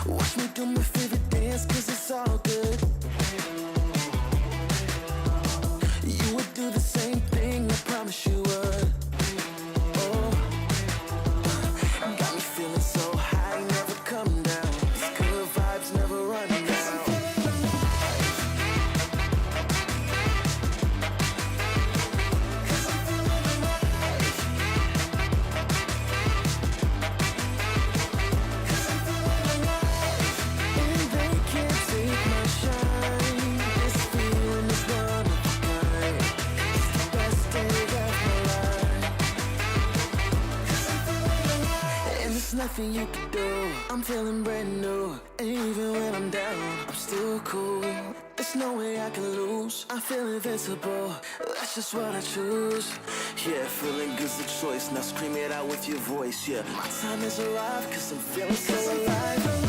Watch me do my favorite dance, cause it's all good. You would do the same thing, I promise you would. Oh, got me feeling so high, never come down. These good vibes never run down. Nothing you can do. I'm feeling brand new, and even when I'm down, I'm still cool. There's no way I can lose. I feel invincible. That's just what I choose. Yeah, feeling good's the choice. Now scream it out with your voice. Yeah, my time has arrived, cause I'm feeling so alive.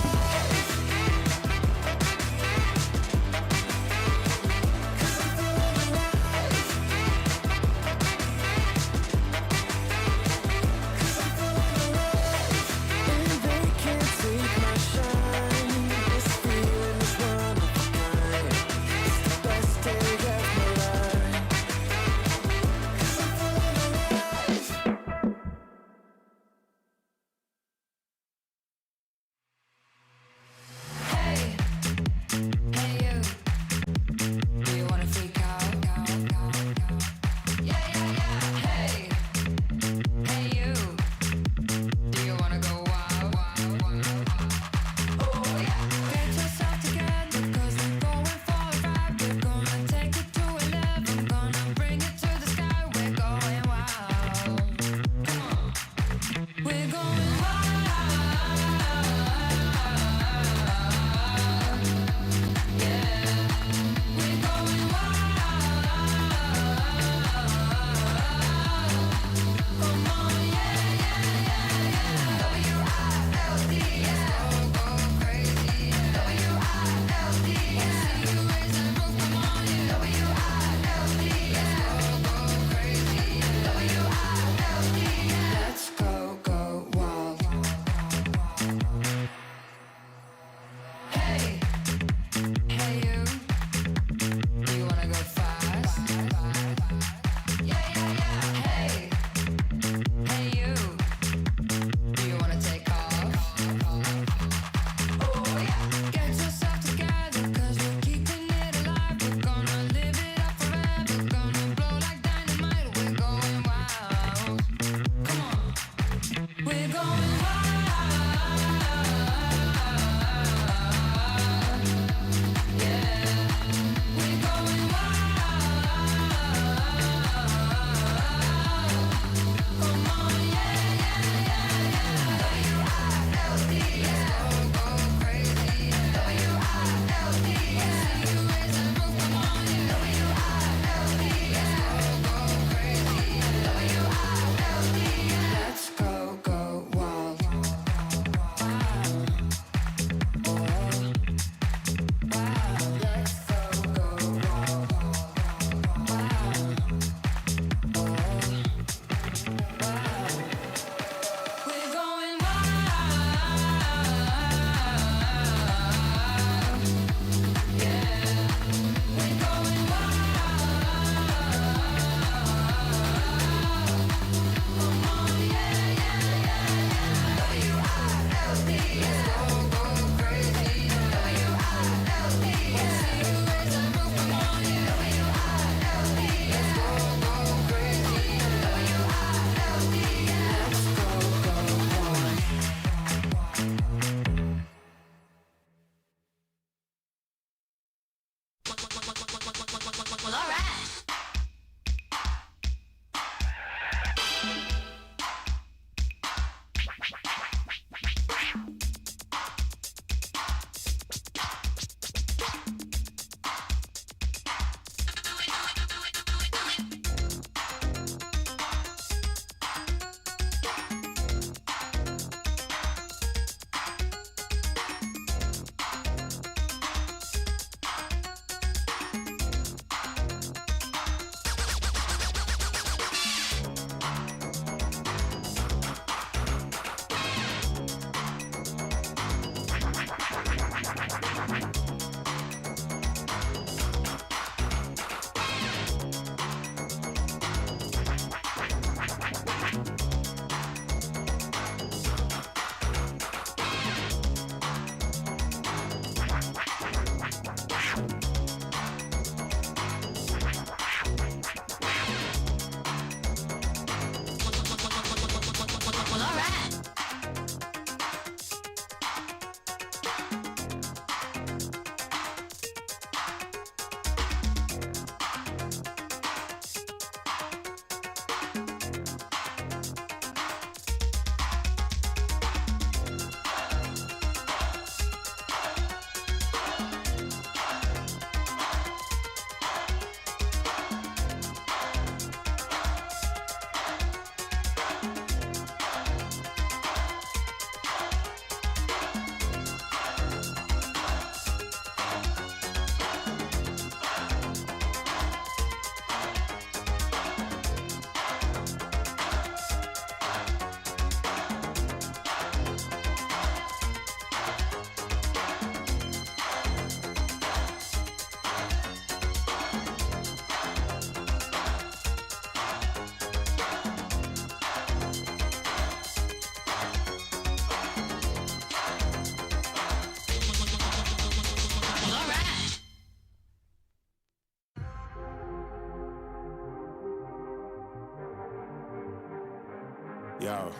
Yo.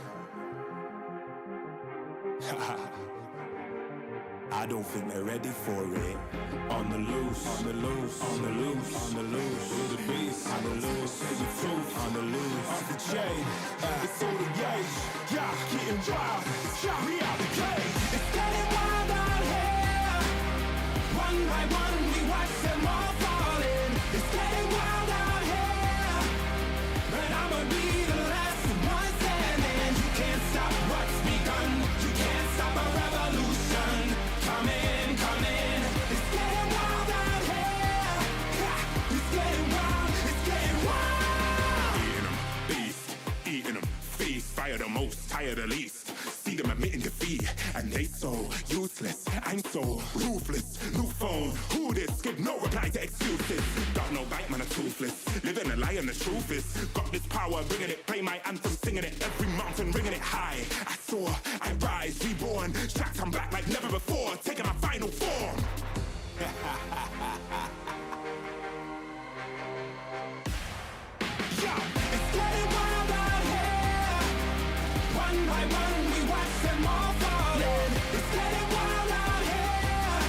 I don't think they're ready for it. On the loose, on the loose, on the loose, on the loose. With the beast, on the loose, say the truth, on the loose. Off the chain, it's all the gauge. Yeah, getting wild, shot me out the cage. It's getting wild out here. One by one, we watch them all falling. It's getting wild out here. But I'ma be the last one standing. You can't stop what's begun. You can't stop a revolution. Come in, come in. It's getting wild out here. It's getting wild, it's getting wild. Eating them, beast, eating them, feast. Fire the most, tire the least. See them admitting defeat, and they so useless. I'm so ruthless. New phone, who this? Give no reply to excuses. Got no bite, man, a toothless. Living a lie and the truth is, got this power, bringing it. Play my anthem, singing it. Every mountain, ringing it high. I soar, I rise, reborn. Strapped, I'm back like never before. Taking my final form. Yo, it's getting wild out here. One by one, we watch them all falling. It's getting wild out here.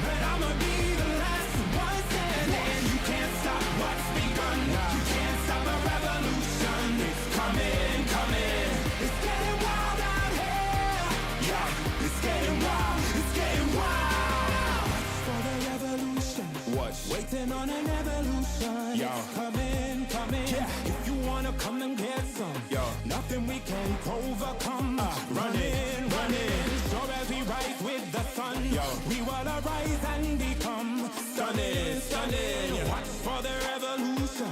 But I'ma be the last one standing. You can't stop what's begun. You can't stop a revolution. It's coming, coming. It's getting wild out here. Yeah, it's getting wild. It's getting wild. For the revolution. What? Waiting on an evolution. Yo. It's coming, coming. Yeah. If you wanna come and get some. Yo. Nothing we can't overcome. Running, running. Sure as we rise with the sun. Yo. We will arise and become stunning, stunning. Watch for the revolution.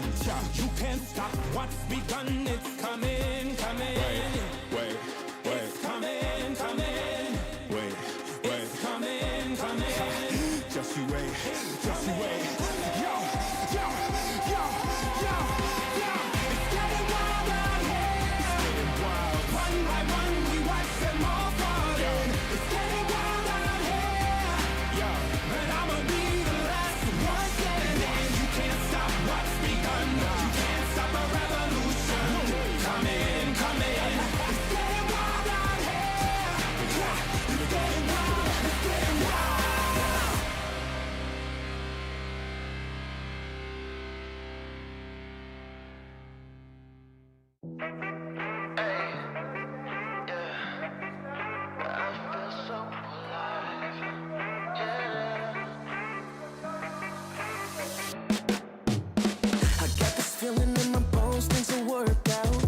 You can't stop what's begun. It's coming, coming. Wait. It's coming, coming. Wait. It's coming, coming. Just you wait, just you wait. Yo, yo, yo, yo, yo. It's getting wild out here. It's getting wild. One by one, we watch them all falling. It's getting wild out here. Yo, but I'ma be the last one standing. You can't stop what's begun. You can't stop a revolution. Come in, come in. It's getting wild out here. It's getting wild. It's getting wild. Feeling in my bones, things will work out.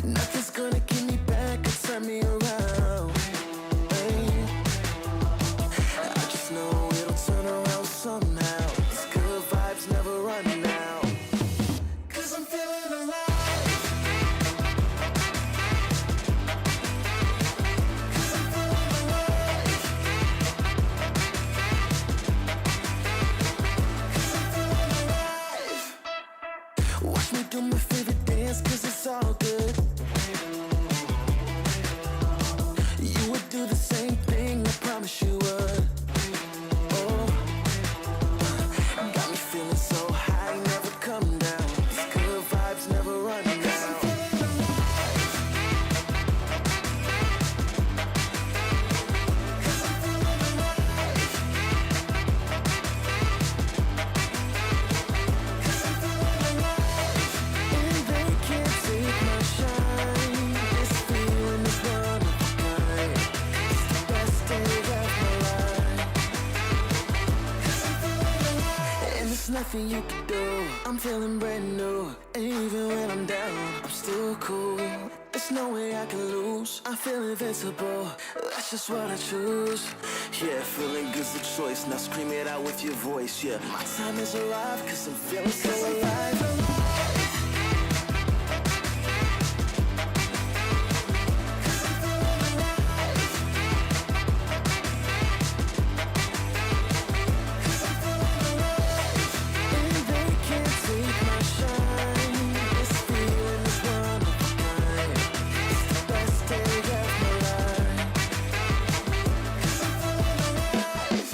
Nothing's gonna keep me back or turn me around. Hey. I just know it'll turn around somehow. These good vibes never run out. 'Cause I'm feeling alive. 'Cause I'm feeling alive. Watch me do my favorite dance, 'cause it's all good. You would do the same thing, I promise you would. Oh, got me feeling so high, never come down. These good vibes never run out. 'Cause I'm feeling alive. 'Cause I'm feeling alive. 'Cause I'm feeling alive. And they can't take my shine. This feeling is one of a kind. It's the best day of my life. 'Cause I'm feeling alive. And there's nothing you can do. I'm feeling brand new. And even when I'm down, I'm still cool. There's no way I can lose. I feel invincible. That's just what I choose. Yeah, feeling good's the choice. Now scream it out with your voice. Yeah, my time is arrived, 'cause I'm feeling so alive. And they can't take my shine. This feeling is one of a kind. It's the best day of my life. 'Cause I'm feeling alive.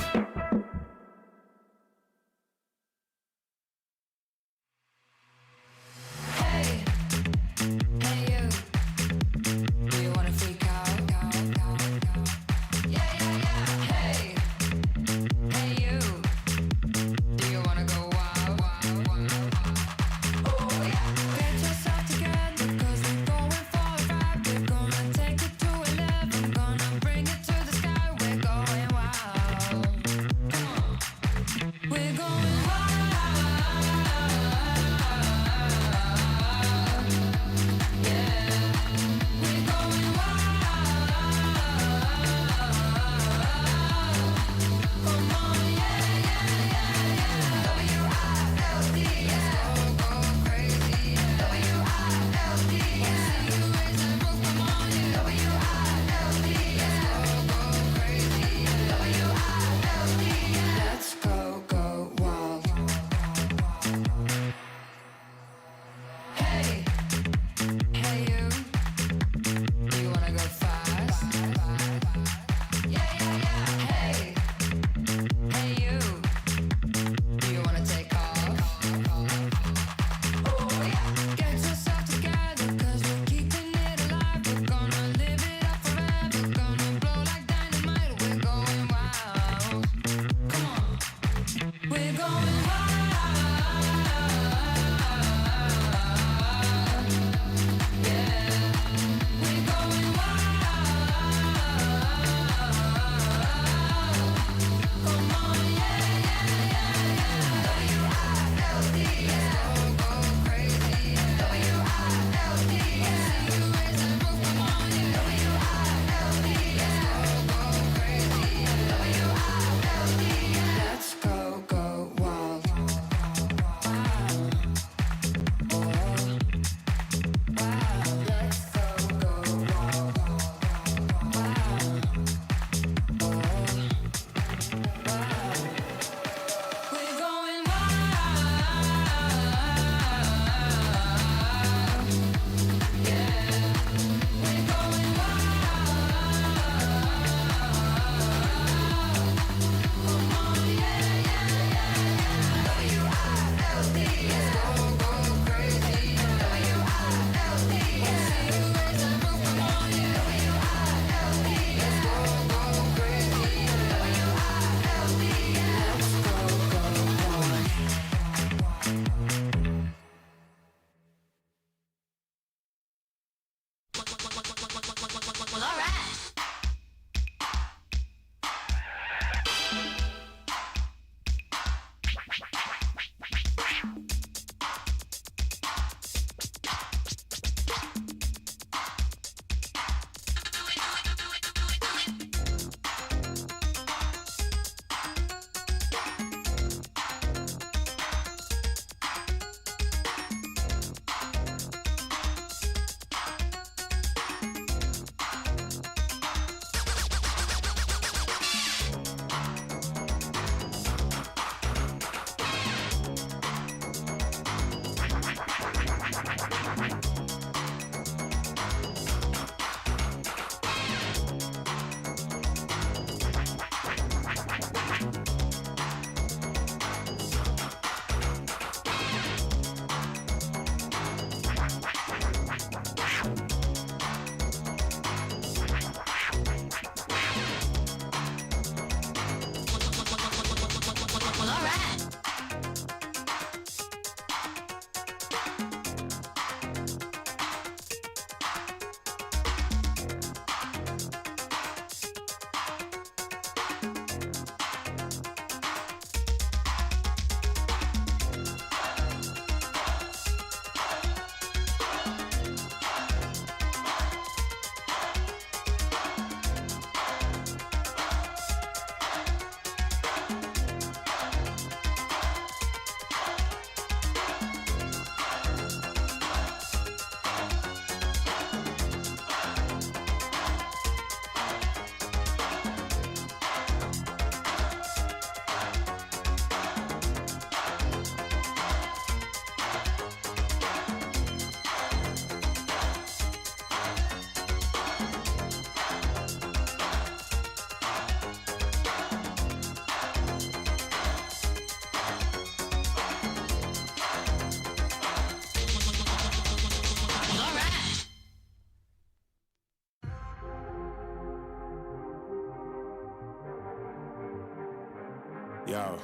Yo.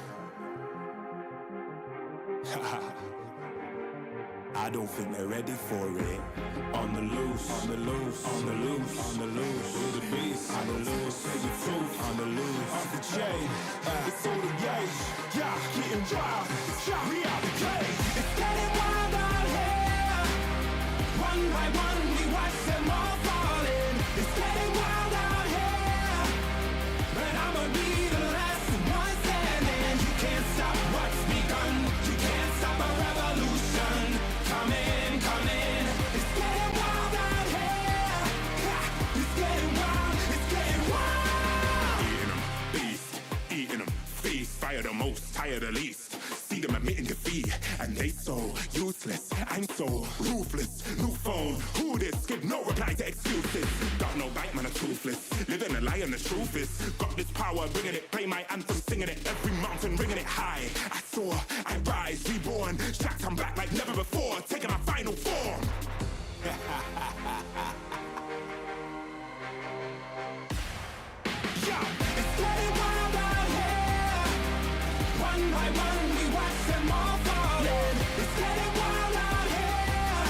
I don't think they're ready for it. On the loose, on the loose, on the loose, on the loose. With the beast, on the loose, say the truth, on the loose. Off the chain, it's all the gauge. Yeah, getting wild, yeah, we out the cage. It's getting wild out here. One by one, we watch them all falling. It's getting wild out here. But I'ma be the last one standing. You can't stop what's begun. You can't stop a revolution. Come in, come in. It's getting wild out here. It's getting wild, it's getting wild. Eating them, beast, eating them, feast. Fire the most, tire the least. See them admitting defeat, and they so useless. I'm so ruthless. New phone, who this? Give no reply to excuses. Got no bite, man, I'm toothless. Living a lie and the truth is, got this power, bringing it. Play my anthem, singing it. Every mountain, ringing it high. I soar, I rise, reborn. Shacked, I'm back like never before. Taking my final form. Yo, it's getting wild out here. One by one, we watch them all falling. It's getting wild out here.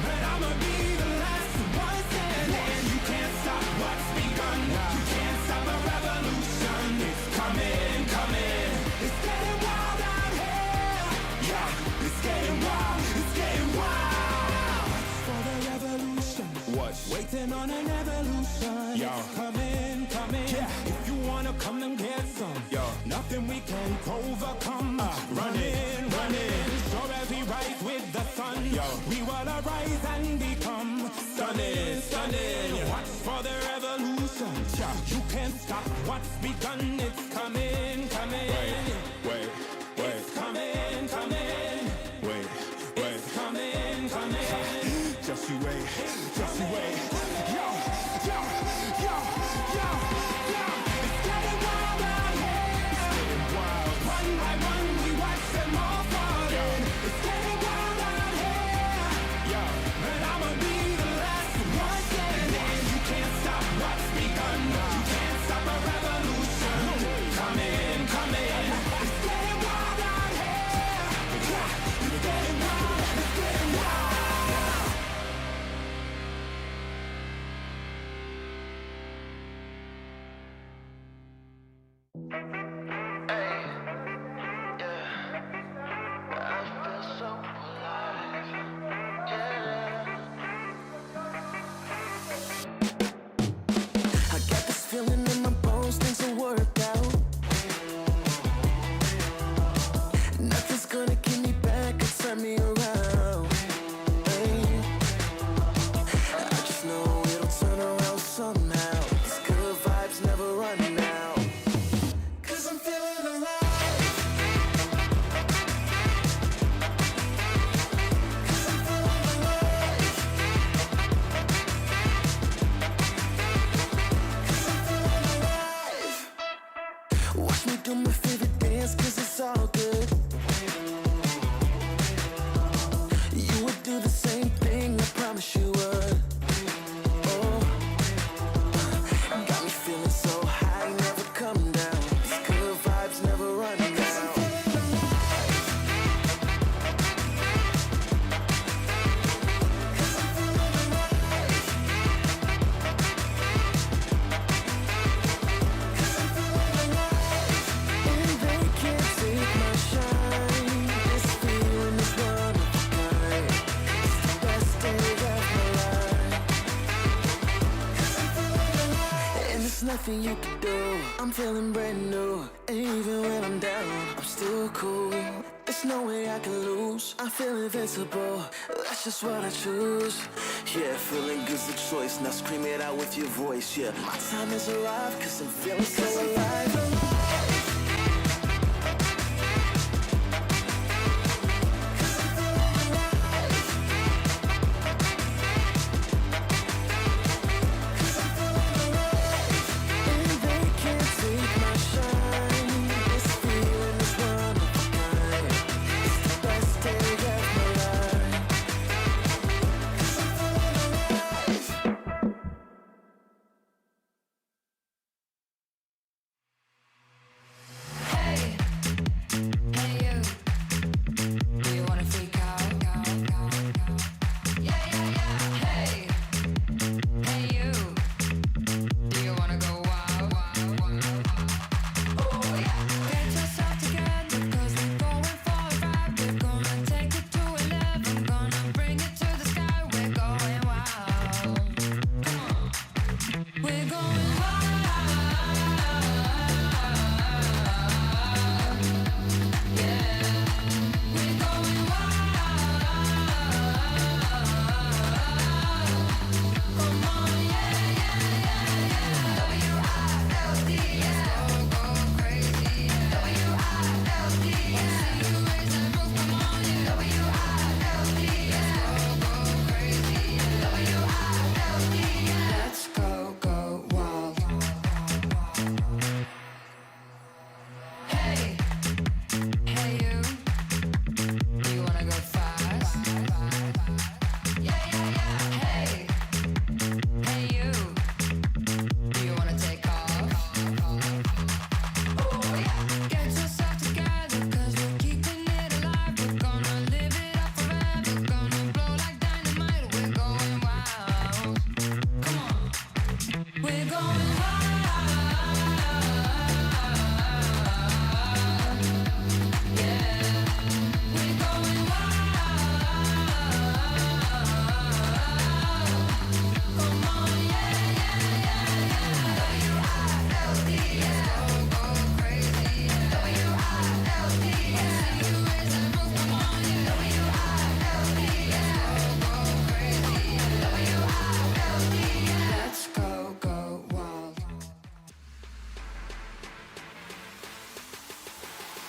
But I'ma be the last one standing. You can't stop what's begun. You can't stop a revolution. It's coming, coming. It's getting wild out here. Yeah, it's getting wild. It's getting wild. For the revolution. What? Waiting on an evolution. Yo. Coming, coming. Yeah. If you wanna come and get some. Yo. Nothing we can't overcome. Running, running. Sure as we rise with the sun. Yo. We will arise and become stunning, stunning. Watch for the revolution. You can't stop what's begun. It's coming, coming. Wait. It's coming, coming. Wait. It's coming, coming. Just you wait, just you wait. Yo. It's getting wild out here. It's getting wild. One by one, we watch them all falling. It's getting wild out here. Yo. But I'ma be the last one standing. You can't stop what's begun. You can't stop a revolution. Come in, come in. It's getting wild out here. It's getting wild. It's getting wild. Feeling in my bones, things will work out. Nothing's gonna keep me back or turn me around. Hey. I just know it'll turn around somehow. These good vibes never run out. 'Cause I'm feeling alive. 'Cause I'm feeling alive. Watch me do my favorite dance, 'cause it's all good. You would do the same thing, I promise you would. Oh, got me feeling so high, never come down. These good vibes never run out. 'Cause I'm feeling alive. 'Cause I'm feeling alive. 'Cause I'm feeling alive. And they can't take my shine. This feeling is one of a kind. It's the best day of my life. 'Cause I'm feeling alive. And there's nothing you can do. I'm feeling brand new. And even when I'm down, I'm still cool. There's no way I can lose. I feel invincible. That's just what I choose. Yeah, feeling good's the choice. Now scream it out with your voice. Yeah, my time has arrived, 'cause I'm feeling so alive. And they can't take my shine. This feeling is one of a kind. It's the best day of my life. 'Cause I'm feeling alive.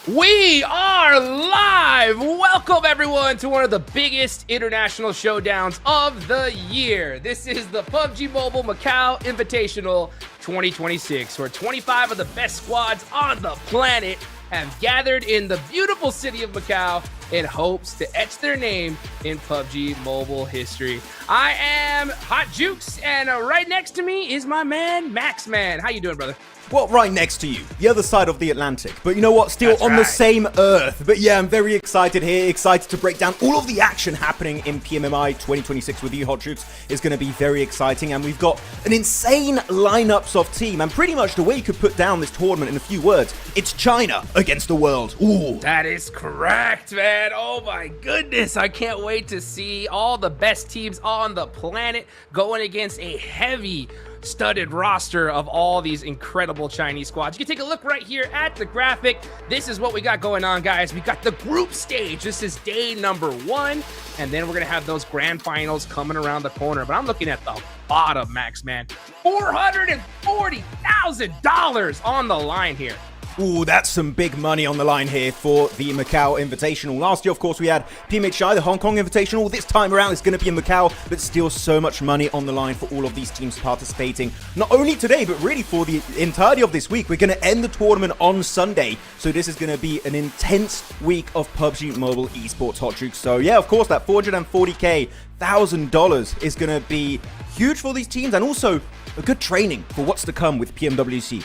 We are live! Welcome everyone to one of the biggest international showdowns of the year. This is the PUBG Mobile Macau Invitational 2026, where 25 of the best squads on the planet have gathered in the beautiful city of Macau in hopes to etch their name in PUBG Mobile history. I am Hot Jukes, and right next to me is my man, Maxman. How you doing, brother? Well, right next to you, the other side of the Atlantic. But you know what? Still That's on right. the same Earth. But yeah, I'm very excited here. Excited to break down all of the action happening in PMMI 2026 with you, Hot Troops. It's going to be very exciting. And we've got an insane lineups of team. And pretty much the way you could put down this tournament in a few words, it's China against the world. Ooh. That is correct, man. Oh my goodness. I can't wait to see all the best teams on the planet going against a heavy studded roster of all these incredible Chinese squads. You can take a look right here at the graphic. This is what we got going on, guys. We got the group stage. This is day number 1, and then we're gonna have those grand finals coming around the corner. But I'm looking at the bottom, Max, man. $440,000 on the line here. Ooh, that's some big money on the line here for the Macau Invitational. Last year, of course, we had PMHI, the Hong Kong Invitational. This time around, it's going to be in Macau, but still so much money on the line for all of these teams participating. Not only today, but really for the entirety of this week. We're going to end the tournament on Sunday, so this is going to be an intense week of PUBG Mobile Esports, Hot Jukes. So yeah, of course, that $440,000 is going to be huge for these teams, and also a good training for what's to come with PMWC.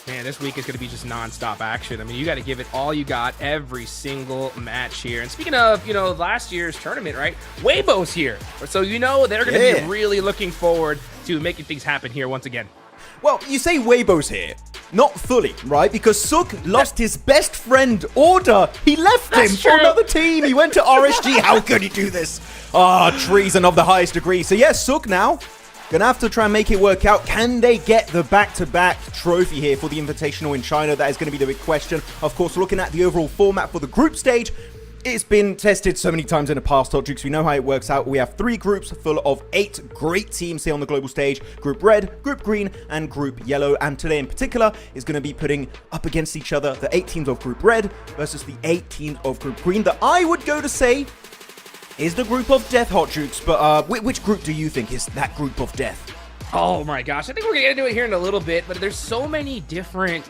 Man, this week is going to be just non-stop action. I mean, you got to give it all you got every single match here. And speaking of, last year's tournament, right? Weibo's here. So, they're going to be really looking forward to making things happen here once again. Well, you say Weibo's here. Not fully, right? Because Suk lost his best friend, Order. He left him for another team. He went to RSG. How could he do this? Treason of the highest degree. So, yes, Suk now gonna have to try and make it work out. Can they get the back-to-back trophy here for the Invitational in China? That is going to be the big question. Of course, looking at the overall format for the group stage, it's been tested so many times in the past, Hot Jukes. We know how it works out. We have 3 groups full of 8 great teams here on the global stage. Group Red, Group Green, and Group Yellow. And today in particular is going to be putting up against each other the 8 teams of Group Red versus the 8 teams of Group Green. That I would go to say is the group of death, Hot Jukes. But which group do you think is that group of death? Oh my gosh, I think we're gonna do it here in a little bit, but there's so many different.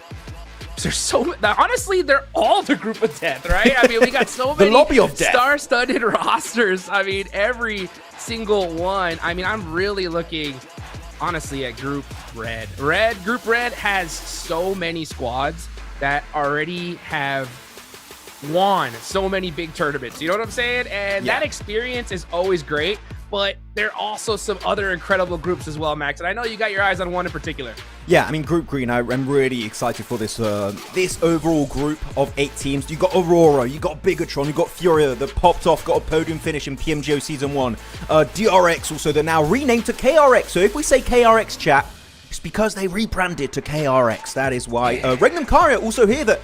Honestly, they're all the group of death, right? I mean, we got so many the lobby of death. Star-studded rosters. I mean, every single one. I mean, I'm really looking, honestly, at Group Red. Group Red has so many squads that already have won so many big tournaments. You know what I'm saying? And that experience is always great. But there are also some other incredible groups as well, Max. And I know you got your eyes on one in particular. Yeah, I mean, Group Green, I'm really excited for this this overall group of 8 teams. You got AURORA, you got Bigatron, you got FURIA that popped off, got a podium finish in PMGO Season 1. DRX also, they're now renamed to KRX. So if we say KRX, chat, It's because they rebranded to KRX. That is why. Regnum Karya also here that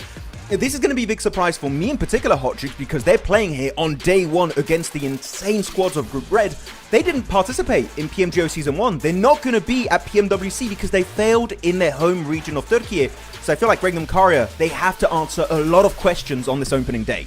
this is going to be a big surprise for me in particular, Hot Jukes, because they're playing here on day one against the insane squads of Group Red. They didn't participate in PMGO Season 1. They're not going to be at PMWC because they failed in their home region of Turkey. So I feel like Regnum Karya, they have to answer a lot of questions on this opening day.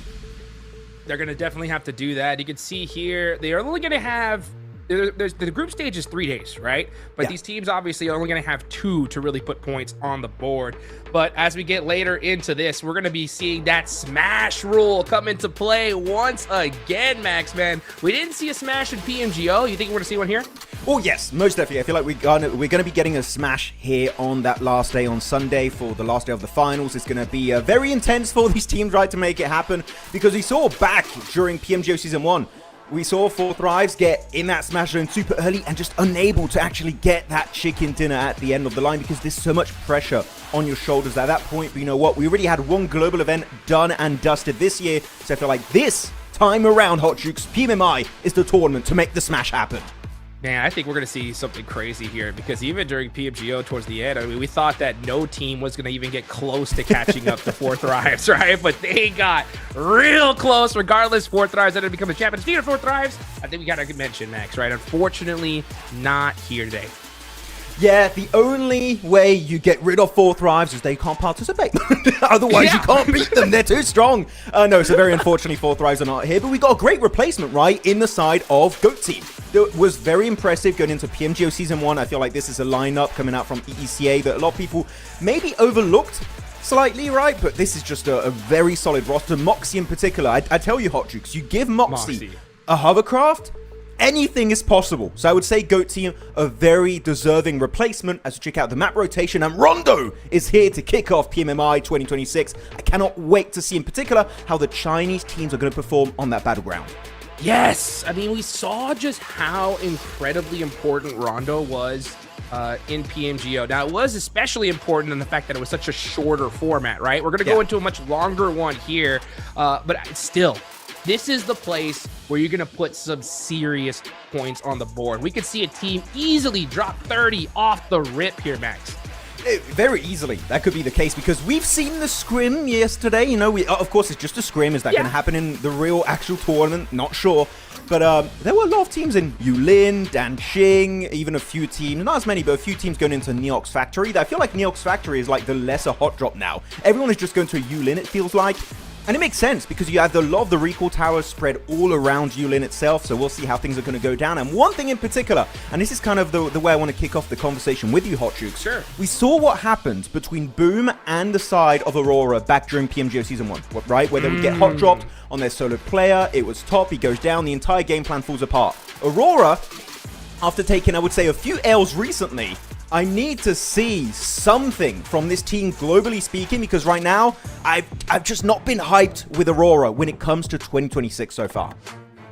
They're going to definitely have to do that. You can see here, they are only going to have... the group stage is 3 days, right? But these teams obviously are only going to have 2 to really put points on the board. But as we get later into this, we're going to be seeing that smash rule come into play once again, Max, man. We didn't see a smash in PMGO. You think we're going to see one here? Oh, yes, most definitely. I feel like we're going to be getting a smash here on that last day on Sunday for the last day of the finals. It's going to be very intense for these teams, right, to make it happen, because we saw back during PMGO Season 1, we saw 4 Thrives get in that smash zone super early and just unable to actually get that chicken dinner at the end of the line because there's so much pressure on your shoulders at that point. But you know what? We already had one global event done and dusted this year. So I feel like this time around, Hot Jukes, PMMI is the tournament to make the smash happen. Man, I think we're going to see something crazy here because even during PMGO towards the end, I mean, we thought that no team was going to even get close to catching up to 4 Thrives, right? But they got real close. Regardless, 4 Thrives ended up becoming champions. Speaking of 4 Thrives, I think we got to mention Max, right? Unfortunately, not here today. Yeah, the only way you get rid of 4 Thrives is they can't participate. Otherwise, you can't beat them. They're too strong. No, so very unfortunately, 4 Thrives are not here. But we got a great replacement, right, in the side of GOAT Team. That was very impressive going into PMGO Season 1. I feel like this is a lineup coming out from EECA that a lot of people maybe overlooked slightly, right? But this is just a very solid roster. Moxie in particular. I tell you, Hot Jukes, you give Moxie a hovercraft, anything is possible. So I would say GOAT Team, a very deserving replacement as we check out the map rotation. And Rondo is here to kick off PMMI 2026. I cannot wait to see in particular how the Chinese teams are going to perform on that battleground. Yes, I mean, we saw just how incredibly important Rondo was in PMGO. Now, it was especially important in the fact that it was such a shorter format, right? We're going to go into a much longer one here, but still, this is the place where you're going to put some serious points on the board. We could see a team easily drop 30 off the rip here, Max. Very easily, that could be the case because we've seen the scrim yesterday. You know, of course, it's just a scrim. Is that going to happen in the real actual tournament? Not sure. But there were a lot of teams in Yulin, Danqing, even a few teams, not as many, but a few teams going into Neox Factory. I feel like Neox Factory is like the lesser hot drop now. Everyone is just going to Yulin, it feels like. And it makes sense because you have a lot of the recall towers spread all around Yulin itself, so we'll see how things are going to go down. And one thing in particular, and this is kind of the way I want to kick off the conversation with you, Hot Jukes. Sure. We saw what happened between Boom and the side of Aurora back during PMGO Season 1, right? Where they would get hot dropped on their solo player, it was top, he goes down, the entire game plan falls apart. Aurora, after taking, I would say, a few L's recently, I need to see something from this team, globally speaking, because right now, I've just not been hyped with Aurora when it comes to 2026 so far.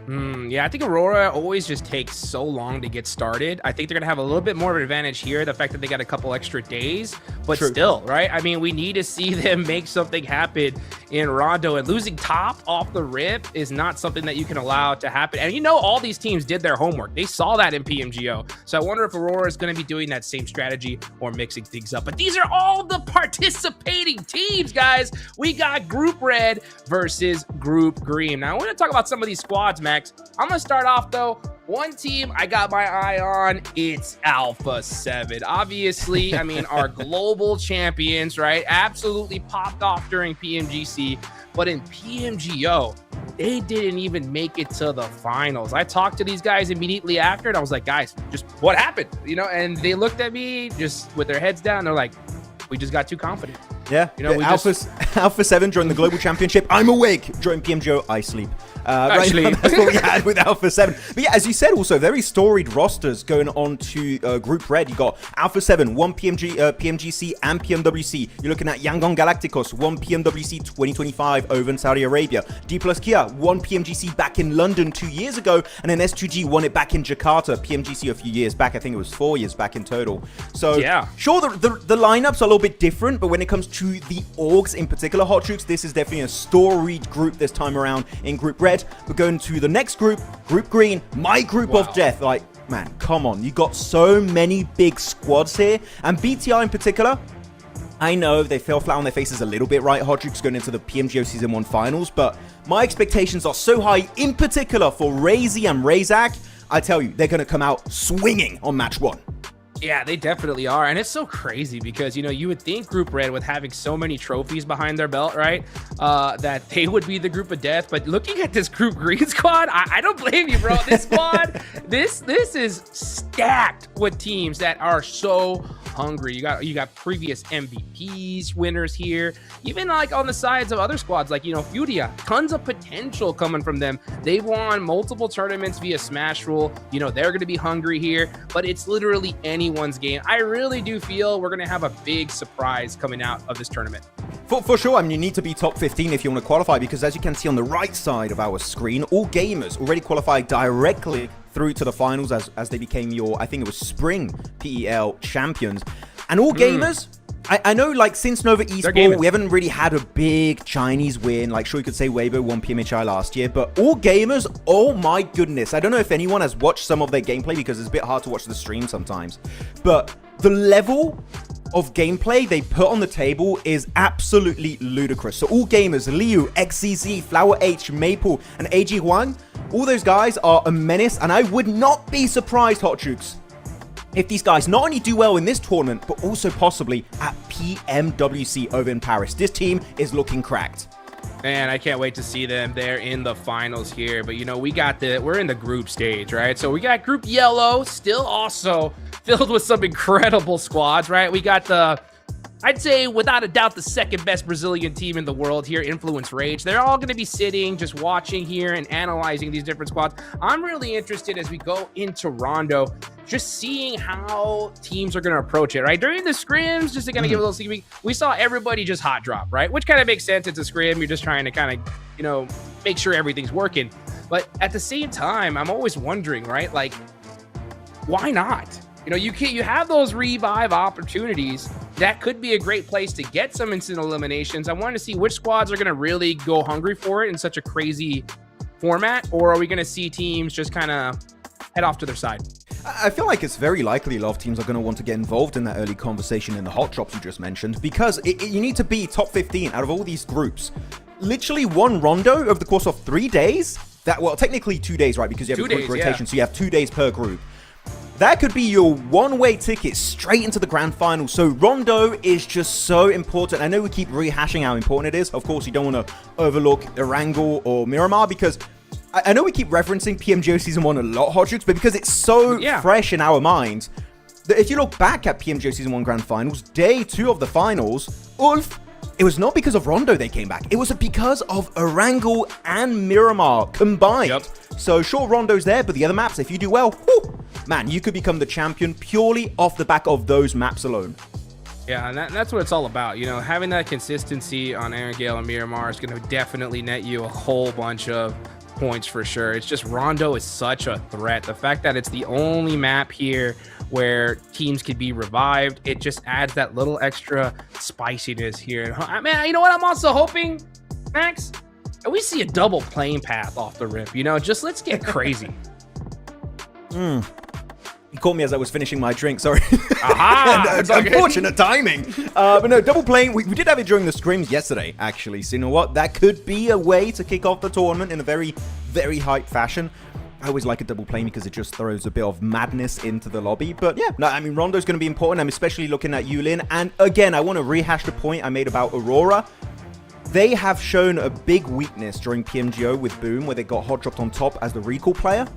Yeah, I think Aurora always just takes so long to get started. I think they're going to have a little bit more of an advantage here, the fact that they got a couple extra days, but still, right? I mean, we need to see them make something happen in Rondo, and losing top off the rip is not something that you can allow to happen. And you know, all these teams did their homework. They saw that in PMGO. So I wonder if Aurora is going to be doing that same strategy or mixing things up. But these are all the participating teams, guys. We got Group Red versus Group Green. Now, I want to talk about some of these squads, Max. I'm going to start off, though. One team I got my eye on, it's Alpha 7. Obviously, I mean, our global champions, right? Absolutely popped off during PMGC. But in PMGO, they didn't even make it to the finals. I talked to these guys immediately after, and I was like, guys, just what happened? You know, and they looked at me just with their heads down. They're like, we just got too confident. Yeah, you know, Alpha 7 during the global championship. I'm awake. During PMGO, I sleep. Right now, that's what we had with Alpha 7. But yeah, as you said, also very storied rosters going on to Group Red. You got Alpha 7, 1 PMGC and PMWC. You're looking at Yangon Galacticos, 1 PMWC 2025 over in Saudi Arabia. D plus Kia, 1 PMGC back in London 2 years ago, and then S2G won it back in Jakarta. PMGC a few years back. I think it was 4 years back in total. So yeah, sure, the lineups are a little bit different, but when it comes to the orgs in particular, Hot Troops, this is definitely a storied group this time around in Group Red. We're going to the next group, Group Green, my group of death. Like, Man, come on. You got so many big squads here. And BTI in particular, I know they fell flat on their faces a little bit, right, Hodrix, going into the PMGO Season 1 finals, but my expectations are so high, in particular for Razy and Razak. I tell you, they're going to come out swinging on match 1. Yeah, they definitely are. And it's so crazy because, you know, you would think Group Red, with having so many trophies behind their belt, right, that they would be the group of death. But looking at this Group Green squad, I don't blame you, bro. This squad, this is stacked with teams that are so hungry. You got previous MVPs winners here, even like on the sides of other squads, like, you know, FURIA, tons of potential coming from them. They've won multiple tournaments via Smash Rule. You know, they're going to be hungry here, but it's literally anyone's game. I really do feel we're going to have a big surprise coming out of this tournament. For sure, I mean, you need to be top 15 if you want to qualify, because as you can see on the right side of our screen, all gamers already qualified directly through to the finals as they became your, I think it was Spring PEL champions. And all gamers, I know, like, since Nova Esports, we haven't really had a big Chinese win. Like, sure, you could say Weibo won PMHI last year, but all gamers, oh my goodness. I don't know if anyone has watched some of their gameplay, because it's a bit hard to watch the stream sometimes. But the level of gameplay they put on the table is absolutely ludicrous. So all gamers, Liu, XCZ, Flower H, Maple, and AG Huang, all those guys are a menace, and I would not be surprised, Hot Jukes, if these guys not only do well in this tournament, but also possibly at PMWC over in Paris. This team is looking cracked. Man, I can't wait to see them there in the finals here. But, you know, we're in the group stage, right? So we got Group Yellow, still also filled with some incredible squads, right? We got I'd say, without a doubt, the second best Brazilian team in the world here, Influence Rage. They're all going to be sitting, just watching here and analyzing these different squads. I'm really interested as we go into Rondo, just seeing how teams are going to approach it, right? During the scrims, just to kind of give a little sneak peek, we saw everybody just hot drop, right? Which kind of makes sense. It's a scrim. You're just trying to kind of, you know, make sure everything's working. But at the same time, I'm always wondering, right? Like, why not? You know, you have those revive opportunities. That could be a great place to get some instant eliminations. I want to see which squads are going to really go hungry for it in such a crazy format, or are we going to see teams just kind of head off to their side? I feel like it's very likely a lot of teams are going to want to get involved in that early conversation in the hot drops you just mentioned, because you need to be top 15 out of all these groups. Literally one Rondo over the course of 3 days. Well, technically 2 days, right? Because you have a group rotation, so you have 2 days per group. That could be your one-way ticket straight into the grand final. So Rondo is just so important. I know we keep rehashing how important it is. Of course, you don't want to overlook Erangel or Miramar, because I know we keep referencing PMGO Season 1 a lot, Hot Jukes, but because it's so fresh in our minds, that if you look back at PMGO Season 1 Grand Finals, Day 2 of the finals, Ulf, it was not because of Rondo they came back. It was because of Erangel and Miramar combined. Yep. So sure, Rondo's there, but the other maps, if you do well, whoo, man, you could become the champion purely off the back of those maps alone. Yeah, and that's what it's all about. You know, having that consistency on Erangel and Miramar is going to definitely net you a whole bunch of points for sure. It's just Rondo is such a threat. The fact that it's the only map here where teams could be revived, it just adds that little extra spiciness here. Man, you know what I'm also hoping, Max? We see a double playing path off the rip. You know, just let's get crazy. You caught me as I was finishing my drink, sorry. Aha! Unfortunate timing. But no, double playing, we did have it during the scrims yesterday, actually. So you know what? That could be a way to kick off the tournament in a very, very hype fashion. I always like a double playing because it just throws a bit of madness into the lobby. But yeah, no, I mean, Rondo's going to be important. I'm especially looking at Yulin. And again, I want to rehash the point I made about AURORA. They have shown a big weakness during PMGO with Boom, where they got hot dropped on top as the recall player.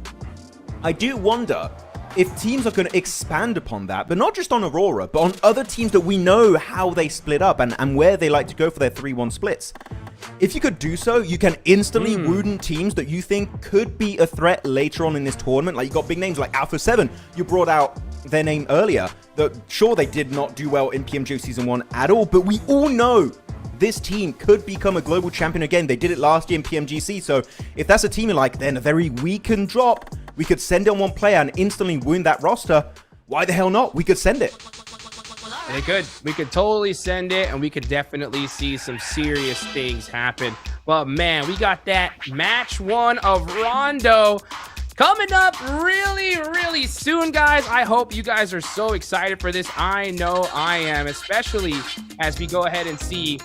I do wonder if teams are going to expand upon that, but not just on AURORA, but on other teams that we know how they split up and where they like to go for their 3-1 splits. If you could do so, you can instantly wound teams that you think could be a threat later on in this tournament. Like, you got big names like Alpha 7. You brought out their name earlier. That sure, they did not do well in PMGO Season 1 at all, but we all know this team could become a global champion again. They did it last year in PMGC. So if that's a team you like, then a very weakened drop, we could send it on one player and instantly wound that roster. Why the hell not? We could send it. They could. We could totally send it, and we could definitely see some serious things happen. But man, we got that match 1 of Rondo Coming up really soon, guys. I hope you guys are so excited for this. I know I am, especially as we go ahead and see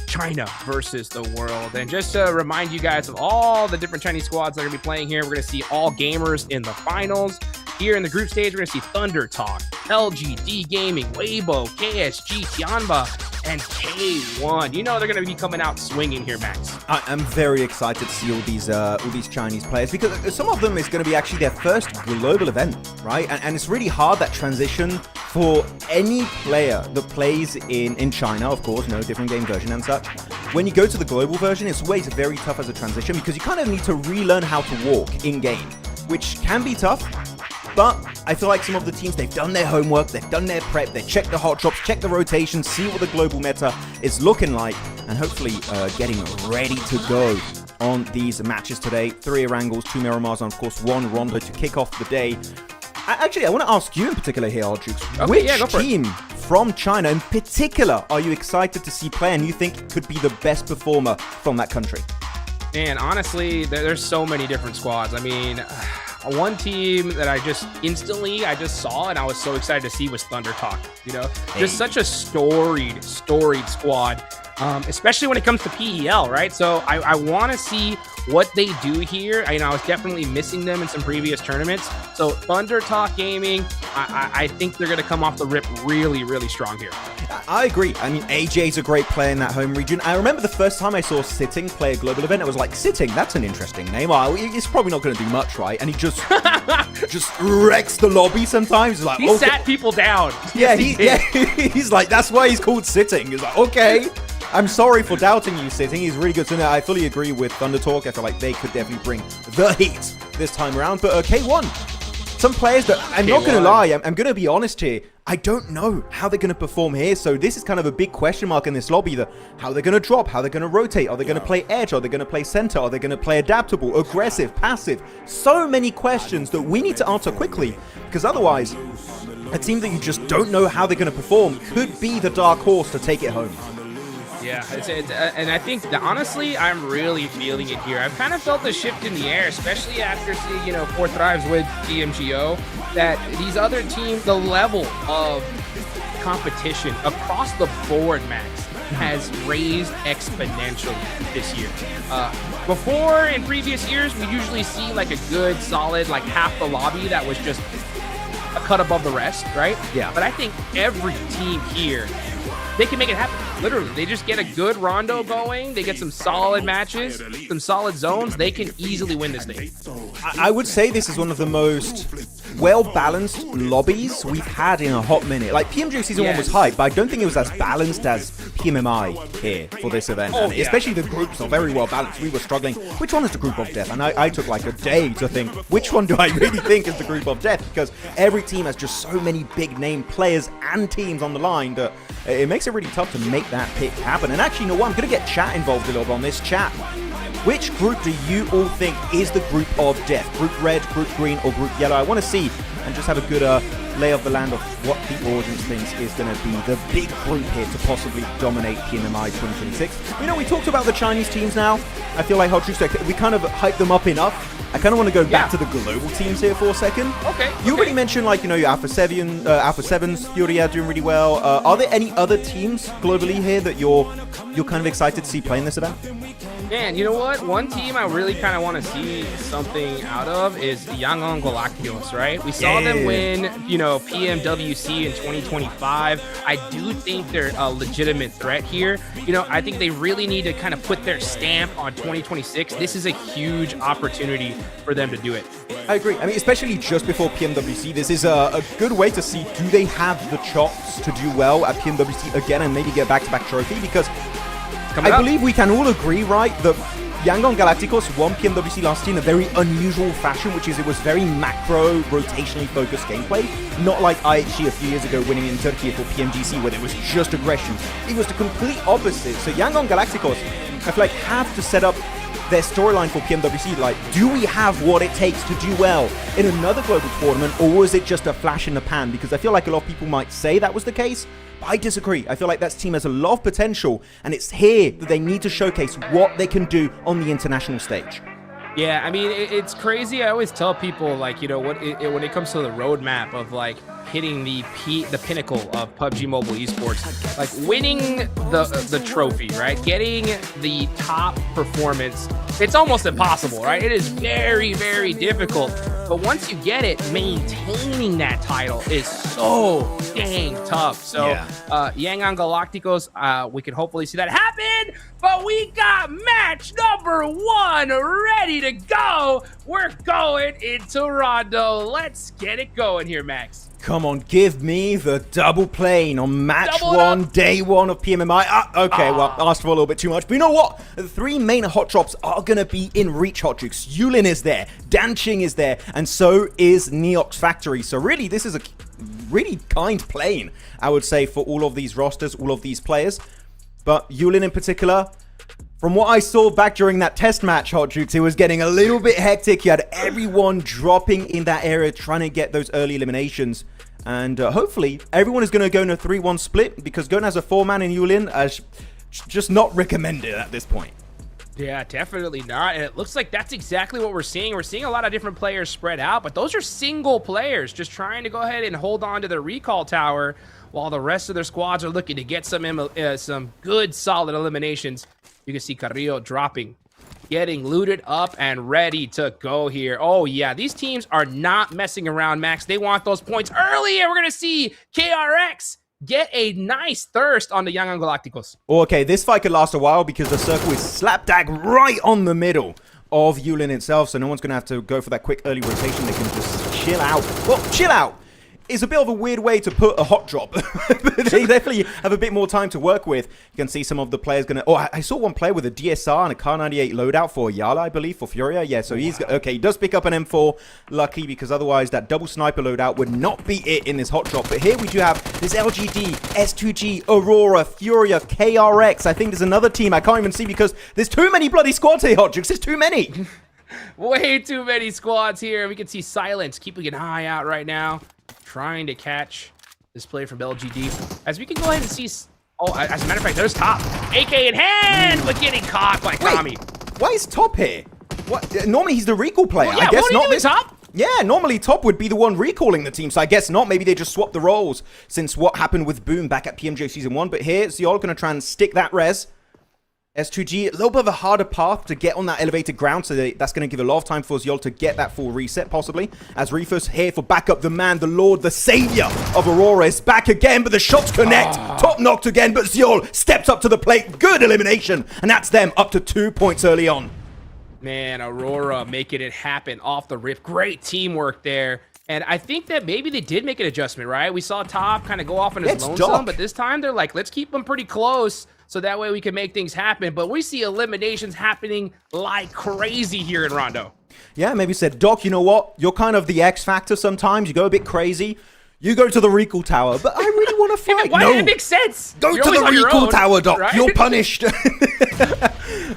China versus the world. And just to remind you guys of all the different Chinese squads that are going to be playing here, we're going to see all gamers in the finals. Here in the group stage, we're going to see Thunder Talk, LGD Gaming, Weibo, KSG, TIANBA, and K1. You know they're going to be coming out swinging here, Max. I'm very excited to see all these Chinese players, because some of them is going to be actually their first global event, right? And it's really hard, that transition, for any player that plays in China, of course, no different game version and such. When you go to the global version, it's always very tough as a transition, because you kind of need to relearn how to walk in-game, which can be tough. But I feel like some of the teams, they've done their homework, they've done their prep, they've checked the hot drops, checked the rotation, see what the global meta is looking like, and hopefully getting ready to go on these matches today. 3 Erangels, 2 Miramars, and of course 1 Rondo to kick off the day. Actually, I want to ask you in particular here, Aldrix. Okay, Which team from China in particular are you excited to see play and you think could be the best performer from that country? Man, honestly, there's so many different squads. I mean, one team that I just saw and I was so excited to see was Thunder Talk. You know, just such a storied squad, especially when it comes to PEL, right? So I want to see what they do here. I was definitely missing them in some previous tournaments. So Thunder Talk Gaming, I think they're going to come off the rip really strong here. I agree. I mean, AJ's a great player in that home region. I remember the first time I saw Sitting play a global event, I was like, Sitting, that's an interesting name. He's probably not going to do much, right? And he just wrecks the lobby sometimes. He's like, he sat people down. Yeah, he's like, that's why he's called Sitting. He's like, okay. I'm sorry for doubting you, Sitting. He's really good. So now I fully agree with Thunder Talk. I feel like they could definitely bring the heat this time around. But K1, some players that I'm not going to lie, I'm going to be honest here. I don't know how they're going to perform here. So this is kind of a big question mark in this lobby. How they're going to drop, how they're going to rotate. Are they going to play edge? Are they going to play center? Are they going to play adaptable, aggressive, passive? So many questions that we need to answer quickly, because otherwise, a team that you just don't know how they're going to perform could be the dark horse to take it home. Yeah, and I think that honestly, I'm really feeling it here. I've kind of felt the shift in the air, especially after seeing, 4 Thrives with PMGO, that these other teams, the level of competition across the board, Max, has raised exponentially this year. Before, in previous years, we usually see like a good, solid, like half the lobby that was just a cut above the rest, right? Yeah. But I think every team here, they can make it happen. Literally, they just get a good rondo going. They get some solid matches, some solid zones. They can easily win this thing. I would say this is one of the most well-balanced lobbies we've had in a hot minute. Like, PMGO Season 1 was hype, but I don't think it was as balanced as PMMI here for this event. And especially the groups are very well-balanced. We were struggling. Which one is the group of death? And I took like a day to think, which one do I really think is the group of death? Because every team has just so many big-name players and teams on the line that it makes it really tough to make that pick happen. And actually, you know what? I'm going to get chat involved a little bit on this. Chat, which group do you all think is the group of death? Group red, group green, or group yellow? I want to see and just have a good lay of the land of what the audience thinks is going to be the big group here to possibly dominate PMMI 2026. We talked about the Chinese teams now. I feel like we kind of hyped them up enough. I kind of want to go back to the global teams here for a second. Okay. You already mentioned, like, your Alpha 7s, FURIA doing really well. Are there any other teams globally here that you're kind of excited to see play in this event? Man, you know what? One team I really kind of want to see something out of is Yangon Galacticos, right? We saw them win, PMWC in 2025. I do think they're a legitimate threat here. I think they really need to kind of put their stamp on 2026. This is a huge opportunity for them to do it. I agree. I mean, especially just before PMWC, this is a good way to see, do they have the chops to do well at PMWC again and maybe get back-to-back trophy? Because I believe we can all agree, right, that Yangon Galacticos won PMWC last year in a very unusual fashion, which is it was very macro, rotationally focused gameplay. Not like IHG a few years ago winning in Turkey for PMGC, where there was just aggression. It was the complete opposite. So Yangon Galacticos, I feel like, have to set up their storyline for PMWC. Like, do we have what it takes to do well in another global tournament, or was it just a flash in the pan? Because I feel like a lot of people might say that was the case, but I disagree. I feel like that team has a lot of potential, and it's here that they need to showcase what they can do on the international stage. Yeah, I mean, it's crazy. I always tell people, like, you know, when it comes to the roadmap of like hitting the pinnacle of PUBG Mobile esports, like winning the trophy, right? Getting the top performance, it's almost impossible, right? It is very, very difficult. But once you get it, maintaining that title is so dang tough. So, Yangon Galacticos, we can hopefully see that happen. But we got match number 1 ready to go. We're going into Rondo. Let's get it going here, Max. Come on, give me the double plane on match 1, day 1 of PMMI. Okay, well, asked for a little bit too much. But you know what? The 3 main hot drops are going to be in reach, hot jukes. Yulin is there, Danching is there, and so is Neox Factory. So really, this is a really kind plane, I would say, for all of these rosters, all of these players. But Yulin in particular, from what I saw back during that test match, hot jukes, it was getting a little bit hectic. You had everyone dropping in that area, trying to get those early eliminations. And hopefully, everyone is going to go in a 3-1 split, because going as a 4-man in Yulin is just not recommended at this point. Yeah, definitely not. And it looks like that's exactly what we're seeing. We're seeing a lot of different players spread out, but those are single players just trying to go ahead and hold on to their recall tower while the rest of their squads are looking to get some good, solid eliminations. You can see Carrillo dropping, getting looted up and ready to go here. Oh, yeah, these teams are not messing around, Max. They want those points early, and we're going to see KRX get a nice thirst on the Yangon Galacticos. Okay, this fight could last a while because the circle is slap dag right on the middle of Yulin itself, so no one's going to have to go for that quick early rotation. They can just chill out. Well, chill out is a bit of a weird way to put a hot drop. They definitely have a bit more time to work with. You can see some of the players going to... Oh, I saw one player with a DSR and a Kar 98 loadout for Yala, I believe, for Furia. Yeah, so he's... Okay, he does pick up an M4. Lucky, because otherwise that double sniper loadout would not be it in this hot drop. But here we do have this LGD, S2G, Aurora, Furia, KRX. I think there's another team I can't even see because there's too many bloody squads here, hot jukes. There's too many. Way too many squads here. We can see Silence keeping an eye out right now, trying to catch this play from LGD. As we can go ahead and see... Oh, as a matter of fact, there's Top. AK in hand, but getting caught by Kami. Why is Top here? What? Normally he's the recall player. Well, yeah, I guess not. This Top? Yeah, normally Top would be the one recalling the team, so I guess not. Maybe they just swapped the roles since what happened with Boom back at PMGO Season 1. But here, Ziol going to try and stick that res. S2G, a little bit of a harder path to get on that elevated ground, so that's going to give a lot of time for Ziol to get that full reset, possibly. As Reefus here for backup, the man, the lord, the savior of Aurora is back again, but the shots connect. Top knocked again, but Ziol steps up to the plate. Good elimination, and that's them up to 2 points early on. Man, Aurora making it happen off the rip. Great teamwork there. And I think that maybe they did make an adjustment, right? We saw Top kind of go off in his lonesome, but this time they're like, let's keep them pretty close, so that way we can make things happen. But we see eliminations happening like crazy here in Rondo. Yeah, maybe said, Doc, you know what? You're kind of the X factor sometimes. You go a bit crazy. You go to the recall tower, but I really want to fight. Why did it make sense? Go to the recall tower, Doc. Right? You're punished.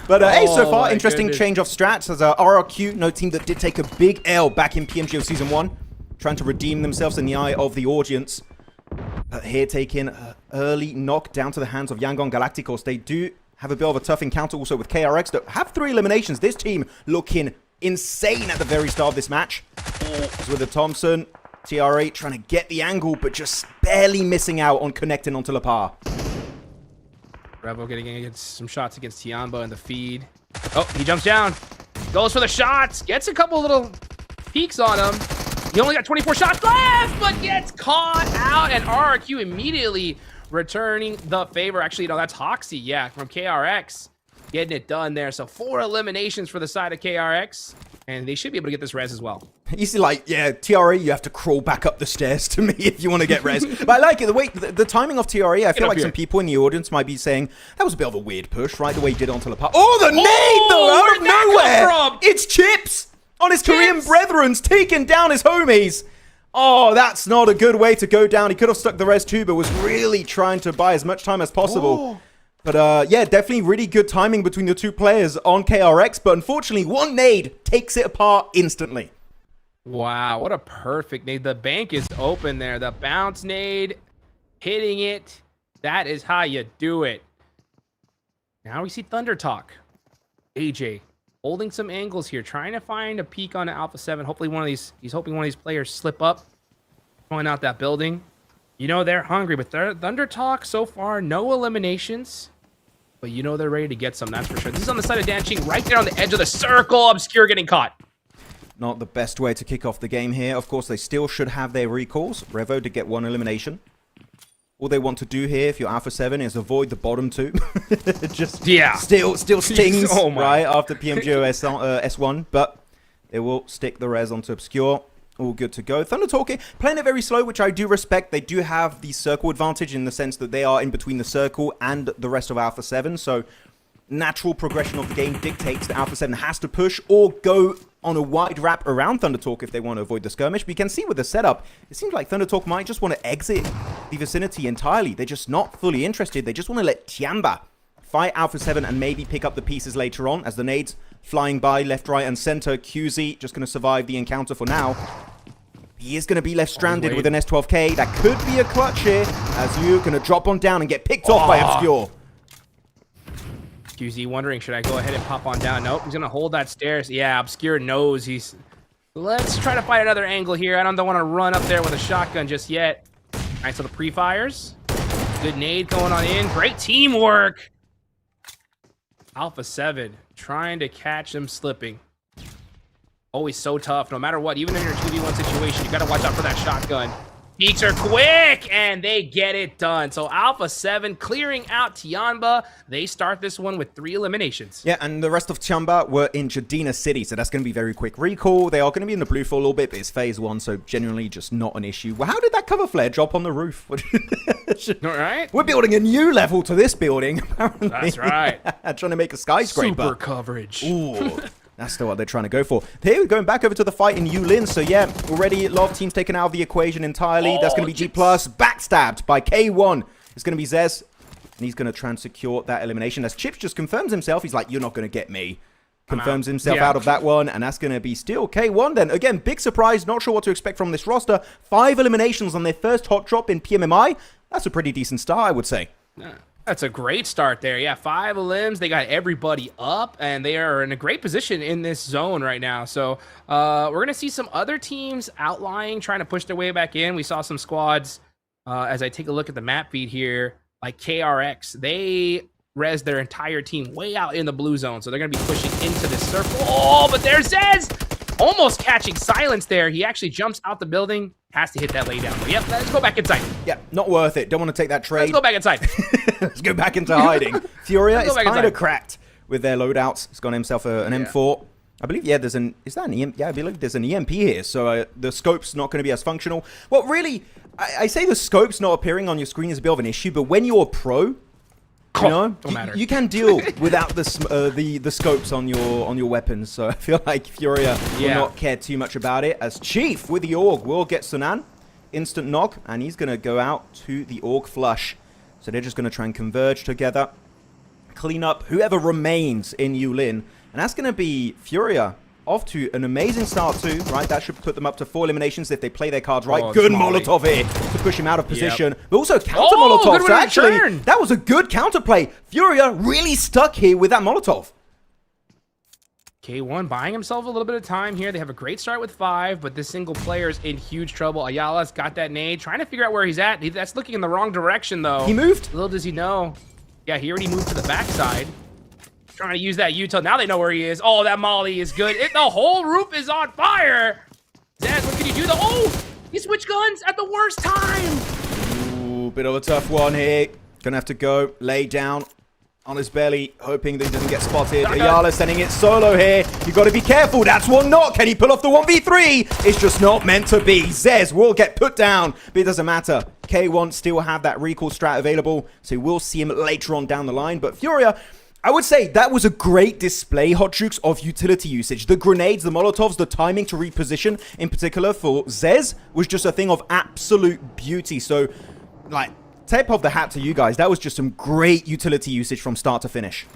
But hey, so far, interesting change of strats as RRQ, no team that did take a big L back in PMGO Season 1. Trying to redeem themselves in the eye of the audience. Here taking an early knock down to the hands of Yangon Galacticos. They do have a bit of a tough encounter also with KRX that have 3 eliminations. This team looking insane at the very start of this match. As with the Thompson, TR8 trying to get the angle, but just barely missing out on connecting onto La Par. Revo getting against some shots against TIANBA in the feed. Oh, he jumps down. Goes for the shots. Gets a couple little peeks on him. He only got 24 shots left, but gets caught out, and RRQ immediately returning the favor. Actually, no, that's Hoxie, yeah, from KRX. Getting it done there. So 4 eliminations for the side of KRX, and they should be able to get this res as well. You see, like, yeah, TRE, you have to crawl back up the stairs to me if you want to get res. But I like it. The timing of TRE, I feel like some people in the audience might be saying, that was a bit of a weird push, right? The way he did onto La Par. Oh, the nade, though, out of nowhere! It's Chips! On his Korean brethren's taking down his homies. Oh, that's not a good way to go down. He could have stuck the res too, but was really trying to buy as much time as possible. But yeah, definitely really good timing between the 2 players on KRX. But unfortunately, one nade takes it apart instantly. Wow, what a perfect nade. The bank is open there. The bounce nade, hitting it. That is how you do it. Now we see Thunder Talk. AJ holding some angles here, trying to find a peek on Alpha 7. Hopefully he's hoping one of these players slip up, throwing out that building. You know they're hungry, but Thunder Talk so far, no eliminations. But you know they're ready to get some, that's for sure. This is on the side of Danching, right there on the edge of the circle. Obscure getting caught. Not the best way to kick off the game here. Of course, they still should have their recalls. Revo to get one elimination. All they want to do here, if you're Alpha 7, is avoid the bottom two. Just still stings, right, after PMGO S1. But they will stick the res onto Obscure. All good to go. Thunder Talk playing it very slow, which I do respect. They do have the circle advantage in the sense that they are in between the circle and the rest of Alpha 7. So natural progression of the game dictates that Alpha 7 has to push or go on a wide wrap around Thunder Talk if they want to avoid the skirmish. But you can see with the setup, it seems like Thunder Talk might just want to exit the vicinity entirely. They're just not fully interested. They just want to let TIANBA fight Alpha 7 and maybe pick up the pieces later on as the nades flying by left, right, and center. QZ just going to survive the encounter for now. He is going to be left stranded with an S12K. That could be a clutch here as you're going to drop on down and get picked off by Obscure. QZ wondering, should I go ahead and pop on down? Nope, he's going to hold that stairs. Yeah, Obscure knows he's... Let's try to find another angle here. I don't want to run up there with a shotgun just yet. All right, so the pre-fires. Good nade going on in. Great teamwork. Alpha 7 trying to catch them slipping. Always so tough, no matter what. Even in your 2v1 situation, you got to watch out for that shotgun. Peaks are quick, and they get it done. So Alpha 7 clearing out TIANBA. They start this one with 3 eliminations. Yeah, and the rest of TIANBA were in Jadina City, so that's going to be very quick recall. They are going to be in the blue for a little bit, but it's phase 1, so genuinely just not an issue. Well, how did that cover flare drop on the roof? All right. We're building a new level to this building, apparently. That's right. Trying to make a skyscraper. Super coverage. Ooh. That's still what they're trying to go for. Here, going back over to the fight in Yulin. So, yeah, already a lot of teams taken out of the equation entirely. That's going to be G+. Backstabbed by K1. It's going to be Zez. And he's going to try and secure that elimination. As Chips just confirms himself. He's like, you're not going to get me. Confirms himself out of that one. And that's going to be still K1 then. Again, big surprise. Not sure what to expect from this roster. 5 eliminations on their first hot drop in PMMI. That's a pretty decent start, I would say. Yeah. That's a great start there. Yeah, 5 elims. They got everybody up, and they are in a great position in this zone right now. So we're going to see some other teams outlying, trying to push their way back in. We saw some squads, as I take a look at the map feed here, like KRX. They res their entire team way out in the blue zone, so they're going to be pushing into this circle. Oh, but there's Zez! Almost catching silence there. He actually jumps out the building, has to hit that laydown. But yep, let's go back inside. Yeah, not worth it. Don't want to take that trade. Let's go back inside. Let's go back into hiding. Furia is kind of cracked with their loadouts. He's got himself an M4. I believe, yeah, there's an... Is that an EMP? Yeah, I believe there's an EMP here. So the scope's not going to be as functional. Well, really, I say the scope's not appearing on your screen is a bit of an issue. But when you're a pro... You know, don't matter. You can deal without the scopes on your weapons. So I feel like Furia will not care too much about it. As Chief with the AUG will get Sunan. Instant knock. And he's going to go out to the AUG flush. So they're just going to try and converge together. Clean up whoever remains in Yulin. And that's going to be Furia off to an amazing start too, right? That should put them up to 4 eliminations if they play their cards right. Good Molotov here to push him out of position. But also counter Molotov. So actually, that was a good counterplay. Furia really stuck here with that Molotov. K1 buying himself a little bit of time here. They have a great start with 5, but this single player is in huge trouble. Ayala's got that nade, trying to figure out where he's at. That's looking in the wrong direction, though. He moved. Little does he know. Yeah, he already moved to the backside. Trying to use that util. Now they know where he is. Oh, that molly is good. The whole roof is on fire. Zaz, what can you do though? Oh, he switched guns at the worst time. Ooh, bit of a tough one here. Gonna have to go lay down on his belly, hoping that he doesn't get spotted. Ayala sending it solo here. You got to be careful. That's one knock. Can he pull off the 1v3? It's just not meant to be. Zez will get put down, but it doesn't matter. K1 still have that recall strat available, so we'll see him later on down the line. But Furia, I would say that was a great display, Hot Jukes, of utility usage. The grenades, the Molotovs, the timing to reposition, in particular for Zez, was just a thing of absolute beauty. So, like, tip of the hat to you guys. That was just some great utility usage from start to finish.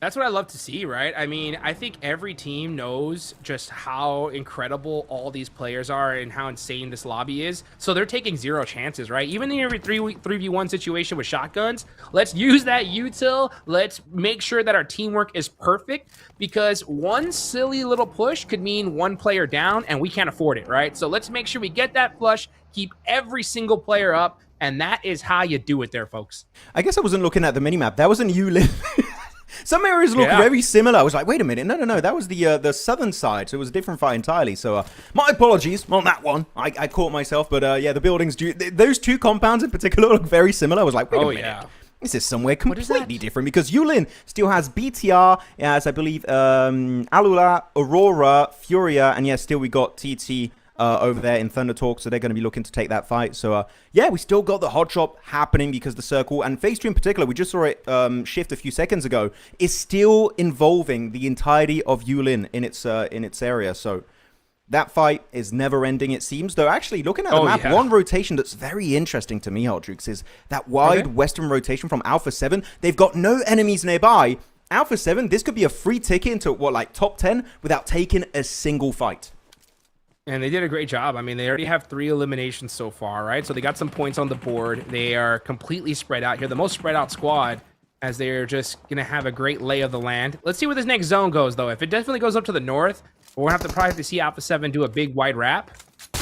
That's what I love to see, right? I mean, I think every team knows just how incredible all these players are and how insane this lobby is. So they're taking zero chances, right? Even in every 3v1 situation with shotguns, let's use that util. Let's make sure that our teamwork is perfect, because one silly little push could mean one player down, and we can't afford it, right? So let's make sure we get that flush, keep every single player up, and that is how you do it there, folks. I guess I wasn't looking at the minimap. That was in Yulin. Some areas look very similar. I was like, wait a minute. No. That was the southern side. So it was a different fight entirely. So my apologies on that one. I caught myself. But yeah, the buildings do. Those two compounds in particular look very similar. I was like, wait a minute. Yeah. This is somewhere completely different, because Yulin still has BTR, as I believe, AURORA, FURIA, and yeah, still we got TT over there in Thunder Talk, so they're going to be looking to take that fight. So yeah, we still got the hot shot happening, because the circle, and phase 2 in particular, we just saw it shift a few seconds ago, is still involving the entirety of Yulin in its area. So that fight is never ending, it seems. Though actually, looking at the map, one rotation that's very interesting to me, Aldrix, is that wide western rotation from Alpha 7. They've got no enemies nearby. Alpha 7, this could be a free ticket into what, like top 10 without taking a single fight. And they did a great job. I mean, they already have 3 eliminations so far, right? So they got some points on the board. They are completely spread out here. The most spread out squad, as they're just going to have a great lay of the land. Let's see where this next zone goes, though. If it definitely goes up to the north, we're going to probably have to see Alpha 7 do a big wide wrap.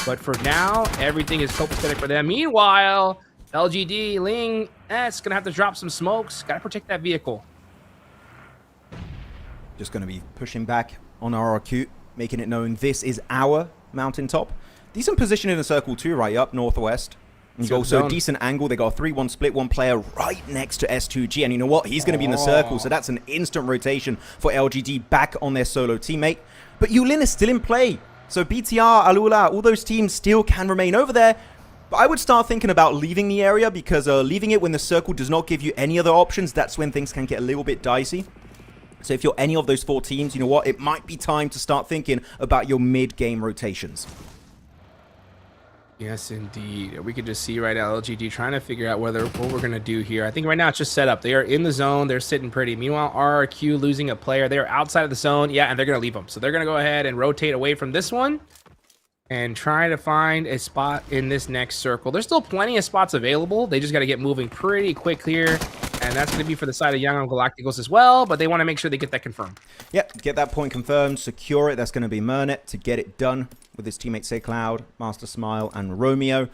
But for now, everything is copacetic for them. Meanwhile, LGD, Ling, it's going to have to drop some smokes. Got to protect that vehicle. Just going to be pushing back on RRQ, making it known this is our mountaintop. Decent position in the circle too, right up northwest. And you've also a decent angle. They got a 3-1 split, one player right next to S2G. And you know what? He's going to be in the circle. So that's an instant rotation for LGD back on their solo teammate. But Yulin is still in play. So BTR, Alula, all those teams still can remain over there. But I would start thinking about leaving the area, because leaving it when the circle does not give you any other options, that's when things can get a little bit dicey. So if you're any of those 4 teams, you know what? It might be time to start thinking about your mid-game rotations. Yes, indeed. We could just see right now LGD trying to figure out what we're going to do here. I think right now it's just set up. They are in the zone. They're sitting pretty. Meanwhile, RRQ losing a player. They are outside of the zone. Yeah, and they're going to leave them. So they're going to go ahead and rotate away from this one and try to find a spot in this next circle. There's still plenty of spots available. They just got to get moving pretty quick here. And that's going to be for the side of Young Galacticos as well, but they want to make sure they get that confirmed. Yep, get that point confirmed, secure it. That's going to be Mernet to get it done with his teammates Say Cloud, Master Smile, and Romeo. And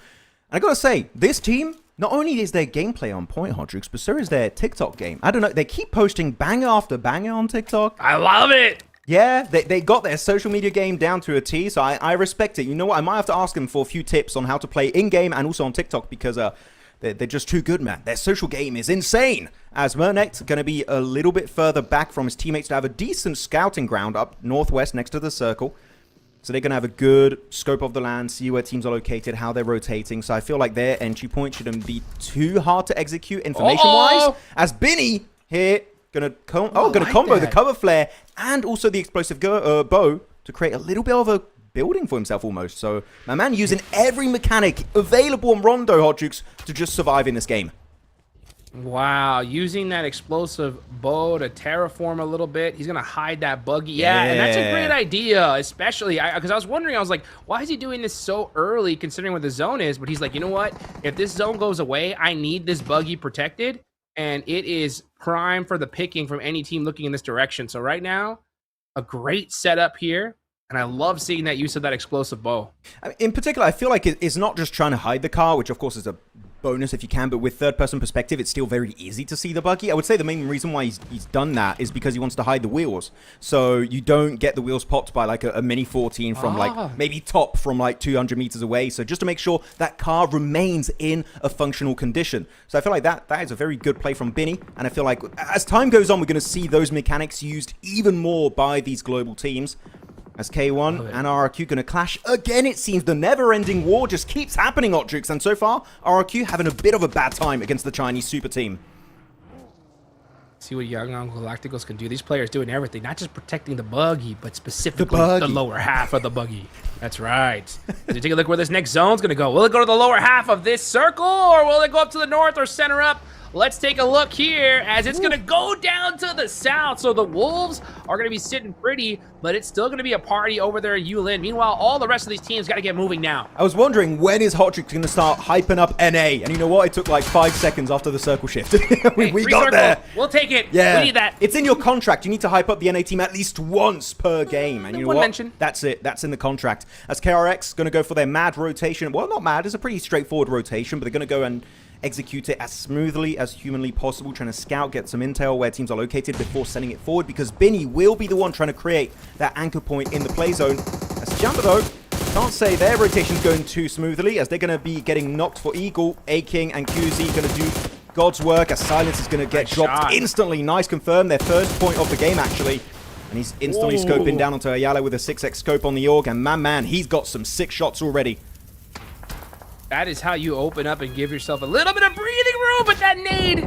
I got to say, this team, not only is their gameplay on point, Hodrix, but so is their TikTok game. I don't know, they keep posting banger after banger on TikTok. I love it! Yeah, they got their social media game down to a T, so I respect it. You know what? I might have to ask them for a few tips on how to play in-game and also on TikTok, because they're just too good, man. Their social game is insane. As Mernet's going to be a little bit further back from his teammates to have a decent scouting ground up northwest next to the circle. So they're going to have a good scope of the land, see where teams are located, how they're rotating. So I feel like their entry point shouldn't be too hard to execute information-wise. As Binny here, going to combo the cover flare and also the explosive bow to create a little bit of a building for himself almost. So my man using every mechanic available on Rondo, Hodjukes, to just survive in this game. Wow, using that explosive bow to terraform a little bit. He's going to hide that buggy. Yeah, and that's a great idea, especially because I was wondering, I was like, why is he doing this so early considering what the zone is? But he's like, you know what? If this zone goes away, I need this buggy protected, and it is prime for the picking from any team looking in this direction. So right now, a great setup here. And I love seeing that use of that explosive bow. In particular, I feel like it's not just trying to hide the car, which of course is a bonus if you can, but with third-person perspective, it's still very easy to see the buggy. I would say the main reason why he's done that is because he wants to hide the wheels. So you don't get the wheels popped by like a Mini 14 from like maybe top from like 200 meters away. So just to make sure that car remains in a functional condition. So I feel like that is a very good play from Binny. And I feel like as time goes on, we're going to see those mechanics used even more by these global teams. As K1 and RRQ going to clash again, it seems the never-ending war just keeps happening, Otrix. And so far, RRQ having a bit of a bad time against the Chinese super team. See what Young Galacticos can do. These players doing everything, not just protecting the buggy, but specifically the lower half of the buggy. That's right. As you take a look where this next zone's going to go. Will it go to the lower half of this circle, or will it go up to the north or center up? let's take a look here as it's going to go down to the south. So the Wolves are going to be sitting pretty, but it's still going to be a party over there at Yulin. Meanwhile, all the rest of these teams got to get moving now. I was wondering, when is Hotchicks going to start hyping up NA? And you know what? It took like 5 seconds after the circle shift. we got circle. there. We'll take it. Yeah. We need that. It's in your contract. You need to hype up the NA team at least once per game. And you know One what? mention. That's it. That's in the contract. As KRX going to go for their mad rotation. Well, not mad. It's a pretty straightforward rotation, but they're going to go and execute it as smoothly as humanly possible, trying to scout, get some intel where teams are located before sending it forward, because Binny will be the one trying to create that anchor point in the play zone. As TIANBA, though, can't say their rotation's going too smoothly, as they're going to be getting knocked for Eagle. A-King and QZ going to do God's work, as Silence is going to get dropped instantly. Nice confirm, their first point of the game, actually. And he's instantly scoping down onto Ayala with a 6x scope on the AUG, and man, he's got some sick shots already. That is how you open up and give yourself a little bit of breathing room, but that nade.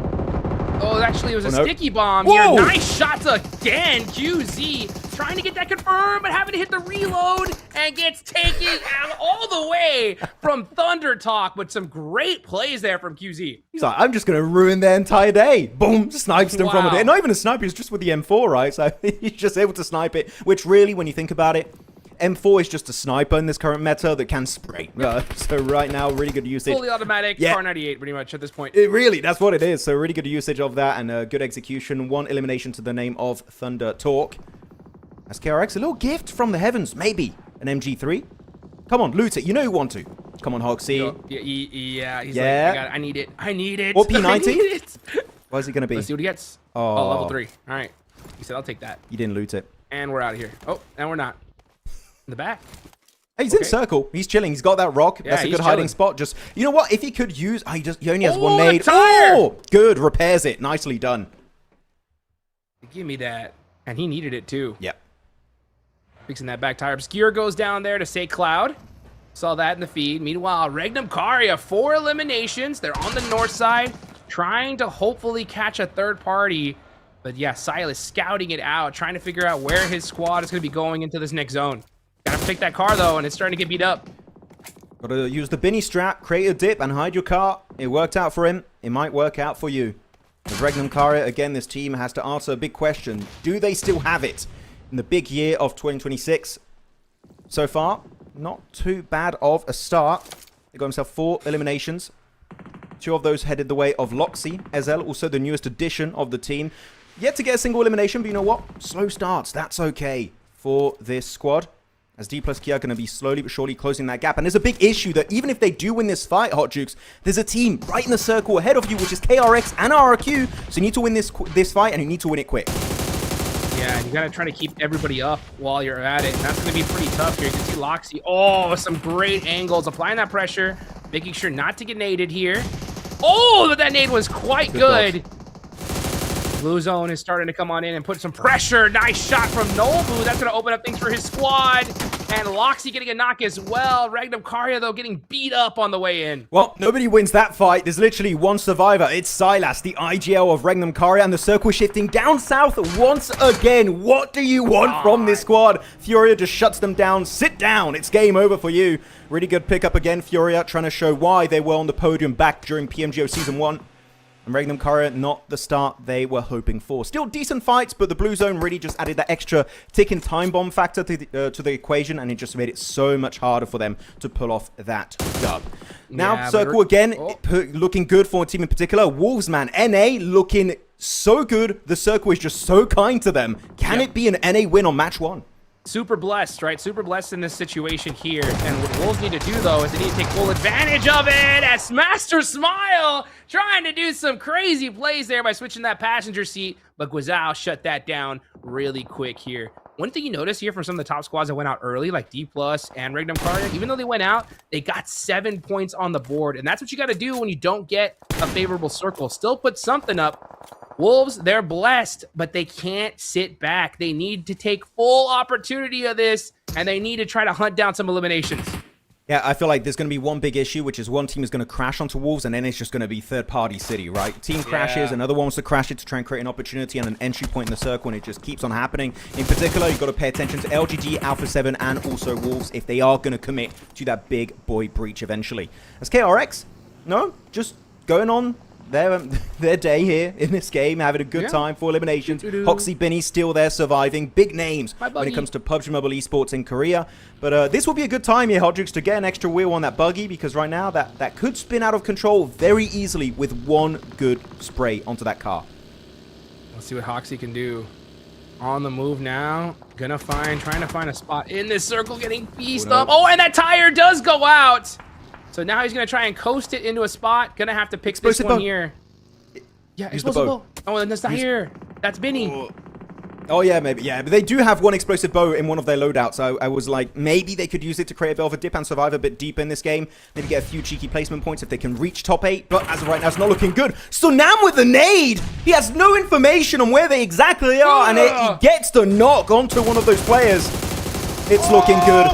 Oh, actually, it was a sticky bomb here. Nice shots again. QZ trying to get that confirmed, but having to hit the reload and gets taken out all the way from Thunder Talk, but some great plays there from QZ. He's like, I'm just going to ruin their entire day. Boom, snipes them from it. Not even a sniper, he's just with the M4, right? So he's just able to snipe it, which really, when you think about it, M4 is just a sniper in this current meta that can spray. So right now, really good usage. Fully automatic, R98 pretty much at this point. That's what it is. So really good usage of that and good execution. 1 elimination to the name of Thunder Talk. As KRX, a little gift from the heavens, maybe. An MG3. Come on, loot it. You know you want to. Come on, Hoxie. Yeah, he's like, I need it. Or P90? What is it going to be? Let's see what he gets. Oh, level 3. All right. He said, I'll take that. You didn't loot it. And we're out of here. Oh, and we're not. In the back. Hey, he's in circle. He's chilling. He's got that rock. Yeah, that's a good hiding spot. Just, you know what? If he could use, he only has one nade. Tire! Oh, good. Repairs it. Nicely done. Give me that. And he needed it too. Yep. Fixing that back tire. Obscure goes down there to say Cloud. Saw that in the feed. Meanwhile, Regnum Karia, 4 eliminations. They're on the north side, trying to hopefully catch a third party. But yeah, Silas scouting it out, trying to figure out where his squad is going to be going into this next zone. Gotta pick that car though, and it's starting to get beat up. Gotta use the Binny strap, create a dip, and hide your car. It worked out for him. It might work out for you. With Regnum Karia, again, this team has to answer a big question. Do they still have it in the big year of 2026? So far, not too bad of a start. They got himself 4 eliminations. 2 of those headed the way of Loxy, Ezel, also the newest addition of the team. Yet to get a single elimination, but you know what? Slow starts. That's okay for this squad. As D plus Kia are going to be slowly but surely closing that gap. And there's a big issue that even if they do win this fight, Hot Jukes, there's a team right in the circle ahead of you, which is KRX and RRQ. So you need to win this fight, and you need to win it quick. Yeah, and you got to try to keep everybody up while you're at it. And that's going to be pretty tough here. You can see Loxy. Oh, some great angles. Applying that pressure. Making sure not to get naded here. Oh, but that nade was quite good. Blue zone is starting to come on in and put some pressure. Nice shot from Nobu. That's going to open up things for his squad. And Loxy getting a knock as well. Regnum Karia, though, getting beat up on the way in. Well, nobody wins that fight. There's literally one survivor. It's Silas, the IGL of Regnum Karia, and the circle shifting down south once again. What do you want from this squad? Furia just shuts them down. Sit down. It's game over for you. Really good pickup again. Furia trying to show why they were on the podium back during PMGO Season 1. And Regnum Karia, not the start they were hoping for. Still decent fights, but the blue zone really just added that extra ticking time bomb factor to the equation, and it just made it so much harder for them to pull off that dub. Now, circle again, looking good for a team in particular. Wolves, man, NA looking so good. The circle is just so kind to them. Can it be an NA win on match 1? Super blessed, right? Super blessed in this situation here. And what Wolves need to do, though, is they need to take full advantage of it as Master Smile trying to do some crazy plays there by switching that passenger seat. But Guizao shut that down really quick here. One thing you notice here from some of the top squads that went out early, like D+ and Regnum Karia, even though they went out, they got 7 points on the board. And that's what you got to do when you don't get a favorable circle. Still put something up. Wolves, they're blessed, but they can't sit back. They need to take full opportunity of this, and they need to try to hunt down some eliminations. Yeah, I feel like there's going to be one big issue, which is one team is going to crash onto Wolves, and then it's just going to be third-party city, right? Team crashes, another one wants to crash it to try and create an opportunity and an entry point in the circle, and it just keeps on happening. In particular, you've got to pay attention to LGG, Alpha 7, and also Wolves if they are going to commit to that big boy breach eventually. As KRX, no, just going on their day here in this game, having a good time, 4 eliminations. Hoxie Binny still there surviving. Big names when it comes to PUBG Mobile esports in Korea. But this will be a good time here, Hodrix, to get an extra wheel on that buggy, because right now that could spin out of control very easily with one good spray onto that car. Let's see what Hoxie can do. On the move now. Trying to find a spot in this circle, getting pieced up. Oh, and that tire does go out. So now he's going to try and coast it into a spot. Gonna have to pick this one here. Yeah, explosive. Oh, and that's not here. That's Binny. Oh, yeah, maybe. Yeah, but they do have one explosive bow in one of their loadouts. I was like, maybe they could use it to create a bit of a dip and survive a bit deeper in this game. Maybe get a few cheeky placement points if they can reach top 8. But as of right now, it's not looking good. Sunam with the nade. He has no information on where they exactly are. And he gets the knock onto one of those players. It's looking good.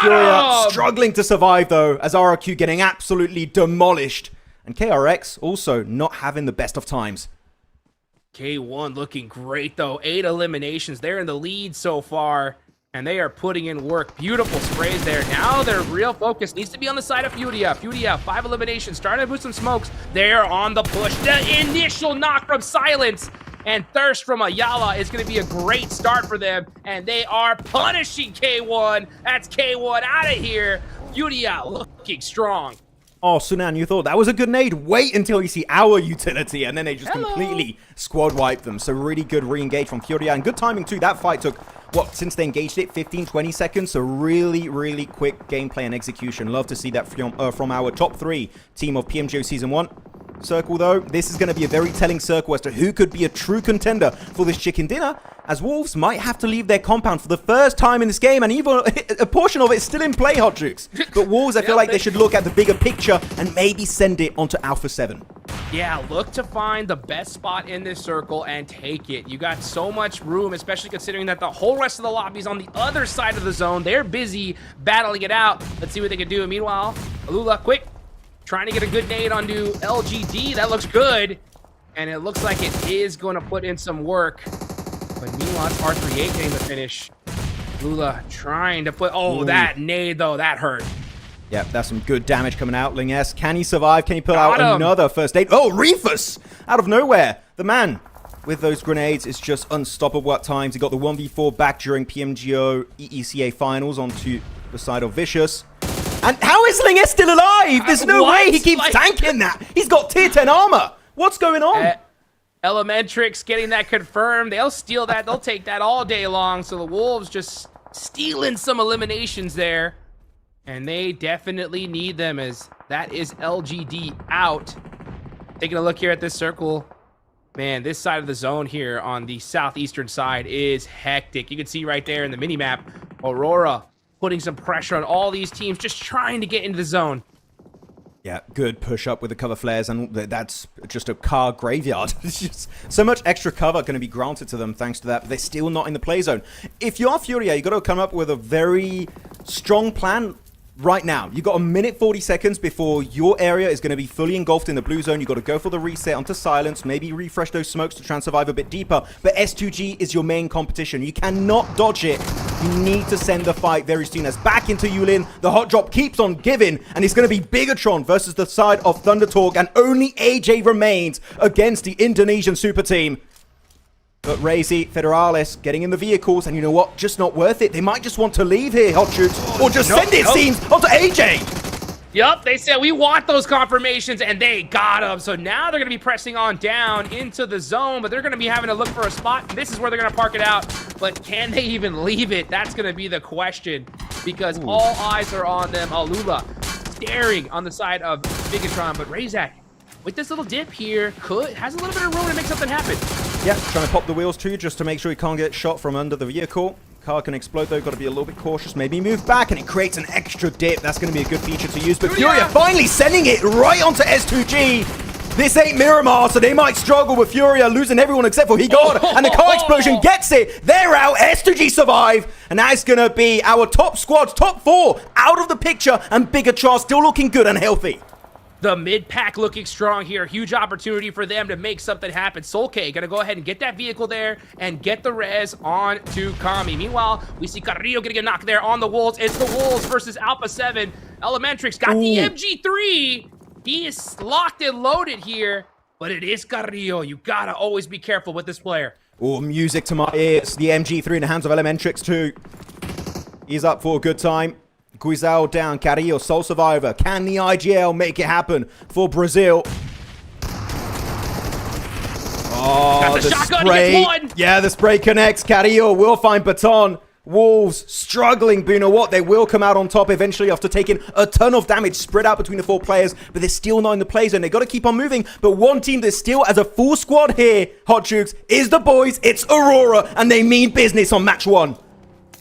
FURIA struggling to survive, though, as RRQ getting absolutely demolished. And KRX also not having the best of times. K1 looking great, though. 8 eliminations. They're in the lead so far, and they are putting in work. Beautiful sprays there. Now their real focus needs to be on the side of FURIA. FURIA, 5 eliminations, starting to put some smokes. They're on the push. The initial knock from Silence and Thirst from Ayala is going to be a great start for them, and they are punishing K1. That's K1 out of here. FURIA looking strong. Oh, Sunan, you thought that was a good nade? Wait until you see our utility, and then they just completely squad wipe them. So really good re-engage from FURIA, and good timing too. That fight took, what, since they engaged it, 15, 20 seconds? So really, really quick gameplay and execution. Love to see that from our top 3 team of PMGO Season 1. Circle, though, this is going to be a very telling circle as to who could be a true contender for this chicken dinner, as Wolves might have to leave their compound for the first time in this game, and even a portion of it is still in play, Hot Jukes. But Wolves, I feel like they should look at the bigger picture and maybe send it onto Alpha 7. Yeah, look to find the best spot in this circle and take it. You got so much room, especially considering that the whole rest of the lobby is on the other side of the zone. They're busy battling it out. Let's see what they can do. Meanwhile, Alula, quick. Trying to get a good nade onto LGD. That looks good. And it looks like it is going to put in some work. But meanwhile, it's R38 getting the finish. Lula trying to put... Oh, that nade, though. That hurt. Yep, that's some good damage coming out. Ling S, can he survive? Can he pull out another first aid? Oh, Reefus! Out of nowhere. The man with those grenades is just unstoppable at times. He got the 1v4 back during PMGO EECA finals onto the side of Vicious. And how is Ling S still alive? There's no way he keeps tanking that. He's got tier 10 armor. What's going on? Elementrix getting that confirmed. They'll steal that. They'll take that all day long. So the Wolves just stealing some eliminations there. And they definitely need them, as that is LGD out. Taking a look here at this circle. Man, this side of the zone here on the southeastern side is hectic. You can see right there in the mini-map, Aurora putting some pressure on all these teams, just trying to get into the zone. Yeah, good push up with the cover flares, and that's just a car graveyard. It's just so much extra cover going to be granted to them thanks to that, but they're still not in the play zone. If you're FURIA, you got to come up with a very strong plan right now. You got a minute 40 seconds before your area is going to be fully engulfed in the blue zone. You got to go for the reset onto Silence, maybe refresh those smokes to try and survive a bit deeper. But S2G is your main competition. You cannot dodge it. You need to send the fight very soon, as back into Yulin. The hot drop keeps on giving, and it's going to be Bigatron versus the side of Thundertalk, and only AJ remains against the Indonesian super team. But Razy, Federalis getting in the vehicles, and you know what? Just not worth it. They might just want to leave here, Hot Shoots, or just send it, seems, onto AJ. Yup, they said we want those confirmations, and they got them. So now they're going to be pressing on down into the zone, but they're going to be having to look for a spot. And this is where they're going to park it out. But can they even leave it? That's going to be the question, because all eyes are on them. Alula staring on the side of Bigatron, but Razak, with this little dip here, has a little bit of room to make something happen. Yeah, trying to pop the wheels too, just to make sure he can't get shot from under the vehicle. Car can explode though, got to be a little bit cautious. Maybe move back, and it creates an extra dip. That's going to be a good feature to use. But FURIA finally sending it right onto S2G. This ain't Miramar, so they might struggle with FURIA losing everyone except for Higod. And the car explosion gets it. They're out. S2G survive. And that's going to be our top squads, top 4 out of the picture. And Bigatron still looking good and healthy. The mid-pack looking strong here. Huge opportunity for them to make something happen. Soulk gonna go ahead and get that vehicle there and get the res on to Kami. Meanwhile, we see Carrillo getting a knock there on the Wolves. It's the Wolves versus Alpha 7. Elementrix got the MG3. He is locked and loaded here. but it is Carrillo. You gotta always be careful with this player. Oh, music to my ears. The MG3 in the hands of Elementrix too. He's up for a good time. Guizao down. Carrillo, sole survivor. Can the IGL make it happen for Brazil? Oh, got the shotgun, spray. he gets one. Yeah, the spray connects. Carrillo will find Baton. Wolves struggling, but you know what? They will come out on top eventually after taking a ton of damage spread out between the 4 players, but they're still not in the play zone. They got to keep on moving, but one team that still has a full squad here, Hot Jukes, is the boys. It's Aurora, and they mean business on match 1.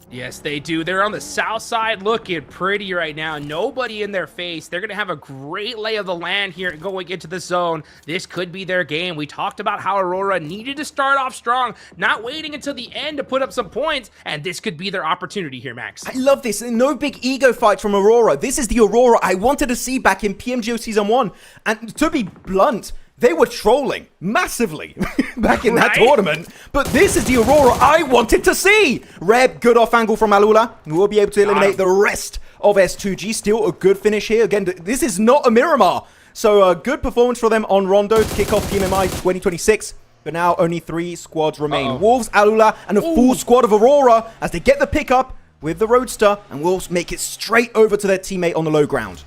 Yes, they do. They're on the south side looking pretty right now. Nobody in their face. They're going to have a great lay of the land here going into the zone. This could be their game. We talked about how Aurora needed to start off strong, not waiting until the end to put up some points, and this could be their opportunity here, Max. I love this. No big ego fights from Aurora. This is the Aurora I wanted to see back in PMGO Season 1. And to be blunt, they were trolling massively back in that tournament, but this is the Aurora I wanted to see. Reb, good off angle from Alula, who will be able to eliminate the rest of S2G. Still a good finish here. Again, this is not a Miramar, so a good performance for them on Rondo to kick off PMMI 2026. But now only 3 squads remain. Wolves, Alula, and a full squad of Aurora as they get the pickup with the Roadster, and Wolves make it straight over to their teammate on the low ground.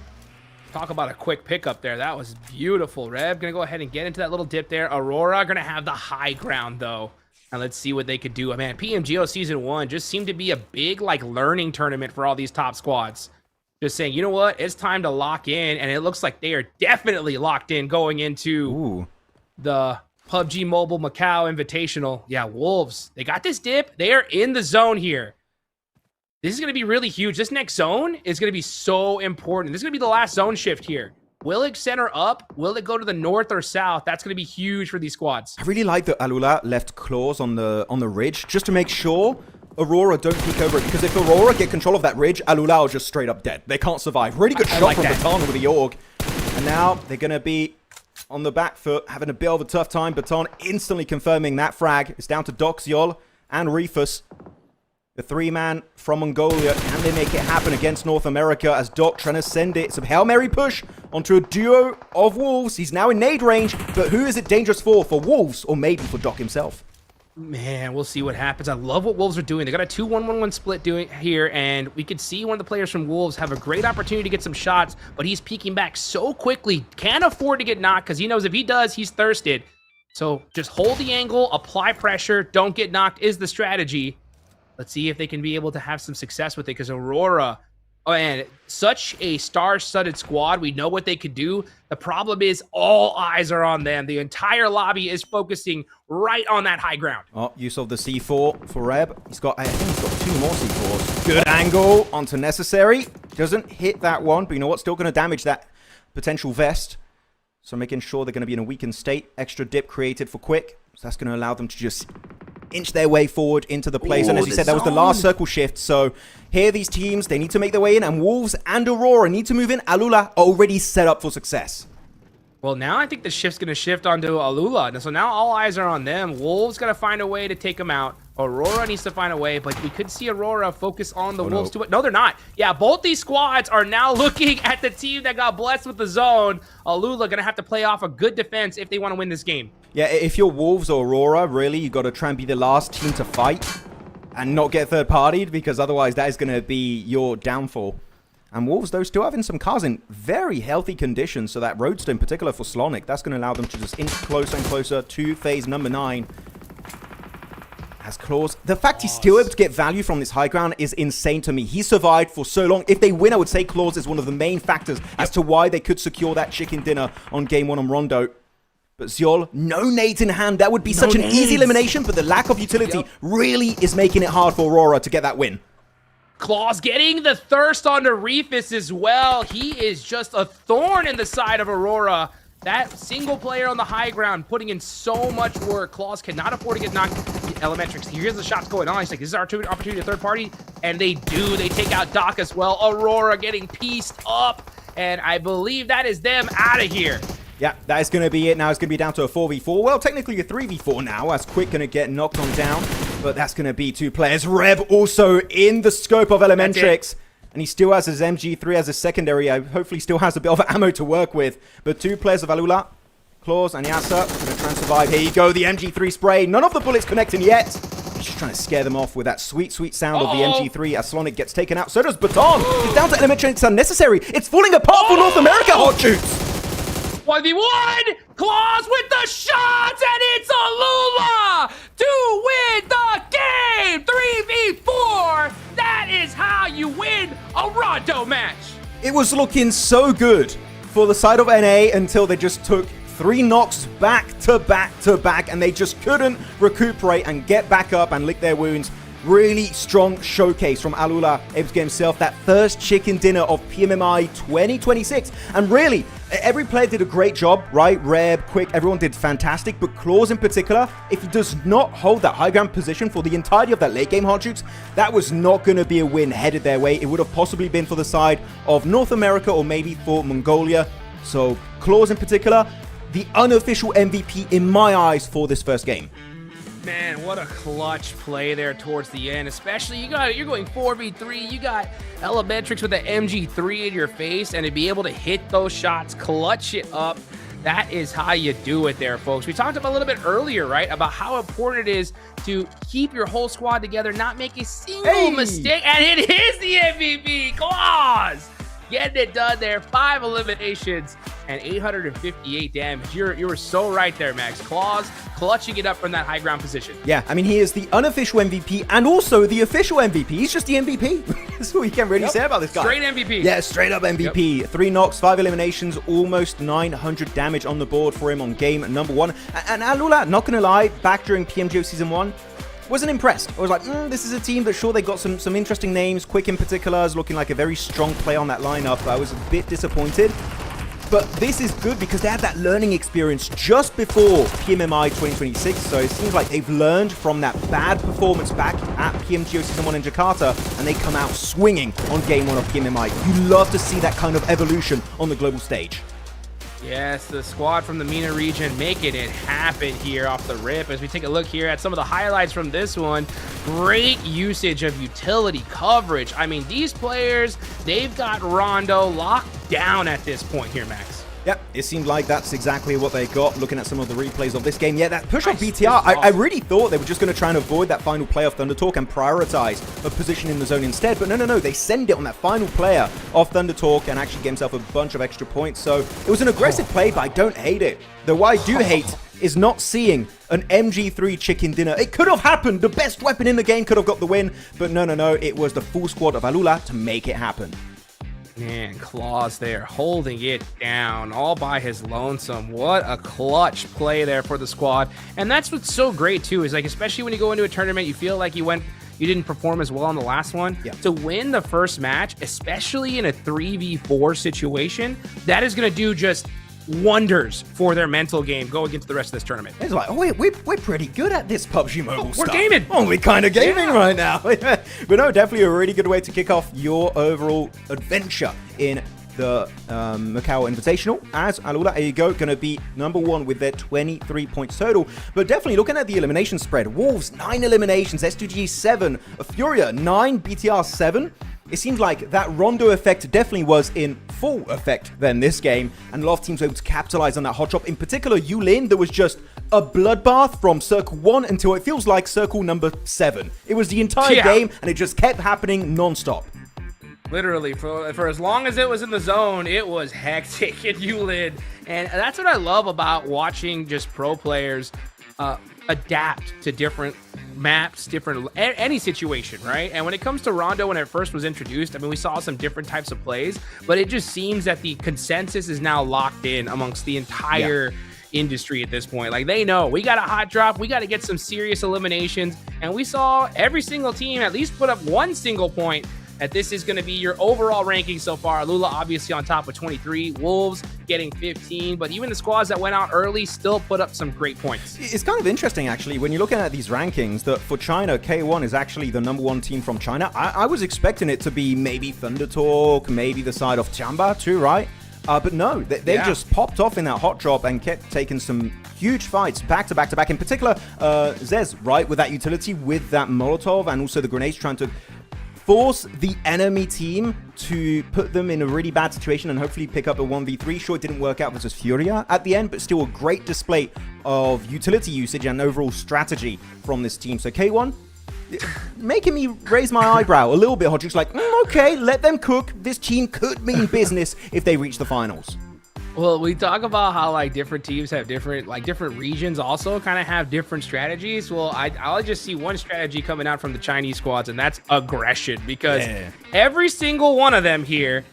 Talk about a quick pickup there. That was beautiful. Reb gonna go ahead and get into that little dip there. Aurora gonna have the high ground though. And let's see what they could do. Man, PMGO Season 1 just seemed to be a big like learning tournament for all these top squads. Just saying, you know what? It's time to lock in. And it looks like they are definitely locked in going into the PUBG Mobile Macau Invitational. Yeah, Wolves. They got this dip. They are in the zone here. This is going to be really huge. This next zone is going to be so important. This is going to be the last zone shift here. Will it center up? Will it go to the north or south? That's going to be huge for these squads. I really like that Alula left claws on the ridge just to make sure Aurora don't peek over it. Because if Aurora get control of that ridge, Alula are just straight up dead. They can't survive. Really good shot like from Baton with the Org. And now they're going to be on the back foot, having a bit of a tough time. Baton instantly confirming that frag. It's down to Doc, Zyol, and Refus. The 3-man from Mongolia, can they make it happen against North America as Doc trying to send it? Some Hail Mary push onto a duo of Wolves. He's now in nade range, but who is it dangerous for Wolves or maybe for Doc himself? Man, we'll see what happens. I love what Wolves are doing. They got a 2-1-1-1 split doing here, and we could see one of the players from Wolves have a great opportunity to get some shots, but he's peeking back so quickly. Can't afford to get knocked because he knows if he does, he's thirsted. So just hold the angle, apply pressure, don't get knocked is the strategy. Let's see if they can be able to have some success with it because Aurora, oh man, such a star-studded squad. We know what they could do. The problem is all eyes are on them. The entire lobby is focusing right on that high ground. Oh, use of the C4 for Reb. I think he's got 2 more C4s. Good angle onto Necessary. Doesn't hit that one, but you know what? Still going to damage that potential vest. So making sure they're going to be in a weakened state. Extra dip created for Quick. So that's going to allow them to just inch their way forward into the place. And as you said, that was the last circle shift. So here these teams, they need to make their way in. And Wolves and Aurora need to move in. Alula already set up for success. Well, now I think the shift's going to shift onto Alula. And so now all eyes are on them. Wolves got to find a way to take them out. Aurora needs to find a way, but we could see Aurora focus on the Wolves too. No, they're not. Yeah, both these squads are now looking at the team that got blessed with the zone. Alula going to have to play off a good defense if they want to win this game. Yeah, if you're Wolves or Aurora, really, you got to try and be the last team to fight and not get third-partied, because otherwise that is going to be your downfall. And Wolves, though, still having some cars in very healthy condition, so that Roadster in particular for Slonic, that's going to allow them to just inch closer and closer to phase number 9. As Claws, the fact he's still able to get value from this high ground is insane to me. He survived for so long. If they win, I would say Claws is one of the main factors as to why they could secure that chicken dinner on game 1 on Rondo. But Zyol, no nades in hand. That would be such an easy elimination, but the lack of utility really is making it hard for Aurora to get that win. Claws getting the thirst onto Refus as well. He is just a thorn in the side of Aurora. That single player on the high ground putting in so much work. Claws cannot afford to get knocked. Elementrix, here's the shots going on. He's like, this is our opportunity to third party. And they do. They take out Doc as well. Aurora getting pieced up. And I believe that is them out of here. Yeah, that is going to be it. Now it's going to be down to a 4v4. Well, technically a 3v4 now, as Quick going to get knocked on down. But that's going to be 2 players. Reb also in the scope of Elementrix. And he still has his MG3 as a secondary. Hopefully still has a bit of ammo to work with. But 2 players of Alula Claws and Yasa gonna try and survive. Here you go, the MG3 spray. None of the bullets connecting yet. He's just trying to scare them off with that sweet, sweet sound of the MG3 as Slonic gets taken out. So does Baton. He's down to elimination. It's unnecessary. It's falling apart for North America, Hot Shoots. 1v1! Claws with the shots, and it's Alula to win the game! 3v4! That is how you win a Rondo match! It was looking so good for the side of NA until they just took 3 knocks back to back to back, and they just couldn't recuperate and get back up and lick their wounds. Really strong showcase from Alula, able to get himself that first chicken dinner of PMMI 2026. And really, every player did a great job, right? Reb, Quick, everyone did fantastic. But Claws in particular, if he does not hold that high ground position for the entirety of that late game hard shoots, that was not going to be a win headed their way. It would have possibly been for the side of North America or maybe for Mongolia. So Claws in particular, the unofficial MVP in my eyes for this first game. Man, what a clutch play there towards the end. Especially, you're going 4v3. You got Elementrix with the MG3 in your face, and to be able to hit those shots, clutch it up, that is how you do it there, folks. We talked about a little bit earlier, right, about how important it is to keep your whole squad together, not make a single mistake, and it is the MVP, Claws! Getting it done there, 5 eliminations and 858 damage. You were so right there, Max. Claws clutching it up from that high ground position. Yeah, I mean, he is the unofficial MVP and also the official MVP. He's just the MVP. That's all you can really say about this guy. Straight MVP. Yeah, straight up MVP. 3 knocks, 5 eliminations, almost 900 damage on the board for him on game number 1. And Alula, not gonna lie, back during PMGO Season 1, wasn't impressed. I was like, this is a team that sure they got some interesting names. Quick in particular is looking like a very strong play on that lineup. I was a bit disappointed. But this is good because they had that learning experience just before PMMI 2026. So it seems like they've learned from that bad performance back at PMGO Season 1 in Jakarta, and they come out swinging on Game 1 of PMMI. You love to see that kind of evolution on the global stage. Yes, the squad from the MENA region making it happen here off the rip. As we take a look here at some of the highlights from this one, great usage of utility coverage. I mean, these players, they've got Rondo locked down at this point here, Max. Yep, it seemed like that's exactly what they got, looking at some of the replays of this game. Yeah, that push on BTR, I really thought they were just going to try and avoid that final play of Thunder Talk and prioritize a position in the zone instead. But no, they send it on that final player of Thunder Talk and actually get himself a bunch of extra points. So it was an aggressive play, but I don't hate it. Though what I do hate is not seeing an MG3 chicken dinner. It could have happened. The best weapon in the game could have got the win. But no, it was the full squad of Alula to make it happen. Man, Claws there holding it down all by his lonesome. What a clutch play there for the squad. And that's what's so great too, is like, especially when you go into a tournament, you feel like you didn't perform as well in the last one. Yeah. To win the first match, especially in a 3v4 situation, that is going to do just wonders for their mental game going into the rest of this tournament. It's like, oh, we're pretty good at this PUBG Mobile stuff. We're gaming. Oh, we're kind of gaming right now. But no, definitely a really good way to kick off your overall adventure in the MACAO Invitational, as Alula, there you go, going to be number 1 with their 23 points total. But definitely looking at the elimination spread, Wolves 9 eliminations, S2G 7, FURIA 9, BTR 7. It seems like that Rondo effect definitely was in full effect then this game, and a lot of teams were able to capitalize on that hot drop. In particular, Yulin, there was just a bloodbath from circle 1 until it feels like circle number 7. It was the entire game, and it just kept happening non-stop. Literally, for as long as it was in the zone, it was hectic in Yulin. And that's what I love about watching just pro players adapt to different maps, any situation, right? And when it comes to Rondo, when it first was introduced, I mean, we saw some different types of plays, but it just seems that the consensus is now locked in amongst the entire industry at this point. Like, they know we got a hot drop, we got to get some serious eliminations, and we saw every single team at least put up 1 single point. That this is going to be your overall ranking so far. Alula obviously on top with 23, Wolves getting 15, but even the squads that went out early still put up some great points. It's kind of interesting, actually, when you're looking at these rankings, that for China, K1 is actually the number 1 team from China. I was expecting it to be maybe Thunder Talk, maybe the side of TIANBA too, right? But no, they just popped off in that hot drop and kept taking some huge fights back to back to back. In particular, Zez, right, with that utility, with that Molotov and also the grenades trying to force the enemy team to put them in a really bad situation and hopefully pick up a 1v3. Sure, it didn't work out versus FURIA at the end, but still a great display of utility usage and overall strategy from this team. So K1, making me raise my eyebrow a little bit, Hodgix, like, okay, let them cook. This team could mean business if they reach the finals. Well, we talk about how like different teams have different regions also kind of have different strategies. Well, I'll just see one strategy coming out from the Chinese squads, and that's aggression, because every single one of them here,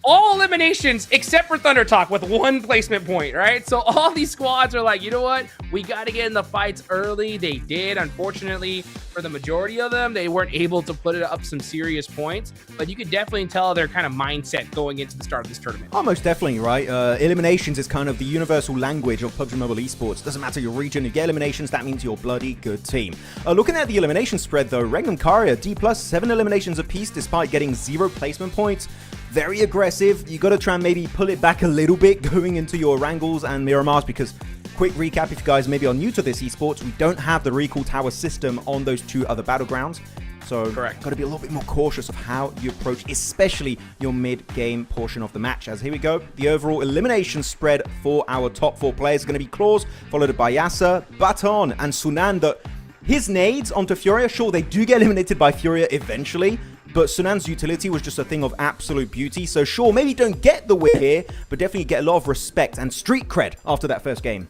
all eliminations except for Thunder Talk with 1 placement point, right? So all these squads are like, you know what? We got to get in the fights early. They did. Unfortunately, for the majority of them, they weren't able to put it up some serious points. But you could definitely tell their kind of mindset going into the start of this tournament. Oh, most definitely, right? Eliminations is kind of the universal language of PUBG Mobile Esports. Doesn't matter your region. You get eliminations, that means you're a bloody good team. Looking at the elimination spread, though, Regnum Karia, D+, 7 eliminations apiece despite getting 0 placement points. Very aggressive. You got to try and maybe pull it back a little bit going into your Wrangles and Miramars, because quick recap, if you guys maybe are new to this esports, we don't have the recall tower system on those 2 other battlegrounds. So got to be a little bit more cautious of how you approach, especially your mid-game portion of the match. As here we go, the overall elimination spread for our top 4 players is going to be Claus, followed by Yasser, Baton, and Sunan. His nades onto Furia, sure, they do get eliminated by Furia eventually, but Sunan's utility was just a thing of absolute beauty. So sure, maybe don't get the win here, but definitely get a lot of respect and street cred after that first game.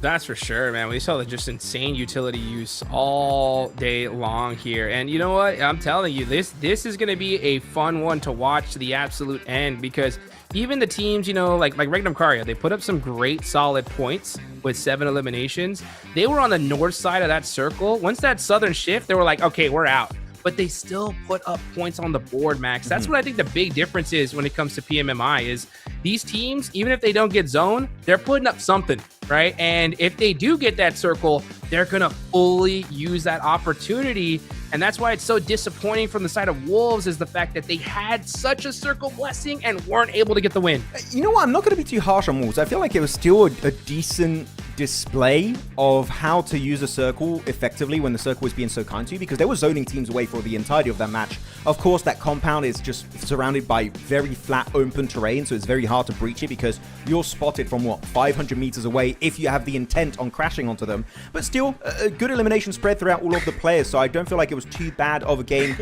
That's for sure, man. We saw the just insane utility use all day long here. And you know what? I'm telling you, this is going to be a fun one to watch to the absolute end, because even the teams, you know, like Regnum Karia, they put up some great solid points with 7 eliminations. They were on the north side of that circle. Once that southern shift, they were like, okay, we're out. But they still put up points on the board, Max. That's what I think the big difference is when it comes to PMMI is these teams, even if they don't get zone, they're putting up something, right? And if they do get that circle, they're going to fully use that opportunity. And that's why it's so disappointing from the side of Wolves, is the fact that they had such a circle blessing and weren't able to get the win. You know what? I'm not going to be too harsh on Wolves. I feel like it was still a decent display of how to use a circle effectively when the circle was being so kind to you, because they were zoning teams away for the entirety of that match. Of course, that compound is just surrounded by very flat open terrain, so it's very hard to breach it because you're spotted from, what, 500 meters away if you have the intent on crashing onto them. But still, a good elimination spread throughout all of the players, so I don't feel like it was too bad of a game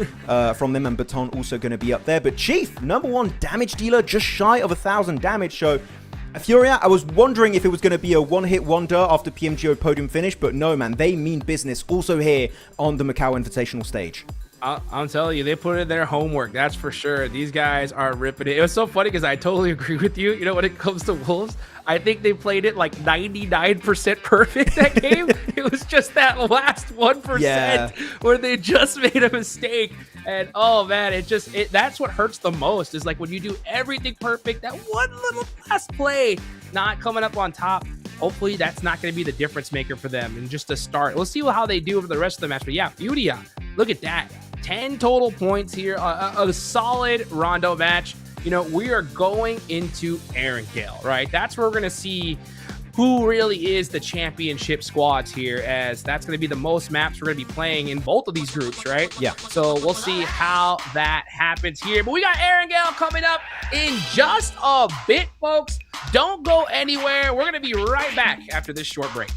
from them, and Baton also going to be up there. But Chief, #1 damage dealer, just shy of 1,000 damage, so Furia, I was wondering if it was going to be a one-hit wonder after PMGO podium finish, but no, man, they mean business also here on the MACAO Invitational stage. I'm telling you, they put in their homework, that's for sure. These guys are ripping it. It was so funny because I totally agree with you. You know, when it comes to Wolves, I think they played it like 99% perfect that game. It was just that last 1% where they just made a mistake. And oh man, that's what hurts the most, is like when you do everything perfect, that one little last play not coming up on top. Hopefully that's not going to be the difference maker for them and just a start. We'll see how they do over the rest of the match. But yeah, FURIA, look at that. 10 total points here, a solid Rondo match. You know, we are going into Erangel, right? That's where we're going to see who really is the championship squads here, as that's going to be the most maps we're going to be playing in both of these groups, right? Yeah. So we'll see how that happens here. But we got Erangel coming up in just a bit, folks. Don't go anywhere. We're going to be right back after this short break.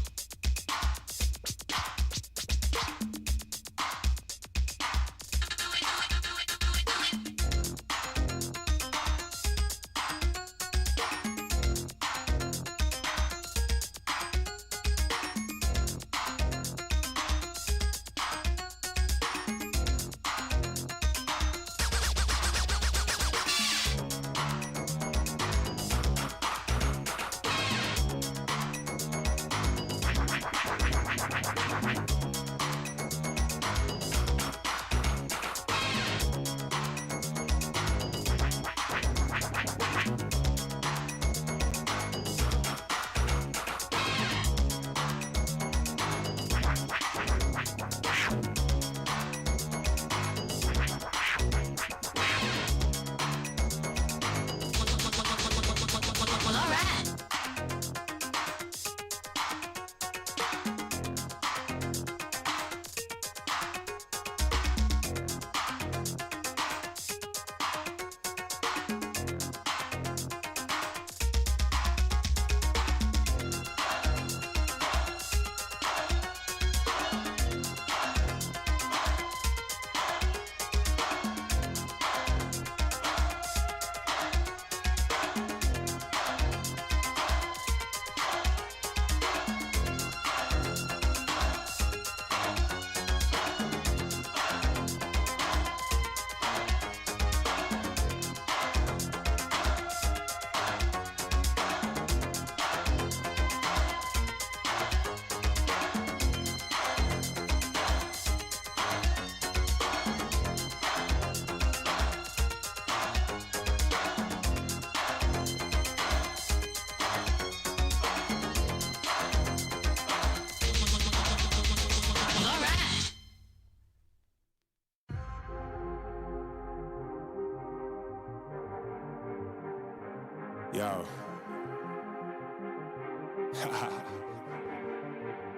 Yo.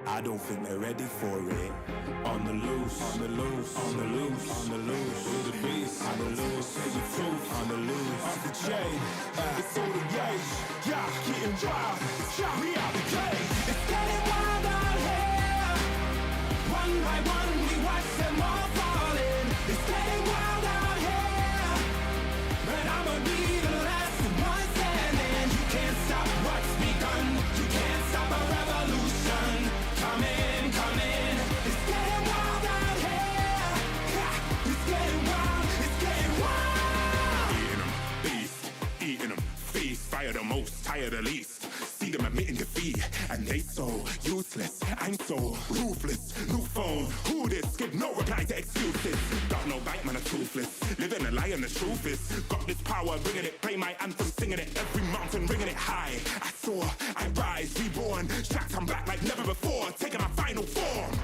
I don't think they're ready for it. On the loose, on the loose, on the loose, on the loose. With the beast, on the loose, say the truth, on the loose. Off the chain, it's all the gauge. Yeah, getting wild, yeah, we out the cage. It's getting wild out here. One by one, we watch them all falling. It's getting wild out here. But I'ma be the last one standing. You can't stop what's begun. You can't stop a revolution. Coming, coming. It's getting wild out here. Yeah, it's getting wild. It's getting wild. Eating them, beast. Eating them, feast. Fire the most, tire the least. See them admitting defeat, and they so useless. I'm so ruthless. New phone, who this? Give no reply to excuses. Got no bite, man, a toothless. Living a lie and the truth is. Got this power, bringing it. Play my anthem, singing it. Every mountain, ringing it high. I soar, I rise, reborn. Strapped, I'm back like never before. Taking my final form.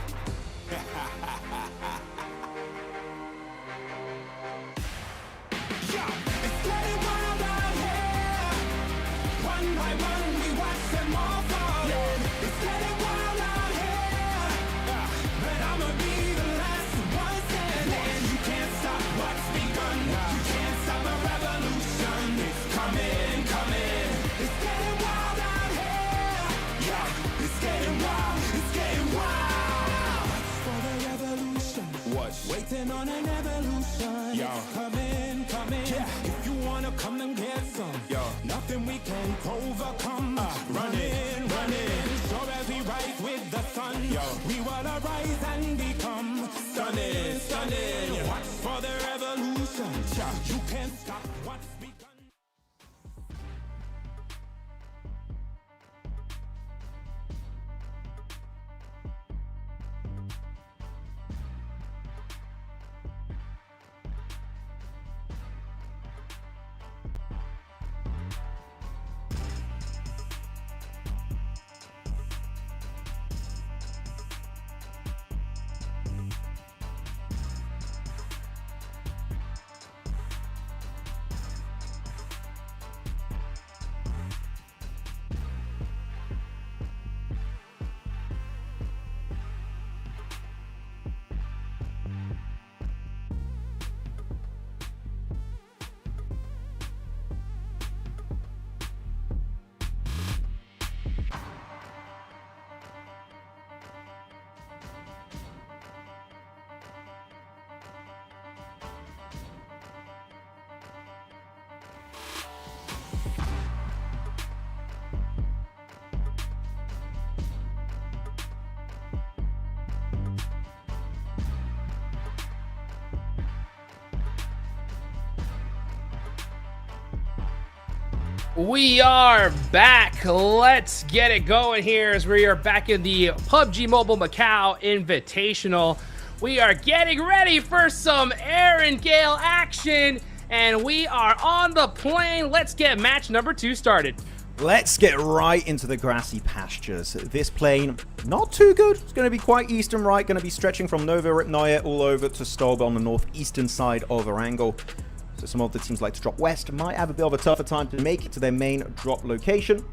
Yeah, it's getting wild out here. One by one, we watch them all falling. It's getting wild out here. But I'ma be the last one standing. You can't stop what's begun. You can't stop a revolution. It's coming, coming. It's getting wild out here. Yeah, it's getting wild. It's getting wild. For the revolution. What? Waiting on an evolution. Yo. It's coming, coming. Yeah. If you wanna come and get some. Yo. Nothing we can't overcome. Running, running. Sure as we rise with the sun. Yo. We will arise and become stunning, stunning. Watch for the revolution. Yeah. You can't stop what's begun. We are back. Let's get it going here as we are back in the PUBG Mobile Macau Invitational. We are getting ready for some Aaron Gale action, and we are on the plane. Let's get match number 2 started. Let's get right into the grassy pastures. This plane, not too good. It's going to be quite east and right. Going to be stretching from Nova Ripnoye all over to Stolba on the northeastern side of Erangel. So some of the teams like to drop west, might have a bit of a tougher time to make it to their main drop location.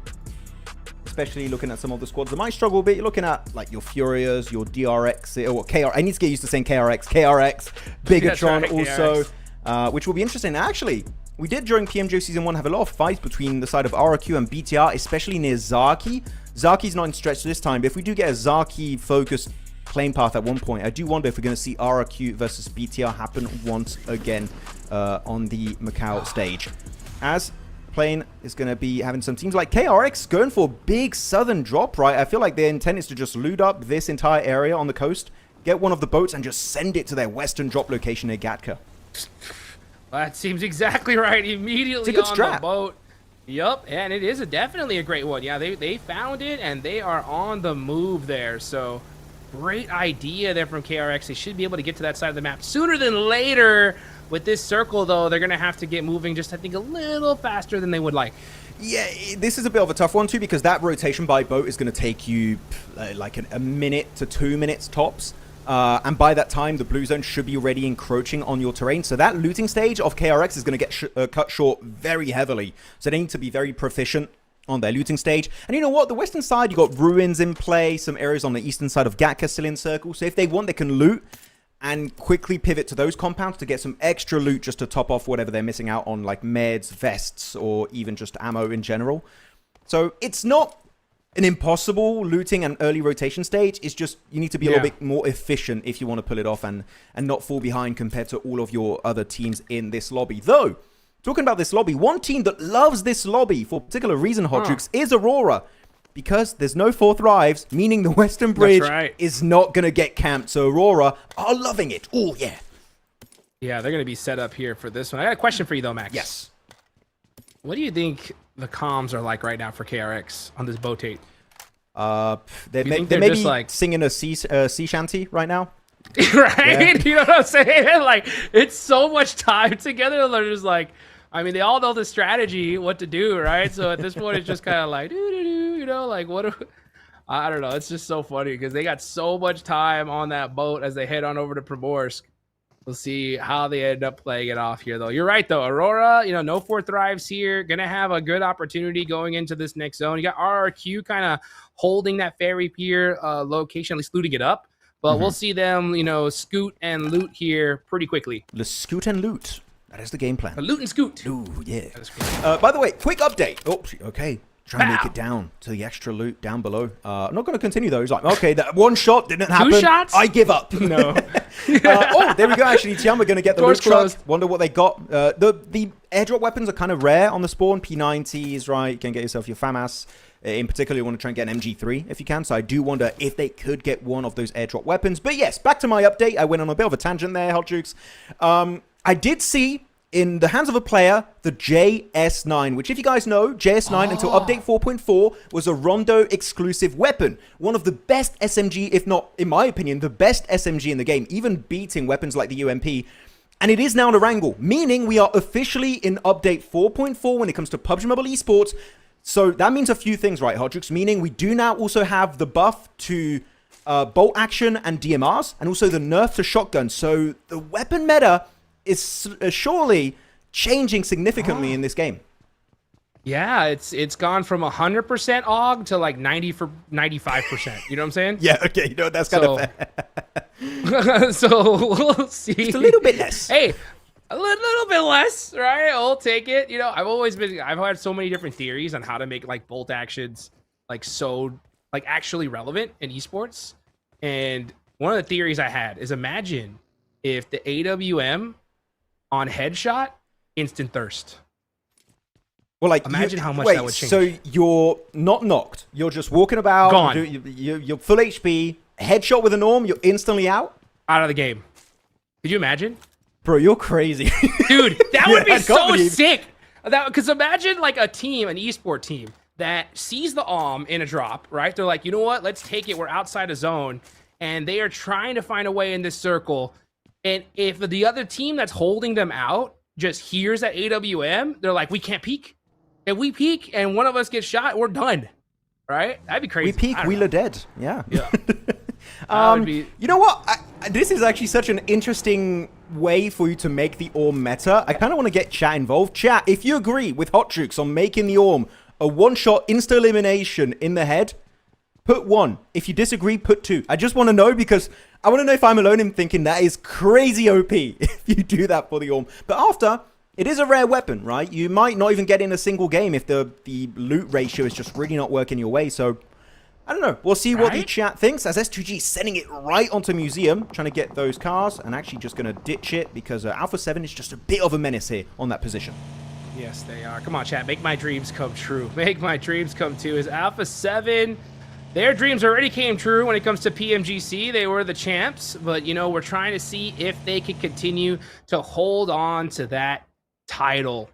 Especially looking at some of the squads that might struggle a bit. You're looking at like your Furias, your DRX, or KR. I need to get used to saying KRX, Bigatron right, also, which will be interesting. Actually, we did during PMGO Season 1 have a lot of fights between the side of RQ and BTR, especially near Zaki. Zaki's not in stretch this time, but if we do get a Zaki-focused claim path at one point, I do wonder if we're going to see RQ versus BTR happen once again on the Macau stage. As plane is going to be having some teams like KRX going for a big southern drop, right? I feel like their intent is to just loot up this entire area on the coast, get one of the boats, and just send it to their western drop location near Gatka. That seems exactly right. Immediately on the boat. Yup, and it is definitely a great one. Yeah, they found it, and they are on the move there. So, great idea there from KRX. They should be able to get to that side of the map sooner than later. With this circle, though, they're going to have to get moving just, I think, a little faster than they would like. Yeah, this is a bit of a tough one, too, because that rotation by boat is going to take you like a minute to 2 minutes tops. And by that time, the blue zone should be already encroaching on your terrain. So that looting stage of KRX is going to get cut short very heavily. So they need to be very proficient on their looting stage. And you know what? The western side, you got ruins in play, some areas on the eastern side of Gatka still in circle. So if they want, they can loot and quickly pivot to those compounds to get some extra loot just to top off whatever they're missing out on, like meds, vests, or even just ammo in general. So it's not an impossible looting and early rotation stage. It's just you need to be a little bit more efficient if you want to pull it off and not fall behind compared to all of your other teams in this lobby. Though, talking about this lobby, one team that loves this lobby for a particular reason, Hot Jukes, is Aurora. Because there's no fourth rives, meaning the Western Bridge is not going to get camped. So Aurora are loving it. Oh, yeah. Yeah, they're going to be set up here for this one. I got a question for you, though, Max. Yes. What do you think the comms are like right now for KRX on this boatate? They may be like singing a sea shanty right now. Right? Yeah. You know what I'm saying? Like, it's so much time together. They're just like, I mean, they all know the strategy, what to do, right? So at this point, it's just kind of like, you know, like, I don't know. It's just so funny because they got so much time on that boat as they head on over to Primorsk. We'll see how they end up playing it off here, though. You're right, though. Aurora, you know, no fourth thrives here. Going to have a good opportunity going into this next zone. You got RRQ kind of holding that ferry pier location, at least looting it up. But we'll see them, you know, scoot and loot here pretty quickly. Let's scoot and loot. That is the game plan. A loot and scoot. Ooh, yeah. By the way, quick update. Oh, okay. Trying to make it down to the extra loot down below. I'm not going to continue though. He's like, okay, that one shot didn't happen. 2 shots? I give up. No. Oh, there we go. Actually, TIANBA going to get the loot truck. Wonder what they got. The airdrop weapons are kind of rare on the spawn. P90s, right? You can get yourself your FAMAS. In particular, you want to try and get an MG3 if you can. So I do wonder if they could get one of those airdrop weapons. But yes, back to my update. I went on a bit of a tangent there, Hot Jukes. I did see in the hands of a player the JS9, which if you guys know, JS9 until update 4.4 was a Rondo exclusive weapon. One of the best SMG, if not, in my opinion, the best SMG in the game, even beating weapons like the UMP. And it is now in Erangel, meaning we are officially in update 4.4 when it comes to PUBG Mobile Esports. So that means a few things, right, Hodrix? Meaning we do now also have the buff to bolt action and DMRs, and also the nerf to shotguns. So the weapon meta is surely changing significantly in this game. Yeah, it's gone from 100% AUG to like 95%. You know what I'm saying? Yeah, okay, you know, that's kind of fair. So we'll see. Just a little bit less. Hey, a little bit less, right? I'll take it. You know, I've had so many different theories on how to make like bolt actions like actually relevant in esports. And one of the theories I had is imagine if the AWM on headshot instant thirst. Well, like imagine how much that would change. So you're not knocked. You're just walking about. Gone. You're full HP. Headshot with a norm. You're instantly out of the game. Could you imagine? Bro, you're crazy. Dude, that would be so sick. Because imagine like a team, an esport team, that sees the in a drop, right? They're like, you know what? Let's take it. We're outside a zone. And they are trying to find a way in this circle. And if the other team that's holding them out just hears that AWM, they're like, we can't peek. If we peek and one of us gets shot, we're done. Right? That'd be crazy. We peek, Wheeler dead. Yeah. You know what? This is actually such an interesting way for you to make the ORM meta. I kind of want to get chat involved. Chat, if you agree with Hot Jukes on making the ORM a one-shot insta-elimination in the head, put 1. If you disagree, put 2. I just want to know because I want to know if I'm alone in thinking that is crazy OP if you do that for the ORM. But after, it is a rare weapon, right? You might not even get in a single game if the loot ratio is just really not working your way. So, I don't know. We'll see what the chat thinks as S2G is sending it right onto Museum, trying to get those cars and actually just going to ditch it because Alpha 7 is just a bit of a menace here on that position. Yes, they are. Come on, chat. Make my dreams come true. Make my dreams come true. Is Alpha 7... Their dreams already came true when it comes to PMGC. They were the champs, but, you know, we're trying to see if they can continue to hold on to that title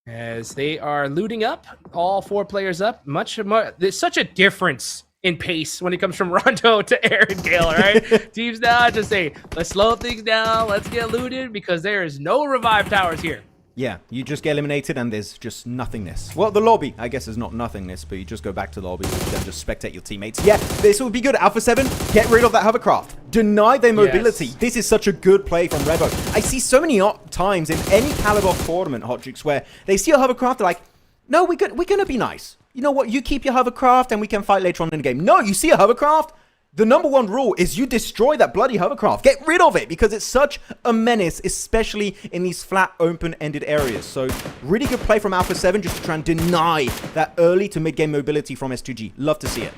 as they are looting up, all 4 players up. There's such a difference in pace when it comes from Rondo to Aaron Gale, right? Teams now just say, let's slow things down, let's get looted, because there is no revive towers here. Yeah, you just get eliminated and there's just nothingness. Well, the lobby, I guess, is not nothingness, but you just go back to the lobby and then just spectate your teammates. Yeah, this would be good. Alpha 7, get rid of that hovercraft. Deny their mobility. Yes. This is such a good play from Revo. I see so many times in any caliber tournament, Hotchicks, where they see a hovercraft, they're like, no, we're going to be nice. You know what? You keep your hovercraft and we can fight later on in the game. No, you see a hovercraft? The number one rule is you destroy that bloody hovercraft. Get rid of it because it's such a menace, especially in these flat, open-ended areas. So really good play from Alpha 7 just to try and deny that early to mid-game mobility from S2G. Love to see it.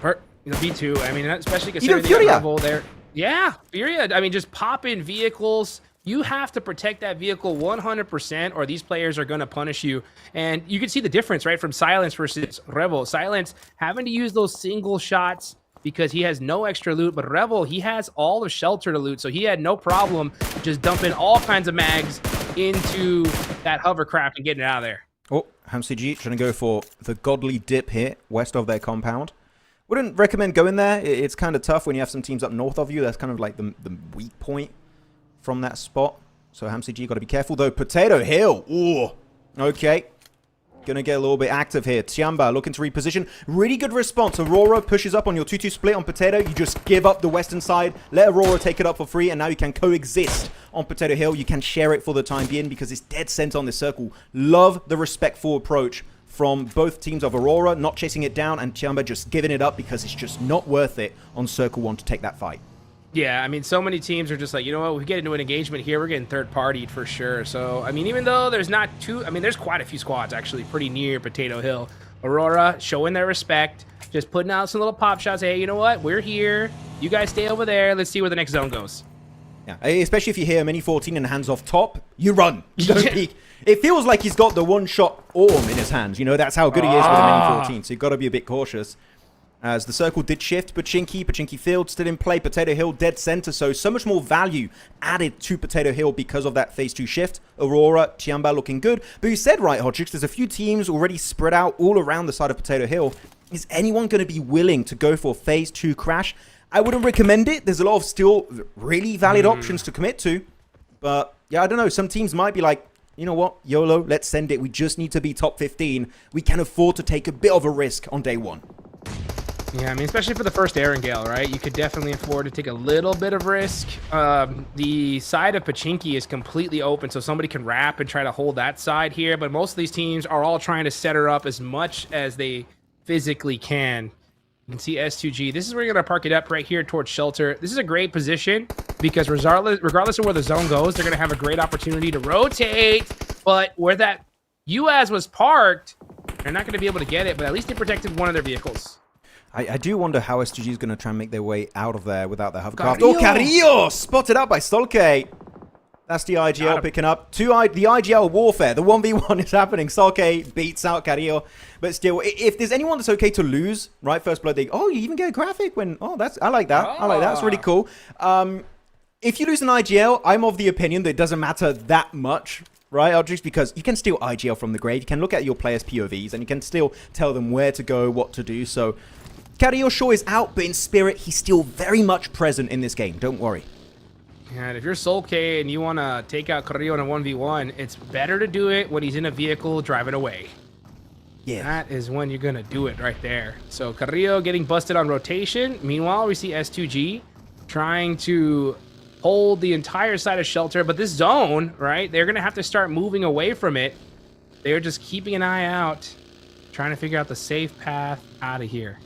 Me too. I mean, especially considering Even the Furia. level there. Yeah, Furia. I mean, just pop in vehicles. You have to protect that vehicle 100% or these players are going to punish you. And you can see the difference, right, from Silence versus Revel. Silence having to use those single shots because he has no extra loot, but Revel, he has all the shelter to loot, so he had no problem just dumping all kinds of mags into that hovercraft and getting it out of there. Oh, HamCG trying to go for the godly dip here, west of their compound. Wouldn't recommend going there. It's kind of tough when you have some teams up north of you. That's kind of like the weak point from that spot. So HamCG got to be careful, though. Potato Hill. Ooh, okay. Gonna get a little bit active here. TIANBA looking to reposition. Really good response. Aurora pushes up on your 2-2 split on Potato. You just give up the western side. Let Aurora take it up for free. And now you can coexist on Potato Hill. You can share it for the time being because it's dead center on this circle. Love the respectful approach from both teams of Aurora. Not chasing it down. And TIANBA just giving it up because it's just not worth it on Circle 1 to take that fight. Yeah, I mean, so many teams are just like, you know what, we get into an engagement here, we're getting third-partied for sure. So, I mean, even though there's not too, I mean, there's quite a few squads actually pretty near Potato Hill. Aurora showing their respect, just putting out some little pop shots. Hey, you know what, we're here. You guys stay over there. Let's see where the next zone goes. Yeah, especially if you hear Mini 14 and hands off top, you run. You don't peek. It feels like he's got the one-shot orm in his hands. You know, that's how good he is with a Mini 14. So you've got to be a bit cautious. As the circle did shift, Pachinki Field still in play, Potato Hill dead center, so much more value added to Potato Hill because of that phase 2 shift. Aurora, TIANBA looking good. But you said right, Hodgix, there's a few teams already spread out all around the side of Potato Hill. Is anyone going to be willing to go for phase 2 crash? I wouldn't recommend it. There's a lot of still really valid options to commit to. But yeah, I don't know. Some teams might be like, you know what, YOLO, let's send it. We just need to be top 15. We can afford to take a bit of a risk on day 1. Yeah, I mean, especially for the first Erangel, right? You could definitely afford to take a little bit of risk. The side of Pachinki is completely open, so somebody can wrap and try to hold that side here. But most of these teams are all trying to set her up as much as they physically can. You can see S2G. This is where you're going to park it up right here towards shelter. This is a great position because regardless of where the zone goes, they're going to have a great opportunity to rotate. But where that UAS was parked, they're not going to be able to get it, but at least they protected one of their vehicles. I do wonder how SGG is going to try and make their way out of there without their hovercraft. Oh, Carrillo! Spotted out by Solke. That's the IGL picking up. The IGL warfare. The 1v1 is happening. Solke beats out Carrillo. But still, if there's anyone that's okay to lose, right, First Blood, you even get a graphic when... Oh, I like that. I like that. That's really cool. If you lose an IGL, I'm of the opinion that it doesn't matter that much, right? Just because you can steal IGL from the grave. You can look at your players' POVs, and you can still tell them where to go, what to do. So... Carrillo Shaw is out, but in spirit, he's still very much present in this game. Don't worry. Yeah, and if you're Soul K and you want to take out Carrillo in a 1v1, it's better to do it when he's in a vehicle driving away. Yeah. That is when you're going to do it right there. So Carrillo getting busted on rotation. Meanwhile, we see S2G trying to hold the entire side of shelter. But this zone, right, they're going to have to start moving away from it. They're just keeping an eye out, trying to figure out the safe path out of here.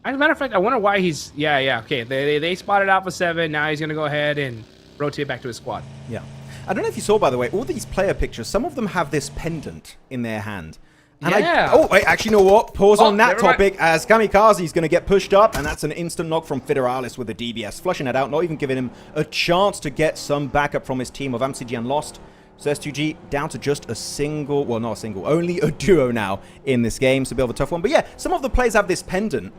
As a matter of fact, I wonder why he's... Yeah, okay. They spotted Alpha 7. Now he's going to go ahead and rotate back to his squad. Yeah. I don't know if you saw, by the way, all these player pictures, some of them have this pendant in their hand. And actually, you know what? Pause on that topic as Kamikaze is going to get pushed up, and that's an instant knock from Federalis with the DBS. Flushing it out, not even giving him a chance to get some backup from his team of MCG and Lost. So S2G down to just a single... Well, not a single. Only a duo now in this game. So a bit of a tough one. But yeah, some of the players have this pendant.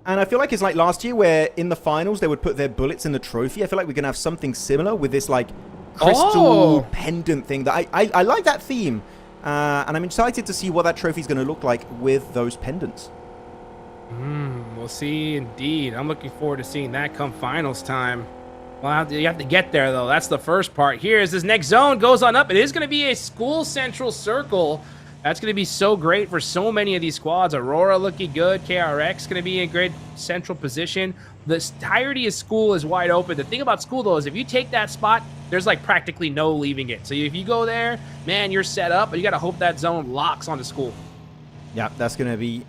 And I feel like it's like last year where in the finals they would put their bullets in the trophy. I feel like we're going to have something similar with this like crystal pendant thing. That I like that theme. And I'm excited to see what that trophy is going to look like with those pendants. We'll see indeed. I'm looking forward to seeing that come finals time. Well, you have to get there though. That's the first part. Here as this next zone goes on up. It is going to be a school central circle. That's going to be so great for so many of these squads. Aurora looking good. KRX going to be in great central position. The entirety of school is wide open. The thing about school, though, is if you take that spot, there's like practically no leaving it. So if you go there, man, you're set up. But you got to hope that zone locks onto school. Yeah, that's going to be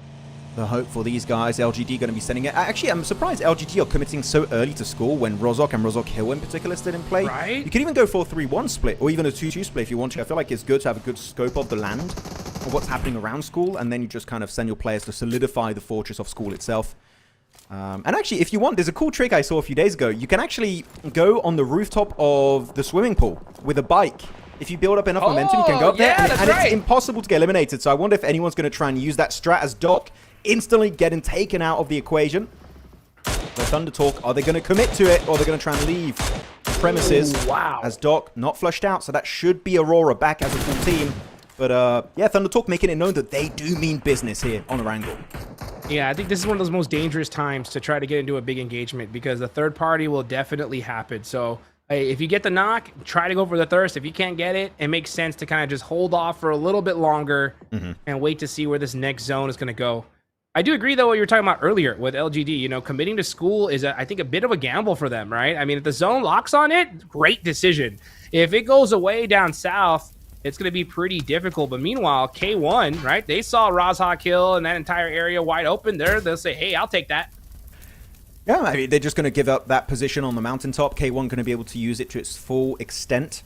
the hope for these guys. LGD going to be sending it. Actually, I'm surprised LGD are committing so early to school when Rozok and Rozok Hill in particular still in play. Right. You could even go for a 3-1 split or even a 2-2 split if you want to. I feel like it's good to have a good scope of the land, of what's happening around school, and then you just kind of send your players to solidify the fortress of school itself. And actually, if you want, there's a cool trick I saw a few days ago. You can actually go on the rooftop of the swimming pool with a bike. If you build up enough momentum, you can go up there, and it's impossible to get eliminated. So I wonder if anyone's going to try and use that strat as Doc instantly getting taken out of the equation. The Thunder Talk, are they going to commit to it, or are they going to try and leave the premises? Ooh, wow. As Doc not flushed out, so that should be Aurora back as a full team. But yeah, Thunder Talk making it known that they do mean business here on Erangel. Yeah, I think this is one of those most dangerous times to try to get into a big engagement because the third party will definitely happen. So hey, if you get the knock, try to go for the thirst. If you can't get it, it makes sense to kind of just hold off for a little bit longer and wait to see where this next zone is going to go. I do agree, though, what you were talking about earlier with LGD. You know, committing to school is, I think, a bit of a gamble for them, right? I mean, if the zone locks on it, great decision. If it goes away down south, it's going to be pretty difficult. But meanwhile, K1, right? They saw Rozhok Hill and that entire area wide open there. They'll say, hey, I'll take that. Yeah, I mean, they're just going to give up that position on the mountaintop. K1 going to be able to use it to its full extent.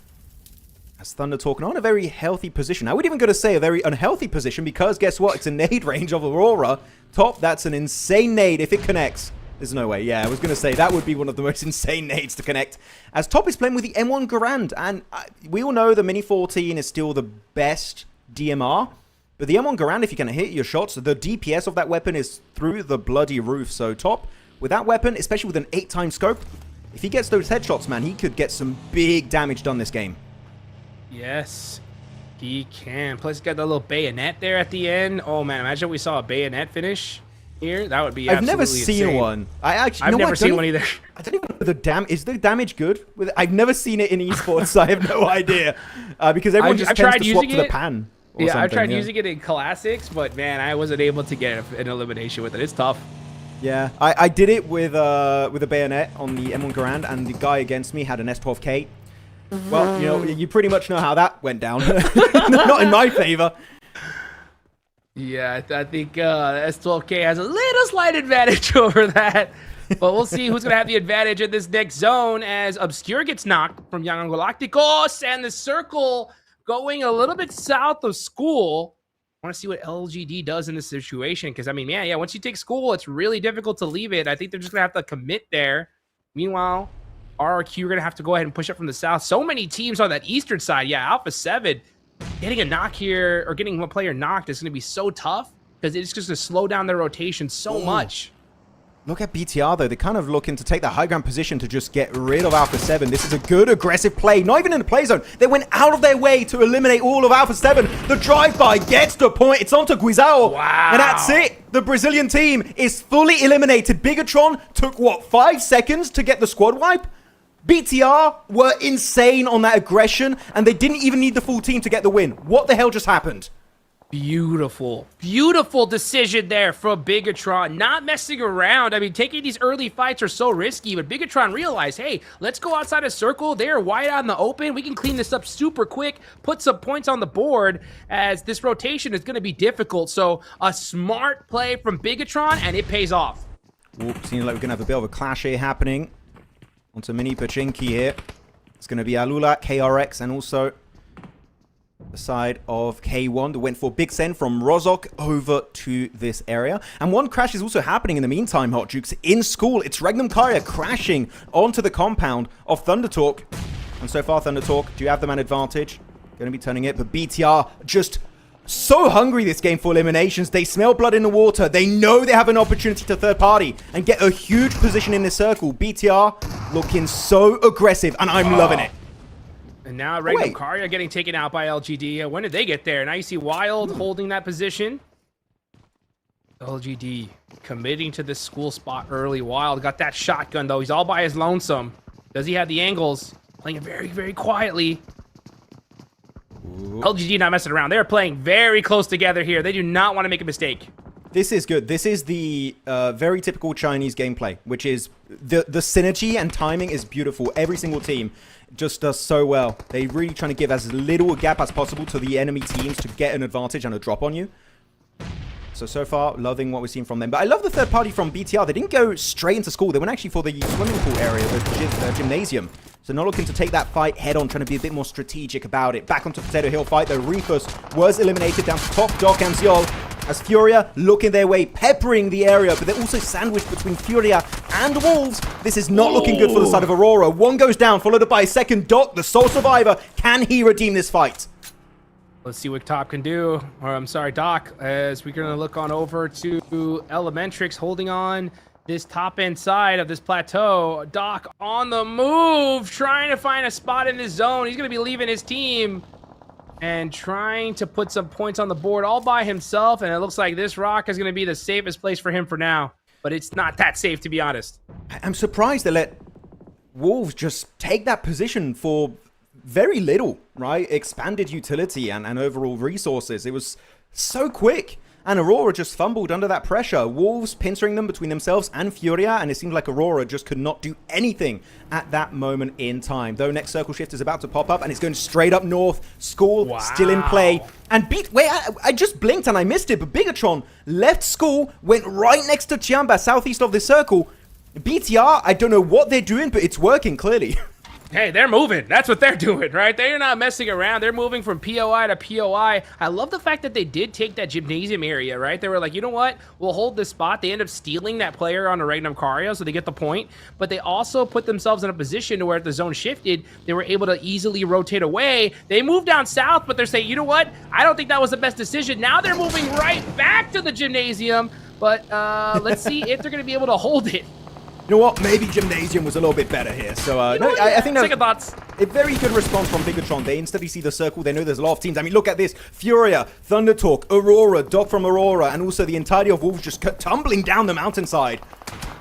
As Thunder Talk on a very healthy position. I would even go to say a very unhealthy position because guess what? It's a nade range of Aurora. Top, that's an insane nade if it connects. There's no way. Yeah, I was going to say that would be one of the most insane nades to connect. As Top is playing with the M1 Garand. And we all know the Mini 14 is still the best DMR. But the M1 Garand, if you can hit your shots, the DPS of that weapon is through the bloody roof. So Top, with that weapon, especially with an 8-time scope, if he gets those headshots, man, he could get some big damage done this game. Yes, he can. Plus, he's got that little bayonet there at the end. Oh, man, imagine we saw a bayonet finish here. That would be I've never absolutely seen insane. one. I've never seen one either. I don't even know the damage. Is the damage good? I've never seen it in esports, so I have no idea. Because everyone just tends to swap to the pan. Yeah, I've tried using it in classics, but man, I wasn't able to get an elimination with it. It's tough. Yeah, I did it with a bayonet on the M1 Garand, and the guy against me had an S12K. Well, you know, you pretty much know how that went down. Not in my favor. Yeah, I think S12K has a little slight advantage over that. But we'll see who's going to have the advantage in this next zone as Obscure gets knocked from Young Galacticos, and the circle going a little bit south of school. I want to see what LGD does in this situation because, I mean, man, yeah, once you take school, it's really difficult to leave it. I think they're just going to have to commit there. Meanwhile, RRQ are going to have to go ahead and push up from the south. So many teams on that eastern side. Yeah, Alpha 7 getting a knock here or getting a player knocked is going to be so tough because it's just going to slow down their rotation so much. Look at BTR, though. They're kind of looking to take the high ground position to just get rid of Alpha 7. This is a good, aggressive play. Not even in the play zone. They went out of their way to eliminate all of Alpha 7. The drive-by gets the point. It's onto Guizao. Wow. And that's it. The Brazilian team is fully eliminated. Bigatron took, what, 5 seconds to get the squad wipe? BTR were insane on that aggression, and they didn't even need the full team to get the win. What the hell just happened? Beautiful, beautiful decision there for Bigatron. Not messing around. I mean, taking these early fights are so risky, but Bigatron realized, hey, let's go outside a circle. They are wide out in the open. We can clean this up super quick, put some points on the board as this rotation is going to be difficult. So a smart play from Bigatron, and it pays off. Seems like we're going to have a bit of a clash here happening. Onto Mini Pachinki here. It's going to be Alula, KRX, and also the side of K1 that went for Big Send from Rozok over to this area. And one crash is also happening in the meantime, Hot Jukes. In school, it's Regnum Karya crashing onto the compound of Thunder Talk. And so far, Thunder Talk, do you have the man advantage? Going to be turning it, but BTR just so hungry this game for eliminations. They smell blood in the water. They know they have an opportunity to third party and get a huge position in this circle. BTR looking so aggressive, and I'm loving it. And now Regnum Karya getting taken out by LGD. When did they get there? Now you see Wild holding that position. LGD committing to this school spot early. Wild got that shotgun, though. He's all by his lonesome. Does he have the angles? Playing it very, very quietly. LGD not messing around. They're playing very close together here. They do not want to make a mistake. This is good. This is the very typical Chinese gameplay, which is the synergy and timing is beautiful. Every single team just does so well. They're really trying to give as little a gap as possible to the enemy teams to get an advantage and a drop on you. So far, loving what we're seeing from them. But I love the third party from BTR. They didn't go straight into school. They went actually for the swimming pool area, the gymnasium. So not looking to take that fight head on, trying to be a bit more strategic about it. Back onto Potato Hill fight, though. Reefus was eliminated down to top. Doc and Ziol as Furia looking their way, peppering the area. But they're also sandwiched between Furia and Wolves. This is not looking good for the side of Aurora. One goes down, followed up by a second. Doc, the sole survivor. Can he redeem this fight? Let's see what Top can do. Or I'm sorry, Doc, as we're going to look on over to Elementrix holding on this top end side of this plateau. Doc on the move, trying to find a spot in his zone. He's going to be leaving his team and trying to put some points on the board all by himself. And it looks like this rock is going to be the safest place for him for now. But it's not that safe, to be honest. I'm surprised they let Wolves just take that position for very little, right? Expanded utility and overall resources. It was so quick. And Aurora just fumbled under that pressure. Wolves pincering them between themselves and Furia. And it seemed like Aurora just could not do anything at that moment in time. Though next circle shift is about to pop up and it's going straight up north. School still in play. And wait, I just blinked and I missed it. But Bigatron left School, went right next to TIANBA, southeast of the circle. BTR, I don't know what they're doing, but it's working clearly. Hey, they're moving. That's what they're doing, right? They're not messing around. They're moving from POI to POI. I love the fact that they did take that gymnasium area, right? They were like, you know what? We'll hold this spot. They end up stealing that player on the Regnum Cario, so they get the point. But they also put themselves in a position to where if the zone shifted, they were able to easily rotate away. They moved down south, but they're saying, you know what? I don't think that was the best decision. Now they're moving right back to the gymnasium. But let's see if they're going to be able to hold it. You know what? Maybe Gymnasium was a little bit better here. So, no, I think that's a very good response from Bigatron. They instantly see the circle. They know there's a lot of teams. I mean, look at this. Furia, Thundertalk, Aurora, Doc from Aurora, and also the entirety of Wolves just tumbling down the mountainside.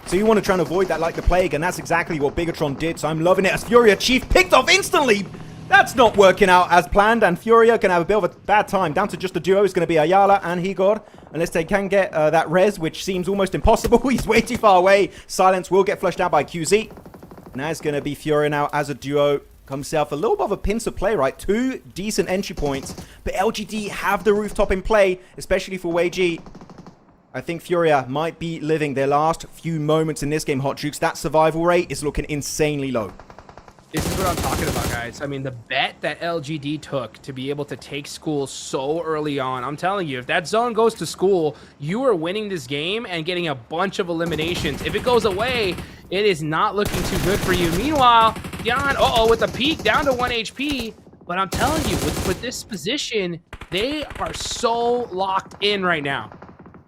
So you want to try and avoid that like the plague, and that's exactly what Bigatron did. So I'm loving it as Furia Chief picked off instantly. That's not working out as planned, and Furia can have a bit of a bad time. Down to just a duo is going to be Ayala and Higor, unless they can get that res, which seems almost impossible. He's way too far away. Silence will get flushed out by QZ. Now it's going to be Furia now as a duo. Comes himself a little bit of a pincer play, right? 2 decent entry points, but LGD have the rooftop in play, especially for WayG. I think Furia might be living their last few moments in this game, Hot Jukes. That survival rate is looking insanely low. This is what I'm talking about, guys. I mean, the bet that LGD took to be able to take School so early on, I'm telling you, if that zone goes to School, you are winning this game and getting a bunch of eliminations. If it goes away, it is not looking too good for you. Meanwhile, Dion, with the peak down to 1 HP. But I'm telling you, with this position, they are so locked in right now.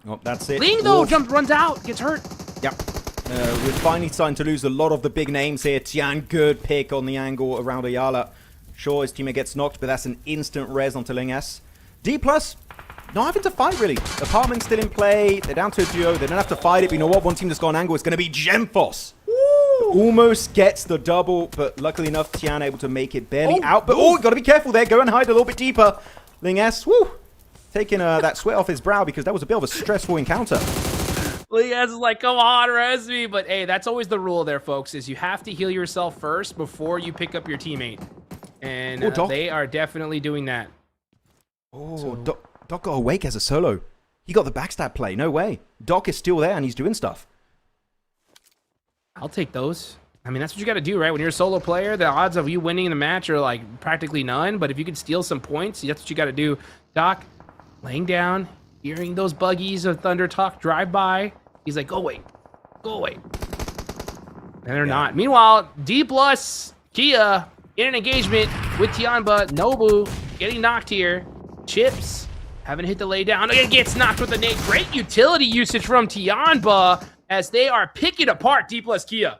Oh, that's it. Ling, though, runs out, gets hurt. Yep. We're finally starting to lose a lot of the big names here. Tian, good pick on the angle around Ayala. Sure, his teammate gets knocked, but that's an instant res onto Ling S. D+, not having to fight, really. Apartment's still in play. They're down to a duo. They don't have to fight it, but you know what? One team that's got an angle is going to be Gemfos. Almost gets the double, but luckily enough, Tian able to make it barely out. But, got to be careful there. Go and hide a little bit deeper. Ling S, taking that sweat off his brow because that was a bit of a stressful encounter. Liaz is like, come on, res me. But hey, that's always the rule there, folks, is you have to heal yourself first before you pick up your teammate. And they are definitely doing that. Doc got awake as a solo. He got the backstab play. No way. Doc is still there and he's doing stuff. I'll take those. I mean, that's what you got to do, right? When you're a solo player, the odds of you winning the match are like practically none. But if you can steal some points, that's what you got to do. Doc, laying down, hearing those buggies of Thunder Talk drive by. He's like, go away. Go away. And they're not. Meanwhile, D+, Kia, in an engagement with TIANBA. Nobu getting knocked here. Chips haven't hit the lay down. Again, gets knocked with the nade. Great utility usage from TIANBA as they are picking apart D+ Kia.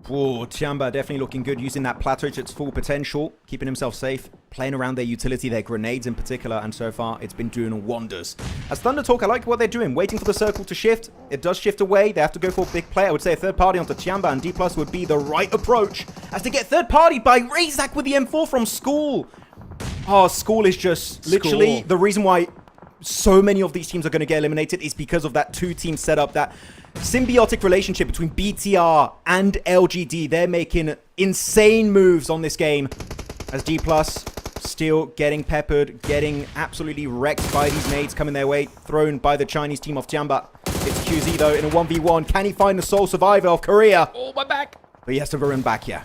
TIANBA definitely looking good, using that plateau to its full potential, keeping himself safe, playing around their utility, their grenades in particular, and so far it's been doing wonders. As Thunder Talk, I like what they're doing, waiting for the circle to shift. It does shift away. They have to go for a big play. I would say a third party onto TIANBA and D+ would be the right approach as they get third partied by Razak with the M4 from School. Oh, School is just literally the reason why so many of these teams are going to get eliminated is because of that two-team setup, that symbiotic relationship between BTR and LGD. They're making insane moves on this game as G+ still getting peppered, getting absolutely wrecked by these nades coming their way, thrown by the Chinese team of TIANBA. It's QZ though in a 1v1. Can he find the sole survivor of Korea? Oh, my back. But he has to run back here.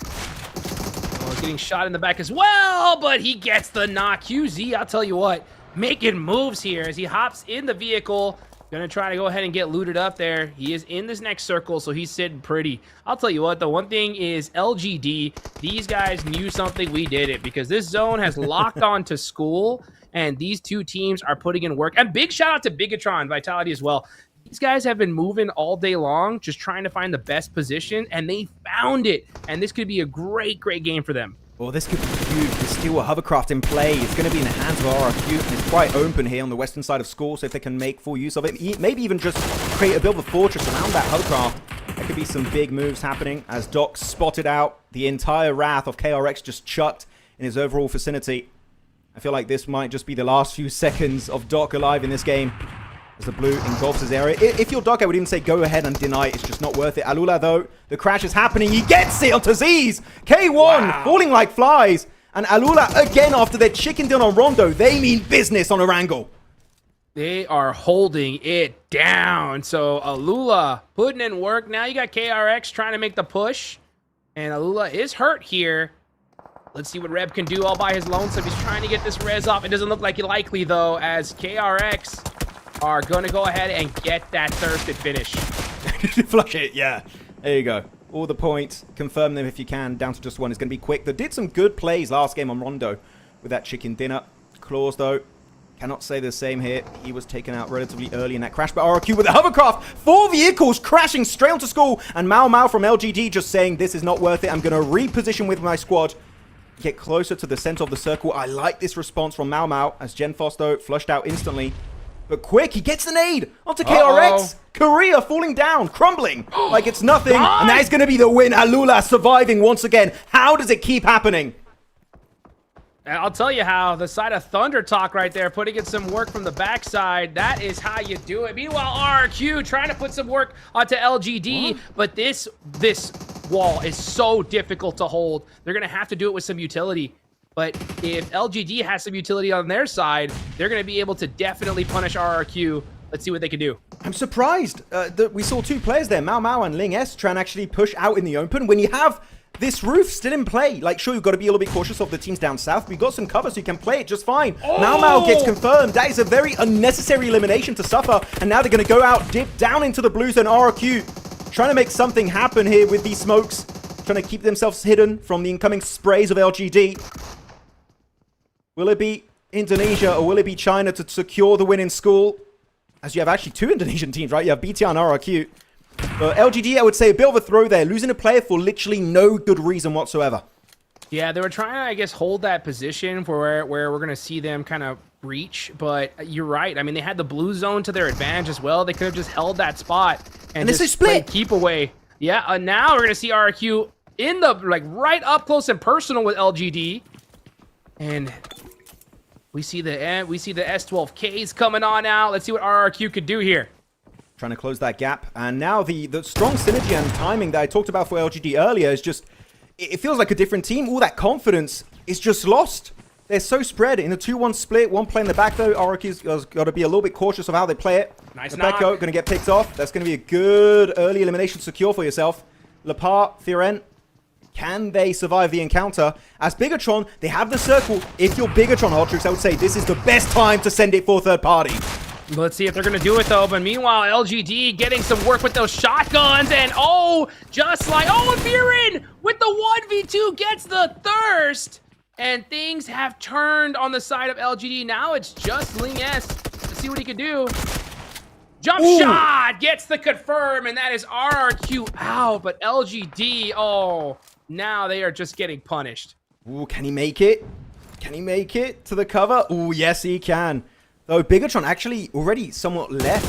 Oh, getting shot in the back as well, but he gets the knock. QZ, I'll tell you what, making moves here as he hops in the vehicle. Gonna try to go ahead and get looted up there. He is in this next circle, so he's sitting pretty. I'll tell you what, the one thing is LGD, these guys knew something, we did it, because this zone has locked on to School, and these two teams are putting in work. And big shout out to Bigatron, Vitality as well. These guys have been moving all day long, just trying to find the best position, and they found it. And this could be a great, great game for them. Well, this could be huge. There's still a hovercraft in play. It's going to be in the hands of RRQ, and it's quite open here on the western side of School, so if they can make full use of it, maybe even just create a bit of a fortress around that hovercraft, there could be some big moves happening as Doc spotted out the entire wrath of KRX just chucked in his overall vicinity. I feel like this might just be the last few seconds of Doc alive in this game as the blue engulfs his area. If you're Doc, I would even say go ahead and deny it. It's just not worth it. Alula, though, the crash is happening. He gets it onto Z's. K1 falling like flies. And Alula, again, after their chicken din on Rondo, they mean business on Erangel. They are holding it down. So Alula putting in work. Now you got KRX trying to make the push. And Alula is hurt here. Let's see what Reb can do all by his lonesome. He's trying to get this res off. It doesn't look like it likely, though, as KRX are going to go ahead and get that thirsted finish. Flush it, yeah. There you go. All the points. Confirm them if you can. Down to just one. It's going to be quick. They did some good plays last game on Rondo with that chicken dinner. Claws, though, cannot say the same here. He was taken out relatively early in that crash by RRQ with a hovercraft. 4 vehicles crashing straight onto School. And MACAO from LGD just saying, this is not worth it. I'm going to reposition with my squad. Get closer to the center of the circle. I like this response from MACAO as Gen Fosto flushed out instantly. But quick, he gets the nade onto KRX. Korea falling down, crumbling like it's nothing. And that is going to be the win. Alula surviving once again. How does it keep happening? I'll tell you how. The side of Thunder Talk right there, putting in some work from the backside. That is how you do it. Meanwhile, RRQ trying to put some work onto LGD. But this wall is so difficult to hold. They're going to have to do it with some utility. But if LGD has some utility on their side, they're going to be able to definitely punish RRQ. Let's see what they can do. I'm surprised that we saw 2 players there, MACAO and Ling S, try and actually push out in the open when you have this roof still in play. Like, sure, you've got to be a little bit cautious of the teams down south. We've got some cover, so you can play it just fine. MACAO gets confirmed. That is a very unnecessary elimination to suffer. And now they're going to go out, dip down into the blue zone. RRQ trying to make something happen here with these smokes. Trying to keep themselves hidden from the incoming sprays of LGD. Will it be Indonesia or will it be China to secure the win in School? As you have actually 2 Indonesian teams, right? You have BTR and RRQ. But LGD, I would say, a bit of a throw there. Losing a player for literally no good reason whatsoever. Yeah, they were trying to, I guess, hold that position for where we're going to see them kind of reach. But you're right. I mean, they had the blue zone to their advantage as well. They could have just held that spot and this is split. Keep away. Yeah, now we're going to see RRQ in the, like, right up close and personal with LGD. And we see the S12Ks coming on out. Let's see what RRQ could do here. Trying to close that gap. And now the strong synergy and timing that I talked about for LGD earlier is just, it feels like a different team. All that confidence is just lost. They're so spread in a 2-1 split. One play in the back, though. RRQ's got to be a little bit cautious of how they play it. Nice knock. Going to get picked off. That's going to be a good early elimination secure for yourself. Lepar, Thiren, can they survive the encounter? As Bigatron, they have the circle. If you're Bigatron, Ultrix, I would say this is the best time to send it for third party. Let's see if they're going to do it, though. But meanwhile, LGD getting some work with those shotguns. And, just like, and Viren with the 1v2 gets the thirst. And things have turned on the side of LGD. Now it's just Ling S. Let's see what he can do. Jump shot gets the confirm. And that is RRQ out. But LGD, now they are just getting punished. Ooh, can he make it? Can he make it to the cover? Ooh, yes, he can. Though Bigatron actually already somewhat left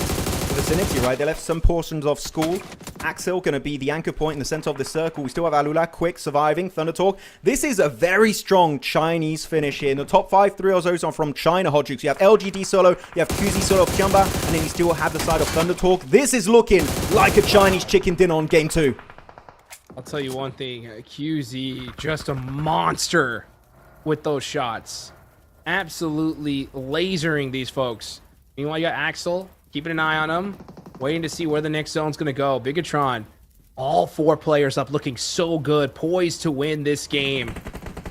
vicinity, right? They left some portions of school. Axel going to be the anchor point in the center of the circle. We still have Alula, Quick, surviving, Thunder Talk. This is a very strong Chinese finish here. In the top 5 3-0s are from China, Hodjux. You have LGD solo, you have QZ solo of TIANBA, and then you still have the side of Thunder Talk. This is looking like a Chinese chicken dinner on game 2. I'll tell you one thing, QZ, just a monster with those shots. Absolutely lasering these folks. Meanwhile, you got Axel, keeping an eye on him, waiting to see where the next zone's going to go. Bigatron, all 4 players up, looking so good, poised to win this game.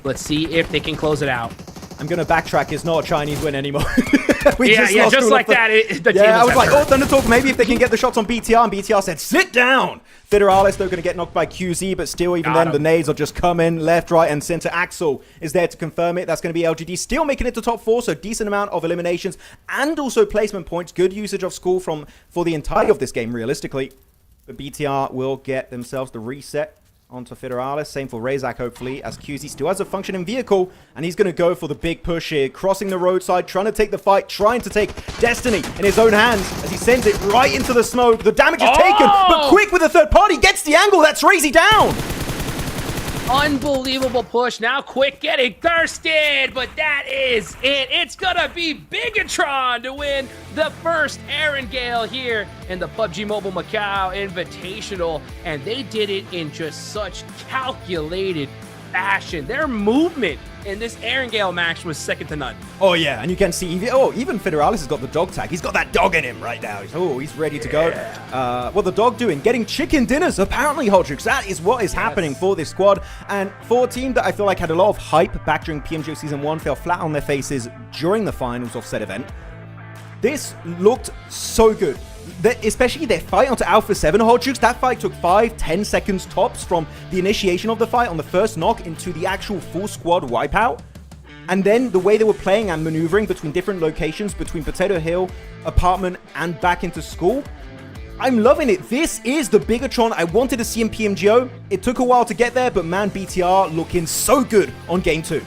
Let's see if they can close it out. I'm going to backtrack. It's not a Chinese win anymore. just like that. I was like, oh, Thunder Talk, maybe if they can get the shots on BTR, and BTR said, sit down. Federalis, though, going to get knocked by QZ, but still, even then, the nades will just come in left, right, and center. Axel is there to confirm it. That's going to be LGD, still making it to top 4, so decent amount of eliminations and also placement points. Good usage of school for the entirety of this game, realistically. But BTR will get themselves the reset onto Federalis. Same for Razak, hopefully, as QZ still has a functioning vehicle, and he's going to go for the big push here, crossing the roadside, trying to take the fight, trying to take Destiny in his own hands as he sends it right into the smoke. The damage is taken, but Quick with a third party gets the angle. That's Razy down. Unbelievable push. Now Quick getting thirsted, but that is it. It's gonna be Bigatron to win the first Aaron Gale here in the PUBG Mobile Macau Invitational, and they did it in just such calculated fashion. Their movement in this Aaron Gale match was second to none. Oh yeah, and you can see, even Federalis has got the dog tag. He's got that dog in him right now. He's ready to go. What the dog doing? Getting chicken dinners, apparently, Hodrix. That is what is happening for this squad. And for a team that I feel like had a lot of hype back during PMGO Season 1, fell flat on their faces during the finals of said event. This looked so good. Especially their fight onto Alpha 7 Hodjux. That fight took 5-10 seconds tops from the initiation of the fight on the first knock into the actual full squad wipeout. And then the way they were playing and maneuvering between different locations, between Potato Hill, apartment, and back into school. I'm loving it. This is the Bigatron I wanted to see in PMGO. It took a while to get there, but man, BTR looking so good on game 2.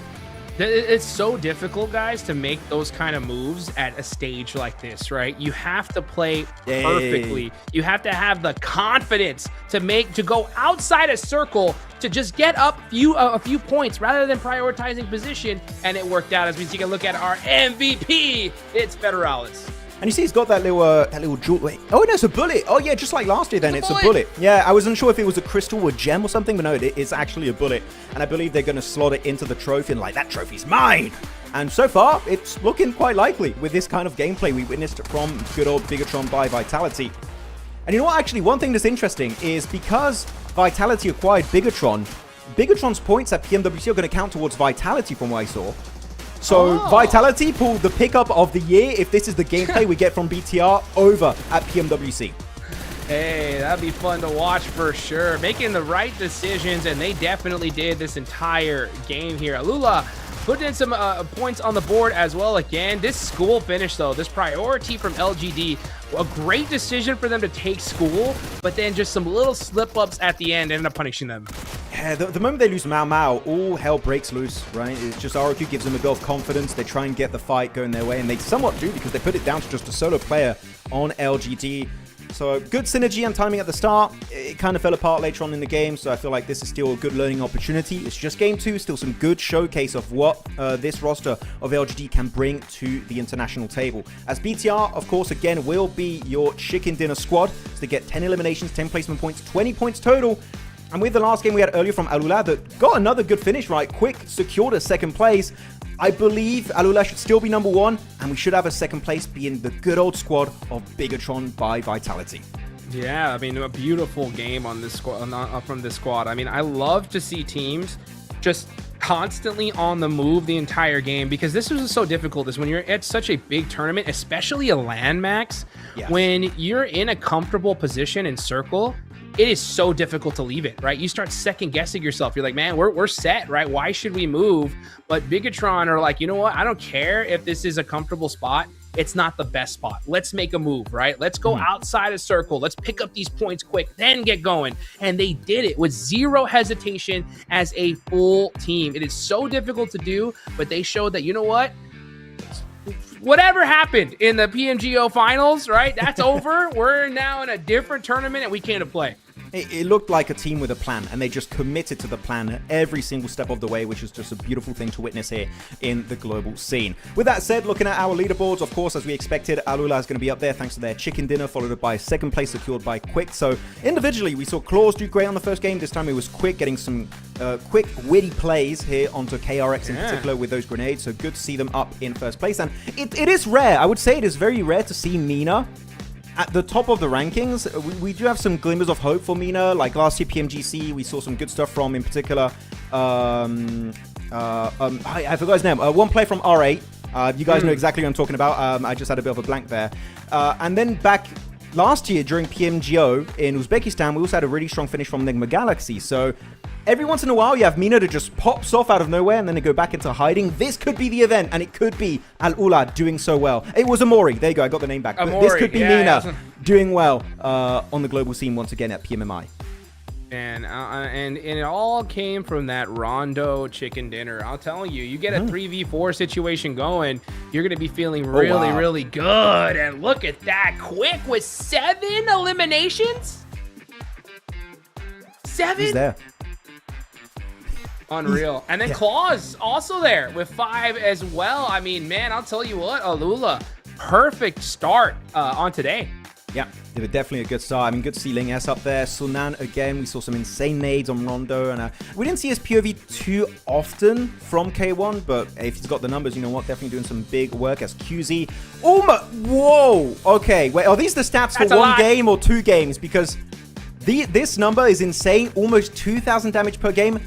It's so difficult, guys, to make those kind of moves at a stage like this, right? You have to play perfectly. You have to have the confidence to go outside a circle to just get up a few points rather than prioritizing position. And it worked out as we take a look at our MVP. It's Federalis. And you see he's got that little jewel. Wait. Oh, no, it's a bullet. Oh, yeah, just like last year then. It's a bullet. Yeah, I wasn't sure if it was a crystal or gem or something, but no, it's actually a bullet. And I believe they're going to slot it into the trophy and like, that trophy's mine. And so far, it's looking quite likely with this kind of gameplay we witnessed from good old Bigatron by Vitality. And you know what, actually, one thing that's interesting is because Vitality acquired Bigatron, Bigatron's points at PMWC are going to count towards Vitality from what I saw. So Vitality pulled the pickup of the year if this is the gameplay we get from BTR over at PMWC. Hey, that'd be fun to watch for sure. Making the right decisions, and they definitely did this entire game here. Alula putting in some points on the board as well again. This school finish, though, this priority from LGD, a great decision for them to take school, but then just some little slip-ups at the end ended up punishing them. Yeah, the moment they lose MACAO, all hell breaks loose, right? It's just ROQ gives them a go of confidence. They try and get the fight going their way, and they somewhat do because they put it down to just a solo player on LGD. So good synergy and timing at the start. It kind of fell apart later on in the game, so I feel like this is still a good learning opportunity. It's just game 2, still some good showcase of what this roster of LGD can bring to the international table. As BTR, of course, again, will be your chicken dinner squad. So they get 10 eliminations, 10 placement points, 20 points total. And with the last game we had earlier from Alula that got another good finish, right? Quick secured a second place. I believe Alula should still be number 1, and we should have a second place being the good old squad of Bigatron by Vitality. Yeah, I mean, a beautiful game on this squad, from this squad. I mean, I love to see teams just constantly on the move the entire game, because this was so difficult is when you're at such a big tournament, especially a LAN max, when you're in a comfortable position in circle, it is so difficult to leave it, right? You start second guessing yourself. You're like, man, we're set, right? Why should we move? But Bigatron are like, you know what? I don't care if this is a comfortable spot. It's not the best spot. Let's make a move, right? Let's go outside a circle. Let's pick up these points quick, then get going. And they did it with zero hesitation as a full team. It is so difficult to do, but they showed that, you know what? whatever happened in the PMGO finals, right? That's over. We're now in a different tournament and we came to play. It looked like a team with a plan, and they just committed to the plan every single step of the way, which is just a beautiful thing to witness here in the global scene. With that said, looking at our leaderboards, of course, as we expected, AURORA is going to be up there thanks to their chicken dinner, followed by second place secured by Quick. So individually, we saw Claws do great on the first game. This time it was Quick getting some quick, witty plays here onto KRX in particular with those grenades. So good to see them up in first place. And it is rare. I would say it is very rare to see MENA at the top of the rankings. We do have some glimmers of hope for MENA. Like last year, PMGC, we saw some good stuff from, in particular, I forgot his name. One player from R8. You guys know exactly what I'm talking about. I just had a bit of a blank there. And then back last year during PMGO in Uzbekistan, we also had a really strong finish from Nigma Galaxy. So every once in a while, you have MENA that just pops off out of nowhere and then they go back into hiding. This could be the event, and it could be AURORA doing so well. It was Amori. There you go. I got the name back. But this could be MENA doing well on the global scene once again at PMMI. And it all came from that Rondo chicken dinner. I'll tell you, you get a 3v4 situation going, you're going to be feeling really, really good. And look at that. Quick with 7 eliminations? 7? He's there. Unreal. And then Claws also there with 5 as well. I mean, man, I'll tell you what, AURORA, perfect start on today. Yeah, they were definitely a good start. I mean, good to see Ling S up there. Sunan again, we saw some insane nades on Rondo. And we didn't see his POV too often from K1, but if he's got the numbers, you know what? Definitely doing some big work as QZ. Whoa! Okay, wait, are these the stats for one game or 2 games? Because this number is insane. Almost 2,000 damage per game.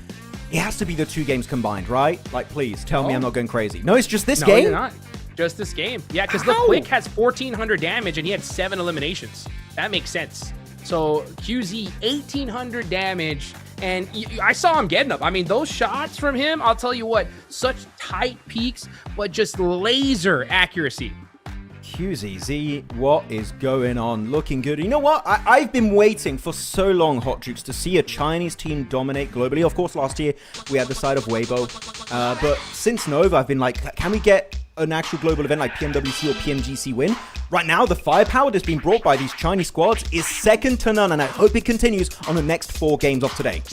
It has to be the 2 games combined, right? Like, please, tell me I'm not going crazy. No, it's just this game? No, you're not. Just this game. Yeah, because the Quick has 1,400 damage and he had 7 eliminations. That makes sense. So QZ, 1,800 damage. And I saw him getting up. I mean, those shots from him, I'll tell you what, such tight peaks, but just laser accuracy. QZZ, what is going on? Looking good. You know what? I've been waiting for so long, Hot Jukes, to see a Chinese team dominate globally. Of course, last year we had the side of Weibo. But since Nova, I've been like, can we get an actual global event like PMWC or PMGC win? Right now, the firepower that's been brought by these Chinese squads is second to none, and I hope it continues on the next 4 games of today.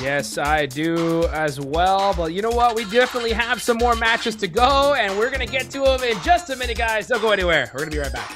Yes, I do as well. But you know what? We definitely have some more matches to go, and we're going to get to them in just a minute, guys. Don't go anywhere. We're going to be right back.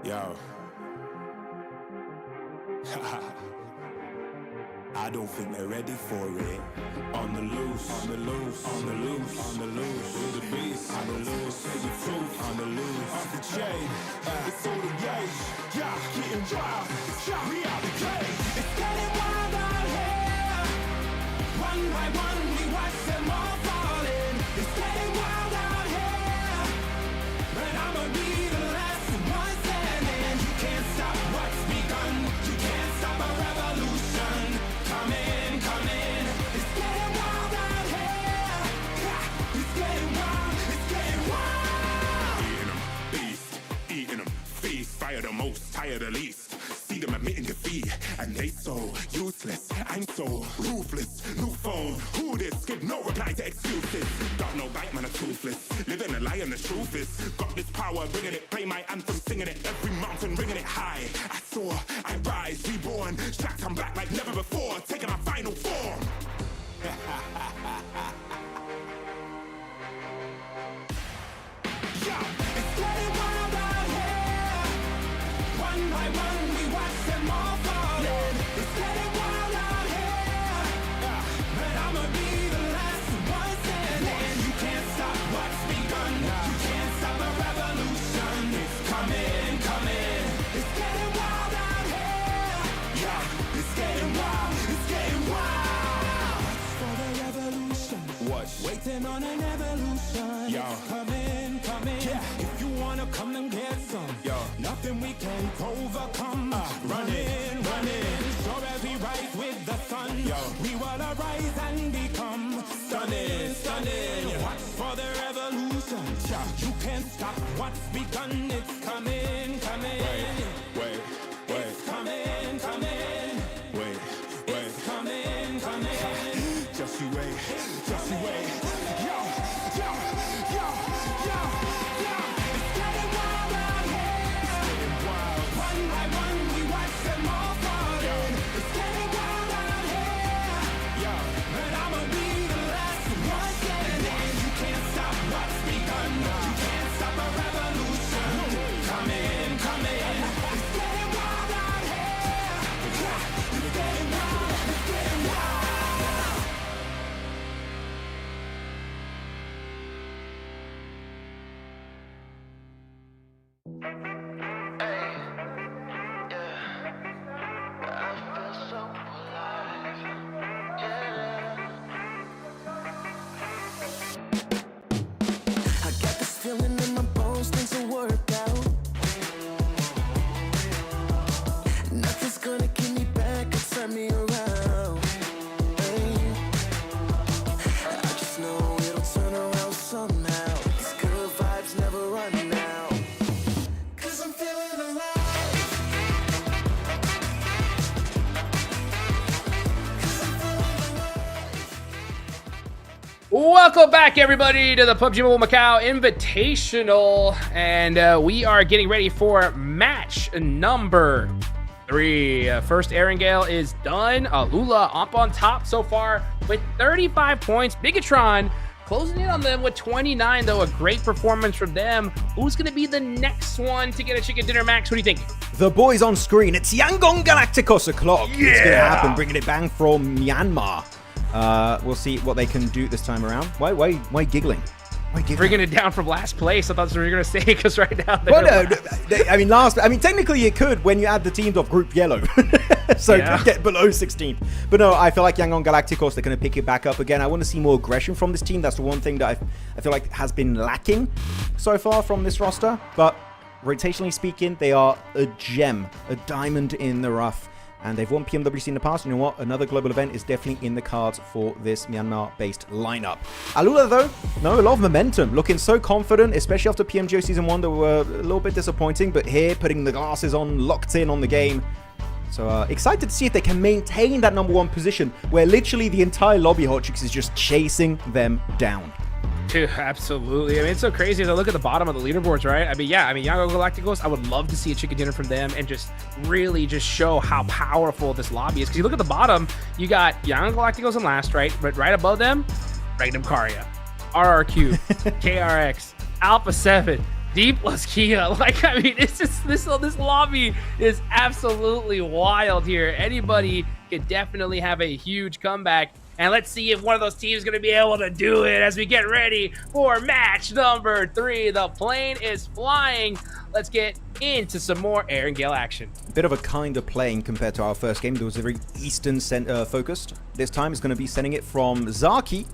Yo. I don't think they're ready for it. On the loose, on the loose, on the loose, on the loose. With the beast, on the loose, say the truth, on the loose. Off the shade. It's all the gauge. Yeah, getting wild. Yeah, we out the cage. It's getting wild out here. One by one, we watch them all falling. It's getting wild out here. But I'ma be the last one standing. You can't stop what's begun. You can't stop a revolution. Come in, come in. It's getting wild out here. Yeah, it's getting wild. It's getting wild. Eating them, feast. Fire the most, tire the least. See them admitting defeat, and they so useless. I'm so ruthless. New phone, who this? Give no reply to excuses. Got no bite, man, a toothless. Living a lie and the truth is. Got this power, bringing it. Play my anthem, singing it. Every mountain, ringing it high. I soar, I rise, reborn. Strapped, I'm back like never before. Taking my final form. Yeah, it's getting wild out here. One by one, we watch them all falling. It's getting wild out here. But I'ma be the last one standing. You can't stop what's begun. You can't stop a revolution. It's coming, coming. It's getting wild out here. Yeah, it's getting wild. It's getting wild. For the revolution. What? Waiting on an evolution. Yo. It's coming, coming. Yeah. If you wanna come and get some. Yo. Nothing we can't overcome. Running, running. Sure as we rise with the sun. Yo. We will arise and become stunning, stunning. Watch for the revolution. You can't stop what's begun. It's coming, coming. Wait. It's coming, coming. Wait. It's coming, coming. Just you wait. Just you wait. Yo. It's getting wild out here. It's getting wild. One by one, we watch them all falling. It's getting wild out here. Yeah. But I'ma be the last one standing. You can't stop what's begun. You can't stop a revolution. Come in, come in. It's getting wild out here. Yeah. It's getting wild. It's getting wild. I got this feeling in my bones, things will work out. Nothing's gonna keep me back or turn me around. Hey. I just know it'll turn around somehow. These good vibes never run out. 'Cause I'm feeling alive. 'Cause I'm feeling alive. Welcome back, everybody, to the PUBG Mobile Macau Invitational, and we are getting ready for match number 3. First Erangel is done. Lula up on top so far with 35 points. Bigatron closing in on them with 29, though. A great performance from them. Who's going to be the next one to get a chicken dinner, Max? What do you think? The boys on screen. It's Yangon Galacticos o'clock. Yeah. It's going to happen. Bringing it bang from Myanmar. We'll see what they can do this time around. Why giggling? Why giggling? Bringing it down from last place. I thought that's what you were going to say, because right now Well, no, technically it could when you add the teams of Group Yellow. So Yeah. it could get below 16th. But no, I feel like Yangon Galacticos, they're going to pick it back up again. I want to see more aggression from this team. That's the one thing that I feel like has been lacking so far from this roster. But rotationally speaking, they are a gem, a diamond in the rough. And they've won PMWC in the past. You know what? Another global event is definitely in the cards for this Myanmar-based lineup. Alula, though, no, a lot of momentum. Looking so confident, especially after PMGO Season 1 that were a little bit disappointing. But here, putting the glasses on, locked in on the game. So excited to see if they can maintain that #1 position where literally the entire lobby Hotchix is just chasing them down. Dude, absolutely. I mean, it's so crazy as I look at the bottom of the leaderboards, right? Yangon Galacticos, I would love to see a chicken dinner from them and just really just show how powerful this lobby is. Because you look at the bottom, you got Yangon Galacticos in last, right? But right above them, Magnum Caria, RRQ, KRX, Alpha 7, D plus Kia. Like, I mean, it's just this lobby is absolutely wild here. Anybody could definitely have a huge comeback. And let's see if one of those teams is going to be able to do it as we get ready for match number 3. The plane is flying. Let's get into some more Air and Gale action. Bit of a kinder plane compared to our first game. It was very Eastern focused. This time it's going to be sending it from Zaki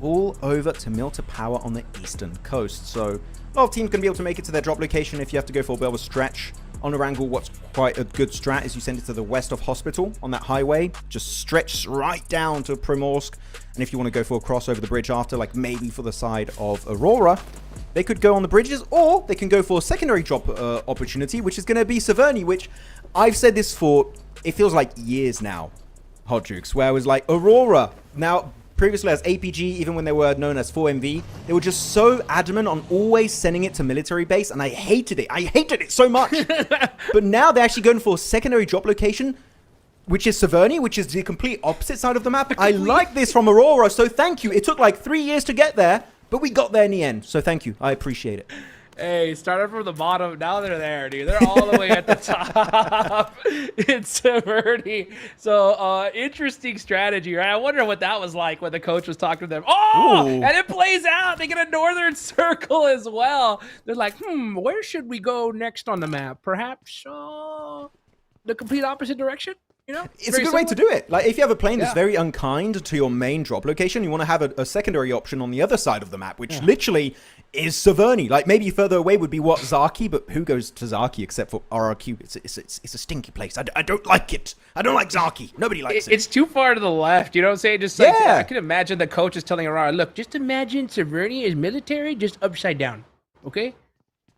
all over to Milta Power on the eastern coast. So a lot of teams going to be able to make it to their drop location if you have to go for a bit of a stretch. On Erangel, what's quite a good strat is you send it to the west of Hospital on that highway. Just stretch right down to Primorsk. And if you want to go for a cross over the bridge after, like maybe for the side of Aurora, they could go on the bridges, or they can go for a secondary drop opportunity, which is going to be Severny, which I've said this for, it feels like years now, Hot Jukes, where I was like, Aurora, now previously as APG, even when they were known as 4MV, they were just so adamant on always sending it to military base, and I hated it. I hated it so much. But now they're actually going for a secondary drop location, which is Severny, which is the complete opposite side of the map. I like this from Aurora, so thank you. It took like 3 years to get there, but we got there in the end, so thank you. I appreciate it. Hey, started from the bottom. Now they're there, dude. They're all the way at the top. It's Severny. So, interesting strategy, right? I wonder what that was like when the coach was talking to them. Oh, Ooh. and it plays out. They get a northern circle as well. They're like, where should we go next on the map? Perhaps the complete opposite direction? You know, it's a good way to do it. Like, if you have a plane that's very unkind to your main drop location, you want to have a secondary option on the other side of the map, which literally is Severny. Like, maybe further away would be what, Zaki, but who goes to Zaki except for RRQ? It's a stinky place. I don't like it. I don't like Zaki. Nobody likes it. It's too far to the left. You know what I'm saying? Just like, I can imagine the coach is telling Aurora, look, just imagine Severny is military, just upside down. Okay?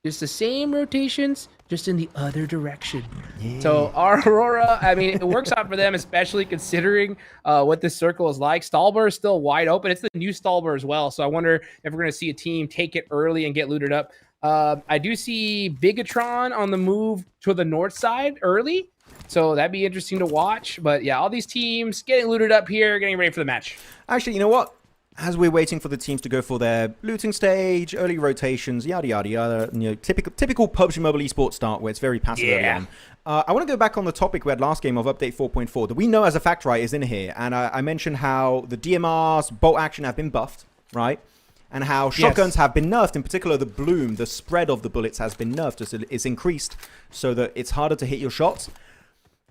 Just the same rotations, just in the other direction. Yeah. So Aurora, I mean, it works out for them, especially considering what this circle is like. Stalber is still wide open. It's the new Stalber as well. So I wonder if we're going to see a team take it early and get looted up. I do see Bigatron on the move to the north side early. So that'd be interesting to watch. But yeah, all these teams getting looted up here, getting ready for the match. Actually, you know what? As we're waiting for the teams to go for their looting stage, early rotations, yada, yada, yada, you know, typical PUBG Mobile esports start where it's very passive early on. I want to go back on the topic we had last game of Update 4.4 that we know as a fact, right, is in here. And I mentioned how the DMRs, bolt action have been buffed, right? And how shotguns have been nerfed. In particular, the bloom, the spread of the bullets has been nerfed. It's increased so that it's harder to hit your shots.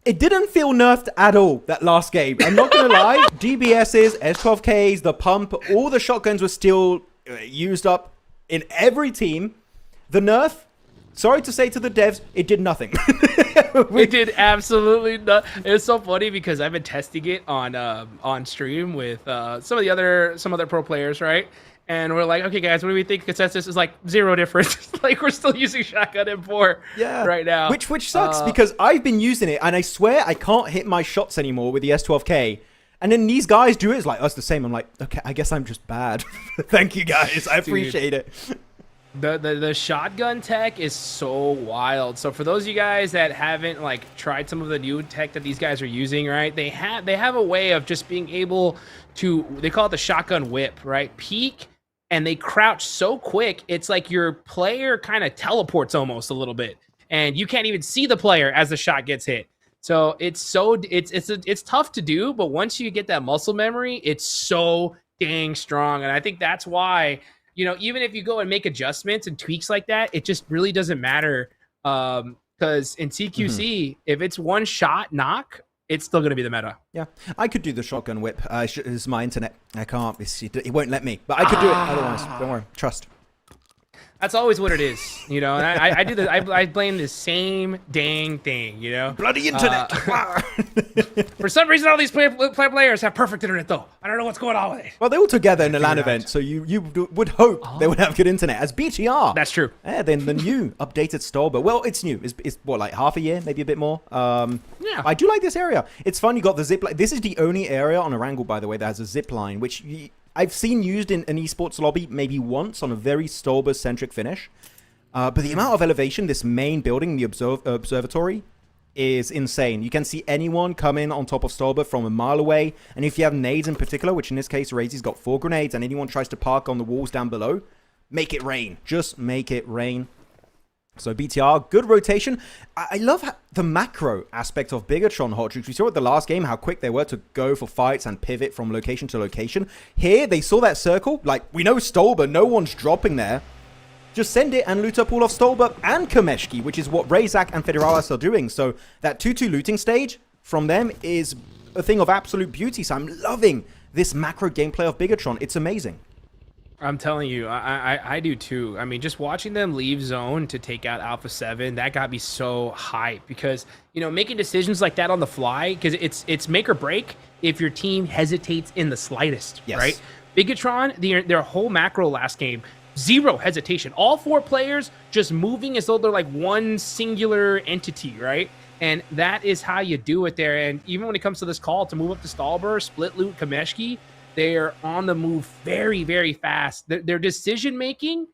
It didn't feel nerfed at all, that last game. I'm not going to lie. DBSs, S12Ks, the pump, all the shotguns were still used up in every team. The nerf, sorry to say to the devs, it did nothing. It did absolutely nothing. It's so funny because I've been testing it on stream with some other pro players, right? And we're like, okay, guys, what do we think? Consensus is like 0 difference. Like, we're still using shotgun M4 right now. Which sucks because I've been using it, and I swear I can't hit my shots anymore with the S12K. And then these guys do it. It's like, that's the same. I'm like, okay, I guess I'm just bad. Thank you, guys. I appreciate it. The shotgun tech is so wild. So for those of you guys that haven't like tried some of the new tech that these guys are using, right? They have a way of just being able to, they call it the shotgun whip, right? Peek. And they crouch so quick, it's like your player kind of teleports almost a little bit, and you can't even see the player as the shot gets hit. So it's tough to do, but once you get that muscle memory, it's so dang strong. And I think that's why, you know, even if you go and make adjustments and tweaks like that, it just really doesn't matter. Because in CQC, if it's one shot knock, it's still going to be the meta. Yeah, I could do the shotgun whip. It's my internet. I can't. It won't let me. But I could do it otherwise. Don't worry. Trust. That's always what it is, you know. And I do this. I blame the same dang thing, you know. Bloody internet. For some reason, all these players have perfect internet, though. I don't know what's going on with it. Well, they're all together in a LAN event, so you would hope they would have good internet. As BTR. That's true. Yeah, then the new updated Stolber. Well, it's new. It's what, like half a year, maybe a bit more. Yeah. I do like this area. It's fun. You got the zip line. This is the only area on Erangel, by the way, that has a zip line, which I've seen used in an esports lobby maybe once on a very Stolber-centric finish. But the amount of elevation, this main building, the observatory, is insane. You can see anyone come in on top of Stolber from a mile away. And if you have nades in particular, which in this case, Razy's got 4 grenades, and anyone tries to park on the walls down below, make it rain. Just make it rain. So BTR, good rotation. I love the macro aspect of Bigatron Hot Tricks. We saw at the last game how quick they were to go for fights and pivot from location to location. Here, they saw that circle. Like, we know Stolber, no one's dropping there. Just send it and loot up all of Stolber and Kameshki, which is what Razak and Federalis are doing. So that 2-2 looting stage from them is a thing of absolute beauty. So I'm loving this macro gameplay of Bigatron. It's amazing. I'm telling you, I do too. I mean, just watching them leave zone to take out Alpha 7, that got me so hyped because, you know, making decisions like that on the fly, because it's make or break if your team hesitates in the slightest, yes. right? Bigatron, their whole macro last game, zero hesitation. All 4 players just moving as though they're like one singular entity, right? And that is how you do it there. And even when it comes to this call to move up to Stolber, split loot Kameshki, they're on the move very, very fast. Their decision making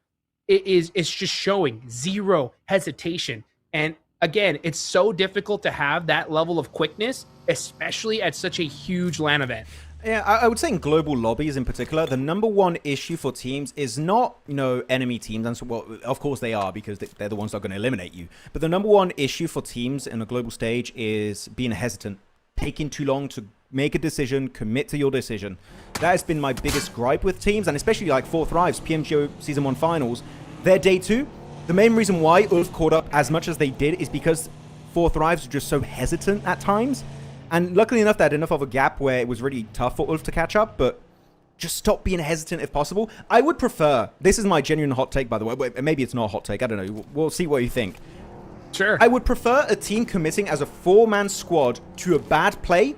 is just showing zero hesitation. And again, it's so difficult to have that level of quickness, especially at such a huge LAN event. Yeah, I would say in global lobbies in particular, the number one issue for teams is not, you know, enemy teams. And so, well, of course they are because they're the ones that are going to eliminate you. But the number one issue for teams in a global stage is being hesitant, taking too long to make a decision, commit to your decision. That has been my biggest gripe with teams, and especially like 4 Thrives, PMGO Season 1 Finals. Their day 2, the main reason why Ulf caught up as much as they did is because 4 Thrives were just so hesitant at times. And luckily enough, they had enough of a gap where it was really tough for Ulf to catch up, but just stop being hesitant if possible. I would prefer, this is my genuine hot take by the way, maybe it's not a hot take, I don't know, we'll see what you think. Sure. I would prefer a team committing as a 4-man squad to a bad play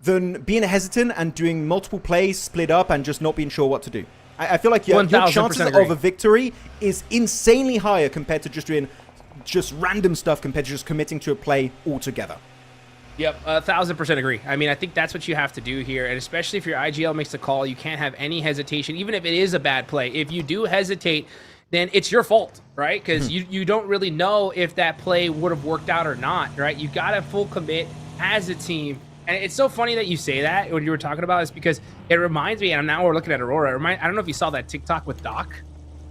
than being hesitant and doing multiple plays, split up, and just not being sure what to do. I feel like your chances agree. of a victory is insanely higher compared to just doing just random stuff compared to just committing to a play altogether. Yep, 1000% agree. I mean, I think that's what you have to do here, and especially if your IGL makes the call, you can't have any hesitation, even if it is a bad play. If you do hesitate, then it's your fault, right? Because you don't really know if that play would have worked out or not, right? You got to full commit as a team. And it's so funny that you say that when you were talking about this because it reminds me, and now we're looking at Aurora. I don't know if you saw that TikTok with Doc.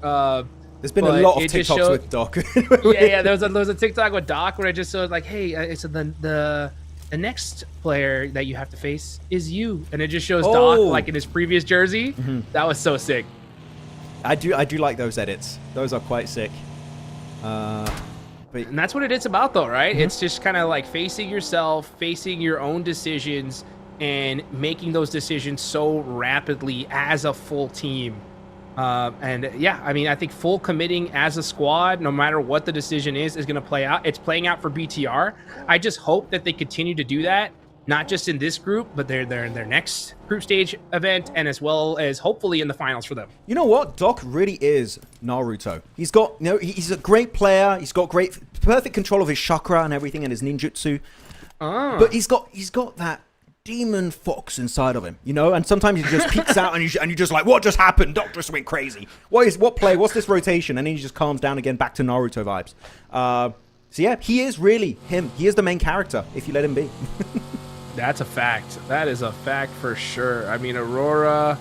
There's been a lot of TikToks with Doc. yeah, there was a TikTok with Doc where it just showed like, hey, so the next player that you have to face is you, and it just shows Doc like in his previous jersey. That was so sick. I do like those edits. Those are quite sick. And that's what it is about, though, right? It's just kind of like facing yourself, facing your own decisions, and making those decisions so rapidly as a full team. And yeah, I mean, I think full committing as a squad, no matter what the decision is going to play out. It's playing out for BTR. I just hope that they continue to do that, not just in this group, but they're in their next group stage event, and as well as hopefully in the finals for them. You know what? Doc really is Naruto. He's got, you know, he's a great player. He's got perfect control of his chakra and everything and his ninjutsu. But he's got that demon fox inside of him, you know, and sometimes he just peeks out and you're just like, what just happened? Doc just went crazy. What play? What's this rotation? And then he just calms down again, back to Naruto vibes. So yeah, he is really him. He is the main character if you let him be. That's a fact. That is a fact for sure. I mean, Aurora,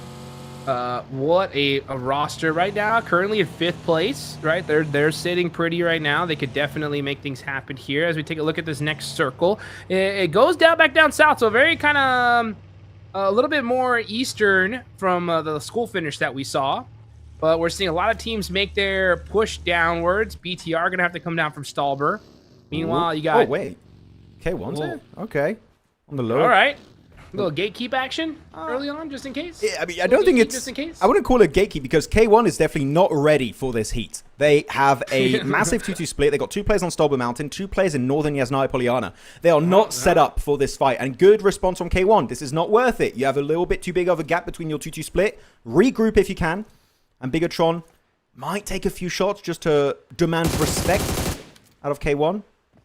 what a roster right now. Currently in 5th place, right? They're sitting pretty right now. They could definitely make things happen here as we take a look at this next circle. It goes back down south, so very kind of a little bit more eastern from the school finish that we saw. But we're seeing a lot of teams make their push downwards. BTR going to have to come down from Stolber. Meanwhile, you got... Oh, wait. K1's there? Okay. On the low. All right. A little gatekeep action early on, just in case. Yeah, I mean, I don't think it's... Just in case. I wouldn't call it gatekeep because K1 is definitely not ready for this heat. They have a massive 2-2 split. They got 2 players on Stolber Mountain, 2 players in Northern Yasnaya Polyana. They are not set up for this fight. And good response from K1. This is not worth it. You have a little bit too big of a gap between your 2-2 split. Regroup if you can. And Bigatron might take a few shots just to demand respect out of K1.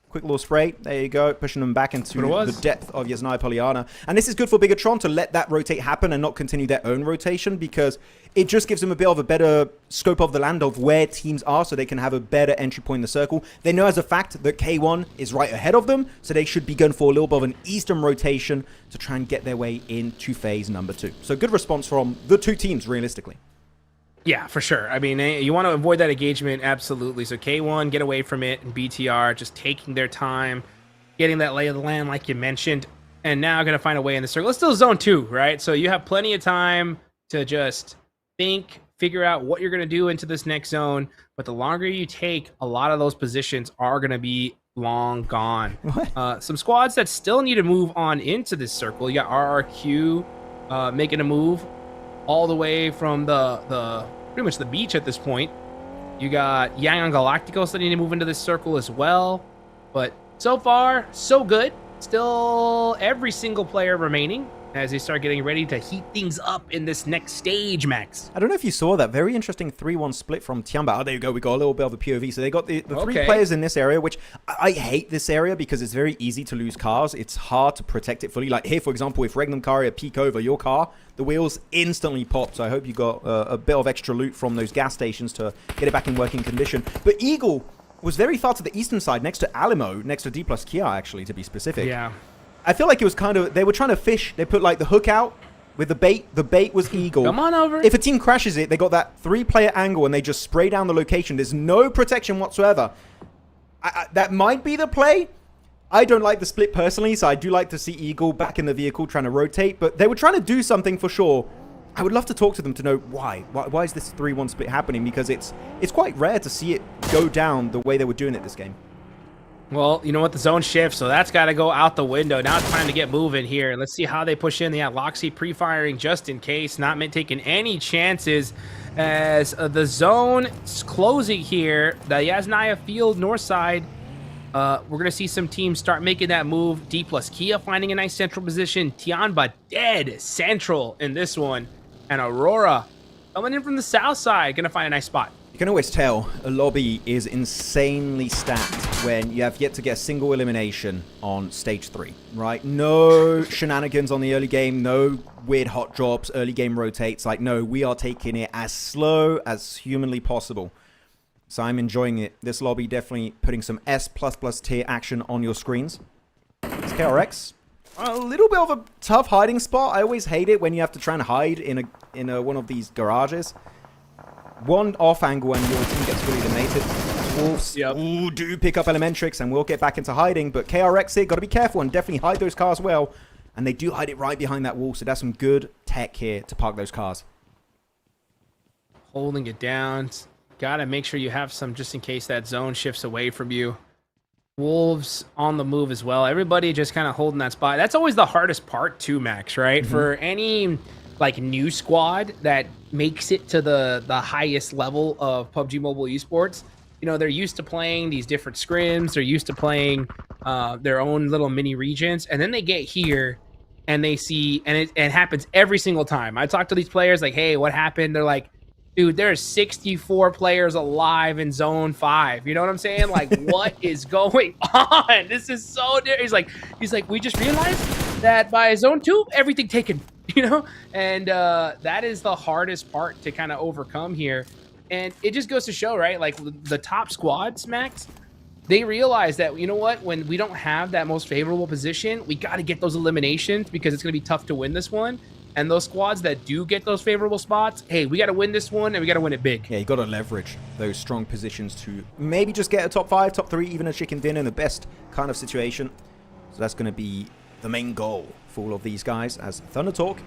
Quick little spray. There you go. Pushing them back into the depth of Yasnaya Polyana. And this is good for Bigatron to let that rotate happen and not continue their own rotation because it just gives them a bit of a better scope of the land of where teams are so they can have a better entry point in the circle. They know as a fact that K1 is right ahead of them, so they should be going for a little bit of an eastern rotation to try and get their way into phase number 2. So good response from the 2 teams, realistically. Yeah, for sure. I mean, you want to avoid that engagement, absolutely. So K1, get away from it, and BTR just taking their time, getting that lay of the land like you mentioned, and now going to find a way in the circle. It's still zone 2, right? So you have plenty of time to just think, figure out what you're going to do into this next zone, but the longer you take, a lot of those positions are going to be long gone. Some squads that still need to move on into this circle. You got RRQ making a move all the way from the pretty much the beach at this point. You got Yang Galacticos that need to move into this circle as well. But so far, so good. Still every single player remaining as they start getting ready to heat things up in this next stage, Max. I don't know if you saw that very interesting 3-1 split from TIANBA. Oh, there you go. We got a little bit of a POV. So they got the three players in this area, which I hate this area because it's very easy to lose cars. It's hard to protect it fully. Like here, for example, if Regnum Carrier peek over your car, the wheels instantly pop. So I hope you got a bit of extra loot from those gas stations to get it back in working condition. But Eagle was very far to the eastern side, next to Alamo, next to D plus Kia, actually, to be specific. Yeah. I feel like it was kind of, they were trying to fish. They put like the hook out with the bait. The bait was Eagle. Come on over. If a team crashes it, they got that 3-player angle and they just spray down the location. There's no protection whatsoever. That might be the play. I don't like the split personally, so I do like to see Eagle back in the vehicle trying to rotate. But they were trying to do something for sure. I would love to talk to them to know why. Why is this 3-1 split happening? Because it's quite rare to see it go down the way they were doing it this game. Well, you know what? The zone shifts, so that's got to go out the window. Now it's time to get moving here. Let's see how they push in. They have Loxy pre-firing just in case, not taking any chances as the zone is closing here. The Yasnaya Field north side, we're going to see some teams start making that move. D plus Kia finding a nice central position. TIANBA dead central in this one. And Aurora coming in from the south side, going to find a nice spot. You can always tell a lobby is insanely stacked when you have yet to get a single elimination on stage 3, right? No shenanigans on the early game, no weird hot drops, early game rotates. Like, no, we are taking it as slow as humanly possible. So I'm enjoying it. This lobby definitely putting some S++ tier action on your screens. It's KRX. A little bit of a tough hiding spot. I always hate it when you have to try and hide in one of these garages. One off angle and your team gets fully eliminated. Wolves do pick up Elementrix and we'll get back into hiding. But KRX here, got to be careful and definitely hide those cars well. And they do hide it right behind that wall. So that's some good tech here to park those cars. Holding it down. Got to make sure you have some just in case that zone shifts away from you. Wolves on the move as well. Everybody just kind of holding that spot. That's always the hardest part too, Max, right? For any like new squad that makes it to the highest level of PUBG Mobile esports, you know, they're used to playing these different scrims. They're used to playing their own little mini regions. And then they get here and they see, and it happens every single time. I talk to these players like, hey, what happened? They're like, dude, there's 64 players alive in zone 5. You know what I'm saying? Like, what is going on? This is so different. He's like, we just realized that by zone 2, everything taken, you know? And that is the hardest part to kind of overcome here. And it just goes to show, right? Like the top squads, Max, they realize that, you know what? When we don't have that most favorable position, we got to get those eliminations because it's going to be tough to win this one. And those squads that do get those favorable spots, hey, we got to win this one and we got to win it big. Yeah, you got to leverage those strong positions to maybe just get a top 5, top 3, even a chicken dinner in the best kind of situation. So that's going to be the main goal for all of these guys as Thunder Talk,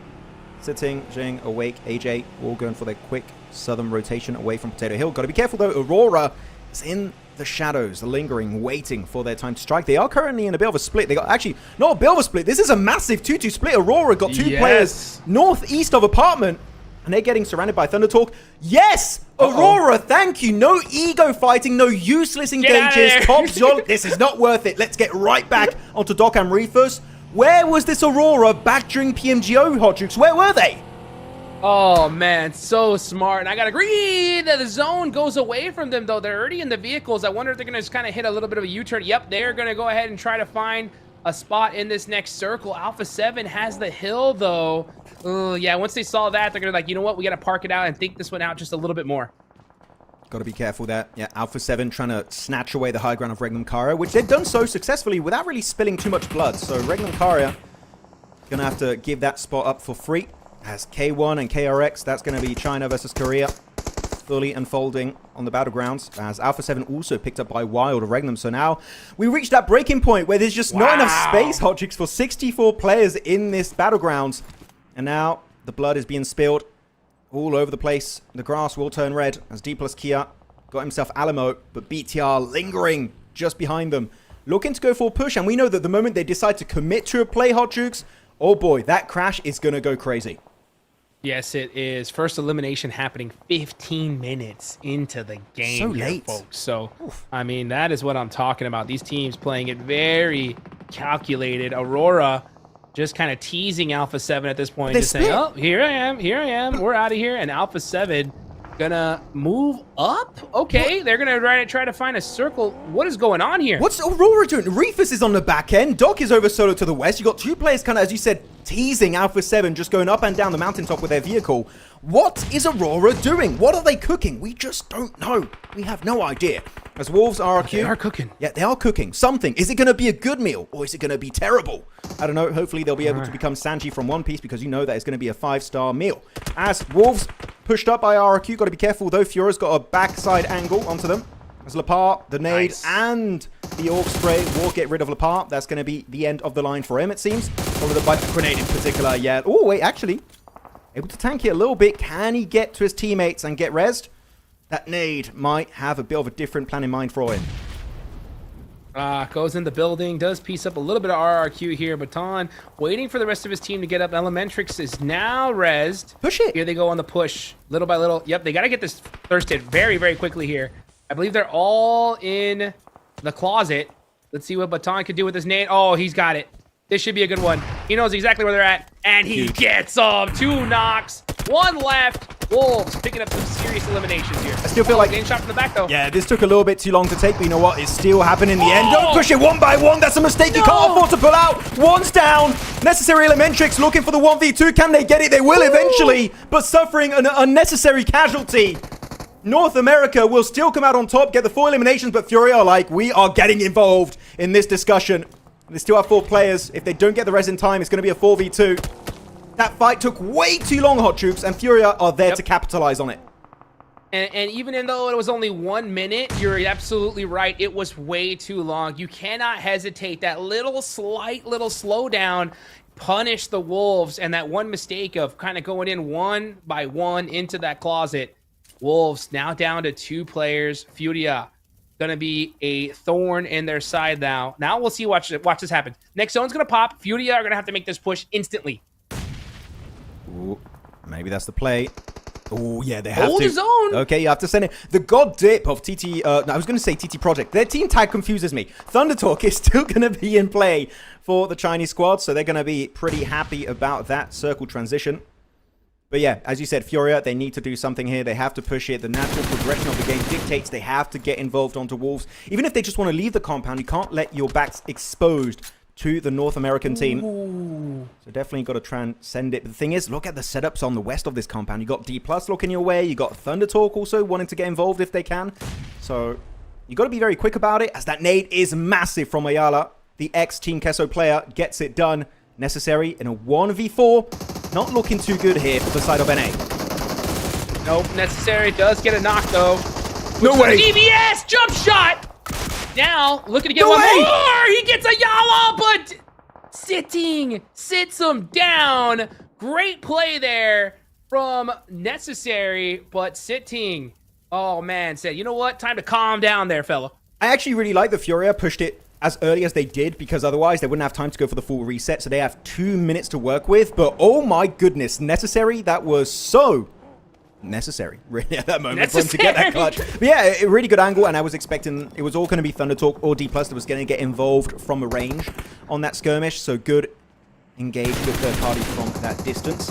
Sitting, Jing, Awake, AJ, all going for their quick southern rotation away from Potato Hill. Got to be careful though. Aurora is in the shadows, the lingering, waiting for their time to strike. They are currently in a bit of a split. They got actually not a bit of a split. This is a massive 2-2 split. Aurora got 2 players northeast of apartment, and they're getting surrounded by Thunder Talk. Yes, Aurora, thank you. No ego fighting, no useless engages. Top job. This is not worth it. Let's get right back onto Doc and Reefers. Where was this Aurora back during PMGO, Hot Jukes? Where were they? Oh, man, so smart. And I got to agree that the zone goes away from them, though. They're already in the vehicles. I wonder if they're going to just kind of hit a little bit of a U-turn. Yep, they're going to go ahead and try to find a spot in this next circle. Alpha 7 has the hill, though. Yeah, once they saw that, they're going to like, you know what? We got to park it out and think this one out just a little bit more. Got to be careful there. Yeah, Alpha 7 trying to snatch away the high ground of Regnum Carrier, which they've done so successfully without really spilling too much blood. So Regnum Carrier going to have to give that spot up for free. As K1 and KRX, that's going to be China versus Korea. fully unfolding on the battlegrounds, as Alpha 7 also picked up by Wild of Regnum. So now we reached that breaking point where there's just not enough space, Hotchicks, for 64 players in this battlegrounds. And now the blood is being spilled all over the place. The grass will turn red as D plus Kia got himself Alamo, but BTR lingering just behind them, looking to go for a push. And we know that the moment they decide to commit to a play, Hotchicks, oh boy, that crash is going to go crazy. Yes, it is. First elimination happening 15 minutes into the game. So here, late. folks. So, I mean, that is what I'm talking about. These teams playing it very calculated. AURORA just kind of teasing Alpha 7 at this point. Just saying, oh, here I am. We're out of here. And Alpha 7 gonna move up? Okay, they're gonna try to find a circle. What is going on here? What's AURORA doing? Reefus is on the back end. Doc is over solo to the west. You got two players kind of, as you said, teasing Alpha 7, just going up and down the mountaintop with their vehicle. What is AURORA doing? What are they cooking? We just don't know. We have no idea. As Wolves RRQ... They are cooking. Yeah, they are cooking something. Is it going to be a good meal or is it going to be terrible? I don't know. Hopefully they'll be able to become Sanji from One Piece, because you know that it's going to be a 5-star meal. As Wolves pushed up by RRQ, got to be careful though. Furia's got a backside angle onto them. As Lepar, the nade, and the Orc Spray will get rid of Lepar. That's going to be the end of the line for him, it seems. Over the bike grenade in particular, yeah. Oh, wait, actually, able to tank it a little bit. Can he get to his teammates and get rezzed? That nade might have a bit of a different plan in mind for him. Goes in the building, does piece up a little bit of RRQ here. Baton waiting for the rest of his team to get up. Elementrix is now rezzed. Push it. Here they go on the push, little by little. Yep, they got to get this first hit very, very quickly here. I believe they're all in the closet. Let's see what Baton can do with this nade. Oh, he's got it. This should be a good one. He knows exactly where they're at, and he gets them. 2 knocks, 1 left. Wolves picking up some serious eliminations here. I still feel like getting shot from the back though. Yeah, this took a little bit too long to take, but you know what? It's still happening in the end. Don't push it one by one. That's a mistake. You can't afford to pull out. One's down. Necessary Elementrix looking for the 1v2. Can they get it? They will eventually, but suffering an unnecessary casualty. North America will still come out on top, get the 4 eliminations, but Furia are like, we are getting involved in this discussion. They still have 4 players. If they don't get the res in time, it's going to be a 4v2. That fight took way too long, Hot Troops, and Furia are there to capitalize on it. And even though it was only 1 minute, you're absolutely right. It was way too long. You cannot hesitate. That slight little slowdown punish the Wolves, and that one mistake of kind of going in 1 by 1 into that closet. Wolves now down to 2 players. Furia gonna be a thorn in their side now. Now we'll see. Watch this happen. Next zone's gonna pop. Furia are gonna have to make this push instantly. Ooh, maybe that's the play. Oh, yeah, they have Hold to. his own. Okay, you have to send it. The god dip of TT, I was going to say TT Project. Their team tag confuses me. Thunder Talk is still going to be in play for the Chinese squad, so they're going to be pretty happy about that circle transition. But yeah, as you said, Furia, they need to do something here. They have to push it. The natural progression of the game dictates they have to get involved onto Wolves. Even if they just want to leave the compound, you can't let your backs exposed to the North American team. Ooh. So definitely got to transcend it. But the thing is, look at the setups on the west of this compound. You got D+ looking your way. You got Thunder Talk also wanting to get involved if they can. So you got to be very quick about it, as that nade is massive from Ayala. The ex-Team Kesso player gets it done. Necessary in a 1v4. Not looking too good here for the side of NA. Nope, Necessary does get a knock though. No way. EBS jump shot. Now looking to get one more. He gets a Yala, but sits him down. Great play there from Necessary, but sitting. Oh man, said, you know what? Time to calm down there, fella. I actually really like the Furia pushed it as early as they did, because otherwise they wouldn't have time to go for the full reset. So they have 2 minutes to work with. But oh my goodness, Necessary, that was so necessary really at that moment for him to get that clutch. But yeah, a really good angle, and I was expecting it was all going to be Thunder Talk or D+ that was going to get involved from a range on that skirmish. So good engage with third party from that distance.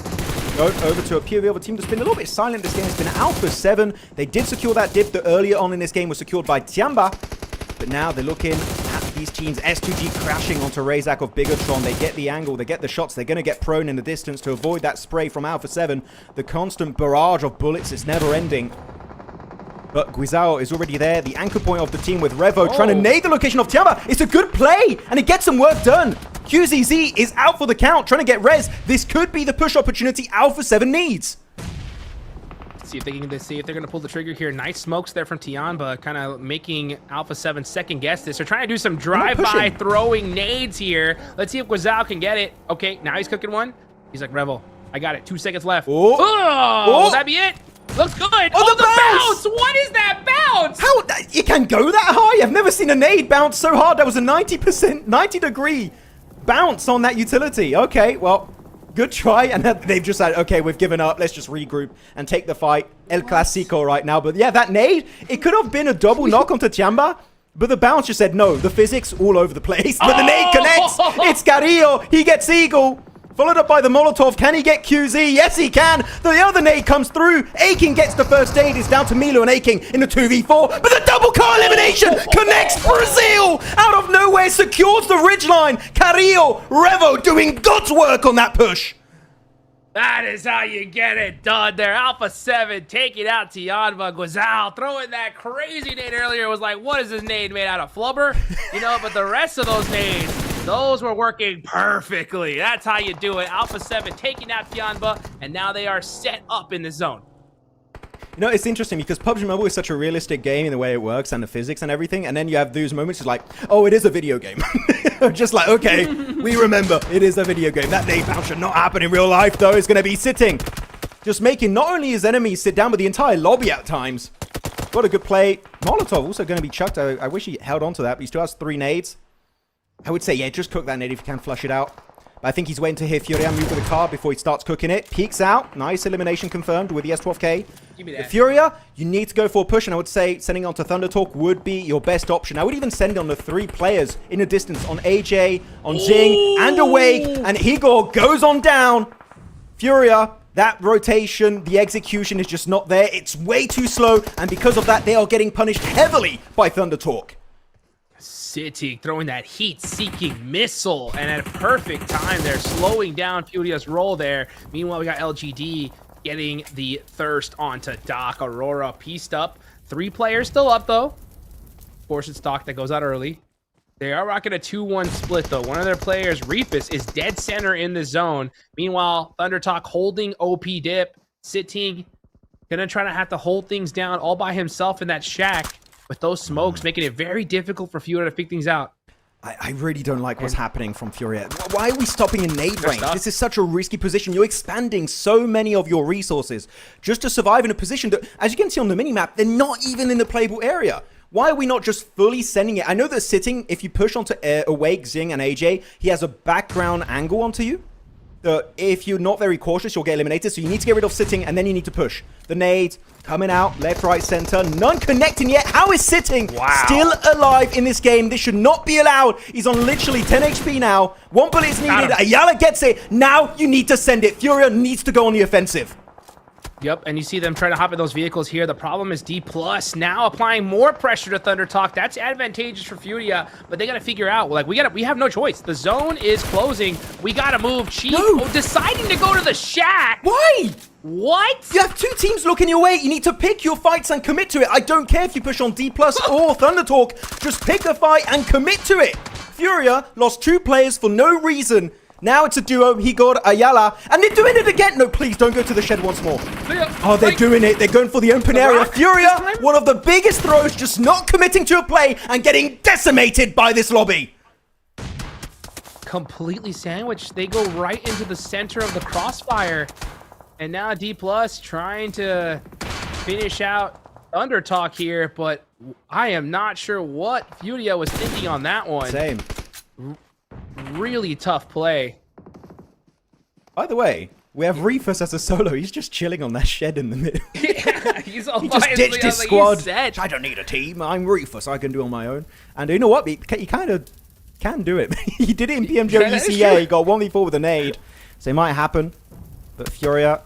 Go over to a POV of a team that's been a little bit silent this game. It's been Alpha 7. They did secure that dip that earlier on in this game was secured by TIANBA. But now they're looking at these teams. S2G crashing onto Razak of Bigatron. They get the angle, they get the shots. They're going to get prone in the distance to avoid that spray from Alpha 7. The constant barrage of bullets is never ending. But Guizao is already there. The anchor point of the team with Revo trying to nade the location of TIANBA. It's a good play, and it gets some work done. QZZ is out for the count, trying to get res. This could be the push opportunity Alpha 7 needs. see if they're gonna pull the trigger here. Nice smokes there from TIANBA, kind of making Alpha 7 second guess this. They're trying to do some drive-by throwing nades here. Let's see if Guazao can get it. Okay, now he's cooking one. He's like, Revel, I got it. 2 seconds left. Oh, will that be it? Looks good. Oh, the bounce! What is that bounce? How you can go that high? I've never seen a nade bounce so hard. That was a 90-degree bounce on that utility. Okay, well, good try. And they've just said, okay, we've given up. Let's just regroup and take the fight. El Clasico right now. But yeah, that nade, it could have been a double knock onto TIANBA. But the bounce just said no. The physics all over the place. But the nade connects. It's Carrillo. He gets Eagle. Followed up by the Molotov. Can he get QZ? Yes, he can. The other nade comes through. Aking gets the first aid. It's down to Milo and Aking in the 2v4. But the double car elimination connects Brazil. Out of nowhere, secures the ridgeline. Carrillo, Revo doing God's work on that push. That is how you get it done there. Alpha 7 taking out TIANBA. Guazao throwing that crazy nade earlier. Was like, what is this nade made out of? Flubber? You know, but the rest of those nades, those were working perfectly. That's how you do it. Alpha 7 taking out TIANBA, and now they are set up in the zone. You know, it's interesting because PUBG Mobile is such a realistic game in the way it works and the physics and everything. And then you have those moments, it's like, oh, it is a video game. Just like, okay, we remember it is a video game. That nade bounce should not happen in real life, though. It's going to be sitting. Just making not only his enemies sit down, but the entire lobby at times. What a good play. Molotov also going to be chucked. I wish he held on to that, but he still has 3 nades. I would say, yeah, just cook that nade if you can flush it out. But I think he's waiting to hear Furia move with the car before he starts cooking it. Peeks out. Nice elimination confirmed with the S12K. Give me that. Furia, you need to go for a push, and I would say sending on to Thunder Talk would be your best option. I would even send on the 3 players in a distance on AJ, on Zing, and Awake, and Igor goes on down. Furia, that rotation, the execution is just not there. It's way too slow, and because of that, they are getting punished heavily by Thunder Talk. City throwing that heat-seeking missile, and at a perfect time, they're slowing down Furia's roll there. Meanwhile, we got LGD getting the thirst onto Doc. Aurora pieced up. 3 players still up, though. Portion stock that goes out early. They are rocking a 2-1 split, though. One of their players, Reefus, is dead center in the zone. Meanwhile, Thundertalk holding OP dip. Sitting, gonna try to have to hold things down all by himself in that shack. With those smokes, making it very difficult for Furia to pick things out. I really don't like what's happening from Furia. Why are we stopping in nade range? This is such a risky position. You're expanding so many of your resources just to survive in a position that, as you can see on the minimap, they're not even in the playable area. Why are we not just fully sending it? I know that Sitting, if you push onto Awake, Zing, and AJ, he has a background angle onto you. If you're not very cautious, you'll get eliminated. So you need to get rid of Sitting, and then you need to push. The nades coming out, left, right, center. None connecting yet. How is Sitting still alive in this game? This should not be allowed. He's on literally 10 HP now. 1 bullet is needed. Ayala gets it. Now you need to send it. Furia needs to go on the offensive. Yep, and you see them trying to hop in those vehicles here. The problem is D+ now applying more pressure to Thunder Talk. That's advantageous for Furia, but they got to figure out, like, we have no choice. The zone is closing. We got to move. Chief deciding to go to the shack. Why? What? You have 2 teams looking your way. You need to pick your fights and commit to it. I don't care if you push on D+ or Thunder Talk. Just pick a fight and commit to it. Furia lost 2 players for no reason. Now it's a duo, Igor, Ayala, and they're doing it again. No, please don't go to the shed once more. Oh, they're doing it. They're going for the open area. Furia, one of the biggest throws, just not committing to a play and getting decimated by this lobby. Completely sandwiched. They go right into the center of the crossfire. And now D+ trying to finish out Thunder Talk here, but I am not sure what Furia was thinking on that one. Same. Really tough play. By the way, we have Reefus as a solo. He's just chilling on that shed in the middle. Yeah, he just ditched his squad. I don't need a team. I'm Reefus. I can do it on my own. And you know what? He kind of can do it. He did it in PMGO EECA. He got 1v4 with a nade. So it might happen. But Furia...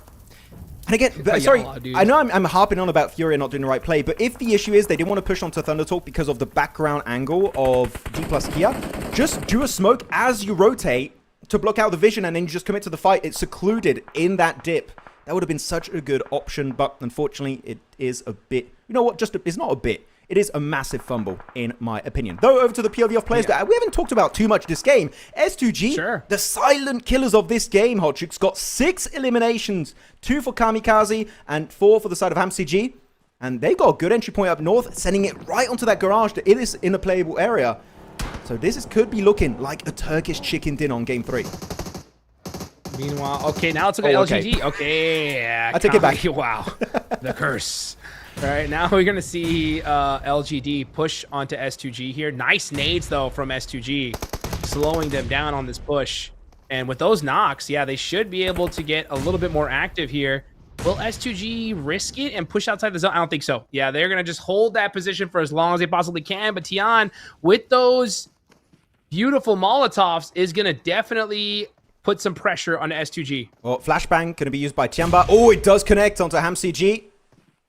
And again, sorry, I know I'm harping on about Furia not doing the right play, but if the issue is they didn't want to push onto Thunder Talk because of the background angle of D+ Kia, just do a smoke as you rotate to block out the vision and then you just commit to the fight. It's secluded in that dip. That would have been such a good option, but unfortunately it is a bit, you know what, it's not a bit. It is a massive fumble, in my opinion. Though, over to the POV of players that we haven't talked about too much this game. S2G, the silent killers of this game, Hotchuk's got 6 eliminations. 2 for Kamikaze and 4 for the side of HamCG. And they got a good entry point up north, sending it right onto that garage that it is in a playable area. So this could be looking like a Turkish chicken dinner on game 3. Meanwhile, okay, now let's look at LGD. Okay, yeah, I take it back. Wow, the curse. All right, now we're going to see LGD push onto S2G here. Nice nades, though, from S2G, slowing them down on this push. And with those knocks, yeah, they should be able to get a little bit more active here. Will S2G risk it and push outside the zone? I don't think so. Yeah, they're going to just hold that position for as long as they possibly can. But Tian, with those beautiful Molotovs, is going to definitely put some pressure on S2G. Well, flashbang going to be used by TIANBA. Oh, it does connect onto HamCG.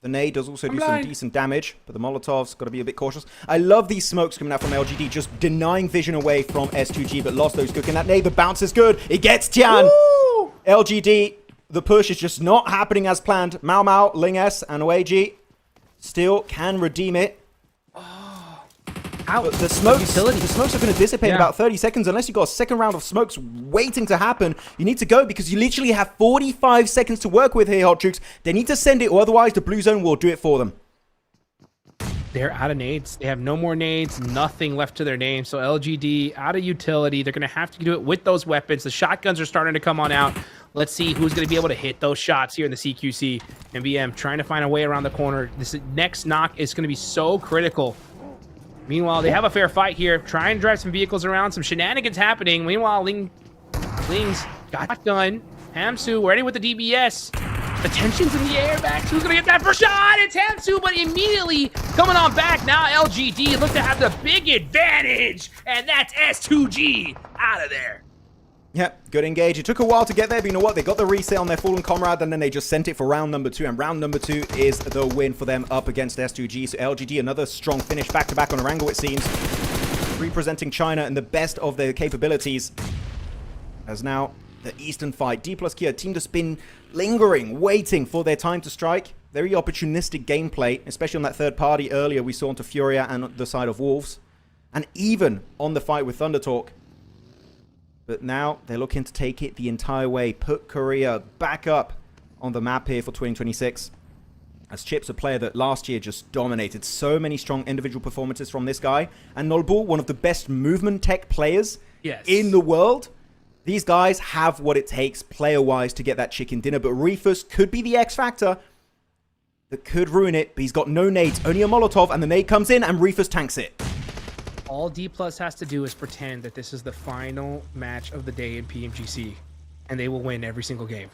The nade does also do some decent damage, but the Molotov's got to be a bit cautious. I love these smokes coming out from LGD, just denying vision away from S2G, but lost those cooking. That nade, the bounce is good. It gets Tian. Woo! LGD, the push is just not happening as planned. MACAO, Ling S, and OAG still can redeem it. But the smokes are going to dissipate in about 30 seconds. Unless you've got a second round of smokes waiting to happen, you need to go because you literally have 45 seconds to work with here, Hotchuk's. They need to send it, or otherwise the blue zone will do it for them. They're out of nades. They have no more nades, nothing left to their name. So LGD out of utility. They're going to have to do it with those weapons. The shotguns are starting to come on out. Let's see who's going to be able to hit those shots here in the CQC. And BM trying to find a way around the corner. This next knock is going to be so critical. Meanwhile, they have a fair fight here. Try and drive some vehicles around. Some shenanigans happening. Meanwhile, Ling's got shotgun. Hamsu ready with the DBS. The tension's in the air. Max, who's going to get that first shot? It's Hamsu, but immediately coming on back. Now LGD look to have the big advantage. And that's S2G out of there. Yep, good engage. It took a while to get there, but you know what? They got the reset on their fallen comrade, and then they just sent it for round number 2. And round number 2 is the win for them up against S2G. So LGD, another strong finish back-to-back on Erangel, it seems. Representing China in the best of their capabilities. As now, the Eastern fight. D plus Kia, team that's been lingering, waiting for their time to strike. Very opportunistic gameplay, especially on that third party earlier we saw onto Furia and the side of Wolves. And even on the fight with Thundertalk. But now they're looking to take it the entire way. Put Korea back up on the map here for 2026. As Chip's a player that last year just dominated. So many strong individual performances from this guy. And Nolbul, one of the best movement tech players in the world. These guys have what it takes player-wise to get that chicken dinner. But Reefus could be the X factor that could ruin it. But he's got no nades, only a Molotov. And the nade comes in and Reefus tanks it. All D Plus has to do is pretend that this is the final match of the day in PMGC, and they will win every single game.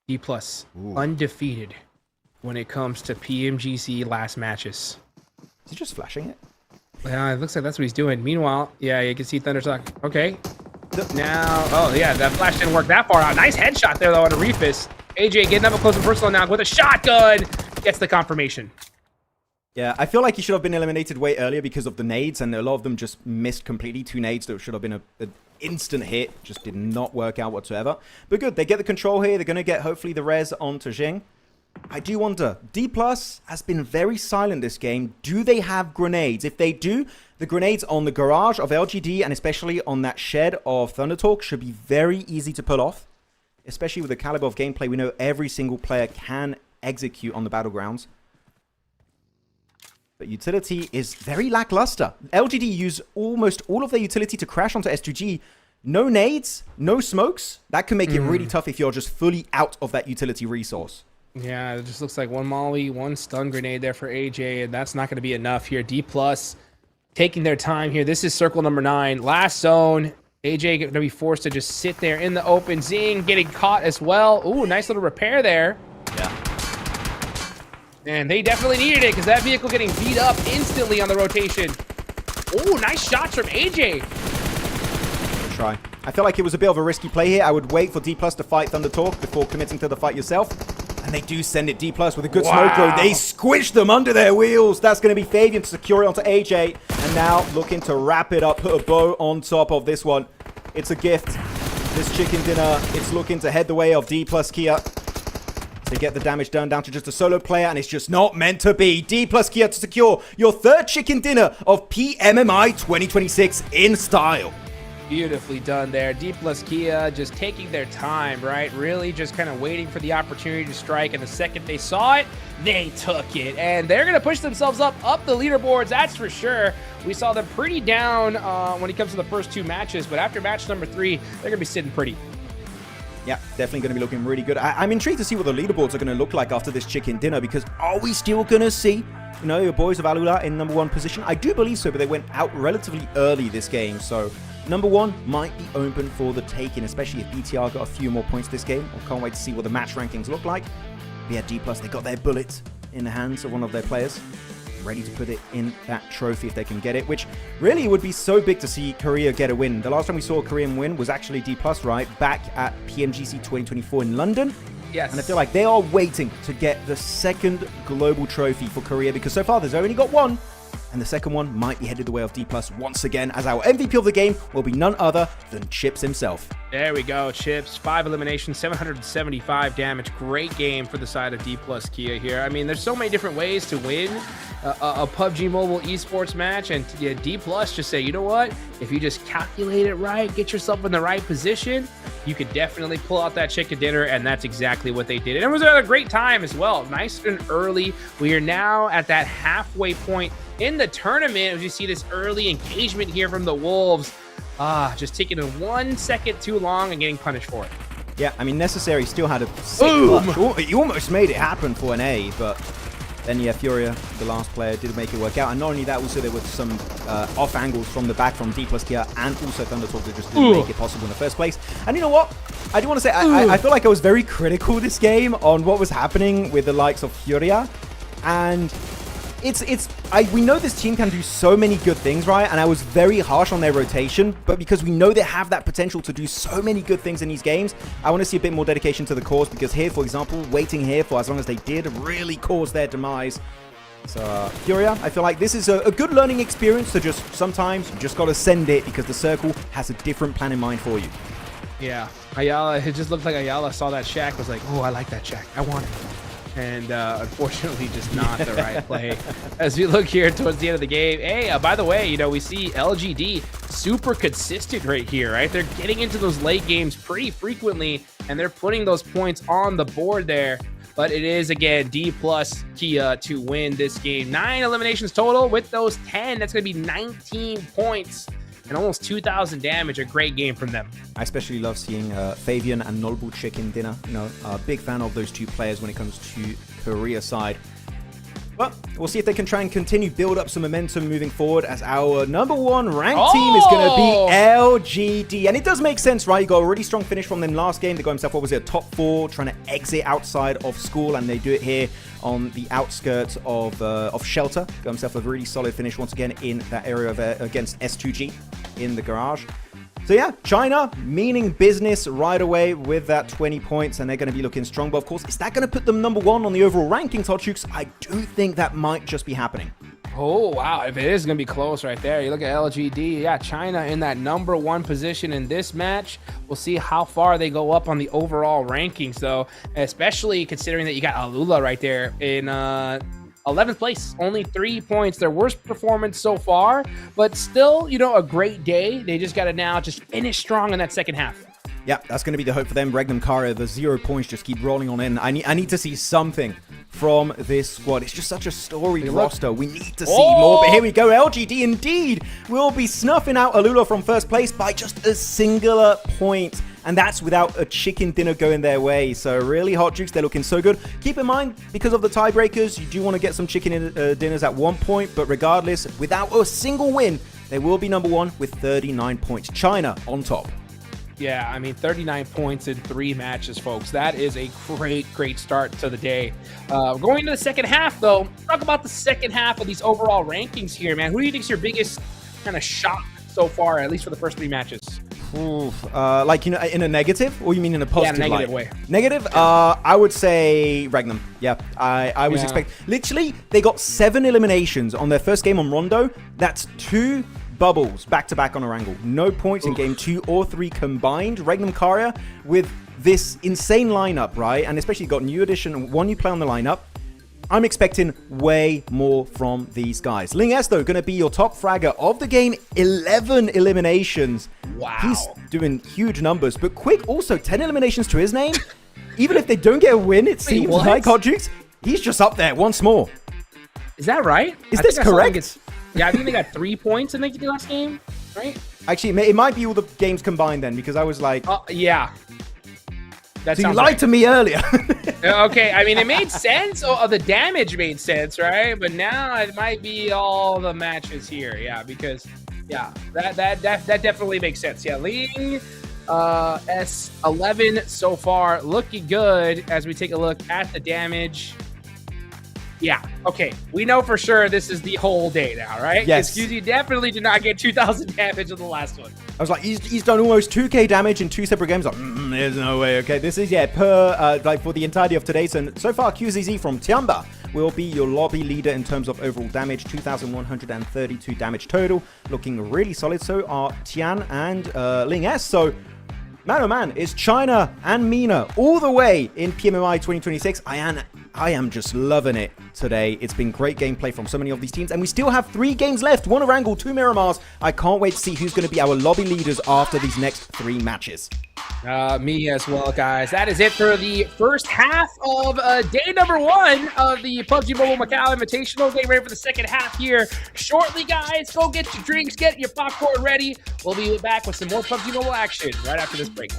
D Plus, undefeated when it comes to PMGC last matches. Is he just flashing it? Yeah, it looks like that's what he's doing. Meanwhile, yeah, you can see Thundertalk. Okay. Now, oh yeah, that flash didn't work that far out. Nice headshot there, though, on a Reefus. AJ getting up close and personal now with a shotgun. Gets the confirmation. Yeah, I feel like he should have been eliminated way earlier because of the nades, and a lot of them just missed completely. 2 nades that should have been an instant hit. Just did not work out whatsoever. But good, they get the control here. They're going to get, hopefully, the res onto Jing. I do wonder, D Plus has been very silent this game. Do they have grenades? If they do, the grenades on the garage of LGD, and especially on that shed of Thundertalk, should be very easy to pull off. Especially with the caliber of gameplay we know every single player can execute on the battlegrounds. But utility is very lackluster. LGD use almost all of their utility to crash onto S2G. No nades, no smokes. That can make it really tough if you're just fully out of that utility resource. Yeah, it just looks like 1 molly, 1 stun grenade there for AJ, and that's not going to be enough here. D Plus taking their time here. This is circle number 9. Last zone. AJ going to be forced to just sit there in the open. Zing getting caught as well. Ooh, nice little repair there. Yeah. And they definitely needed it because that vehicle getting beat up instantly on the rotation. Oh, nice shots from AJ. Good try. I feel like it was a bit of a risky play here. I would wait for D Plus to fight Thundertalk before committing to the fight yourself. And they do send it D Plus with a good smoke throw. They squish them under their wheels. That's going to be Fabian to secure it onto AJ. And now looking to wrap it up, put a bow on top of this one. It's a gift. This chicken dinner, it's looking to head the way of D Plus Kia. They get the damage done down to just a solo player, and it's just not meant to be. D plus Kia to secure your third chicken dinner of PMMI 2026 in style. Beautifully done there. D plus Kia just taking their time, right? Really just kind of waiting for the opportunity to strike. And the second they saw it, they took it. And they're going to push themselves up the leaderboards, that's for sure. We saw them pretty down when it comes to the first 2 matches. But after match number 3, they're going to be sitting pretty. Yeah, definitely going to be looking really good. I'm intrigued to see what the leaderboards are going to look like after this chicken dinner, because are we still going to see, you know, your boys of AURORA in number 1 position? I do believe so, but they went out relatively early this game, so number 1 might be open for the taking, especially if BTR got a few more points this game. I can't wait to see what the match rankings look like. But yeah, D+, they got their bullet in the hands of one of their players, ready to put it in that trophy if they can get it, which really would be so big to see Korea get a win. The last time we saw a Korean win was actually D+, right? Back at PMGC 2024 in London. Yes. And I feel like they are waiting to get the second global trophy for Korea, because so far there's only got 1. And the second one might be headed the way of D+ once again, as our MVP of the game will be none other than Chips himself. There we go, Chips. 5 eliminations, 775 damage. Great game for the side of D+ Kia here. I mean, there's so many different ways to win a PUBG Mobile esports match, and yeah, D+ just say, you know what? If you just calculate it right, get yourself in the right position, you could definitely pull out that chicken dinner, and that's exactly what they did. And it was a great time as well. Nice and early. We are now at that halfway point in the tournament as you see this early engagement here from the Wolves. Just taking it 1 second too long and getting punished for it. Yeah, I mean, Necessary still had a sick clutch. He almost made it happen for an A, but then, yeah, Furia, the last player, did make it work out. And not only that, also there were some off angles from the back from D+ Kia and also Thundertalk that just didn't make it possible in the first place. And you know what? I do want to say, I feel like I was very critical this game on what was happening with the likes of Furia. And we know this team can do so many good things, right? And I was very harsh on their rotation, but because we know they have that potential to do so many good things in these games, I want to see a bit more dedication to the cause, because here, for example, waiting here for as long as they did really caused their demise. So, Furia, I feel like this is a good learning experience to just, sometimes you just got to send it, because the circle has a different plan in mind for you. Yeah, Ayala, it just looked like Ayala saw that shack, was like, oh, I like that shack. I want it. And unfortunately, just not the right play. As we look here towards the end of the game, hey, by the way, you know, we see LGD super consistent right here, right? They're getting into those late games pretty frequently, and they're putting those points on the board there. But it is, again, D+ Kia to win this game. 9 eliminations total. With those 10, that's going to be 19 points and almost 2,000 damage. A great game from them. I especially love seeing Fabian and Nolbu chicken dinner. You know, a big fan of those 2 players when it comes to Korea side. But we'll see if they can try and continue build up some momentum moving forward, as our number 1 ranked team is going to be LGD. And it does make sense, right? You got a really strong finish from them last game. They got himself, what was it, a top 4, trying to exit outside of school, and they do it here on the outskirts of Shelter. Got himself a really solid finish once again in that area of, against S2G in the garage. So yeah, China meaning business right away with that 20 points, and they're going to be looking strong. But of course, is that going to put them number 1 on the overall rankings, Hot Chooks? I do think that might just be happening. Oh, wow. If it is going to be close right there. You look at LGD. Yeah, China in that number 1 position in this match. We'll see how far they go up on the overall rankings, though, especially considering that you got AURORA right there in 11th place, only 3 points. Their worst performance so far, but still, you know, a great day. They just got to now just finish strong in that second half. Yeah, that's going to be the hope for them. Regnum Kara, the 0 points just keep rolling on in. I need to see something from this squad. It's just such a storied roster. We need to see more, but here we go. LGD indeed will be snuffing out AURORA from first place by just a singular point. And that's without a chicken dinner going their way. So really, Hot Jukes, they're looking so good. Keep in mind, because of the tiebreakers, you do want to get some chicken dinners at one point. But regardless, without a single win, they will be number 1 with 39 points. China on top. Yeah, I mean, 39 points in 3 matches, folks. That is a great start to the day. Going into the second half, though, talk about the second half of these overall rankings here, man. Who do you think is your biggest kind of shock so far, at least for the first 3 matches? Like, you know, in a negative, or you mean in a positive negative light? way. Negative? I would say Regnum. Yeah, I was expecting. Literally, they got 7 eliminations on their first game on Rondo. That's 2 bubbles back-to-back on Orangle. No points in game 2 or 3 combined. Regnum Carrier with this insane lineup, right? And especially got new addition, one new player on the lineup. I'm expecting way more from these guys. Ling S, though, going to be your top fragger of the game. 11 eliminations. Wow. He's doing huge numbers. But Quick also 10 eliminations to his name. Even if they don't get a win, it seems like Hodgix, he's just up there once more. Is that right? Is this correct? Yeah, I think they got 3 points in the last game, right? Actually, it might be all the games combined then, because I was like... yeah. That so you lied to me earlier. Okay, I mean, it made sense. Oh, the damage made sense, right? But now it might be all the matches here. Yeah, because, yeah, that definitely makes sense. Yeah, Ling S11 so far looking good as we take a look at the damage. Yeah, okay. We know for sure this is the whole day now, right? Yes. Excuse, definitely did not get 2,000 damage in the last one. I was like, he's done almost 2k damage in 2 separate games. Like, there's no way. Okay, this is, yeah, per, like, for the entirety of today's. And so far, QZZ from TIANBA will be your lobby leader in terms of overall damage. 2,132 damage total. Looking really solid. So are Tian and Ling S. So, man, oh man, it's China and MENA all the way in PMMI 2026. I am just loving it today. It's been great gameplay from so many of these teams, and we still have 3 games left. 1 Orangle, 2 Miramars. I can't wait to see who's going to be our lobby leaders after these next 3 matches. Me as well, guys. That is it for the first half of day number 1 of the PUBG Mobile Macau Invitational. Getting ready for the second half here shortly, guys. Go get your drinks, get your popcorn ready. We'll be back with some more PUBG Mobile action right after this break.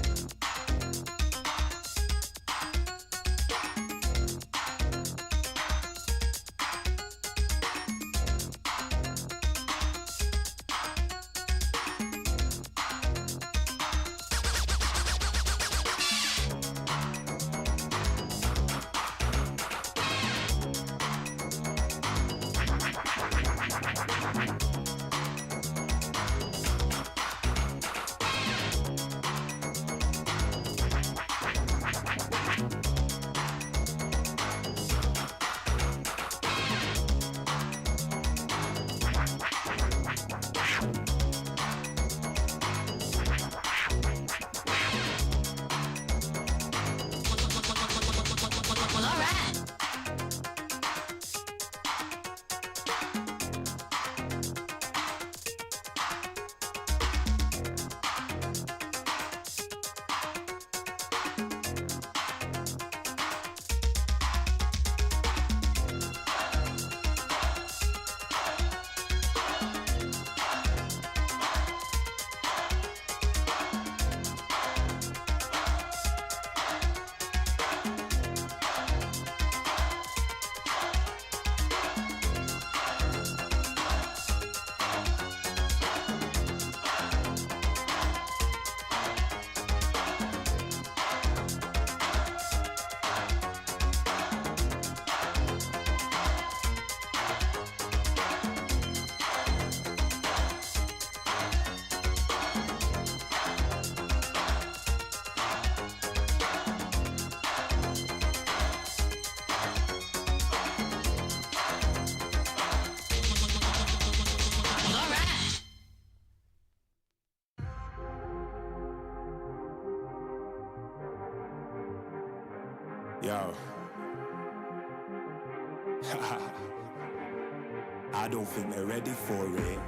Yo. I don't think they're ready for it.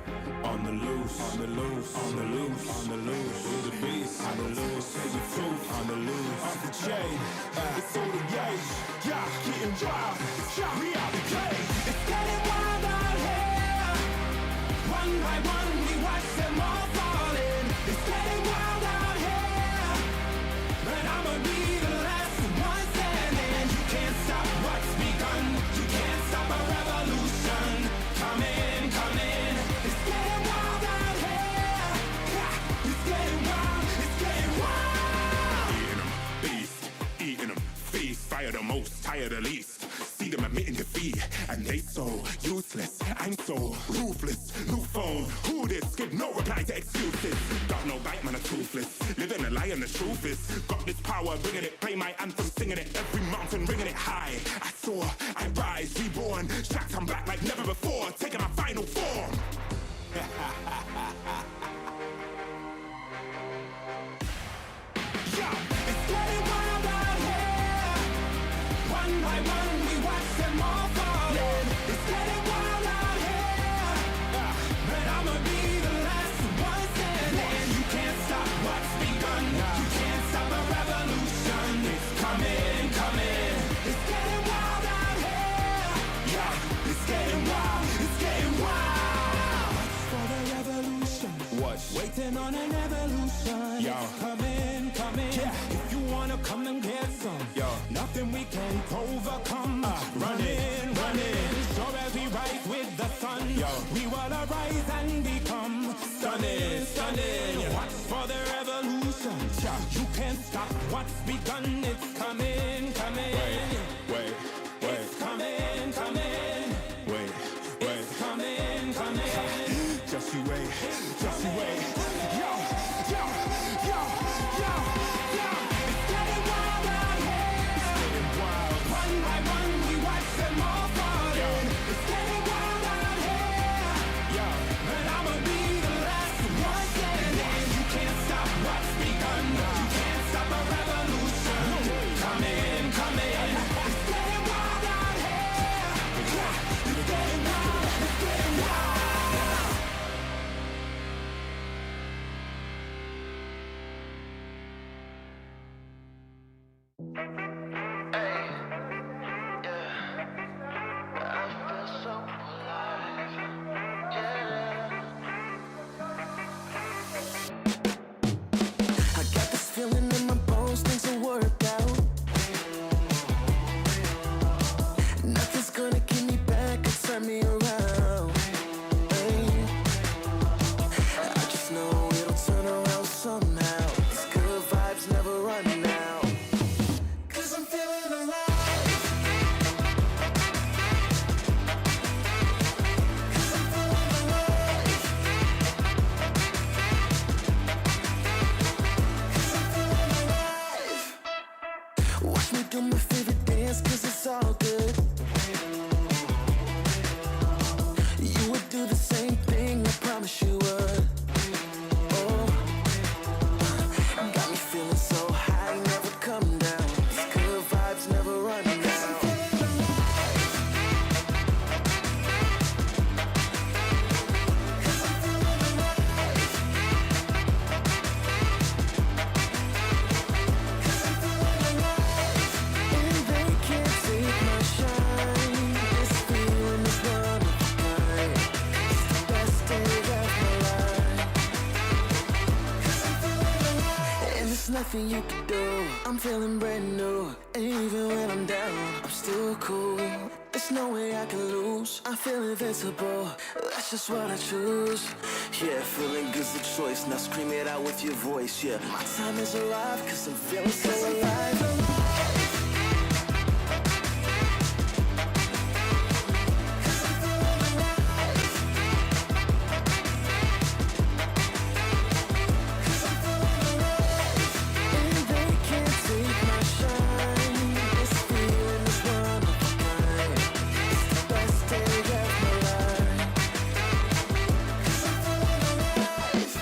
On the loose, on the loose, on the loose, on the loose. With the beast, on the loose, say the truth, on the loose. Off the chain, it's all the gauge. Yeah, getting wild, we out the game. It's getting wild out here. One by one, we watch them all falling. It's getting wild out here. But I'ma be the last one standing. You can't stop what's begun. You can't stop a revolution. Come in, come in. It's getting wild out here. Yeah, it's getting wild, it's getting wild. Eating them, beast, eating them, feast. Fire the most, tire the least. See them admitting defeat, and they so useless. I'm so ruthless. New phone, who this? Give no reply to excuses. Got no bite, man, a toothless. Living a lie and the truth is, got this power, bringing it. Play my anthem, singing it. Every mountain, ringing it high. I soar, I rise, reborn. Strapped, I'm back like never before. Taking my final form. embarking on an evolution. Yo. Come in, come in. Yeah. If you wanna come and get some, yo. Nothing we can't overcome. Run in, run in. Sure as we rise with the sun, yo. We will arise and become stunning, stunning. Watch for the revolution. You can't stop what's begun. It's coming, coming. Wait. It's coming, coming. Wait. It's coming, coming. Just you wait, just you wait. Yo. It's getting wild out here. It's getting wild. One by one, we watch them all falling. It's getting wild out here. Yo. And I'ma be the last one standing. You can't stop what's begun. You can't stop a revolution. Come in, come in. It's getting wild out here. It's getting wild. It's getting wild. I got this feeling in my bones, things will work out. Nothing's gonna keep me back and turn me around. Hey. I just know it'll turn around somehow. These good vibes never run out. 'Cause I'm feeling alive. 'Cause I'm feeling alive. 'Cause I'm feeling alive. Watch me do my favorite dance, 'cause it's all good. You would do the same thing, I promise you would. Oh, got me feeling so high, never come down. These good vibes never run out. 'Cause I'm feeling alive. 'Cause I'm feeling alive. 'Cause I'm feeling alive. And they can't take my shine. This feeling is one of a kind. It's the best day of my life. 'Cause I'm feeling alive. And there's nothing you can do. I'm feeling brand new. And even when I'm down, I'm still cool. There's no way I can lose. I feel invincible. That's just what I choose. Yeah, feeling good's the choice. Now scream it out with your voice. Yeah, my time is arrived, 'cause I'm feeling so alive. And they can't take my shine. This feeling is one of a kind. It's the best day of my life. 'Cause I'm feeling alive.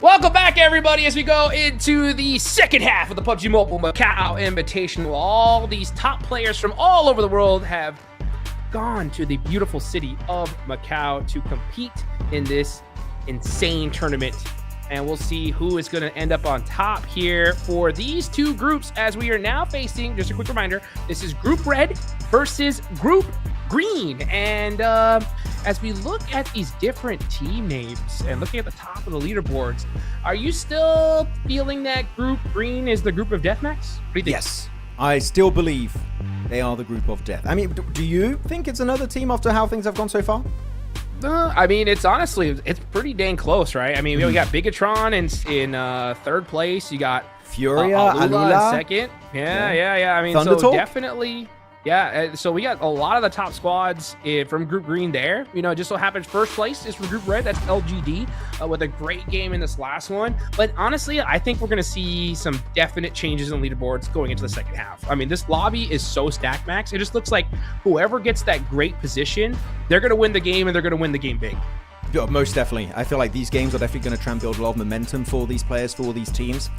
Welcome back, everybody, as we go into the second half of the PUBG Mobile Macau Invitational. All these top players from all over the world have gone to the beautiful city of Macau to compete in this insane tournament. And we'll see who is going to end up on top here for these two groups, as we are now facing, just a quick reminder, this is Group Red versus Group Green. And as we look at these different team names and looking at the top of the leaderboards, are you still feeling that Group Green is the group of deathmatch? What do you think? Yes, I still believe they are the group of death. I mean, do you think it's another team after how things have gone so far? I mean, it's honestly, it's pretty dang close, right? I mean, we got Bigatron in third place. You got Furia, Alula in second. Yeah. I mean, Thunder so Talk? definitely, yeah. So we got a lot of the top squads from Group Green there. You know, just so happens first place is from Group Red. That's LGD with a great game in this last one. But honestly, I think we're going to see some definite changes in leaderboards going into the second half. I mean, this lobby is so stacked, Max. It just looks like whoever gets that great position, they're going to win the game, and they're going to win the game big. Yeah, most definitely. I feel like these games are definitely going to try and build a lot of momentum for these players, for all these teams.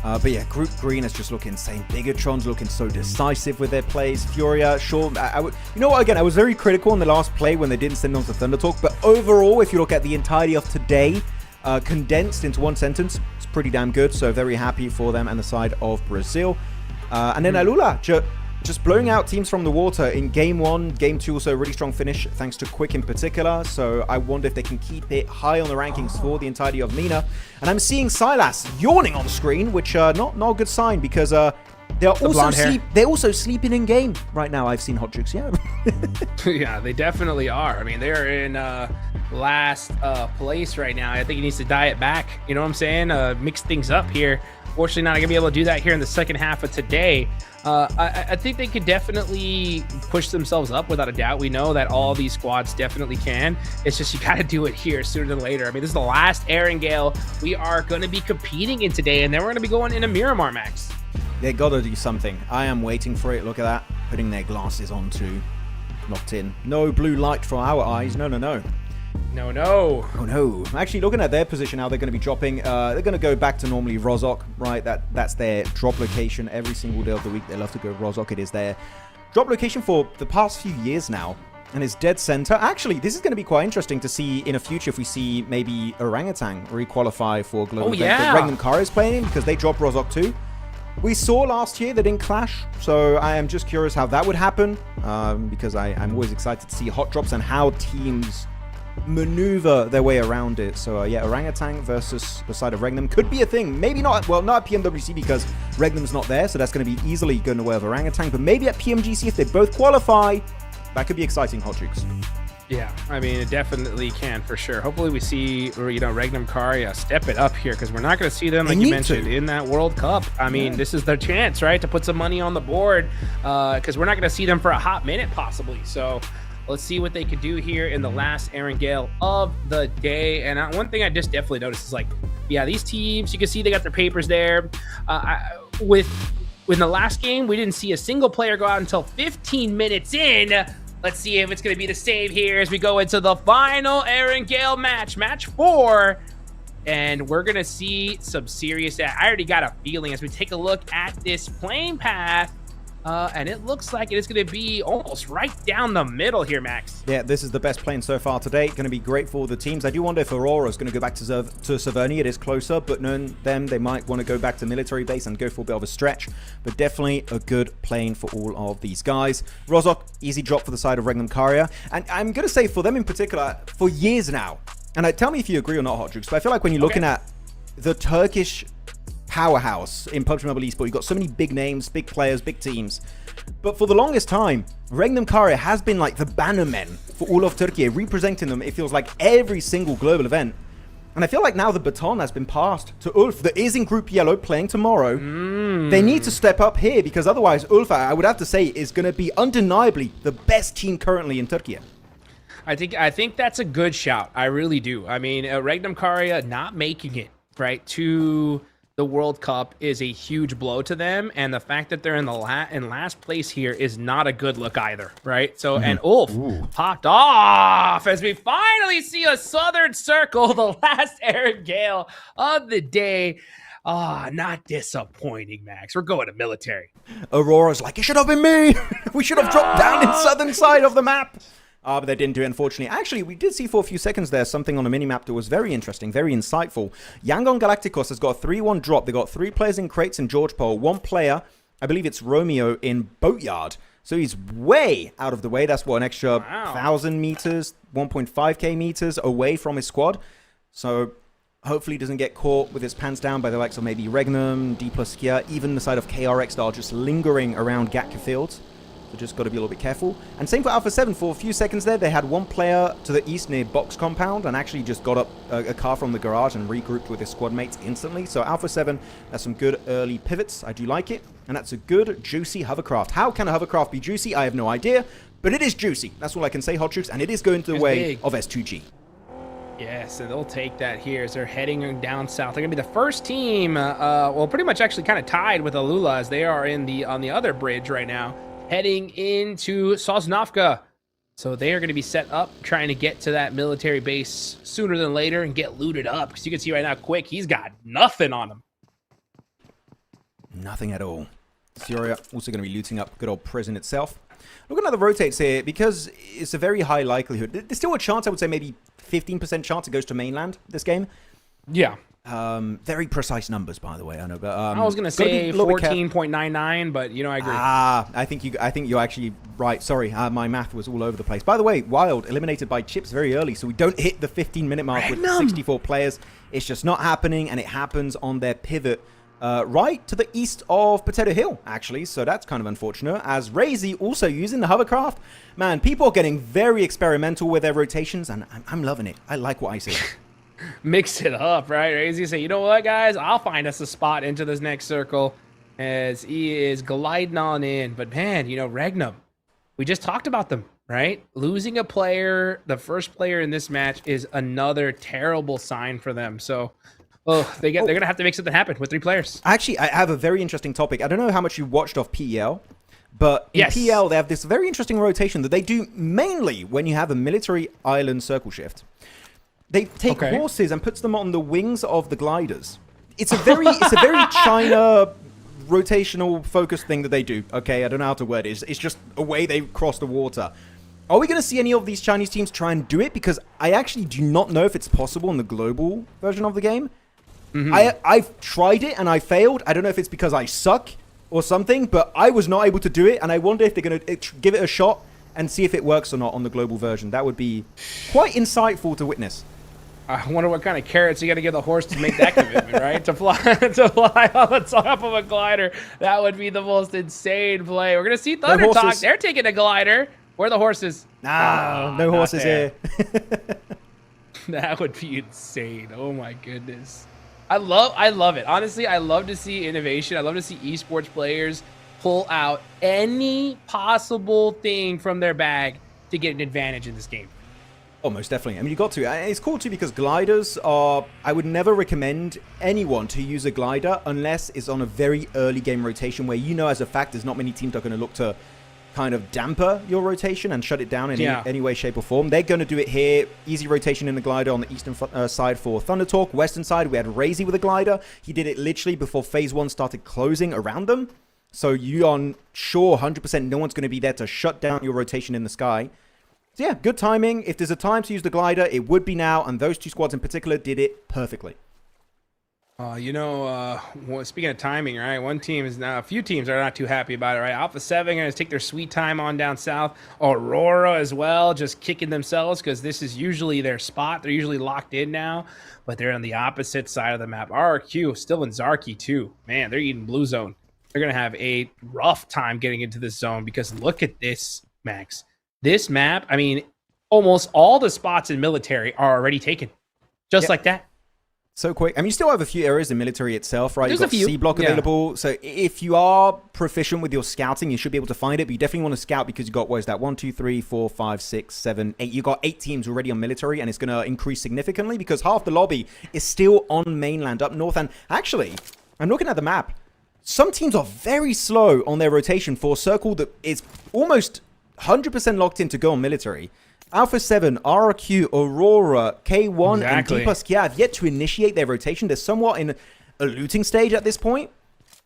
But yeah, Group Green is just looking insane. Bigatron's looking so decisive with their plays. Furia, sure. You know what? Again, I was very critical in the last play when they didn't send on to Thunder Talk. But overall, if you look at the entirety of today, condensed into one sentence, it's pretty damn good. So very happy for them and the side of Brazil. And then Alula, just blowing out teams from the water in game 1, game 2 also a really strong finish thanks to Quick in particular. So I wonder if they can keep it high on the rankings for the entirety of MENA. And I'm seeing Silas yawning on screen, which not a good sign because they're also sleeping in game right now. I've seen Hot Chicks, yeah. Yeah, they definitely are. I mean, they're in last place right now. I think he needs to diet back. You know what I'm saying? Mix things up here. Fortunately, not going to be able to do that here in the second half of today. I think they could definitely push themselves up without a doubt. We know that all these squads definitely can. It's just you got to do it here sooner than later. I mean, this is the last Erangel we are going to be competing in today, and then we're going to be going into Miramar, Max. They got to do something. I am waiting for it. Look at that. Putting their glasses on too. Locked in. No blue light for our eyes. No. No. Oh no. Actually, looking at their position now, they're going to be dropping. They're going to go back to normally Rozok, right? That's their drop location every single day of the week. They love to go Rozok. It is their drop location for the past few years now. And it's dead center. Actually, this is going to be quite interesting to see in the future if we see maybe Orangutan re-qualify for global event. But Regnum Car is playing because they dropped Rozok too. We saw last year they didn't clash, so I am just curious how that would happen because I'm always excited to see hot drops and how teams maneuver their way around it. So yeah, Orangutan versus the side of Regnum could be a thing. Maybe not, well, not at PMWC because Regnum's not there, so that's going to be easily going the way of Orangutan, but maybe at PMGC if they both qualify, that could be exciting, Hot Jukes. Yeah, I mean, it definitely can for sure. Hopefully we see, Regnum Car, step it up here because we're not going to see them, like you mentioned, in that World Cup. I mean, this is their chance, right, to put some money on the board because we're not going to see them for a hot minute possibly. So let's see what they could do here in the last Erangel of the day. And one thing I just definitely noticed is, like, yeah, these teams, you can see they got their papers there. In the last game, we didn't see a single player go out until 15 minutes in. Let's see if it's going to be the same here as we go into the final Erangel match, match 4. And we're going to see some serious, I already got a feeling as we take a look at this playing path. And it looks like it is going to be almost right down the middle here, Max. Yeah, this is the best plane so far today. Going to be great for the teams. I do wonder if Aurora is going to go back to Saverni. It is closer, but knowing them, they might want to go back to military base and go for a bit of a stretch. But definitely a good plane for all of these guys. Rozok, easy drop for the side of Regnum Karia. And I'm going to say for them in particular, for years now, and tell me if you agree or not, Hot Jukes, but I feel like when you're looking at the Turkish powerhouse in PUBG Mobile Esports, you've got so many big names, big players, big teams. But for the longest time, Regnum Karia has been like the bannermen for all of Turkey, representing them, it feels like, every single global event. And I feel like now the baton has been passed to Ulf, that is in Group Yellow playing tomorrow. They need to step up here because otherwise Ulf, I would have to say, is going to be undeniably the best team currently in Turkey. I think that's a good shout. I really do. I mean, Regnum Karia not making it, right, to the World Cup is a huge blow to them, and the fact that they're in the in last place here is not a good look either, right? So, and Ulf popped off as we finally see a Southern Circle, the last Eric Gale of the day. Not disappointing, Max. We're going to military. Aurora's like, it should have been me. We should have dropped down in southern side of the map. But they didn't do it, unfortunately. Actually, we did see for a few seconds there something on the minimap that was very interesting, very insightful. Yangon Galacticos has got a 3-1 drop. They got 3 players in crates in George Pole, 1 player, I believe it's Romeo, in Boatyard. So he's way out of the way. That's what, an extra 1,000 meters, 1.5k meters away from his squad. So hopefully he doesn't get caught with his pants down by the likes of maybe Regnum, D plus Kia, even the side of KRX that are just lingering around Gatka Fields. So just got to be a little bit careful. And same for Alpha 7. For a few seconds there, they had 1 player to the east near Box Compound and actually just got up a car from the garage and regrouped with his squad mates instantly. So Alpha 7, that's some good early pivots. I do like it. And that's a good, juicy hovercraft. How can a hovercraft be juicy? I have no idea. But it is juicy. That's all I can say, Hot Troops. And it is going to the way of S2G. Yes, and they'll take that here as they're heading down south. They're going to be the first team, well, pretty much actually kind of tied with Alula as they are on the other bridge right now, heading into Sosnovka. So they are going to be set up trying to get to that military base sooner than later and get looted up. Because you can see right now, Quick, he's got nothing on him. Nothing at all. Furia also going to be looting up good old prison itself. Looking at the rotates here, because it's a very high likelihood. There's still a chance, I would say maybe 15% chance it goes to mainland this game. Yeah. Very precise numbers, by the way. I know, but I was gonna say 14.99, but you know, I agree. I think you're actually right. Sorry, my math was all over the place. By the way, Wild eliminated by Chips very early, so we don't hit the 15-minute mark with 64 players. It's just not happening, and it happens on their pivot right to the east of Potato Hill, actually. So that's kind of unfortunate. As Razy also using the hovercraft. Man, people are getting very experimental with their rotations, and I'm loving it. I like what I see. Mix it up, right? Razy say, you know what, guys? I'll find us a spot into this next circle as he is gliding on in. But man, you know, Regnum, we just talked about them, right? Losing a player, the first player in this match, is another terrible sign for them. So, they're going to have to make something happen with 3 players. Actually, I have a very interesting topic. I don't know how much you watched of PEL, but in PEL, they have this very interesting rotation that they do mainly when you have a military island circle shift. They take horses and puts them on the wings of the gliders. It's a very China rotational focused thing that they do. Okay, I don't know how to word it. It's just a way they cross the water. Are we going to see any of these Chinese teams try and do it? Because I actually do not know if it's possible in the global version of the game. I've tried it and I failed. I don't know if it's because I suck or something, but I was not able to do it. And I wonder if they're going to give it a shot and see if it works or not on the global version. That would be quite insightful to witness. I wonder what kind of carrots you got to give the horse to make that commitment, right? To fly on the top of a glider. That would be the most insane play. We're going to see Thunder Talk. They're taking a glider. Where are the horses? No horses here. That would be insane. Oh my goodness. I love it. Honestly, I love to see innovation. I love to see esports players pull out any possible thing from their bag to get an advantage in this game. Oh, most definitely. I mean, you got to. It's cool, too, because gliders are... I would never recommend anyone to use a glider unless it's on a very early game rotation where you know as a fact there's not many teams that are going to look to kind of damper your rotation and shut it down in any way, shape, or form. They're going to do it here. Easy rotation in the glider on the eastern side for Thunder Talk. Western side, we had Razy with a glider. He did it literally before Phase 1 started closing around them. So you are sure 100% no one's going to be there to shut down your rotation in the sky. So yeah, good timing. If there's a time to use the glider, it would be now, and those 2 squads in particular did it perfectly. Speaking of timing, right? A few teams are not too happy about it, right? Alpha 7 going to take their sweet time on down south. Aurora as well, just kicking themselves because this is usually their spot. They're usually locked in now, but they're on the opposite side of the map. RRQ still in Zarky too. Man, they're eating blue zone. They're going to have a rough time getting into this zone because look at this, Max. This map, I mean, almost all the spots in military are already taken. Just like that. So quick. I mean, you still have a few areas in military itself, right? There's You've got a few. C block available. So if you are proficient with your scouting, you should be able to find it. But you definitely want to scout because you got, what is that? 1, 2, 3, 4, 5, 6, 7, 8. You got 8 teams already on military, and it's going to increase significantly because half the lobby is still on mainland up north. And actually, I'm looking at the map. Some teams are very slow on their rotation for a circle that is almost 100% locked in to go on military. Alpha 7, RRQ, Aurora, K1, Exactly. and D+K have yet to initiate their rotation. They're somewhat in a looting stage at this point,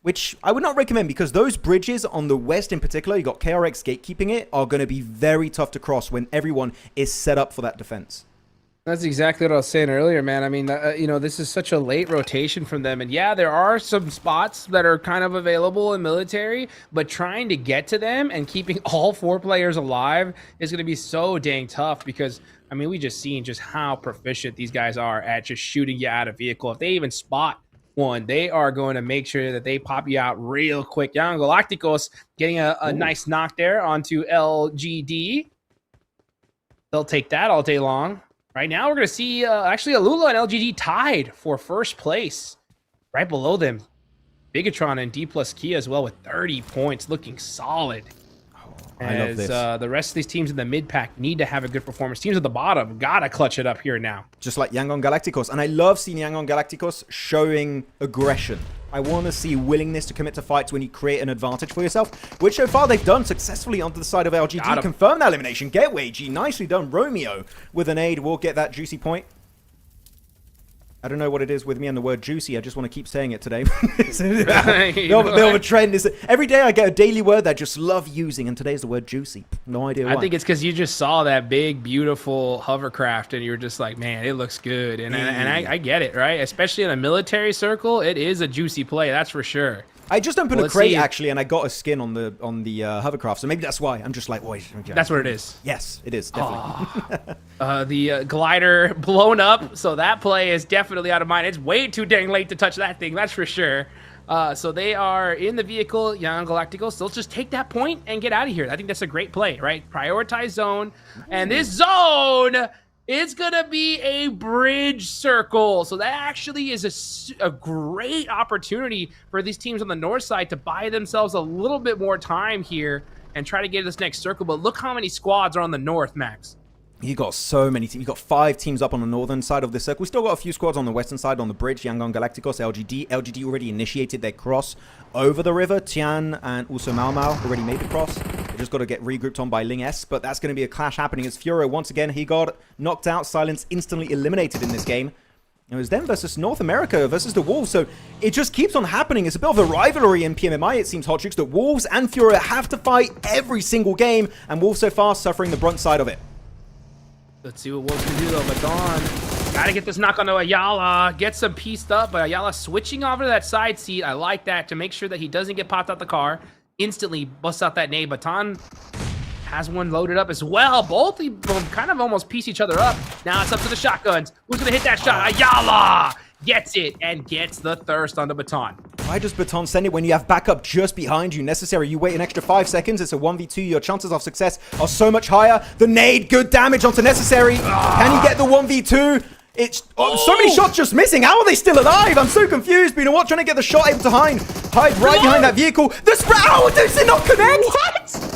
which I would not recommend because those bridges on the west in particular, you got KRX gatekeeping it, are going to be very tough to cross when everyone is set up for that defense. That's exactly what I was saying earlier, man. I mean, you know, this is such a late rotation from them. And yeah, there are some spots that are kind of available in military, but trying to get to them and keeping all 4 players alive is going to be so dang tough because, I mean, we just seen just how proficient these guys are at just shooting you out of vehicle. If they even spot one, they are going to make sure that they pop you out real quick. Young Galacticos getting a nice knock there onto LGD. They'll take that all day long. Right now, we're going to see actually Alula and LGD tied for first place. Right below them, Bigatron and D+Kia as well with 30 points, looking solid. I love this. The rest of these teams in the mid-pack need to have a good performance. Teams at the bottom got to clutch it up here now. Just like Yangon Galacticos. And I love seeing Yangon Galacticos showing aggression. I want to see willingness to commit to fights when you create an advantage for yourself, which so far they've done successfully onto the side of LGD. Confirm that elimination. Gateway G. Nicely done. Romeo with an aid will get that juicy point. I don't know what it is with me and the word juicy. I just want to keep saying it today. The trend is every day I get a daily word that I just love using, and today's the word juicy. No idea why. I think it's because you just saw that big, beautiful hovercraft, and you were just like, man, it looks good. And I get it, right? Especially in a military circle, it is a juicy play, that's for sure. I just opened a crate actually, and I got a skin on the hovercraft, so maybe that's why. I'm just like, wait. Okay. That's what it is. Yes, it is definitely. The glider blown up, so that play is definitely out of mind. It's way too dang late to touch that thing, that's for sure. So they are in the vehicle, Young Galacticos. So let's just take that point and get out of here. I think that's a great play, right? Prioritize zone, and this zone. It's going to be a bridge circle. So that actually is a great opportunity for these teams on the north side to buy themselves a little bit more time here and try to get this next circle. But look how many squads are on the north, Max. You got so many teams. You got 5 teams up on the northern side of the circle. We still got a few squads on the western side on the bridge. Yangon Galacticos, LGD. LGD already initiated their cross over the river. Tian and also Mau Mau already made the cross. They just got to get regrouped on by Ling S. But that's going to be a clash happening as Furia, once again, he got knocked out. Silence instantly eliminated in this game. It was them versus North America versus the Wolves. So it just keeps on happening. It's a bit of a rivalry in PMMI, it seems, Hot Chicks, that Wolves and Furia have to fight every single game. And Wolves so far suffering the brunt side of it. Let's see what Wolves can do, though. Baton, gotta get this knock onto Ayala. Get some pieced up, but Ayala switching over to that side seat. I like that to make sure that he doesn't get popped out the car. Instantly busts out that nade. Baton has one loaded up as well. Both of them kind of almost piece each other up. Now it's up to the shotguns. Who's gonna hit that shot? Ayala gets it and gets the thirst on the Baton. Why does Baton send it when you have backup just behind you? Necessary. You wait an extra 5 seconds. It's a 1v2. Your chances of success are so much higher. The nade, good damage onto Necessary. Can he get the 1v2? It's so many shots just missing. How are they still alive? I'm so confused. But you know what? Trying to get the shot able to hide right behind that vehicle. The spread. How does it not connect?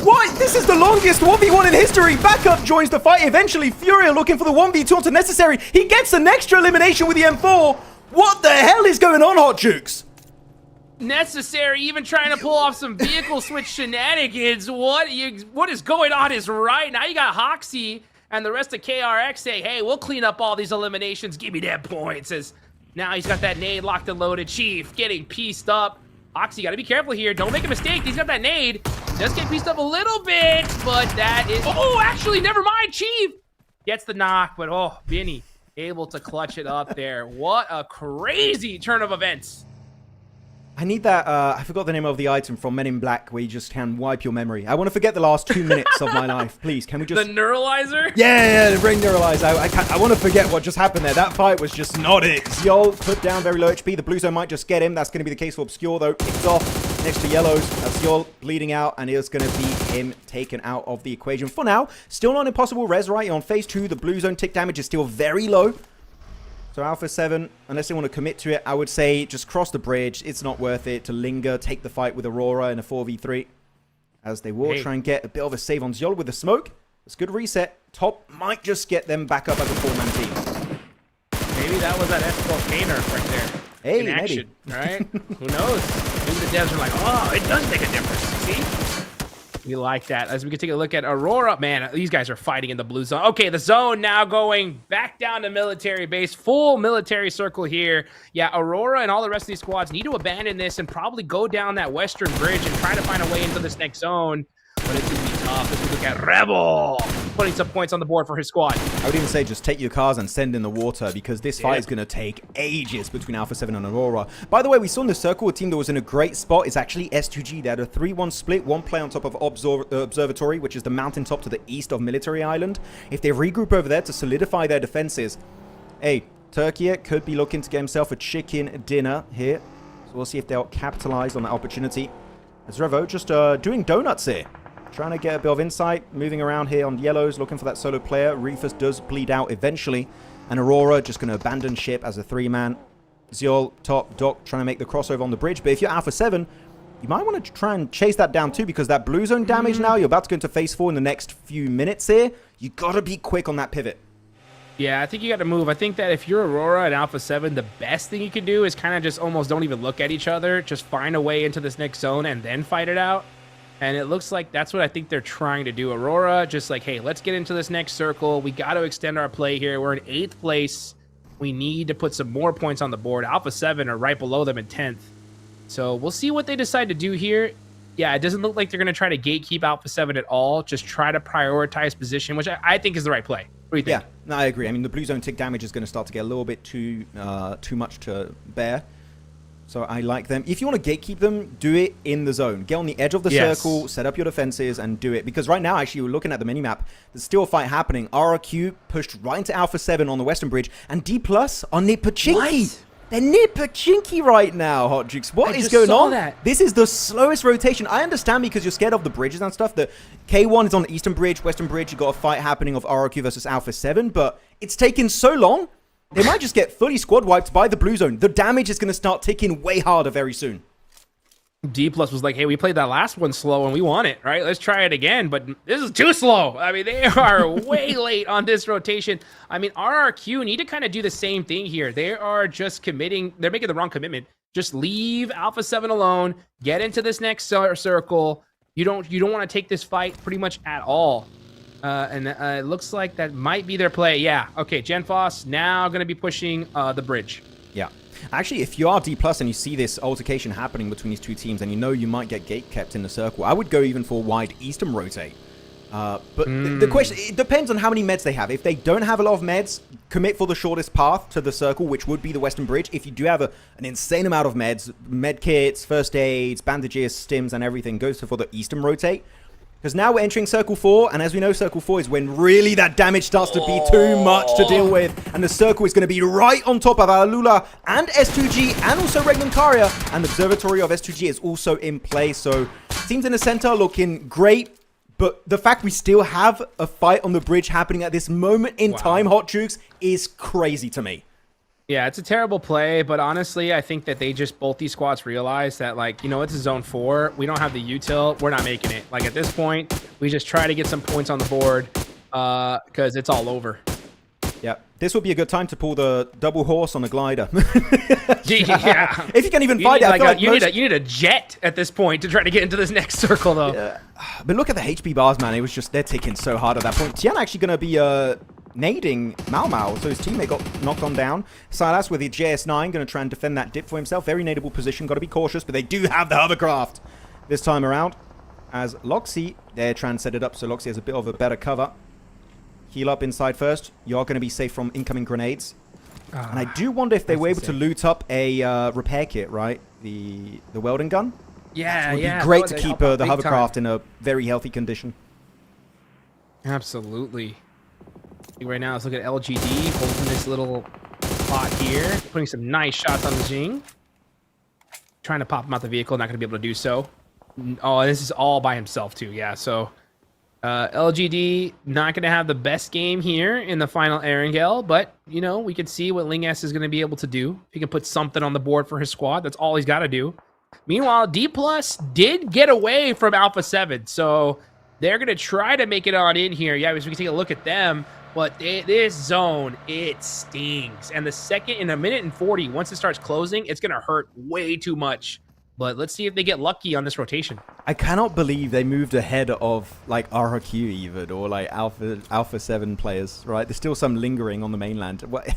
What? This is the longest 1v1 in history. Backup joins the fight. Eventually, Furia looking for the 1v2 onto Necessary. He gets an extra elimination with the M4. What the hell is going on, Hot Jukes? Necessary, even trying to pull off some vehicle switch shenanigans. What is going on is right. Now you got Hoxie and the rest of KRX say, hey, we'll clean up all these eliminations. Give me that points. As now he's got that nade locked and loaded. Chief getting pieced up. Hoxie, got to be careful here. Don't make a mistake. He's got that nade. Does get pieced up a little bit, but that is... Oh, actually, never mind. Chief gets the knock, but oh, Vinny able to clutch it up there. What a crazy turn of events. I need that, I forgot the name of the item from Men in Black where you just can wipe your memory. I want to forget the last 2 minutes of my life. Please, can we just... The neuralizer? Yeah, the brain neuralizer. I want to forget what just happened there. That fight was just not it. Yol put down very low HP. The blue zone might just get him. That's going to be the case for Obscure, though. Picked off next to yellows. That's Yol bleeding out, and it's going to be him taken out of the equation. For now, still not impossible res, right? On phase 2, the blue zone tick damage is still very low. So Alpha 7, unless they want to commit to it, I would say just cross the bridge. It's not worth it to linger, take the fight with Aurora in a 4v3. As they will try and get a bit of a save on Zyol with the smoke. It's good reset. Top might just get them back up as a 4-man team. Maybe that was that S12 K nerf right there. in action, right? Who knows? Maybe the devs are like, oh, it does make a difference. See? We like that. As we can take a look at Aurora. Man, these guys are fighting in the blue zone. Okay, the zone now going back down to military base. Full military circle here. Yeah, Aurora and all the rest of these squads need to abandon this and probably go down that western bridge and try to find a way into this next zone. But it's going to be tough as we look at Rebel putting some points on the board for his squad. I would even say just take your cars and send in the water, because this fight is going to take ages between Alpha 7 and Aurora. By the way, we saw in the circle a team that was in a great spot is actually S2G. They had a 3-1 split, one play on top of Observatory, which is the mountaintop to the east of Military Island. If they regroup over there to solidify their defenses, hey, Turkey could be looking to get himself a chicken dinner here. So we'll see if they'll capitalize on that opportunity. As Revo just doing donuts here. Trying to get a bit of insight, moving around here on yellows, looking for that solo player. Rufus does bleed out eventually. And Aurora just going to abandon ship as a 3-man. Ziol, top, Doc trying to make the crossover on the bridge. But if you're Alpha 7, you might want to try and chase that down too, because that blue zone damage now, you're about to go into phase 4 in the next few minutes here. You got to be quick on that pivot. Yeah, I think you got to move. I think that if you're Aurora and Alpha 7, the best thing you can do is kind of just almost don't even look at each other. Just find a way into this next zone and then fight it out. And it looks like that's what I think they're trying to do. Aurora, just like, hey, let's get into this next circle. We got to extend our play here. We're in 8th place. We need to put some more points on the board. Alpha 7 are right below them in 10th. So we'll see what they decide to do here. Yeah, it doesn't look like they're going to try to gatekeep Alpha 7 at all. Just try to prioritize position, which I think is the right play. What do you think? Yeah, no, I agree. I mean, the blue zone tick damage is going to start to get a little bit too much to bear. So I like them. If you want to gatekeep them, do it in the zone. Get on the edge of the circle, set up your defenses, and do it. Because right now, actually, we're looking at the minimap. There's still a fight happening. RRQ pushed right into Alpha 7 on the western bridge. And D Plus are near Pachinki. What? They're near Pachinki right now, Hot Jukes. What is going on? This is the slowest rotation. I understand because you're scared of the bridges and stuff. The K1 is on the eastern bridge, western bridge. You've got a fight happening of RRQ versus Alpha 7. But it's taken so long. They might just get fully squad wiped by the blue zone. The damage is going to start ticking way harder very soon. D Plus was like, hey, we played that last one slow and we won it, right? Let's try it again, but this is too slow. I mean, they are way late on this rotation. I mean, RRQ need to kind of do the same thing here. They are just committing. They're making the wrong commitment. Just leave Alpha 7 alone. Get into this next circle. You don't want to take this fight pretty much at all. And it looks like that might be their play. Yeah. Okay. Genfos now going to be pushing the bridge. Yeah. Actually, if you are D+ and you see this altercation happening between these two teams and you know you might get gate kept in the circle, I would go even for wide eastern rotate. But the question, it depends on how many meds they have. If they don't have a lot of meds, commit for the shortest path to the circle, which would be the western bridge. If you do have an insane amount of meds, med kits, first aids, bandages, stims, and everything, goes for the eastern rotate. Because now we're entering Circle 4, and as we know, Circle 4 is when really that damage starts to be too much to deal with. And the circle is going to be right on top of Alula and S2G, and also Regmancaria. And the Observatory of S2G is also in play. So teams in the center looking great. But the fact we still have a fight on the bridge happening at this moment in time, Hot Jukes, is crazy to me. Yeah, it's a terrible play, but honestly, I think that both these squads realize that, like, you know, it's a zone 4. We don't have the util. We're not making it. Like, at this point, we just try to get some points on the board because it's all over. Yeah, this would be a good time to pull the double horse on a glider. Yeah. If you can even fight it. You need a jet at this point to try to get into this next circle, though. Yeah. But look at the HP bars, man. It was just, they're ticking so hard at that point. Tian actually going to be nading Mau, so his teammate got knocked on down. Silas with the JS9 going to try and defend that dip for himself. Very nadeable position, got to be cautious, but they do have the hovercraft this time around. As Loxy, they're trying to set it up, so Loxy has a bit of a better cover. Heal up inside first. You're going to be safe from incoming grenades. And I do wonder if they were able to loot up a repair kit, right? The welding gun? Yeah, it would be great to keep the hovercraft in a very healthy condition. Absolutely. Right now, let's look at LGD holding this little spot here, putting some nice shots on the Jing. Trying to pop him out the vehicle, not going to be able to do so. Oh, this is all by himself too. Yeah, so LGD not going to have the best game here in the final Erangel, but you know, we can see what Ling S is going to be able to do. He can put something on the board for his squad. That's all he's got to do. Meanwhile, D+ did get away from Alpha 7, so they're going to try to make it on in here. Yeah, as we can take a look at them, But this zone, it stings. And the second, in a minute and 40, once it starts closing, it's going to hurt way too much. But let's see if they get lucky on this rotation. I cannot believe they moved ahead of like RRQ even, or like Alpha 7 players, right? There's still some lingering on the mainland. What?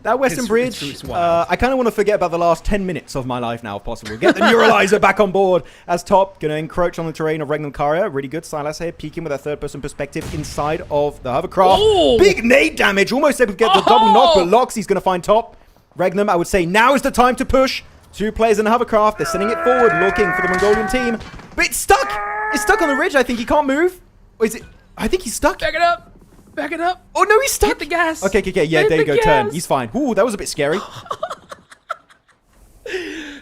That Western Bridge, I kind of want to forget about the last 10 minutes of my life now, if possible. Get the Neuralizer back on board as top. Going to encroach on the terrain of Regnum Karya. Really good. Silas here, peeking with a third-person perspective inside of the hovercraft. Ooh. Big nade damage. Almost able to get the double knock, but Loxy's going to find top. Regnum, I would say now is the time to push. 2 players in the hovercraft. They're sending it forward, looking for the Mongolian team. But it's stuck. It's stuck on the ridge. I think he can't move. Or is it? I think he's stuck. Back it up. Back it up. Oh, no, he's stuck. Hit the gas. Okay. Yeah, Hit there you the go. gas. Turn. He's fine. Ooh, that was a bit scary.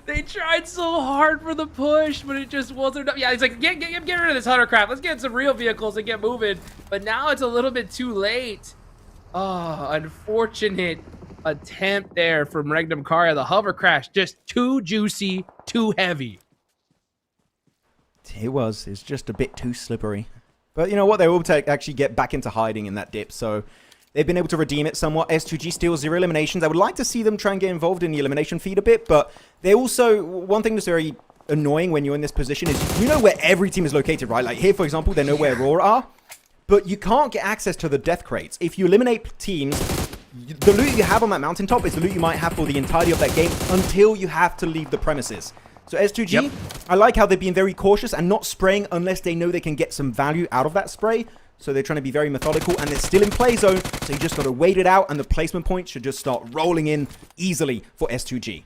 They tried so hard for the push, but it just wasn't enough. Yeah, he's like, get rid of this hovercraft. Let's get some real vehicles and get moving. But now it's a little bit too late. Oh, unfortunate attempt there from Regnum Karya. The hover crash, just too juicy, too heavy. It was. It's just a bit too slippery. But you know what? They will actually get back into hiding in that dip. So they've been able to redeem it somewhat. S2G still 0 eliminations. I would like to see them try and get involved in the elimination feed a bit. But they also, one thing that's very annoying when you're in this position is you know where every team is located, right? Like here, for example, they know where Aurora are. But you can't get access to the death crates. If you eliminate teams, the loot you have on that mountaintop is the loot you might have for the entirety of that game until you have to leave the premises. So S2G, yep. I like how they're being very cautious and not spraying unless they know they can get some value out of that spray. So they're trying to be very methodical and they're still in play zone. So you just got to wait it out and the placement points should just start rolling in easily for S2G.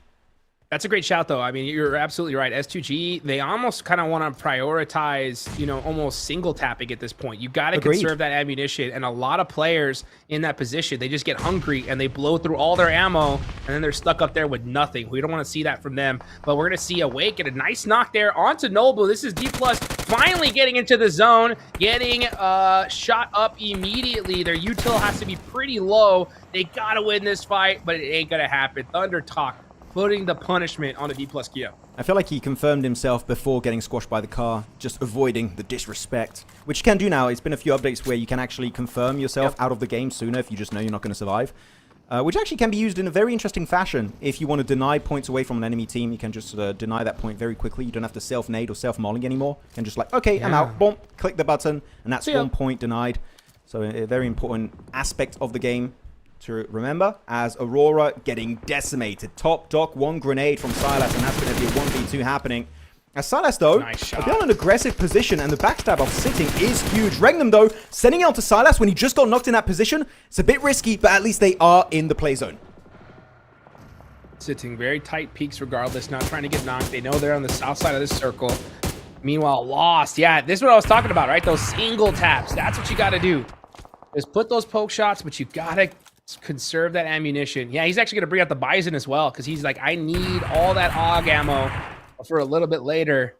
That's a great shout, though. I mean, you're absolutely right. S2G, they almost kind of want to prioritize, you know, almost single tapping at this point. You got to conserve that ammunition. And a lot of players in that position, they just get hungry and they blow through all their ammo and then they're stuck up there with nothing. We don't want to see that from them. But we're going to see Awake get a nice knock there onto Noble. This is D+, finally getting into the zone, getting shot up immediately. Their util has to be pretty low. They got to win this fight, but it ain't going to happen. Thunder Talk putting the punishment on a D+ Kia. I feel like he confirmed himself before getting squashed by the car, just avoiding the disrespect, which you can do now. It's been a few updates where you can actually confirm yourself out of the game sooner if you just know you're not going to survive, which actually can be used in a very interesting fashion. If you want to deny points away from an enemy team, you can just deny that point very quickly. You don't have to self-nade or self-molly anymore. You can just like, okay, I'm out, boom, click the button, and that's 1 point denied. So a very important aspect of the game to remember, as Aurora getting decimated. Top dock, 1 grenade from Silas, and that's going to be a 1v2 happening. As Silas, though, a bit on an aggressive position, and the backstab of sitting is huge. Regnum, though, sending out to Silas when he just got knocked in that position. It's a bit risky, but at least they are in the play zone. Sitting very tight peaks regardless, not trying to get knocked. They know they're on the south side of this circle. Meanwhile, Lost. Yeah, this is what I was talking about, right? Those single taps. That's what you got to do. Is put those poke shots, but you got to conserve that ammunition. Yeah, he's actually going to bring out the Bison as well, because he's like, I need all that AUG ammo for a little bit later.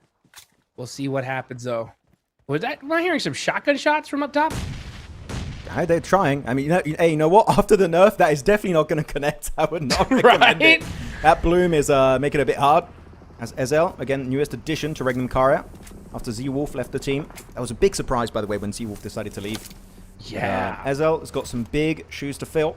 We'll see what happens, though. Was that, am I hearing some shotgun shots from up top? They're trying. I mean, hey, you know what? After the nerf, that is definitely not going to connect. I would not recommend it. That bloom is making it a bit hard. As Ezel, again, newest addition to Regnum Karya, after Z-Wolf left the team. That was a big surprise, by the way, when Z-Wolf decided to leave. Yeah. Ezel has got some big shoes to fill.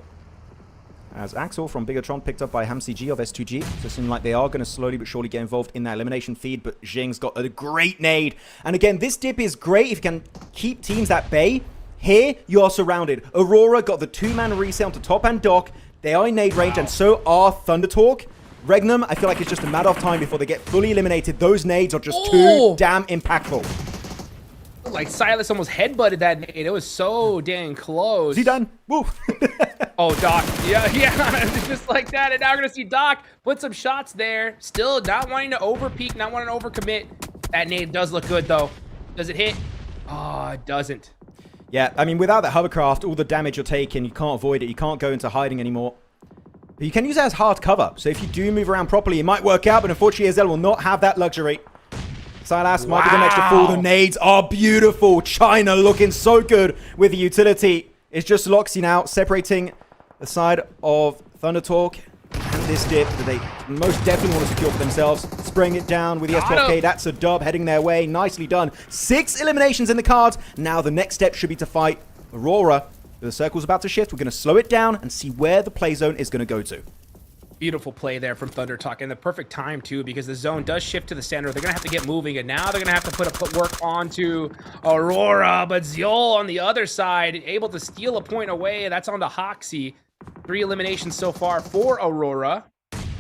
As Axel from Bigatron picked up by HamCG of S2G. So it seems like they are going to slowly but surely get involved in that elimination feed. But Jing's got a great nade. And again, this dip is great if you can keep teams at bay. Here, you are surrounded. Aurora got the 2-man reset onto top and dock. They are in nade range, and so are Thunder Talk. Regnum, I feel like it's just a matter of time before they get fully eliminated. Those nades are just too damn impactful. Like Silas almost headbutted that nade. It was so dang close. Is he done? Woo. Oh, Doc. Yeah. Just like that. And now we're going to see Doc put some shots there. Still not wanting to over-peak, not wanting to over-commit. That nade does look good, though. Does it hit? Oh, it doesn't. Yeah, I mean, without that hovercraft, all the damage you're taking, you can't avoid it. You can't go into hiding anymore. But you can use it as hard cover. So if you do move around properly, it might work out. But unfortunately, Ezel will not have that luxury. Silas might be the next to fall. The nades are beautiful. China looking so good with the utility. It's just Loxy now, separating the side of Thunder Talk and this dip that they most definitely want to secure for themselves. Spraying it down with the S12K. That's a dub heading their way. Nicely done. 6 eliminations in the cards. Now the next step should be to fight Aurora The circle's about to shift. We're going to slow it down and see where the play zone is going to go to. Beautiful play there from Thunder Talk, and the perfect time too, because the zone does shift to the center. They're gonna have to get moving, and now they're gonna have to put work onto AURORA. But Ziol on the other side, able to steal a point away. That's on to Hoxie. 3 eliminations so far for AURORA,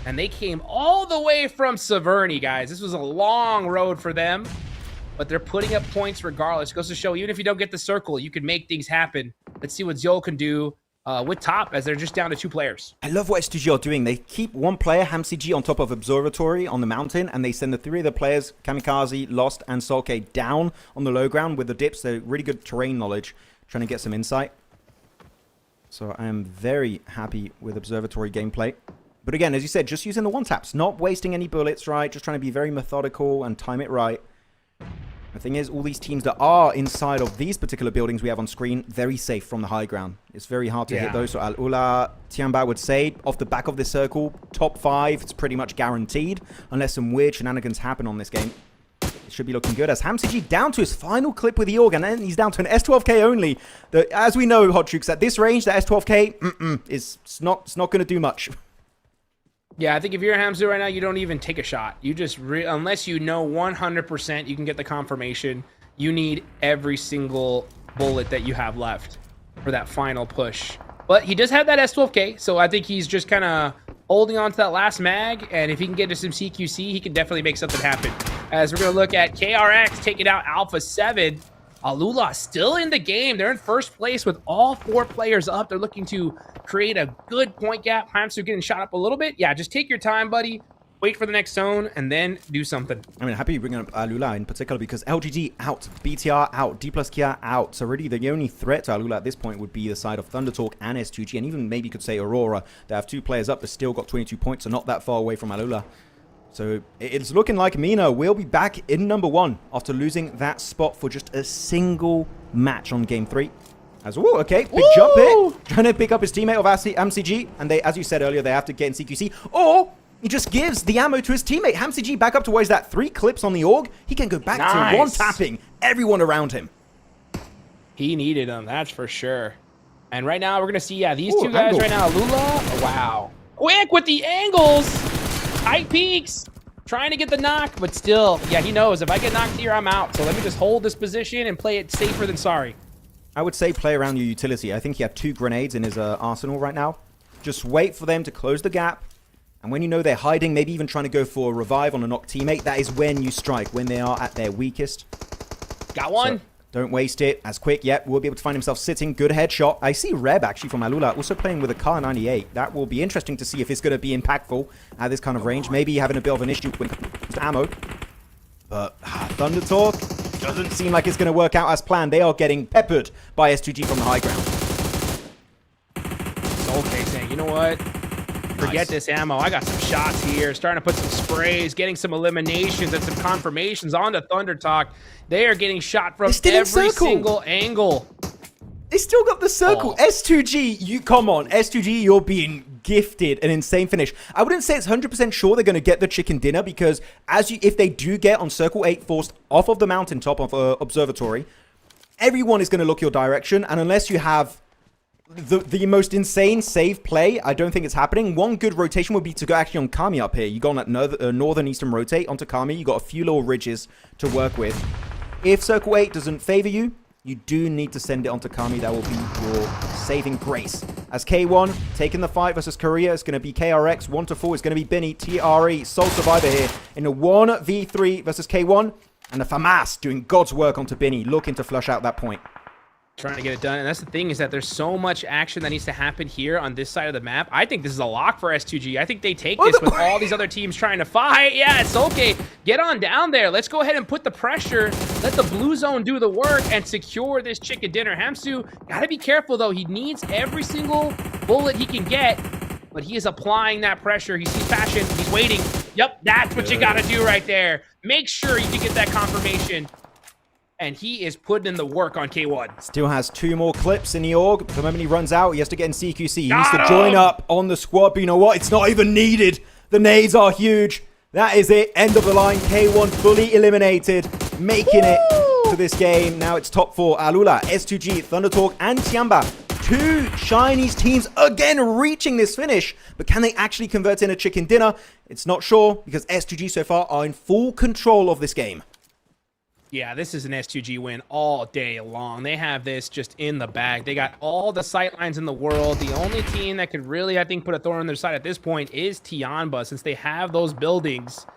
and they came all the way from Severny, guys. This was a long road for them, but they're putting up points regardless. It goes to show, even if you don't get the circle, you can make things happen. Let's see what Ziol can do with top, as they're just down to 2 players. I love what S2G are doing. They keep one player, HamCG, on top of Observatory on the mountain, and they send the 3 other players, Kamikaze, Lost, and Solke, down on the low ground with the dips. They're really good terrain knowledge, trying to get some insight. So I am very happy with Observatory gameplay. But again, as you said, just using the one-taps, not wasting any bullets, right? Just trying to be very methodical and time it right. The thing is, all these teams that are inside of these particular buildings we have on screen, very safe from the high ground. It's very hard to hit those. So AURORA, TIANBA would say, off the back of this circle, top 5, it's pretty much guaranteed, unless some weird shenanigans happen on this game. It should be looking good, as HamCG down to his final clip with the AUG, and then he's down to an S12K only. As we know, Hot Trooks, at this range, the S12K is not going to do much. Yeah, I think if you're Hamzu right now, you don't even take a shot. You just, unless you know 100% you can get the confirmation, you need every single bullet that you have left for that final push. But he does have that S12K, so I think he's just kind of holding on to that last mag, and if he can get to some CQC, he can definitely make something happen. As we're going to look at KRX taking out Alpha 7. AURORA still in the game. They're in first place with all 4 players up. They're looking to create a good point gap. Hamsu getting shot up a little bit. Yeah, just take your time, buddy. Wait for the next zone and then do something. I mean, happy you bring up AURORA in particular, because LGG out, BTR out, D plus Kia out. So really the only threat to AURORA at this point would be the side of Thunder Talk and S2G, and even maybe you could say AURORA. They have 2 players up, but still got 22 points, so not that far away from AURORA. So it's looking like MENA will be back in number 1 after losing that spot for just a single match on game 3. As okay, big jump here, trying to pick up his teammate of HamCG, and they, as you said earlier, they have to get in CQC, or he just gives the ammo to his teammate. HamCG back up to where he's at, 3 clips on the AUG. He can go back to 1 tapping everyone around him. He needed them, that's for sure. And right now we're gonna see, these 2 guys right now. AURORA, wow, quick with the angles. Tight peaks, trying to get the knock, but still, he knows if I get knocked here, I'm out. So let me just hold this position and play it safer than sorry. I would say play around your utility. I think he had 2 grenades in his arsenal right now. Just wait for them to close the gap. And when you know they're hiding, maybe even trying to go for a revive on a knocked teammate, that is when you strike, when they are at their weakest. Got one. So don't waste it. As quick, we'll be able to find himself sitting. Good headshot. I see Reb, actually, from AURORA, also playing with a Kar 98. That will be interesting to see if it's going to be impactful at this kind of range. Maybe having a bit of an issue with ammo. But Thunder Talk doesn't seem like it's going to work out as planned. They are getting peppered by S2G from the high ground. Okay, saying, you know what? Forget this ammo. I got some shots here. Starting to put some sprays, getting some eliminations and some confirmations on the Thunder Talk. They are getting shot from every single angle. They still got the circle. S2G, you come on. S2G, you're being gifted an insane finish. I wouldn't say it's 100% sure they're going to get the chicken dinner, because if they do get on Circle 8 forced off of the mountaintop of Observatory, everyone is going to look your direction. And unless you have the most insane save play, I don't think it's happening. One good rotation would be to go actually on Kami up here. You go on that northern eastern rotate onto Kami. You got a few little ridges to work with. If Circle 8 doesn't favor you, you do need to send it onto Kami. That will be your saving grace. As K1 taking the fight versus Korea, it's going to be KRX. 1-4 is going to be Benny, TRE, sole survivor here in a 1v3 versus K1. And the FAMAS doing God's work onto Benny, looking to flush out that point. Trying to get it done, and that's the thing, is that there's so much action that needs to happen here on this side of the map. I think this is a lock for S2G. I think they take this with all these other teams trying to fight. Yeah, it's okay. Get on down there. Let's go ahead and put the pressure. Let the blue zone do the work and secure this chicken dinner. Hamsu, gotta be careful though. He needs every single bullet he can get, but he is applying that pressure. He sees passion. He's waiting. Yep, that's what you gotta do right there. Make sure you can get that confirmation. And he is putting in the work on K1. Still has 2 more clips in the AUG. The moment he runs out, he has to get in CQC. He needs to join up on the squad, but you know what? It's not even needed. The nades are huge. That is it. End of the line. K1 fully eliminated, making it to this game. Now it's top 4. AURORA, S2G, Thunder Talk, and TIANBA. two Chinese teams again reaching this finish, but can they actually convert in a chicken dinner? It's not sure, because S2G so far are in full control of this game. Yeah, this is an S2G win all day long. They have this just in the bag. They got all the sight lines in the world. The only team that could really, I think, put a thorn in their side at this point is TIANBA, since they have those buildings.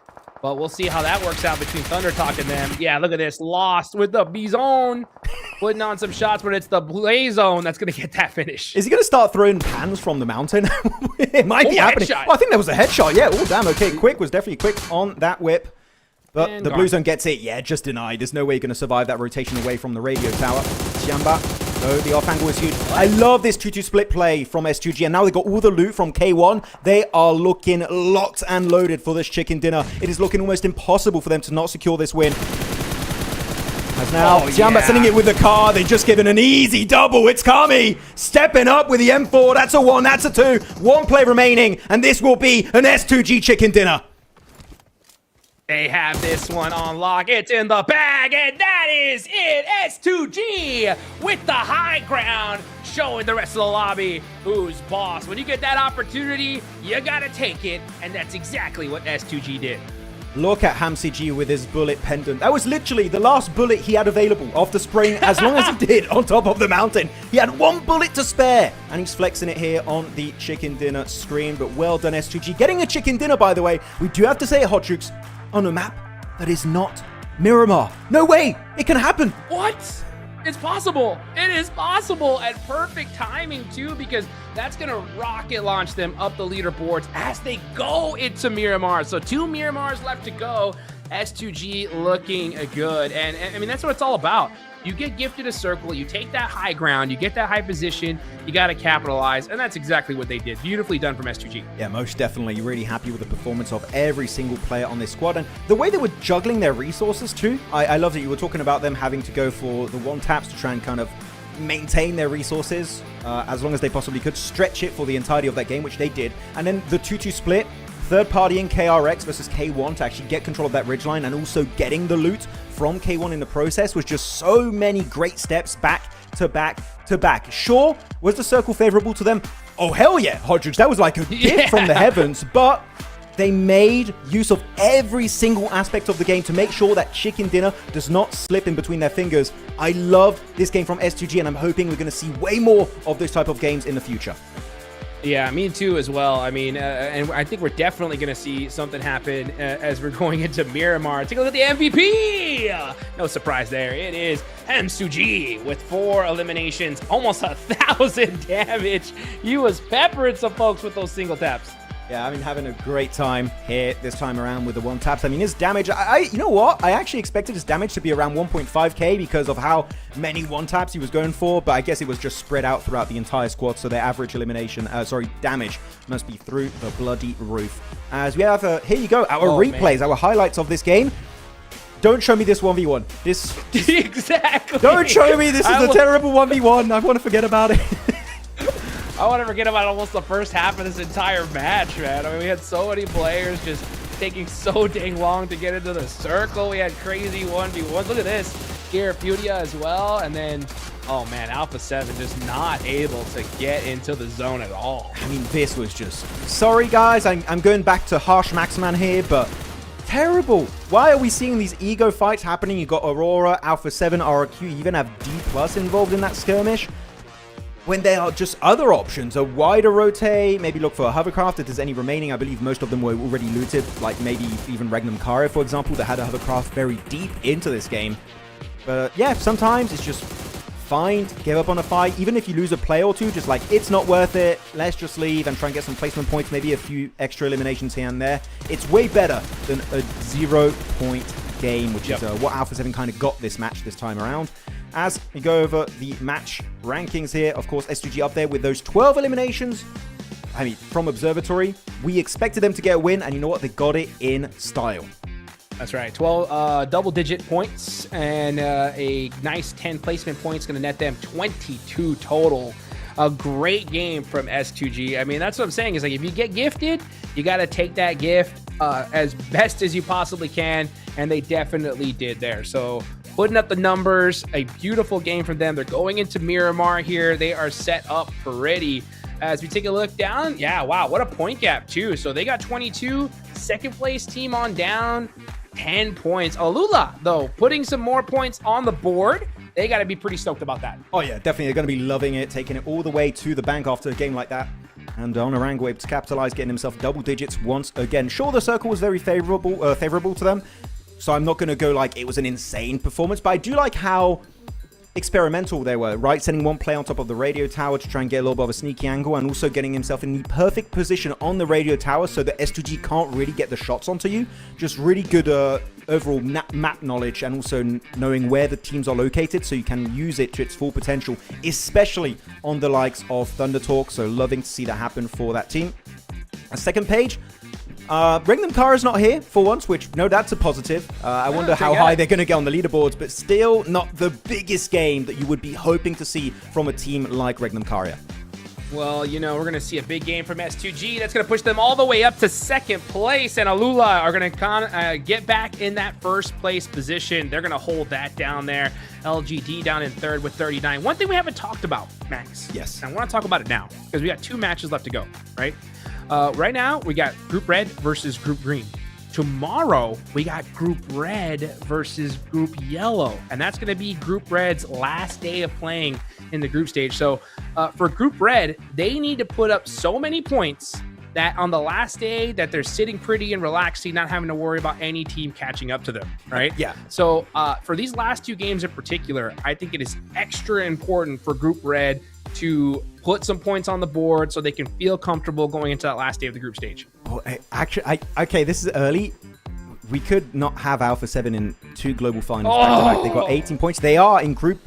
But we'll see how that works out between ThunderTalk and them. Yeah, look at this. Lost with the B-Zone. Putting on some shots, but it's the Blaze Zone that's going to get that finish. Is he going to start throwing pans from the mountain? It might be happening. Oh, I think that was a headshot. Yeah, oh, damn. Okay, Quick was definitely quick on that whip. But And the gone. Blue Zone gets it. Yeah, just denied. There's no way you're going to survive that rotation away from the radio tower. TIANBA. No, the off angle is huge. I love this 2-2 split play from S2G. And now they got all the loot from K1. They are looking locked and loaded for this chicken dinner. It is looking almost impossible for them to not secure this win. As now, TIANBA sending it with the car. They've just given an easy double. It's Kami stepping up with the M4. That's a 1. That's a 2. 1 play remaining. And this will be an S2G chicken dinner. They have this one on lock. It's in the bag, and that is it. S2G with the high ground, showing the rest of the lobby who's boss. When you get that opportunity, you gotta take it, and that's exactly what S2G did. Look at HamCG with his bullet pendant. That was literally the last bullet he had available after spraying as long as he did on top of the mountain. He had 1 bullet to spare, and he's flexing it here on the chicken dinner screen. But well done, S2G. Getting a chicken dinner, by the way. We do have to say it, Hot Jukes, on a map that is not Miramar. No way! It can happen! What? It's possible. It is possible, at perfect timing too, because that's gonna rocket launch them up the leaderboards as they go into Miramar. So 2 Miramars left to go. S2G looking good, and I mean, that's what it's all about. You get gifted a circle, you take that high ground, you get that high position, you got to capitalize, and that's exactly what they did. Beautifully done from S2G. Yeah, most definitely. Really happy with the performance of every single player on this squad, and the way they were juggling their resources too. I love that you were talking about them having to go for the 1 taps to try and kind of maintain their resources as long as they possibly could, stretch it for the entirety of that game, which they did, and then the 2-2 split. Third partying KRX versus K1 to actually get control of that ridgeline, and also getting the loot from K1 in the process was just so many great steps back to back to back. Sure, was the circle favorable to them? Oh, hell yeah, Hodrix. That was like a gift from the heavens, but they made use of every single aspect of the game to make sure that chicken dinner does not slip in between their fingers. I love this game from S2G, and I'm hoping we're going to see way more of this type of games in the future. Yeah, me too as well. I mean, and I think we're definitely going to see something happen as we're going into Miramar. Take a look at the MVP. No surprise there. It is M2G with 4 eliminations, almost 1,000 damage. He was peppering some folks with those single taps. Yeah, I mean, having a great time here this time around with the 1 taps. I mean, his damage, you know what? I actually expected his damage to be around 1.5k because of how many 1 taps he was going for, but I guess it was just spread out throughout the entire squad, so their average damage must be through the bloody roof. As we have, here you go, our replays, our highlights of this game. Don't show me this 1v1. This Exactly. Don't show me this is a terrible 1v1. I want to forget about it. I want to forget about almost the first half of this entire match, man. I mean, we had so many players just taking so dang long to get into the circle. We had crazy 1v1s. Look at this. Here, FURIA as well. And then, oh man, Alpha 7 just not able to get into the zone at all. I mean, this was just... Sorry, guys. I'm going back to harsh Maxman here, but... Terrible. Why are we seeing these ego fights happening? You got Aurora, Alpha 7, RQ. You even have D+ involved in that skirmish. When there are just other options, a wider rotate, maybe look for a hovercraft if there's any remaining. I believe most of them were already looted, like maybe even Regnum Karo, for example, that had a hovercraft very deep into this game. But yeah, sometimes it's just fine to give up on a fight. Even if you lose a play or two, just like, it's not worth it. Let's just leave and try and get some placement points, maybe a few extra eliminations here and there. It's way better than a 0-point game, which is what Alpha 7 kind of got this match this time around. As we go over the match rankings here, of course, S2G up there with those 12 eliminations. I mean, from Observatory, we expected them to get a win, and you know what? They got it in style. That's right. 12 double-digit points and a nice 10 placement points, going to net them 22 total. A great game from S2G. I mean, that's what I'm saying is, like, if you get gifted, you got to take that gift as best as you possibly can, and they definitely did there. So putting up the numbers. A beautiful game from them. They're going into Miramar here. They are set up pretty. As we take a look down, yeah, wow, what a point gap too. So they got 22, second place team on down, 10 points. Alula, though, putting some more points on the board. They got to be pretty stoked about that. Oh yeah, definitely. They're going to be loving it, taking it all the way to the bank after a game like that. And Onarango able to capitalize, getting himself double digits once again. Sure, the circle was very favorable to them. So I'm not going to go like it was an insane performance, but I do like how experimental they were, right? Sending one player on top of the radio tower to try and get a little bit of a sneaky angle, and also getting himself in the perfect position on the radio tower so that S2G can't really get the shots onto you. Just really good overall map knowledge, and also knowing where the teams are located so you can use it to its full potential, especially on the likes of Thunder Talk. So loving to see that happen for that team. A second page, Regnum Kara's not here for once, which, no, that's a positive. I wonder how high they're going to get on the leaderboards, but still not the biggest game that you would be hoping to see from a team like Regnum Kara. Well, you know, we're going to see a big game from S2G. That's going to push them all the way up to second place. And Alula are going to get back in that first place position. They're going to hold that down there. LGD down in third with 39. One thing we haven't talked about, Max. Yes. And I want to talk about it now because we got 2 matches left to go, right? Right now, we got Group Red versus Group Green. Tomorrow, we got Group Red versus Group Yellow. And that's going to be Group Red's last day of playing in the group stage. So for Group Red, they need to put up so many points that on the last day that they're sitting pretty and relaxing, not having to worry about any team catching up to them, right? Yeah. So for these last 2 games in particular, I think it is extra important for Group Red to put some points on the board so they can feel comfortable going into that last day of the group stage. Oh, okay, this is early. We could not have Alpha 7 in 2 global finals back to back. They got 18 points. They are in group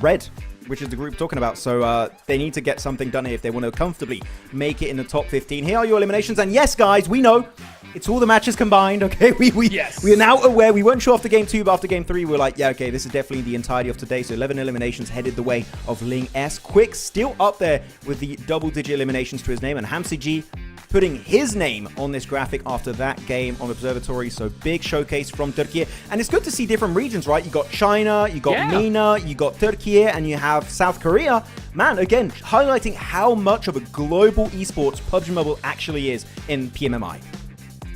red, which is the group we're talking about. So they need to get something done here if they want to comfortably make it in the top 15. Here are your eliminations. And yes, guys, we know it's all the matches combined, okay? We are now aware. We weren't sure after game 2, but after game 3, we're like, yeah, okay, this is definitely the entirety of today. So 11 eliminations headed the way of Ling S. Quick still up there with the double-digit eliminations to his name. And Hamsi G putting his name on this graphic after that game on Observatory. So big showcase from Turkey. And it's good to see different regions, right? You got China, you got MENA, you got Turkey, and you have South Korea. Man, again, highlighting how much of a global esports PUBG Mobile actually is in PMMI.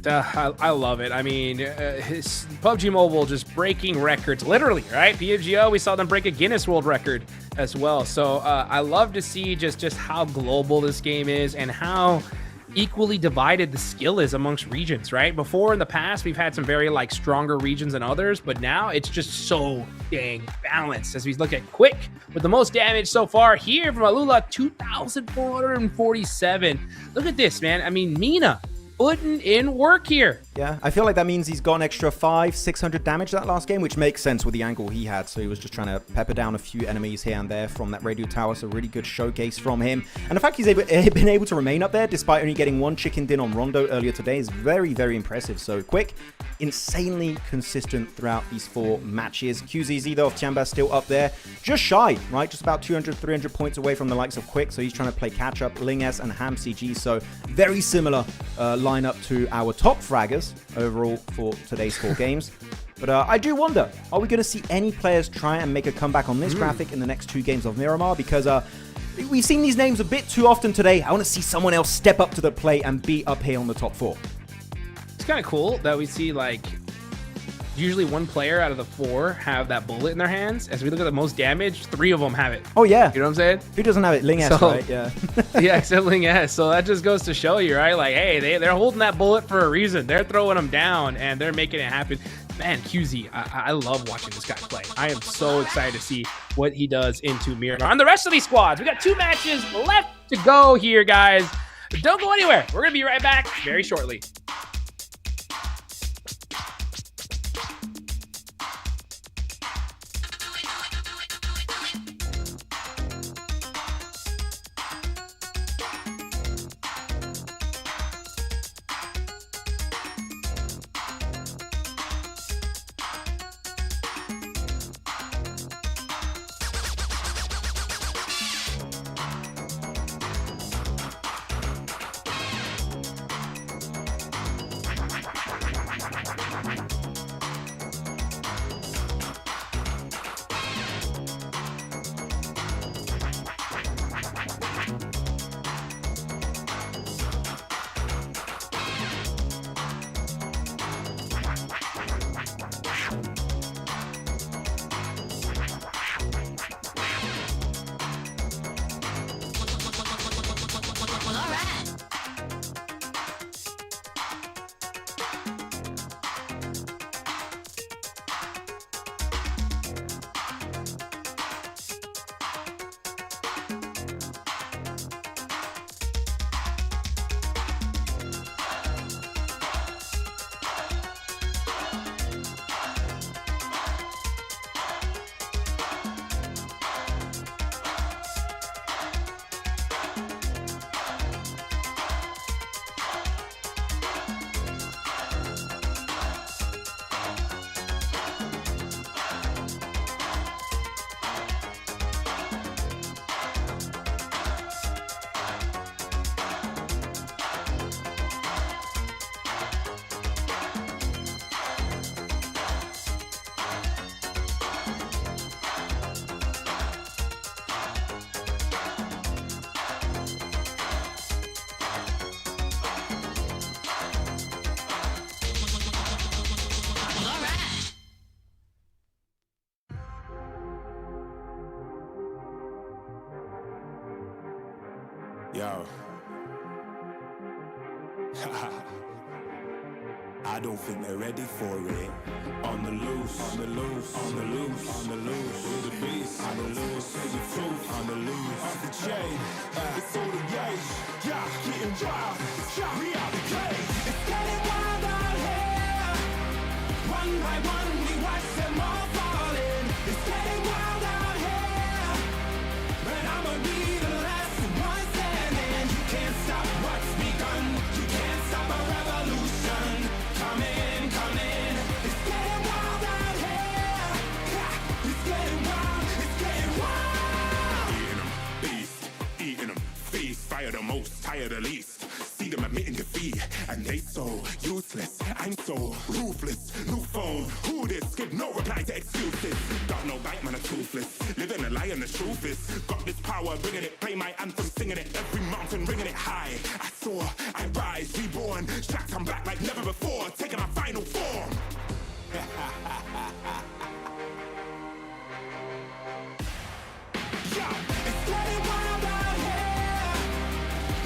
I love it. I mean, his PUBG Mobile just breaking records, literally, right? PMGO, we saw them break a Guinness World Record as well. So I love to see just how global this game is and how equally divided the skill is amongst regions, right? Before in the past, we've had some very like stronger regions than others, but now it's just so dang balanced. As we look at Quick with the most damage so far here from Alula, 2,447. Look at this, man. I mean, MENA putting in work here. Yeah, I feel like that means he's got an extra 500-600 damage that last game, which makes sense with the angle he had. So he was just trying to pepper down a few enemies here and there from that radio tower. So really good showcase from him. And the fact he's been able to remain up there despite only getting 1 chicken din on Rondo earlier today is very, very impressive. So Quick, insanely consistent throughout these 4 matches. QZZ though of TIANBA still up there, just shy, right? Just about 200-300 points away from the likes of Quick. So he's trying to play catch up. Ling S and Ham CG. So very similar lineup to our top fraggers overall for today's 4 games. But I do wonder, are we going to see any players try and make a comeback on this graphic in the next 2 games of Miramar? Because we've seen these names a bit too often today. I want to see someone else step up to the plate and be up here on the top 4. It's kind of cool that we see like usually 1 player out of the 4 have that bullet in their hands. As we look at the most damage, 3 of them have it. Oh, yeah. You know what I'm saying? Who doesn't have it? Ling S, right? Yeah. Yeah, except Ling S. So that just goes to show you, right? Like, hey, they're holding that bullet for a reason. They're throwing them down, and they're making it happen. Man, QZ, I love watching this guy play. I am so excited to see what he does into Miramar. And the rest of these squads, we got 2 matches left to go here, guys. But don't go anywhere. We're going to be right back very shortly. Yo. I don't think they're ready for it. On the loose, on the loose, on the loose, on the loose. With the beast, on the loose, say the truth, on the loose. Off the chain, it's all the gauge. Yeah, getting wild, yeah, we out the cage. It's getting wild out here. One by one, we watch them all falling. It's getting wild out here. But I'ma be the last one standing. You can't stop what's begun. You can't stop a revolution. Coming, coming. It's getting wild out here. Yeah, it's getting wild. It's getting wild. Eating them, beast. Eating them, feast. Fire the most, tire the least. See them admitting defeat, and they so useless. I'm so ruthless. New phone, who this? Give no reply to excuses. Got no bite, man, I'm toothless. Living a lie and the truth is, got this power, bringing it. Play my anthem, singing it. Every mountain, ringing it high. I soar, I rise, reborn. Strapped, I'm back like never before. Taking my final form. Yo, it's getting wild out here.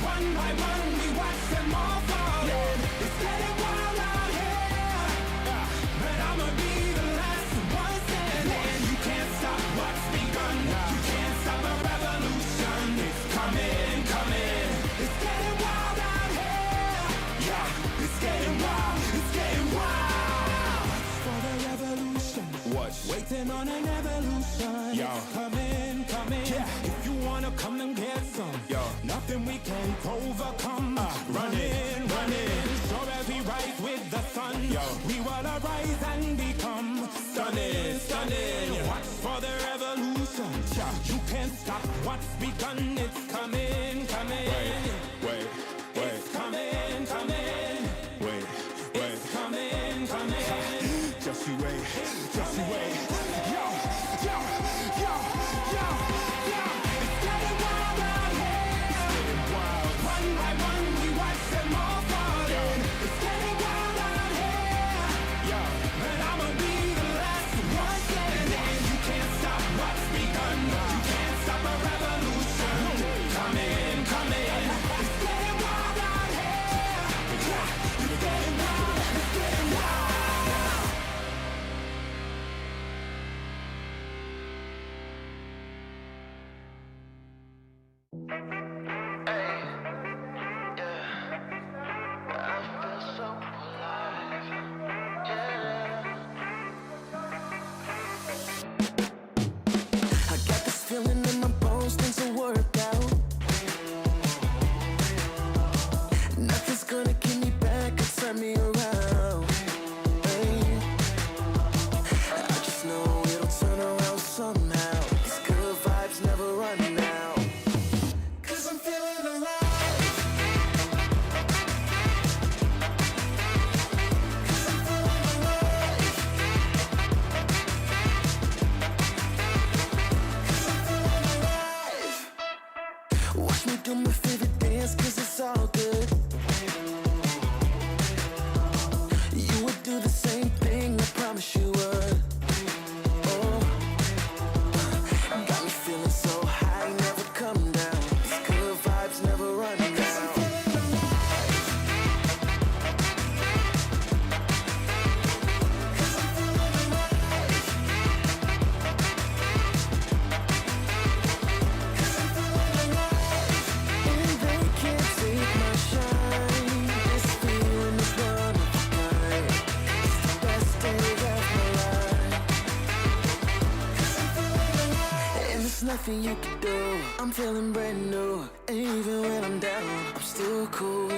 One by one, we watch them all falling. It's getting wild out here. But I'ma be the last one standing. You can't stop what's begun. You can't stop a revolution. It's coming, coming. It's getting wild out here. Yeah, it's getting wild. It's getting wild. For the revolution. What? Waiting on an evolution. Yo. It's coming, coming. Yeah. If you wanna come and get some. Yo. Nothing we can't overcome. Running, running. Sure as we rise with the sun. Yo. We wanna rise and become stunning, stunning. Watch for the revolution. You can't stop what's begun. It's coming, coming. Wait. It's coming, coming. Wait. It's coming, coming. Just you wait. Just you wait. Yo. It's getting wild out here. One by one, we watch them all falling. It's getting wild out here. But I'ma be the last one standing. You can't stop what's begun. You can't stop a revolution. Coming, coming. It's getting wild out here. It's getting wild. It's getting wild. I got this feeling in my bones, things will work out. Nothing's gonna keep me back or turn me around. Hey. I just know it'll turn around somehow. These good vibes never run out. 'Cause I'm feeling alive. 'Cause I'm feeling alive. 'Cause I'm feeling alive. Watch me do my favorite dance, 'cause it's all good. You would do the same thing, I promise you would. Oh, got me feeling so high, never come down. These good vibes never run out. 'Cause I'm feeling alive. 'Cause I'm feeling alive. 'Cause I'm feeling alive. And they can't take my shine. This feeling is one of a kind. It's the best day of my life. 'Cause I'm feeling alive. And there's nothing you can do. I'm feeling brand new. And even when I'm down, I'm still cool.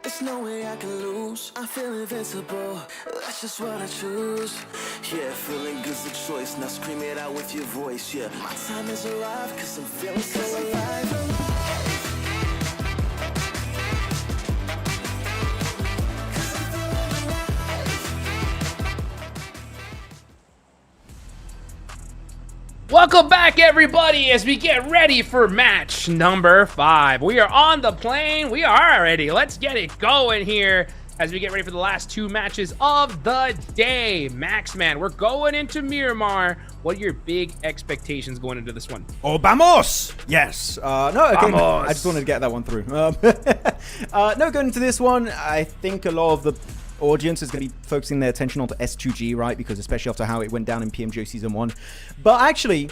There's no way I can lose. I feel invincible. That's just what I choose. Yeah, feeling good's the choice. Now scream it out with your voice. Yeah, my time has arrived, 'cause I'm feeling so alive. Welcome back, everybody, as we get ready for match number 5. We are on the plane. We are ready. Let's get it going here. as we get ready for the last 2 matches of the day. Max, man, we're going into Miramar. What are your big expectations going into this one? Oh, vamos! Yes. No, okay. Vamos. I just wanted to get that one through. No, going into this one, I think a lot of the audience is going to be focusing their attention onto S2G, right? Because especially after how it went down in PMGO Season 1. But actually,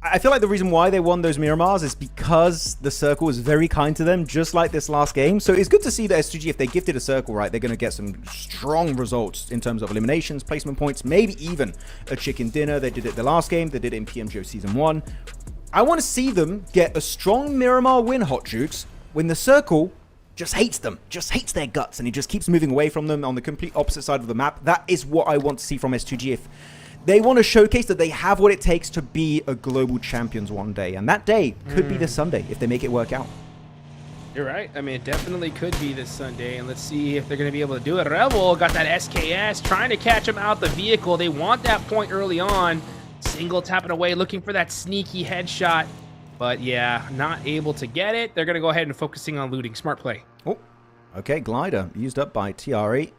I feel like the reason why they won those Miramars is because the circle was very kind to them, just like this last game. So it's good to see that S2G, if they gifted a circle, right, they're going to get some strong results in terms of eliminations, placement points, maybe even a chicken dinner. They did it the last game. They did it in PMGO Season 1. I want to see them get a strong Miramar win, Hot Jukes, when the circle just hates them, just hates their guts, and he just keeps moving away from them on the complete opposite side of the map. That is what I want to see from S2G. If they want to showcase that they have what it takes to be a global champions one day. And that day could be this Sunday if they make it work out. You're right. I mean, it definitely could be this Sunday. And let's see if they're going to be able to do it. Rebel got that SKS, trying to catch him out the vehicle. They want that point early on. Single tapping away, looking for that sneaky headshot. But yeah, not able to get it. They're going to go ahead and focusing on looting. Smart play. Oh, okay. Glider used up by TRE.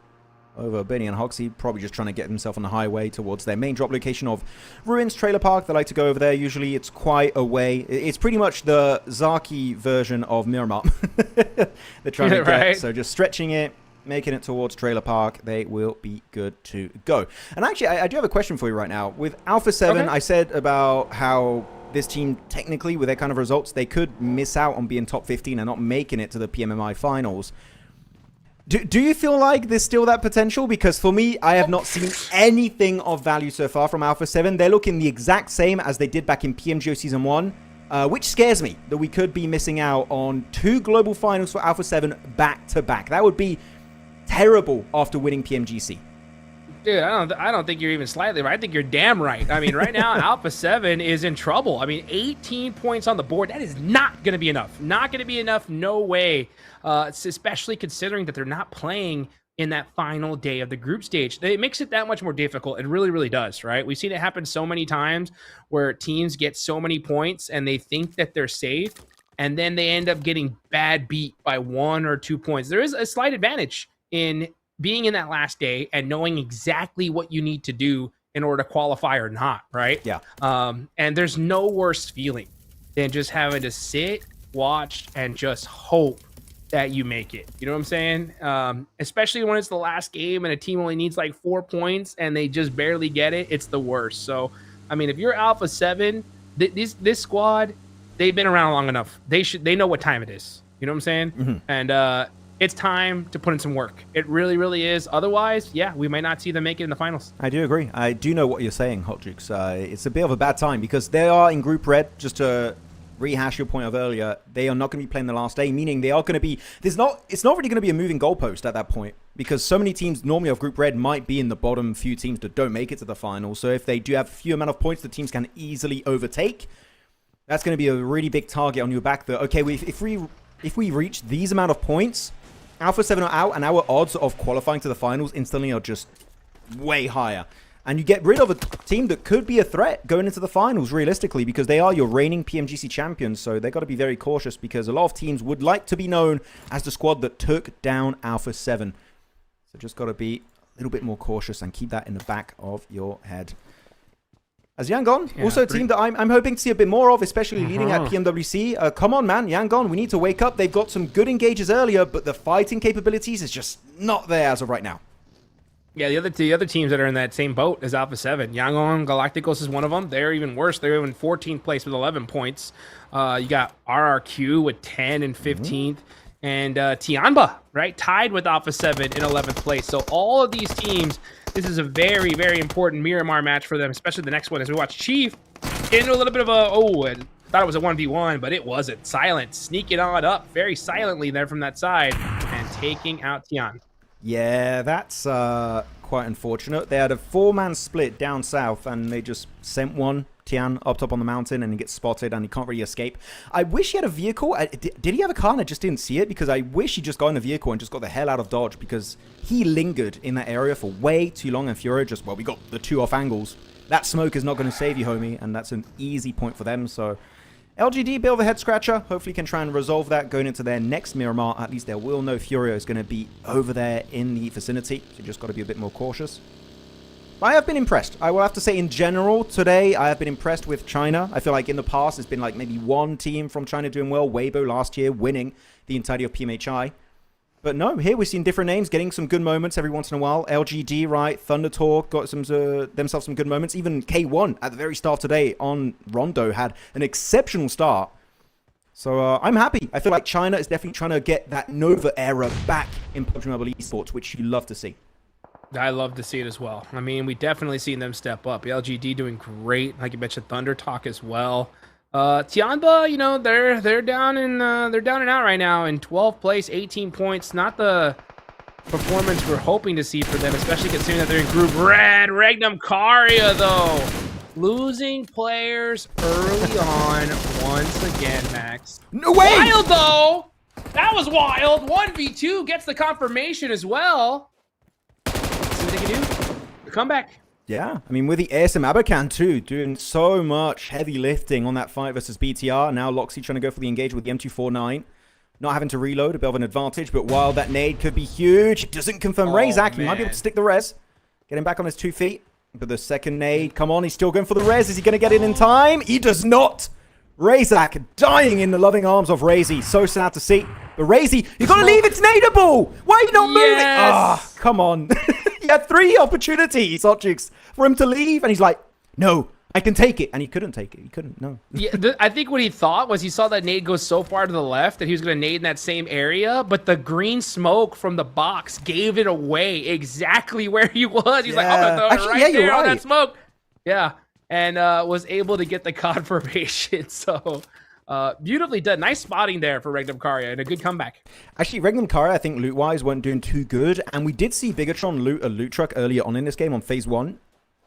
Over Benny and Hoxie, probably just trying to get himself on the highway towards their main drop location of Ruins Trailer Park. They like to go over there. Usually it's quite away. It's pretty much the Zaki version of Miramar. They're trying to right. get, so just stretching it, making it towards Trailer Park. They will be good to go. And actually, I do have a question for you right now. With Alpha 7, okay. I said about how this team, technically, with their kind of results, they could miss out on being top 15 and not making it to the PMMI finals. Do you feel like there's still that potential? Because for me, I have not seen anything of value so far from Alpha 7. They're looking the exact same as they did back in PMGO Season 1, which scares me that we could be missing out on 2 global finals for Alpha 7 back-to-back. That would be terrible after winning PMGC. Dude, I don't think you're even slightly right. I think you're damn right. I mean, right now, Alpha 7 is in trouble. I mean, 18 points on the board. That is not going to be enough. Not going to be enough. No way. Especially considering that they're not playing in that final day of the group stage. It makes it that much more difficult. It really, really does, right? We've seen it happen so many times where teams get so many points and they think that they're safe, and then they end up getting bad beat by 1 or 2 points. There is a slight advantage in being in that last day and knowing exactly what you need to do in order to qualify or not, right? Yeah. And there's no worse feeling than just having to sit, watch, and just hope that you make it. You know what I'm saying? Especially when it's the last game and a team only needs like 4 points and they just barely get it. It's the worst. So, I mean, if you're Alpha 7, this squad, they've been around long enough. They know what time it is. You know what I'm saying? Mm-hmm. And it's time to put in some work. It really, really is. Otherwise, yeah, we might not see them make it in the finals. I do agree. I do know what you're saying, Hot Jukes. It's a bit of a bad time because they are in Group Red, just to rehash your point of earlier. They are not going to be playing the last day, meaning they are going to be... it's not really going to be a moving goalpost at that point because so many teams normally of Group Red might be in the bottom few teams that don't make it to the final. So if they do have a few amount of points the teams can easily overtake, that's going to be a really big target on your back that, okay, if we reach these amount of points, Alpha 7 are out, and our odds of qualifying to the finals instantly are just way higher. And you get rid of a team that could be a threat going into the finals, realistically, because they are your reigning PMGC champions. So they've got to be very cautious because a lot of teams would like to be known as the squad that took down Alpha 7. So just got to be a little bit more cautious and keep that in the back of your head. As Yangon, also a team that I'm hoping to see a bit more of, especially leading at PMWC. Come on, man, Yangon, we need to wake up. They've got some good engages earlier, but the fighting capabilities is just not there as of right now. Yeah, the other teams that are in that same boat as Alpha 7. Yangon Galacticos is one of them. They're even worse. They're in 14th place with 11 points. You got RRQ with 10 and 15th. And TIANBA, right, tied with Alpha 7 in 11th place. So all of these teams, this is a very, very important Miramar match for them, especially the next one as we watch Chief get into a little bit of a, I thought it was a 1v1, but it wasn't. Silent, sneaking on up very silently there from that side and taking out Tian. Yeah, that's quite unfortunate. They had a 4-man split down south, and they just sent one, Tian, up top on the mountain, and he gets spotted, and he can't really escape. I wish he had a vehicle. Did he have a car and I just didn't see it? Because I wish he just got in the vehicle and just got the hell out of Dodge, because he lingered in that area for way too long, and Furia just, well, we got the 2 off angles. That smoke is not going to save you, homie, and that's an easy point for them, so... LGD, bit of a head scratcher. Hopefully can try and resolve that going into their next Miramar. At least they will know FURIA is going to be over there in the vicinity. So you just got to be a bit more cautious. But I have been impressed. I will have to say in general today, I have been impressed with China. I feel like in the past, there's been like maybe one team from China doing well. Weibo last year winning the entirety of PMHI. But no, here we're seeing different names getting some good moments every once in a while. LGD, right? Thunder Talk got some themselves some good moments. Even K1 at the very start today on Rondo had an exceptional start. So I'm happy. I feel like China is definitely trying to get that Nova era back in PUBG Mobile esports, which you love to see. I love to see it as well. I mean, we definitely seen them step up. LGD doing great. Like you mentioned, Thunder Talk as well. TIANBA, you know, they're down and out right now in 12th place, 18 points. Not the performance we're hoping to see for them, especially considering that they're in Group Red. Regnum Karia, though, losing players early on once again, Max. No way! Wild, though! That was wild. 1v2 gets the confirmation as well. See what they can do. The comeback. Yeah, I mean, with the ASM Abakan too, doing so much heavy lifting on that fight versus BTR. Now Loxy trying to go for the engage with the M249. Not having to reload, a bit of an advantage, but while that nade could be huge, it doesn't confirm Razak. He might be able to stick the res. Get him back on his 2 feet. But the second nade, come on, he's still going for the res. Is he going to get it in time? He does not. Razak dying in the loving arms of Razy. So sad to see. But Razy, you got to leave. It's nadeable. Why are you not moving? Ah, come on. He had 3 opportunities, Ochix, for him to leave. And he's like, no, I can take it. And he couldn't take it. He couldn't, no. Yeah, I think what he thought was he saw that nade go so far to the left that he was going to nade in that same area. But the green smoke from the box gave it away exactly where he was. He's like, I'm going to throw it right there on that smoke. Yeah. And was able to get the confirmation. So beautifully done. Nice spotting there for Regnum Karia and a good comeback. Actually, Regnum Karia, I think loot-wise, weren't doing too good. And we did see Bigatron loot a loot truck earlier on in this game on phase 1.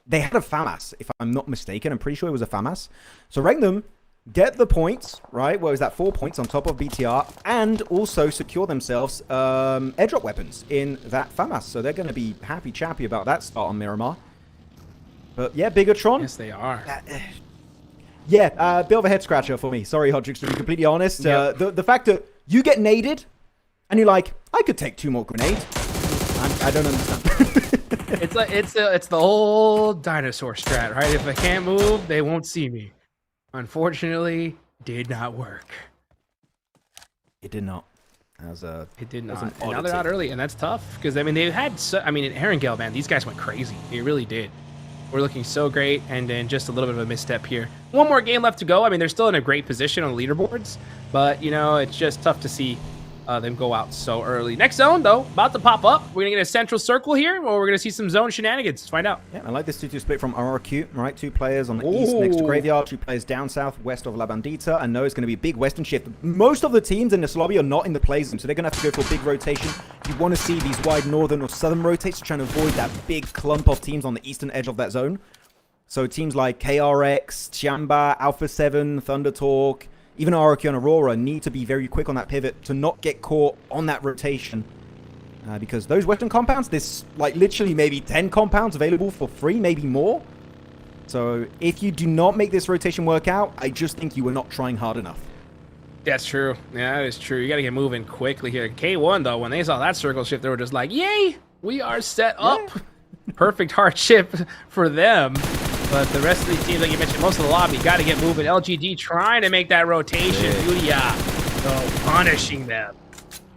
They had a FAMAS, if I'm not mistaken. I'm pretty sure it was a FAMAS. So Regnum get the points, right? What was that? 4 points on top of BTR. And also secure themselves airdrop weapons in that FAMAS. So they're going to be happy-chappy about that start on Miramar. But yeah, Bigatron. Yes, they are. Yeah, bit of a head scratcher for me. Sorry, Hodrix, to be completely honest. Yep. The fact that you get naded and you're like, I could take 2 more grenades. I don't understand. it's the old dinosaur strat, right? If I can't move, they won't see me. Unfortunately, did not work. It did not. It did not. And now they're out early, and that's tough because I mean they've had. I mean, in Herringale, man, these guys went crazy. They really did. We're looking so great, and then just a little bit of a misstep here. 1 more game left to go. I mean, they're still in a great position on the leaderboards, but, you know, it's just tough to see them go out so early. Next zone, though, about to pop up. We're going to get a central circle here, or we're going to see some zone shenanigans. Let's find out. Yeah, I like this 2-2 split from AURORA, right? 2 players on the east next to Graveyard, 2 players down south, west of La Bandita, and no, it's going to be a big western shift. Most of the teams in this lobby are not in the play zone, so they're going to have to go for a big rotation. You want to see these wide northern or southern rotates, trying to avoid that big clump of teams on the eastern edge of that zone. So teams like KRX, TIANBA, Alpha 7, Thunder Talk, even AURORA and AURORA need to be very quick on that pivot to not get caught on that rotation. Because those western compounds, there's like literally maybe 10 compounds available for free, maybe more. So if you do not make this rotation work out, I just think you were not trying hard enough. That's true. Yeah, that is true. You got to get moving quickly here. K1, though, when they saw that circle shift, they were just like, yay, we are set up. Yeah. Perfect hardship for them. But the rest of these teams, like you mentioned, most of the lobby, got to get moving. LGD trying to make that rotation. FURIA, so punishing them.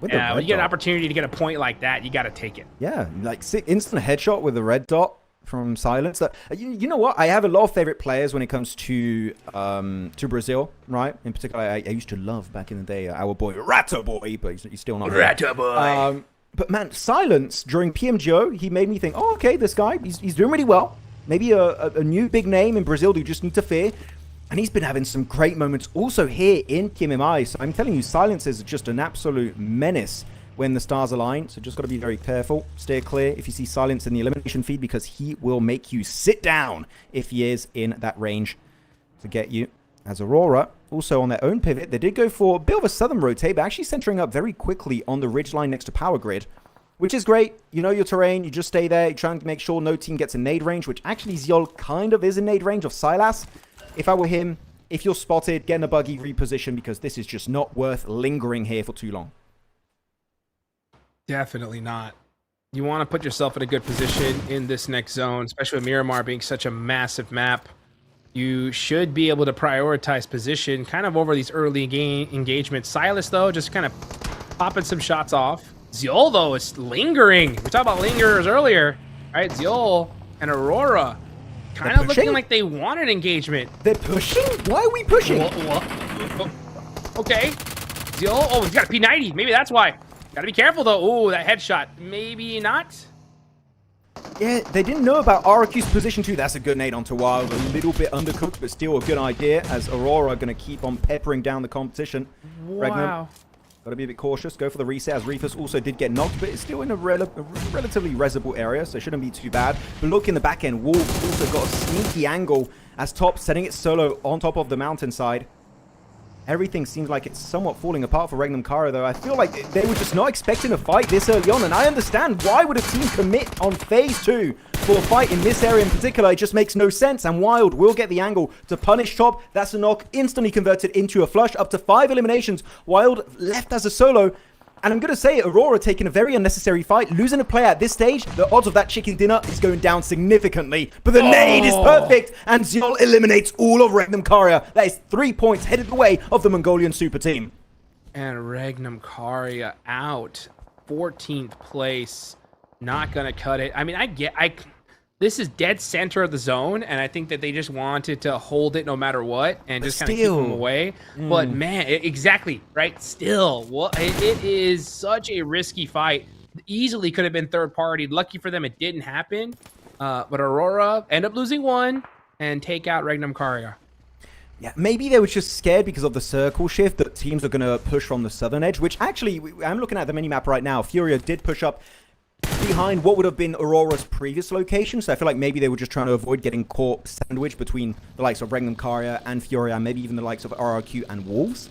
Yeah, when you get an opportunity to get a point like that, you got to take it. Yeah, like instant headshot with the red dot from Silence. You know what? I have a lot of favorite players when it comes to Brazil, right? In particular, I used to love back in the day our boy Rato Boy, but he's still not. Rato Boy. But man, Silence during PMGO, he made me think, oh, okay, this guy, he's doing really well. Maybe a new big name in Brazil that you just need to fear. And he's been having some great moments also here in PMMI. So I'm telling you, Silence is just an absolute menace when the stars align. So just got to be very careful. Steer clear if you see Silence in the elimination feed, because he will make you sit down if he is in that range to get you. As AURORA, also on their own pivot, they did go for a bit of a southern rotate, but actually centering up very quickly on the ridgeline next to Power Grid. Which is great. You know your terrain. You just stay there. You're trying to make sure no team gets a nade range, which actually Zyol kind of is a nade range of Silas. If I were him, if you're spotted, get in a buggy, reposition, because this is just not worth lingering here for too long. Definitely not. You want to put yourself in a good position in this next zone, especially with Miramar being such a massive map. You should be able to prioritize position kind of over these early engagements. Silas, though, just kind of popping some shots off. Ziol, though, is lingering. We talked about lingerers earlier, right? Ziol and Aurora kind of looking like they wanted engagement. They're pushing? Why are we pushing? Okay. Ziol, oh, he's got a P90. Maybe that's why. Gotta be careful, though. Ooh, that headshot. Maybe not. Yeah, they didn't know about RQ's position too. That's a good nade onto Wild. A little bit undercooked, but still a good idea, as Aurora going to keep on peppering down the competition. Wow. Got to be a bit cautious. Go for the reset, as Reefus also did get knocked, but it's still in a relatively resable area, so it shouldn't be too bad. But look in the back end. Wolf also got a sneaky angle as Top setting it solo on top of the mountainside. Everything seems like it's somewhat falling apart for Regnum Kara, though. I feel like they were just not expecting a fight this early on, and I understand why would a team commit on phase 2 for a fight in this area in particular. It just makes no sense, and Wild will get the angle to punish Top. That's a knock, instantly converted into a flush. Up to 5 eliminations. Wild left as a solo. And I'm going to say, Aurora taking a very unnecessary fight. Losing a player at this stage, the odds of that chicken dinner is going down significantly. But the nade is perfect, and Ziol eliminates all of Regnum Karia. That is 3 points headed the way of the Mongolian super team. And Regnum Karia out. 14th place. Not going to cut it. I mean, this is dead center of the zone, and I think that they just wanted to hold it no matter what and just kind of keep them away. But man, exactly, right? Still, it is such a risky fight. Easily could have been third party. Lucky for them, it didn't happen. But Aurora end up losing one and take out Regnum Karia. Yeah, maybe they were just scared because of the circle shift that teams are going to push from the southern edge, which actually, I'm looking at the minimap right now. FURIA did push up behind what would have been Aurora's previous location, so I feel like maybe they were just trying to avoid getting caught sandwiched between the likes of Regnum Karia and FURIA, and maybe even the likes of RRQ and Wolves.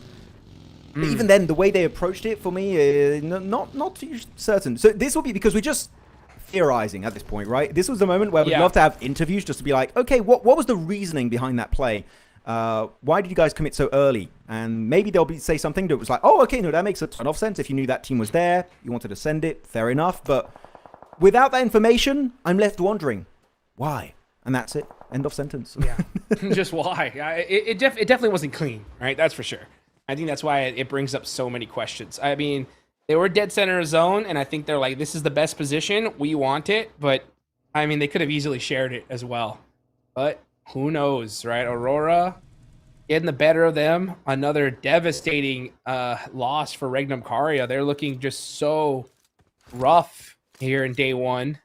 But even then, the way they approached it, for me, not too certain. So this will be because we're just theorizing at this point, right? This was the moment where we'd love to have interviews just to be like, okay, what was the reasoning behind that play? Why did you guys commit so early? And maybe they'll say something that was like, oh, okay, no, that makes a ton of sense. If you knew that team was there, you wanted to send it, fair enough. But without that information, I'm left wondering why. And that's it. End of sentence. Yeah, just why? It definitely wasn't clean, right? That's for sure. I think that's why it brings up so many questions. I mean, they were dead center of zone, and I think they're like, this is the best position. We want it. But, I mean, they could have easily shared it as well. But who knows, right? Aurora getting the better of them. Another devastating loss for Regnum Karia. They're looking just so rough here in day one.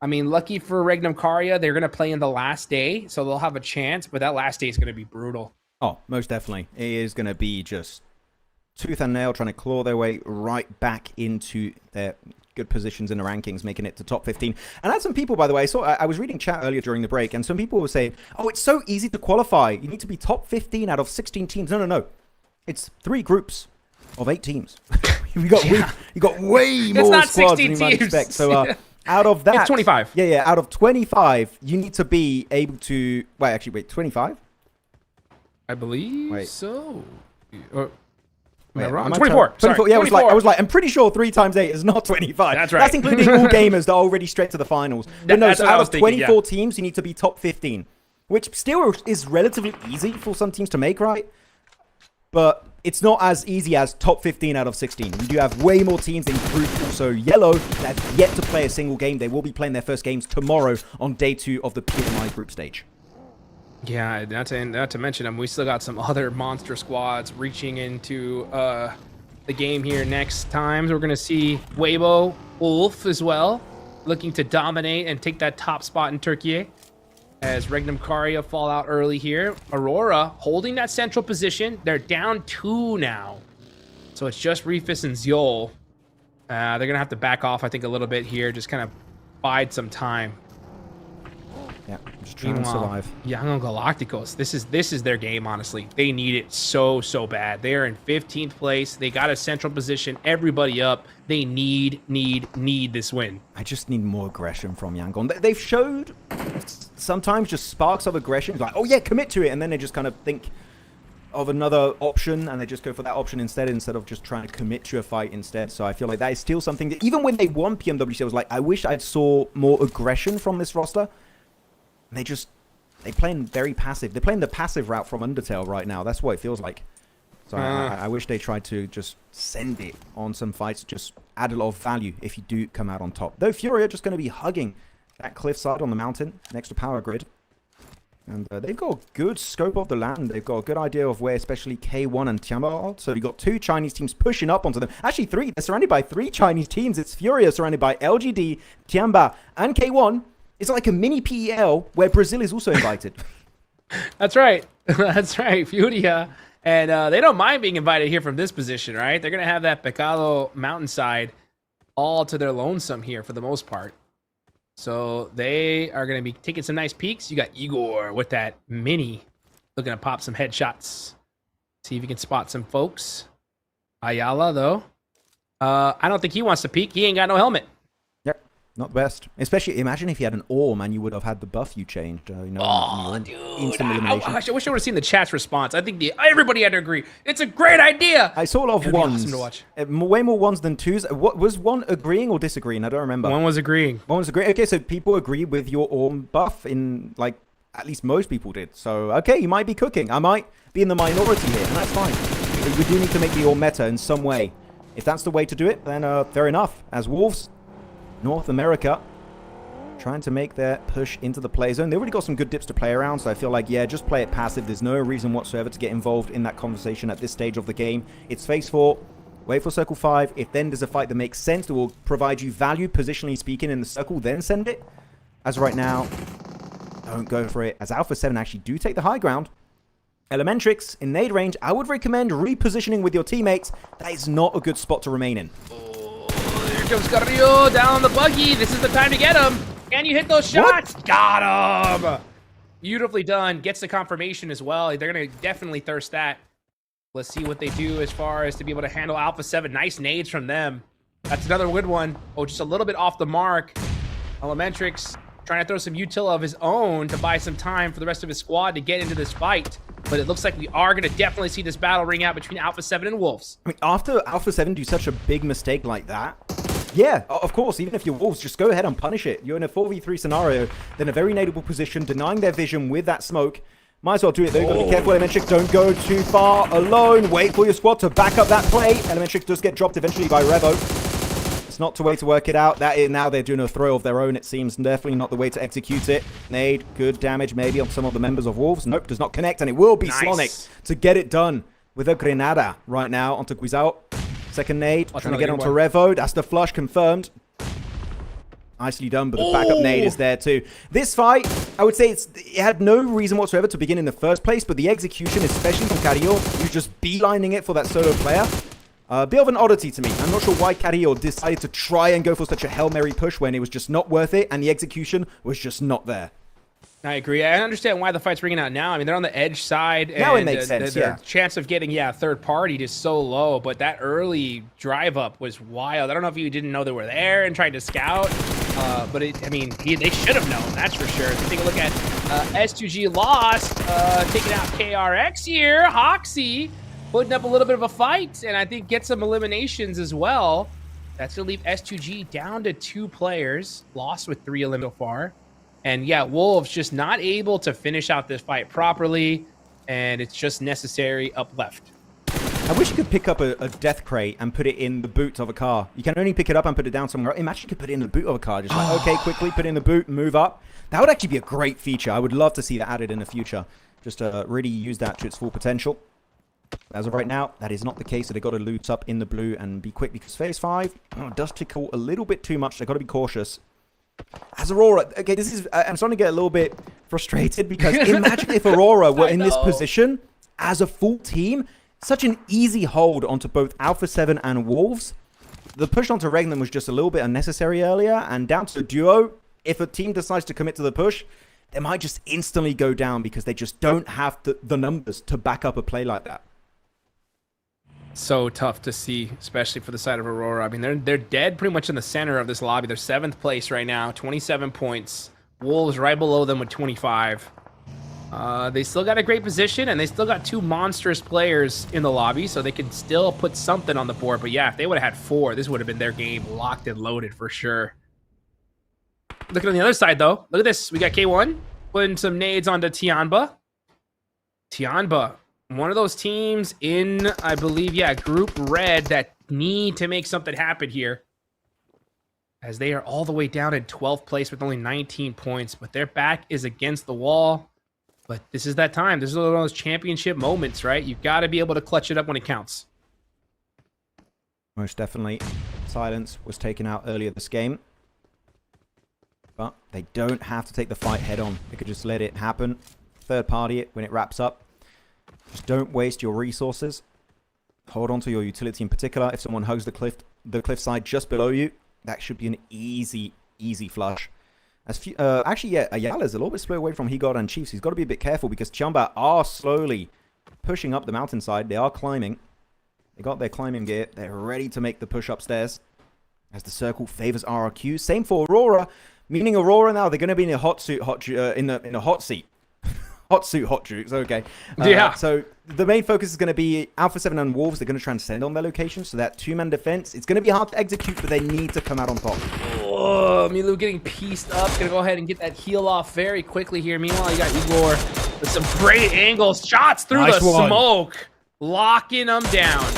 I mean, lucky for Regnum Karia, they're going to play in the last day, so they'll have a chance, but that last day is going to be brutal. Oh, most definitely. It is going to be just tooth and nail trying to claw their way right back into their good positions in the rankings, making it to top 15. And I had some people, by the way, I was reading chat earlier during the break, and some people were saying, oh, it's so easy to qualify. You need to be top 15 out of 16 teams. No. It's 3 groups of 8 teams. you got way more squads than you might expect. So out of that, it's 25. Yeah, out of 25, you need to be able to wait, 25? I believe so. Wrong. 24. 24. Yeah, 24. I was like, I'm pretty sure 3 times 8 is not 25. That's right. That's including all gamers that are already straight to the finals. But no, so out of 24 teams, you need to be top 15, which still is relatively easy for some teams to make, right? But it's not as easy as top 15 out of 16. You do have way more teams in group. Also, Yellow that have yet to play a single game. They will be playing their first games tomorrow on day 2 of the PMI group stage. Yeah, not to mention them. We still got some other monster squads reaching into the game here next time. We're going to see Weibo Wolf as well, looking to dominate and take that top spot in Turkey. As Regnum Karia fall out early here. Aurora holding that central position. They're down 2 now. So it's just Reefus and Ziol. They're going to have to back off, I think, a little bit here. Just kind of bide some time. Yeah, just trying to survive. Young Galacticos, this is their game, honestly. They need it so bad. They are in 15th place. They got a central position. Everybody up. They need this win. I just need more aggression from Yangon. They've showed sometimes just sparks of aggression. Like, oh yeah, commit to it. And then they just kind of think of another option, and they just go for that option instead of just trying to commit to a fight instead. So I feel like that is still something that, even when they won PMWC, I was like, I wish I saw more aggression from this roster. They're playing very passive. They're playing the passive route from Undertale right now. That's what it feels like. So I wish they tried to just send it on some fights, just add a lot of value if you do come out on top. Though Furia are just going to be hugging that cliffside on the mountain next to power grid. And they've got a good scope of the land. They've got a good idea of where especially K1 and TIANBA are. So you've got 2 Chinese teams pushing up onto them. Actually 3. They're surrounded by 3 Chinese teams. It's Furia surrounded by LGD, TIANBA, and K1. It's like a mini PEL where Brazil is also invited. That's right. That's right. Furia. And they don't mind being invited here from this position, right? They're going to have that Pecado mountainside all to their lonesome here for the most part. So they are going to be taking some nice peeks. You got Igor with that mini looking to pop some headshots. See if you can spot some folks. Ayala, though. I don't think he wants to peek. He ain't got no helmet. Yep, not the best. Especially, imagine if you had an orb and you would have had the buff you changed. Dude. Instant elimination. I wish I would have seen the chat's response. I think everybody had to agree. It's a great idea. I saw a lot of ones. Awesome to watch. Way more ones than twos. What was one agreeing or disagreeing? I don't remember. One was agreeing. One was agreeing. Okay, so people agree with your orb buff in, like, at least most people did. So, okay, you might be cooking. I might be in the minority here, and that's fine. We do need to make the orb meta in some way. If that's the way to do it, then fair enough. As Wolves, North America, trying to make their push into the play zone. They already got some good dips to play around, so I feel like, yeah, just play it passive. There's no reason whatsoever to get involved in that conversation at this stage of the game. It's phase 4. Wait for circle 5. If then there's a fight that makes sense, that will provide you value, positionally speaking, in the circle, then send it. As right now, don't go for it. As Alpha 7 actually do take the high ground. Elementrix, in nade range, I would recommend repositioning with your teammates. That is not a good spot to remain in. Oh, here comes Carrillo down on the buggy. This is the time to get him. Can you hit those shots? What? Got him. Beautifully done. Gets the confirmation as well. They're going to definitely thirst that. Let's see what they do as far as to be able to handle Alpha 7. Nice nades from them. That's another good one. Oh, just a little bit off the mark. Elementrix trying to throw some util of his own to buy some time for the rest of his squad to get into this fight. But it looks like we are going to definitely see this battle ring out between Alpha 7 and Wolves. I mean, after Alpha 7 do such a big mistake like that, yeah, of course, even if you're Wolves, just go ahead and punish it. You're in a 4v3 scenario, then a very nadeable position, denying their vision with that smoke. Might as well do it, though. You've got to be careful, Elementrix. Don't go too far alone. Wait for your squad to back up that play. Elementrix does get dropped eventually by Revo. It's not the way to work it out. That is, now they're doing a throw of their own, it seems. Definitely not the way to execute it. Nade, good damage maybe on some of the members of Wolves. Nope, does not connect, and it will be Slonic to get it done with a Grenada right now onto Guizao. Second nade, trying to get onto Revo. That's the flush confirmed. Nicely done, but the backup nade is there too. This fight, I would say it had no reason whatsoever to begin in the first place, but the execution, especially from Carrillo, who's just beelining it for that solo player, a bit of an oddity to me. I'm not sure why Carrillo decided to try and go for such a Hail Mary push when it was just not worth it, and the execution was just not there. I agree. I understand why the fight's ringing out now. I mean, they're on the edge side. Now and it makes sense, the chance of getting, third party is so low, but that early drive up was wild. I don't know if you didn't know they were there and tried to scout, but they should have known, that's for sure. So take a look at S2G Lost, taking out KRX here. Hoxie putting up a little bit of a fight, and I think get some eliminations as well. That's going to leave S2G down to 2 players, Lost with 3 eliminated so far. And yeah, Wolves just not able to finish out this fight properly, and it's just necessary up left. I wish you could pick up a death crate and put it in the boot of a car. You can only pick it up and put it down somewhere. Imagine you could put it in the boot of a car. Just like, okay, quickly put it in the boot, move up. That would actually be a great feature. I would love to see that added in the future. Just to really use that to its full potential. As of right now, that is not the case. So they've got to loot up in the blue and be quick because phase 5 does tickle a little bit too much. They've got to be cautious. As Aurora, okay, this is, I'm starting to get a little bit frustrated because imagine if Aurora were in this position as a full team. Such an easy hold onto both Alpha 7 and Wolves. The push onto Regnum was just a little bit unnecessary earlier, and down to the duo, if a team decides to commit to the push, they might just instantly go down because they just don't have the numbers to back up a play like that. So tough to see, especially for the side of Aurora. I mean, they're dead pretty much in the center of this lobby. They're 7th place right now, 27 points. Wolves right below them with 25. They still got a great position, and they still got 2 monstrous players in the lobby, so they can still put something on the board. But yeah, if they would have had 4, this would have been their game locked and loaded for sure. Looking on the other side, though, look at this. We got K1 putting some nades onto TIANBA. TIANBA, one of those teams in, I believe, yeah, Group Red that need to make something happen here, as they are all the way down in 12th place with only 19 points, but their back is against the wall. But this is that time. This is one of those championship moments, right? You've got to be able to clutch it up when it counts. Most definitely. Silence was taken out earlier this game. But they don't have to take the fight head on. They could just let it happen. Third party it when it wraps up. Just don't waste your resources. Hold on to your utility in particular. If someone hugs the cliffside just below you, that should be an easy flush. Actually, yeah, Ayala's a little bit slow away from He God and Chiefs. He's got to be a bit careful because TIANBA are slowly pushing up the mountainside. They are climbing. They got their climbing gear. They're ready to make the push upstairs as the circle favors RRQ. Same for Aurora, meaning Aurora now, they're going to be in a hot suit, in a hot seat. Hot suit, hot jukes, okay. Yeah. So the main focus is going to be Alpha 7 and Wolves. They're going to transcend on their location. So that 2-man defense, it's going to be hard to execute, but they need to come out on top. Oh, Milu getting pieced up. Gonna go ahead and get that heal off very quickly here. Meanwhile, you got Igor with some great angles. Shots through the smoke. Locking them down.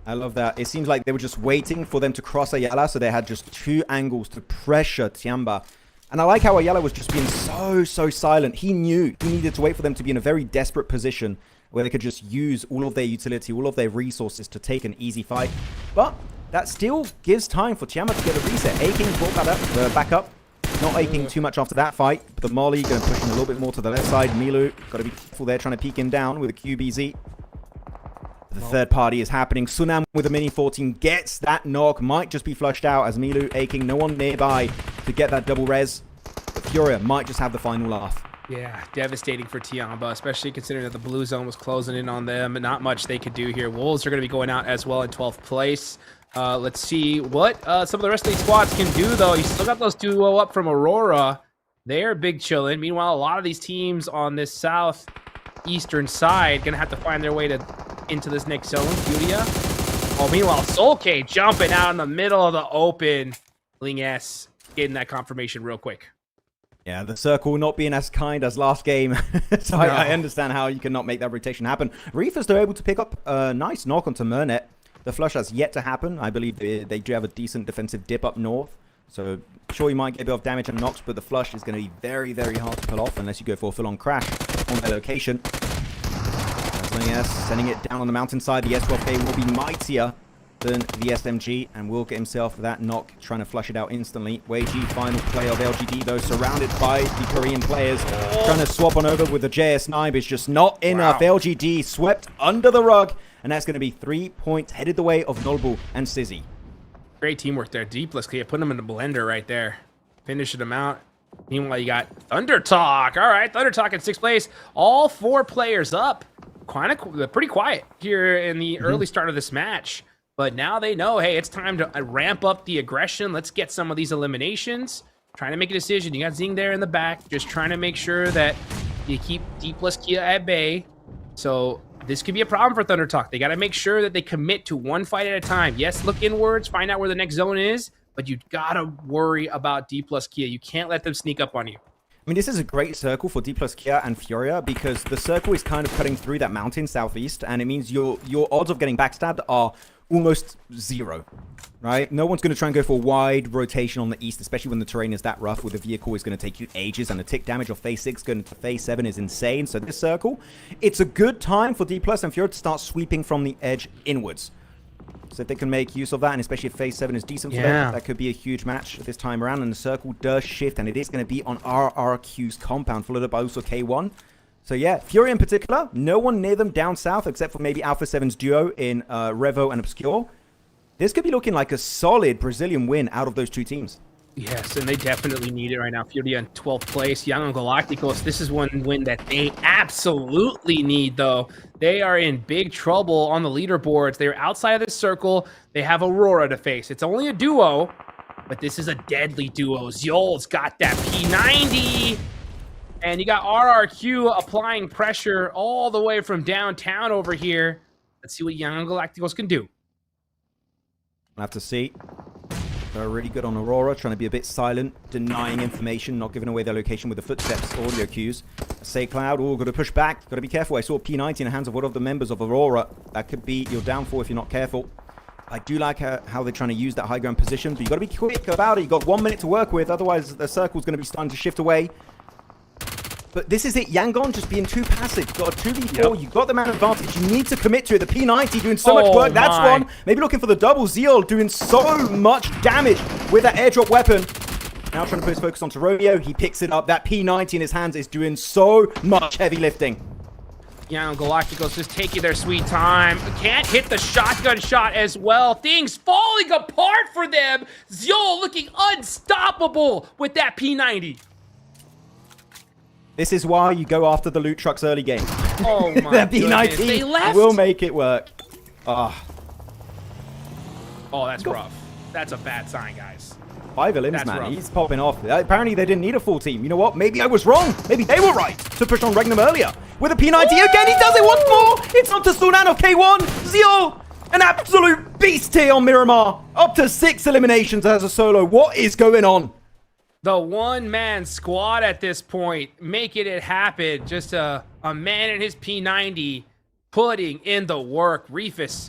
I love that. It seems like they were just waiting for them to cross Ayala, so they had just 2 angles to pressure TIANBA. And I like how Ayala was just being so silent. He knew he needed to wait for them to be in a very desperate position where they could just use all of their utility, all of their resources to take an easy fight. But that still gives time for TIANBA to get a reset. Aking brought that up, back up. Not Aking too much after that fight. But the Molly going to push him a little bit more to the left side. Milu, got to be careful there, trying to peek him down with a QBZ. The third party is happening. Sunam with a mini 14 gets that knock. Might just be flushed out as Milu, Aking, no one nearby to get that double res. But Furia might just have the final laugh. Yeah, devastating for TIANBA, especially considering that the blue zone was closing in on them. Not much they could do here. Wolves are going to be going out as well in 12th place. Let's see what some of the rest of these squads can do, though. You still got those 2 up from Aurora. They're big chillin'. Meanwhile, a lot of these teams on this southeastern side going to have to find their way into this next zone. Furia. Oh, meanwhile, Solkay jumping out in the middle of the open. Ling S getting that confirmation real quick. Yeah, the circle not being as kind as last game. So no. I understand how you cannot make that rotation happen. Reefers, they're able to pick up a nice knock onto Mernet. The flush has yet to happen. I believe they do have a decent defensive dip up north. So sure, you might get a bit of damage and knocks, but the flush is going to be very hard to pull off unless you go for a full-on crash on their location. Sending it down on the mountainside. The S12K will be mightier than the SMG and will get himself that knock, trying to flush it out instantly. Wei Ji, final play of LGD, though, surrounded by the Korean players. Trying to swap on over with the JS9, it's just not enough. Wow. LGD swept under the rug, and that's going to be 3 points headed the way of Nolbu and Sizzy. Great teamwork there. Deepless, putting them in the blender right there. Finishing them out. Meanwhile, you got Thunder Talk. All right, Thunder Talk in 6th place. All 4 players up. Pretty quiet here in the early start of this match. But now they know, hey, it's time to ramp up the aggression. Let's get some of these eliminations. Trying to make a decision. You got Zing there in the back. Just trying to make sure that you keep D plus Kia at bay. So this could be a problem for Thunder Talk. They got to make sure that they commit to 1 fight at a time. Yes, look inwards, find out where the next zone is. But you got to worry about D plus Kia. You can't let them sneak up on you. I mean, this is a great circle for D plus Kia and Furia because the circle is kind of cutting through that mountain southeast, and it means your odds of getting backstabbed are almost 0, right? No one's going to try and go for a wide rotation on the east, especially when the terrain is that rough, where the vehicle is going to take you ages, and the tick damage of phase 6 going to phase 7 is insane. So this circle, it's a good time for D plus and Furia to start sweeping from the edge inwards. So if they can make use of that, and especially if phase 7 is decent for them, that could be a huge match this time around. And the circle does shift, and it is going to be on RRQ's compound, followed up by also K1. So yeah, Furia in particular, no one near them down south, except for maybe Alpha 7's duo in Revo and Obscure. This could be looking like a solid Brazilian win out of those 2 teams. Yes, and they definitely need it right now. Furia in 12th place. Young and Galacticos, this is one win that they absolutely need, though. They are in big trouble on the leaderboards. They're outside of this circle. They have Aurora to face. It's only a duo, but this is a deadly duo. Zol's got that P90. And you got RRQ applying pressure all the way from downtown over here. Let's see what Young Galacticos can do. We'll have to see. They're really good on Aurora, trying to be a bit silent, denying information, not giving away their location with the footsteps, audio cues. Say Cloud, oh, got to push back, got to be careful. I saw a P90 in the hands of one of the members of Aurora. That could be your downfall if you're not careful. I do like how they're trying to use that high ground position, but you got to be quick about it. You got 1 minute to work with, otherwise the circle's going to be starting to shift away. But this is it. Yangon just being too passive. You've got a 2v4. Yep. You've got the man advantage. You need to commit to it. The P90 doing so much work. That's one. Maybe looking for the double. Zeal doing so much damage with that airdrop weapon. Now trying to put his focus onto Romeo. He picks it up. That P90 in his hands is doing so much heavy lifting. Young Galacticos just taking their sweet time. Can't hit the shotgun shot as well. Things falling apart for them. Zeal looking unstoppable with that P90. This is why you go after the loot trucks early game. Oh my that P90 will make it work. Oh, that's rough. That's a bad sign, guys. 5 limbs, man. Rough. He's popping off. Apparently, they didn't need a full team. You know what? Maybe I was wrong. Maybe they were right to push on Regnum earlier. With a P90 again, he does it once more. It's on to Sunan of K1. Zeal, an absolute beast here on Miramar. Up to 6 eliminations as a solo. What is going on? The one-man squad at this point, making it happen. Just a man in his P90 putting in the work. Reefus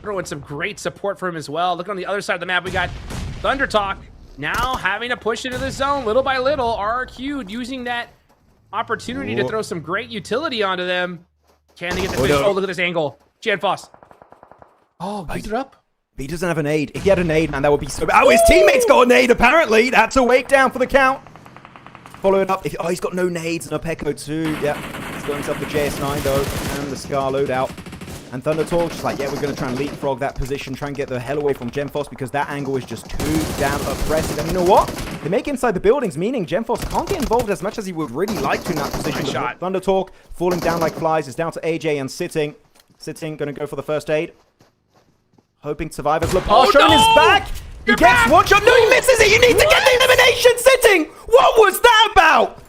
throwing some great support for him as well. Look on the other side of the map. We got Thunder Talk now having to push into the zone little by little. RRQ using that opportunity to throw some great utility onto them. Can they get the finish? Oh, look at this angle. Janfoss. Oh, beat it up. He doesn't have a nade. If he had a nade, man, that would be so bad. Oh, his teammate's got a nade, apparently. That's a wake down for the count. Following up. Oh, he's got no nades. No Pecco, too. Yep. He's got himself the JS9, though. And the Scar loadout. And Thunder Talk, just like, yeah, we're going to try and leapfrog that position. Try and get the hell away from Gemfoss because that angle is just too damn oppressive. And you know what? They make inside the buildings, meaning Gemfoss can't get involved as much as he would really like to in that position. Shot. Thunder Talk falling down like flies. Is down to AJ and Sitting. Sitting, going to go for the first aid. Hoping to survive as Lepar showing his back. He gets one shot. No, he misses it. You need to get the elimination. Sitting. What was that about?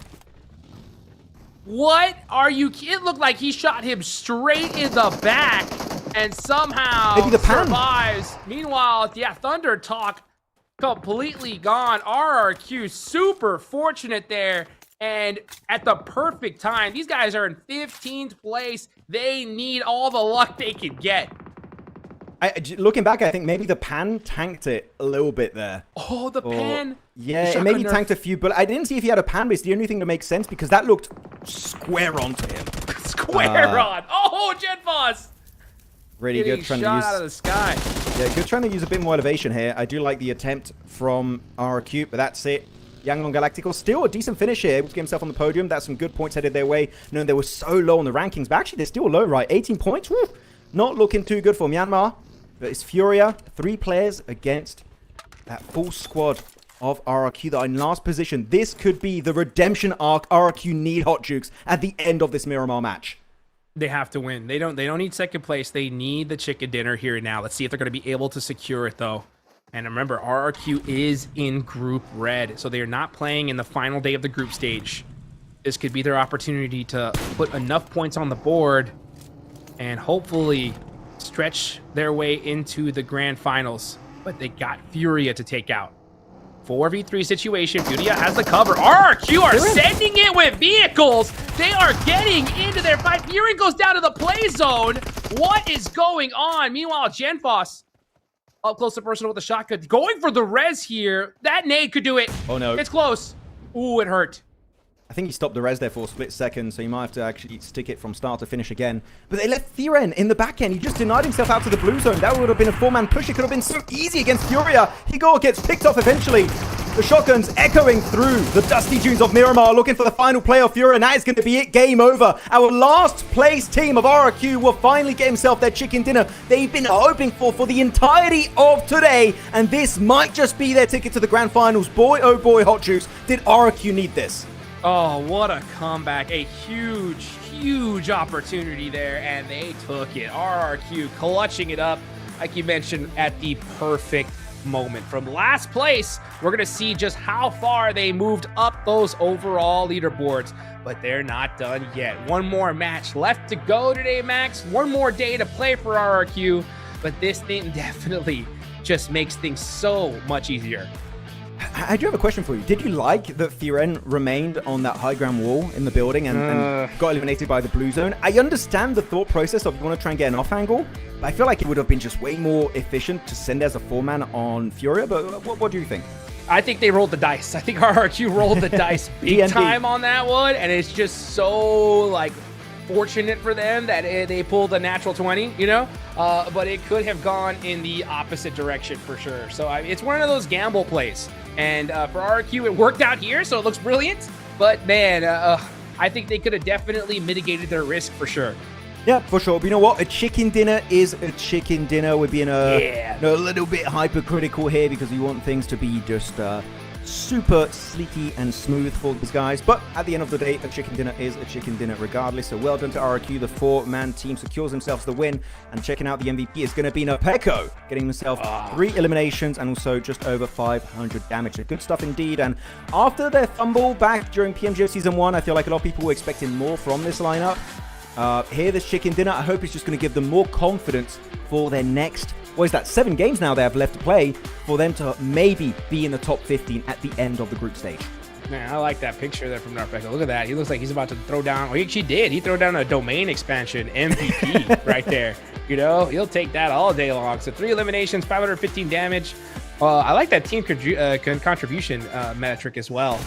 What are you? It looked like he shot him straight in the back and somehow maybe the pan survives. Meanwhile, yeah, Thunder Talk completely gone. RRQ super fortunate there and at the perfect time. These guys are in 15th place. They need all the luck they can get. Looking back, I think maybe the pan tanked it a little bit there. Oh, the pan. Yeah, it maybe tanked a few, but I didn't see if he had a pan, but it's the only thing that makes sense because that looked square onto him. Square on. Oh, Genfoss. Really good trying to use out of the sky. Yeah, good trying to use a bit more elevation here. I do like the attempt from RRQ, but that's it. Yangon Galactical still a decent finish here. Able to get himself on the podium. That's some good points headed their way. No, they were so low on the rankings, but actually they're still low, right? 18 points. Woo. Not looking too good for Myanmar. But it's Furia, 3 players against that full squad of RRQ that are in last position. This could be the redemption arc RRQ need, Hot Jukes, at the end of this Miramar match. They have to win. They don't need second place. They need the chicken dinner here and now. Let's see if they're going to be able to secure it, though. And remember, RRQ is in Group Red, so they are not playing in the final day of the group stage. This could be their opportunity to put enough points on the board and hopefully stretch their way into the grand finals, but they got Furia to take out. 4v3 situation. Furia has the cover. RRQ are sending it with vehicles. They are getting into their fight. Furia goes down to the play zone. What is going on? Meanwhile, Genfoss up close to personal with the shotgun. Going for the res here. That nade could do it. Oh, no. It's close. Ooh, it hurt. I think he stopped the res there for a split second, so he might have to actually stick it from start to finish again. But they left Thiren in the back end. He just denied himself out to the blue zone. That would have been a 4-man push. It could have been so easy against Furia. Higo gets picked off eventually. The shotguns echoing through the dusty dunes of Miramar, looking for the final play of Furia, and that is going to be it. Game over. Our last place team of RRQ will finally get himself their chicken dinner they've been hoping for the entirety of today, and this might just be their ticket to the grand finals. Boy, oh boy, Hot Juice, did RRQ need this? Oh, what a comeback. A huge, huge opportunity there, and they took it. RRQ clutching it up, like you mentioned, at the perfect moment. From last place, we're going to see just how far they moved up those overall leaderboards, but they're not done yet. One more match left to go today, Max. One more day to play for RRQ, but this thing definitely just makes things so much easier. I do have a question for you. Did you like that Firen remained on that high ground wall in the building and got eliminated by the blue zone? I understand the thought process of you want to try and get an off angle, but I feel like it would have been just way more efficient to send as a 4-man on Furia, but what do you think? I think they rolled the dice. I think RRQ rolled the dice big time on that one, and it's just so, like, fortunate for them that they pulled a natural 20, you know? But it could have gone in the opposite direction for sure. So it's one of those gamble plays. And for RRQ, it worked out here, so it looks brilliant. But, man, I think they could have definitely mitigated their risk for sure. Yeah, for sure. But you know what? A chicken dinner is a chicken dinner. We're being a little bit hypercritical here because we want things to be just super sleeky and smooth for these guys. But at the end of the day, a chicken dinner is a chicken dinner regardless. So well done to RRQ. The 4-man team secures themselves the win. And checking out the MVP is going to be PMGO, getting himself 3 eliminations and also just over 500 damage. So good stuff indeed. And after their fumble back during PMGO Season 1, I feel like a lot of people were expecting more from this lineup. Here, this chicken dinner, I hope it's just going to give them more confidence for their next, what is that, 7 games now they have left to play, for them to maybe be in the top 15 at the end of the group stage. Man, I like that picture there from Narpeko. Look at that. He looks like he's about to throw down, well, he actually did. He threw down a domain expansion MVP right there. You know, he'll take that all day long. So 3 eliminations, 515 damage. I like that team contribution metric as well.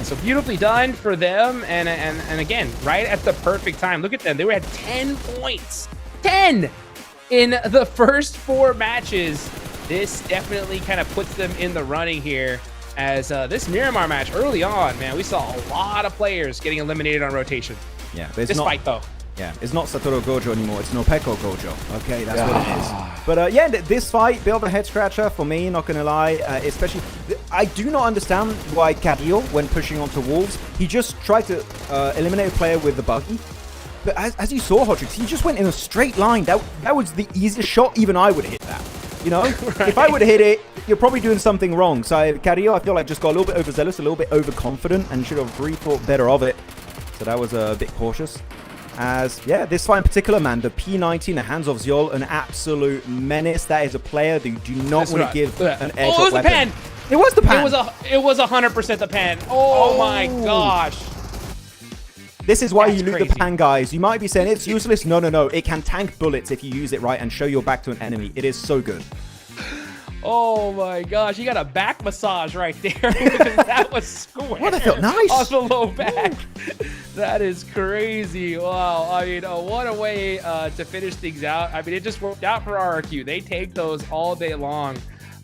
So beautifully done for them. And again, right at the perfect time. Look at them. They were at 10 points. 10 in the first 4 matches. This definitely kind of puts them in the running here. As this Miramar match early on, man, we saw a lot of players getting eliminated on rotation. Yeah, this fight though. Yeah, it's not Satoru Gojo anymore. It's Norpeko Gojo. Okay, that's what it is. But yeah, this fight, bit of a head scratcher for me, not going to lie. Especially, I do not understand why Carrillo, when pushing onto Wolves, he just tried to eliminate a player with the buggy. But as you saw, Hodrix, he just went in a straight line. That was the easiest shot. Even I would hit that. You know, right. If I would have hit it, you're probably doing something wrong. So Carrillo, I feel like just got a little bit overzealous, a little bit overconfident, and should have rethought better of it. So that was a bit cautious. As, yeah, this fight in particular, man, the P90 in the hands of Ziol, an absolute menace. That is a player that you do not want to give an air shot weapon. The pen. It was the pen. It was 100% the pen. Oh my gosh. This is why you loot the pan, guys. You might be saying it's useless. No. It can tank bullets if you use it right and show your back to an enemy. It is so good. Oh my gosh, you got a back massage right there. That was square. Well, that felt nice. On the low back. That is crazy. Wow. I mean, what a way to finish things out. I mean, it just worked out for RRQ. They take those all day long.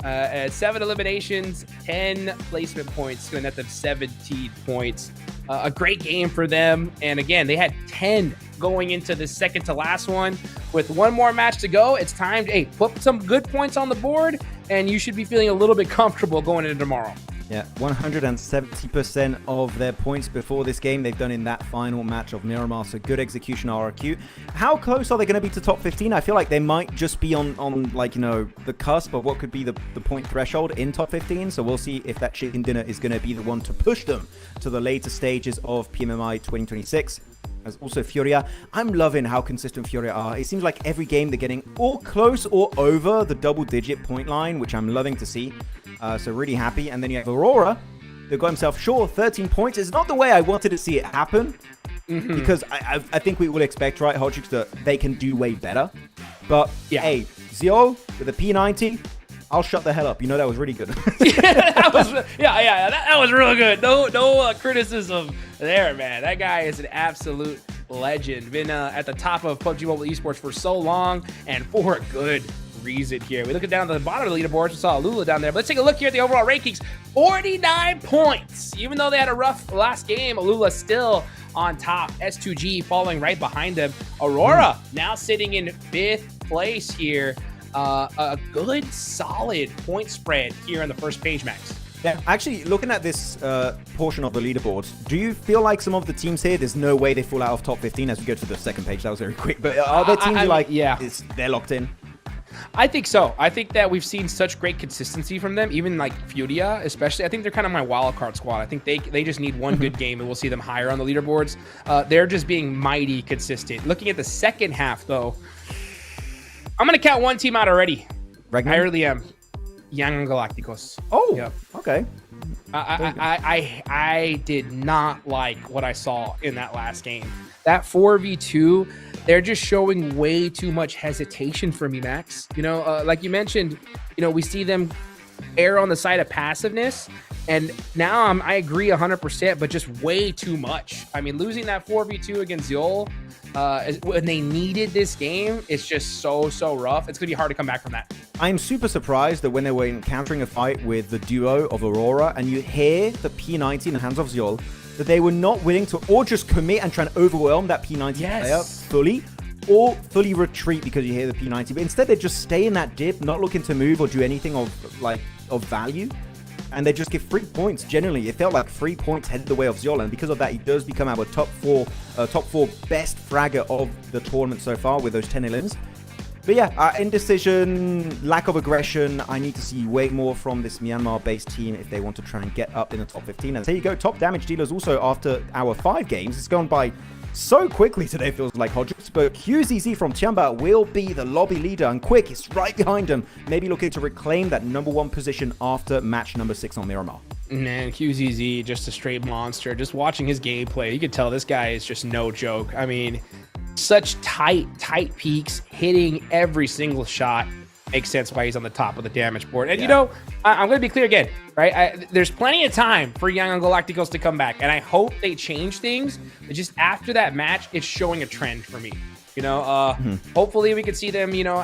At 7 eliminations, 10 placement points, going to net them 17 points. A great game for them. And again, they had 10 going into the second to last one. With one more match to go, it's time to put some good points on the board, and you should be feeling a little bit comfortable going into tomorrow. Yeah, 170% of their points before this game they've done in that final match of Miramar. So good execution, RRQ. How close are they going to be to top 15? I feel like they might just be on like, you know, the cusp of what could be the point threshold in top 15. So we'll see if that chicken dinner is going to be the one to push them to the later stages of PMMI 2026. As also Furia, I'm loving how consistent Furia are. It seems like every game they're getting all close or over the double-digit point line, which I'm loving to see. So really happy. And then you have AURORA. They've got himself, 13 points. It's not the way I wanted to see it happen. Because I think we will expect, right, Hodrix, that they can do way better. But, yeah. Hey, Zio with a P90, I'll shut the hell up. You know, that was really good. that was real good. No criticism there, man. That guy is an absolute legend. Been at the top of PUBG Mobile Esports for so long, and for a good reason here. We look at down at the bottom of the leaderboards. We saw Lula down there. But let's take a look here at the overall rankings. 49 points. Even though they had a rough last game, Lula still on top. S2G following right behind them. AURORA now sitting in 5th place here. A good, solid point spread here on the first page, Max. Yeah, actually, looking at this portion of the leaderboard, do you feel like some of the teams here, there's no way they fall out of top 15 as we go to the second page? That was very quick. But are there teams they're locked in? I think so. I think that we've seen such great consistency from them, even like FURIA, especially. I think they're kind of my wild card squad. I think they just need one good game and we'll see them higher on the leaderboards. They're just being mighty consistent. Looking at the second half, though, I'm going to count one team out already. Ragnar? I really am. Young Galacticos. Oh, Yep. okay. I did not like what I saw in that last game. That 4v2, they're just showing way too much hesitation for me, Max. You know, like you mentioned, you know, we see them err on the side of passiveness, and now I agree 100%, but just way too much. I mean, losing that 4v2 against Yol when they needed this game, it's just so rough. It's gonna be hard to come back from that. I'm super surprised that when they were encountering a fight with the duo of AURORA and you hear the P90 in the hands of Zyol, that they were not willing to or just commit and try and overwhelm that P90 player fully, or fully retreat because you hear the P90. But instead, they just stay in that dip, not looking to move or do anything of value. And they just give 3 points. Generally, it felt like 3 points headed the way of Zyol, and because of that, he does become our top four best fragger of the tournament so far with those 10 elims. But yeah, indecision, lack of aggression. I need to see way more from this Myanmar-based team if they want to try and get up in the top 15. And there you go, top damage dealers also after our 5 games. It's gone by so quickly today, feels like Hodges. But QZZ from TIANBA will be the lobby leader, and Quick is right behind him, maybe looking to reclaim that #1 position after match number 6 on Miramar. Man, QZZ, just a straight monster. Just watching his gameplay, you can tell this guy is just no joke. I mean, such tight peaks, hitting every single shot. Makes sense why he's on the top of the damage board. And you know, I'm going to be clear again, right? There's plenty of time for Young Galacticos to come back, and I hope they change things. But just after that match, it's showing a trend for me. You know, hopefully we could see them, you know,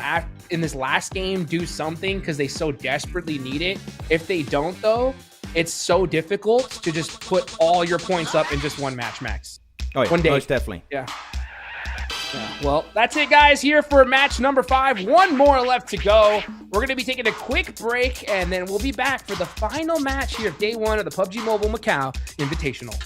in this last game do something because they so desperately need it. If they don't, though, it's so difficult to just put all your points up in just one match, Max. Oh, yeah, one day. most definitely. Yeah. Well, that's it, guys, here for match number 5. One more left to go. We're going to be taking a quick break, and then we'll be back for the final match here of day 1 of the PUBG Mobile Macau Invitational.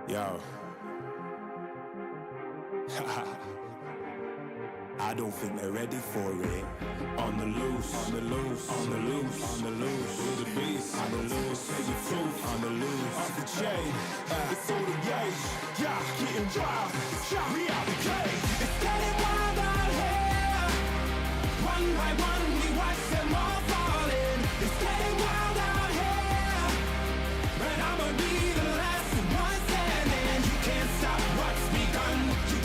Yo. I don't think they're ready for it. On the loose, on the loose, on the loose, on the loose. With the beast, on the loose, say the truth, on the loose. Off the chain, it's all the gauge. Yeah, getting wild, shot me out the cage. It's getting wild out here. One by one, we watch them all falling. It's getting wild out here. But I'ma be the last one standing. You can't stop what's begun. You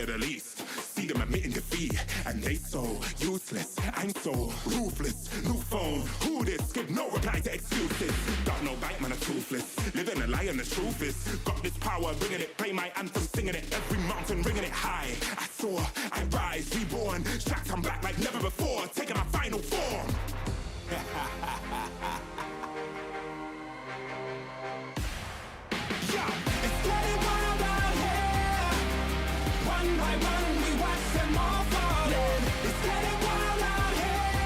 at the least. See them admitting defeat, and they so useless. I'm so ruthless. New phone, who this? Give no reply to excuses. Got no bite, man, I'm toothless. Living a lie and the truth is, got this power, bringing it. Play my anthem, singing it. Every mountain, ringing it high. I soar, I rise, reborn. Strapped, I'm back like never before. Taking my final form. Yeah, it's getting wild out here. One by one, we watch them all falling. It's getting wild out here.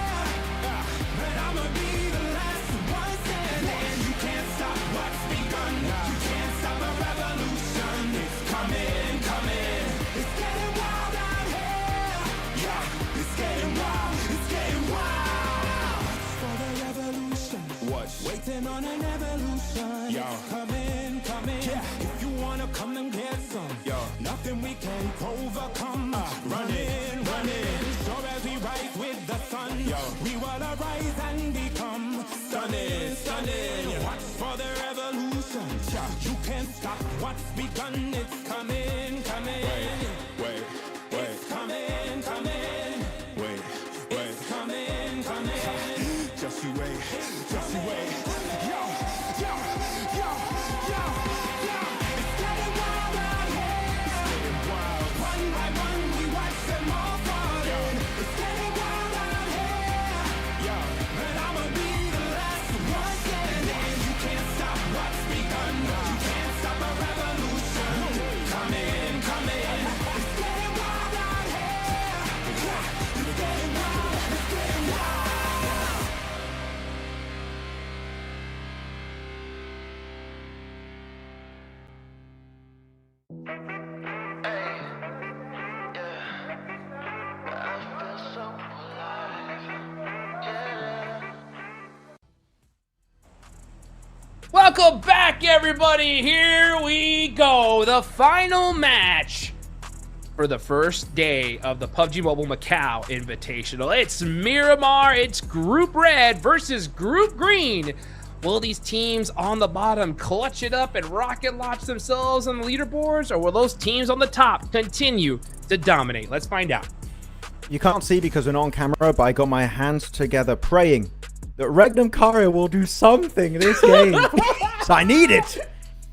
But I'ma be the last one standing. You can't stop what's begun. You can't stop a revolution. It's coming, coming. It's getting wild out here. Yeah, it's getting wild. It's getting wild. For the revolution. What? Waiting on an evolution. Yo. It's coming, coming. Yeah. If you wanna come and get some. Yo. Nothing we can't overcome. Running, running. Sure as we rise with the sun. Yo. We will arise and become stunning, stunning. Watch for the revolution. You can't stop what's begun. It's coming, coming. Wait. It's coming, coming. Wait. It's coming, coming. Just you wait. Just you wait. Yo. It's getting wild out here. It's getting wild. One by one, we watch them all falling. It's getting wild out here. Yeah. But I'ma be the last one standing. You can't stop what's begun. You can't stop a revolution. Coming, coming. It's getting wild out here. Yeah. It's getting wild. It's getting wild. Welcome back, everybody. Here we go. The final match for the first day of the PUBG Mobile Macau Invitational. It's Miramar. It's Group Red versus Group Green. Will these teams on the bottom clutch it up and rocket launch themselves on the leaderboards, or will those teams on the top continue to dominate? Let's find out. You can't see because we're not on camera, but I got my hands together praying that Regnum Karia will do something this game. So I need it.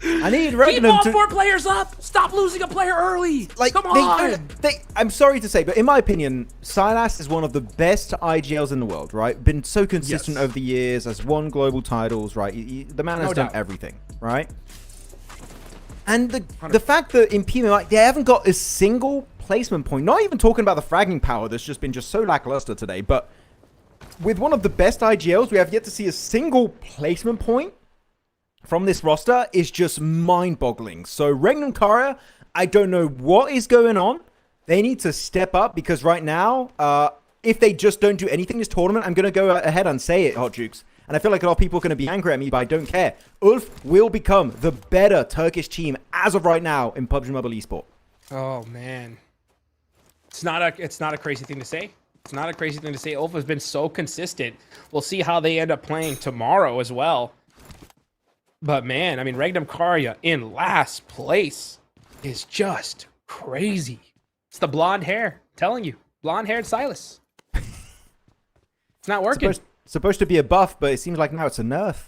I need Keep Regnum all to... 4 players up. Stop losing a player early. Like, come on. I'm sorry to say, but in my opinion, Silas is one of the best IGLs in the world, right? Been so consistent over the years, has won global titles, right? The man has done everything, right? And the fact that in PMMI, they haven't got a single placement point, not even talking about the fragging power that's just been so lackluster today, but with one of the best IGLs, we have yet to see a single placement point from this roster is just mind-boggling. So Regnum Karia, I don't know what is going on. They need to step up because right now, if they just don't do anything this tournament, I'm going to go ahead and say it, Hot Jukes. And I feel like a lot of people are going to be angry at me, but I don't care. Ulf will become the better Turkish team as of right now in PUBG Mobile Esport. Oh, man. It's not a crazy thing to say. It's not a crazy thing to say. Ulf has been so consistent. We'll see how they end up playing tomorrow as well. But, man, I mean, Regnum Karia in last place is just crazy. It's the blonde hair. I'm telling you. Blonde-haired Silas. It's not working. Supposed to be a buff, but it seems like now it's a nerf.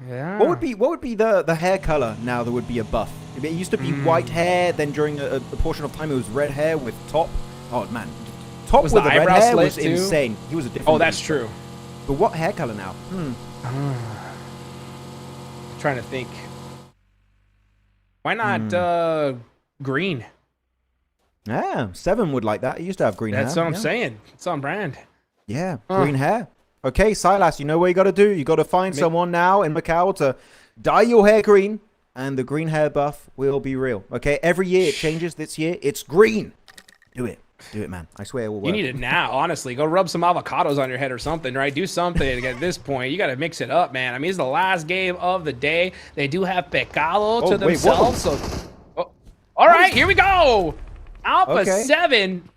Yeah. What would be the hair color now that would be a buff? It used to be white hair, then during a portion of time it was red hair with top. Oh, man. Top with the red hair was insane. He was a different... Oh, that's true. But what hair color now? Trying to think. Why not green? Yeah, Seven would like that. He used to have green hair. That's what I'm saying. It's on brand. Yeah, green hair. Okay, Silas, you know what you got to do. You got to find someone now in Macau to dye your hair green, and the green hair buff will be real. Okay, every year it changes. This year it's green. Do it. Do it, man. I swear it will work. You need it now, honestly. Go rub some avocados on your head or something, right? Do something at this point. You got to mix it up, man. I mean, it's the last game of the day. They do have Pecado to themselves. So, all right, here we go. Alpha 7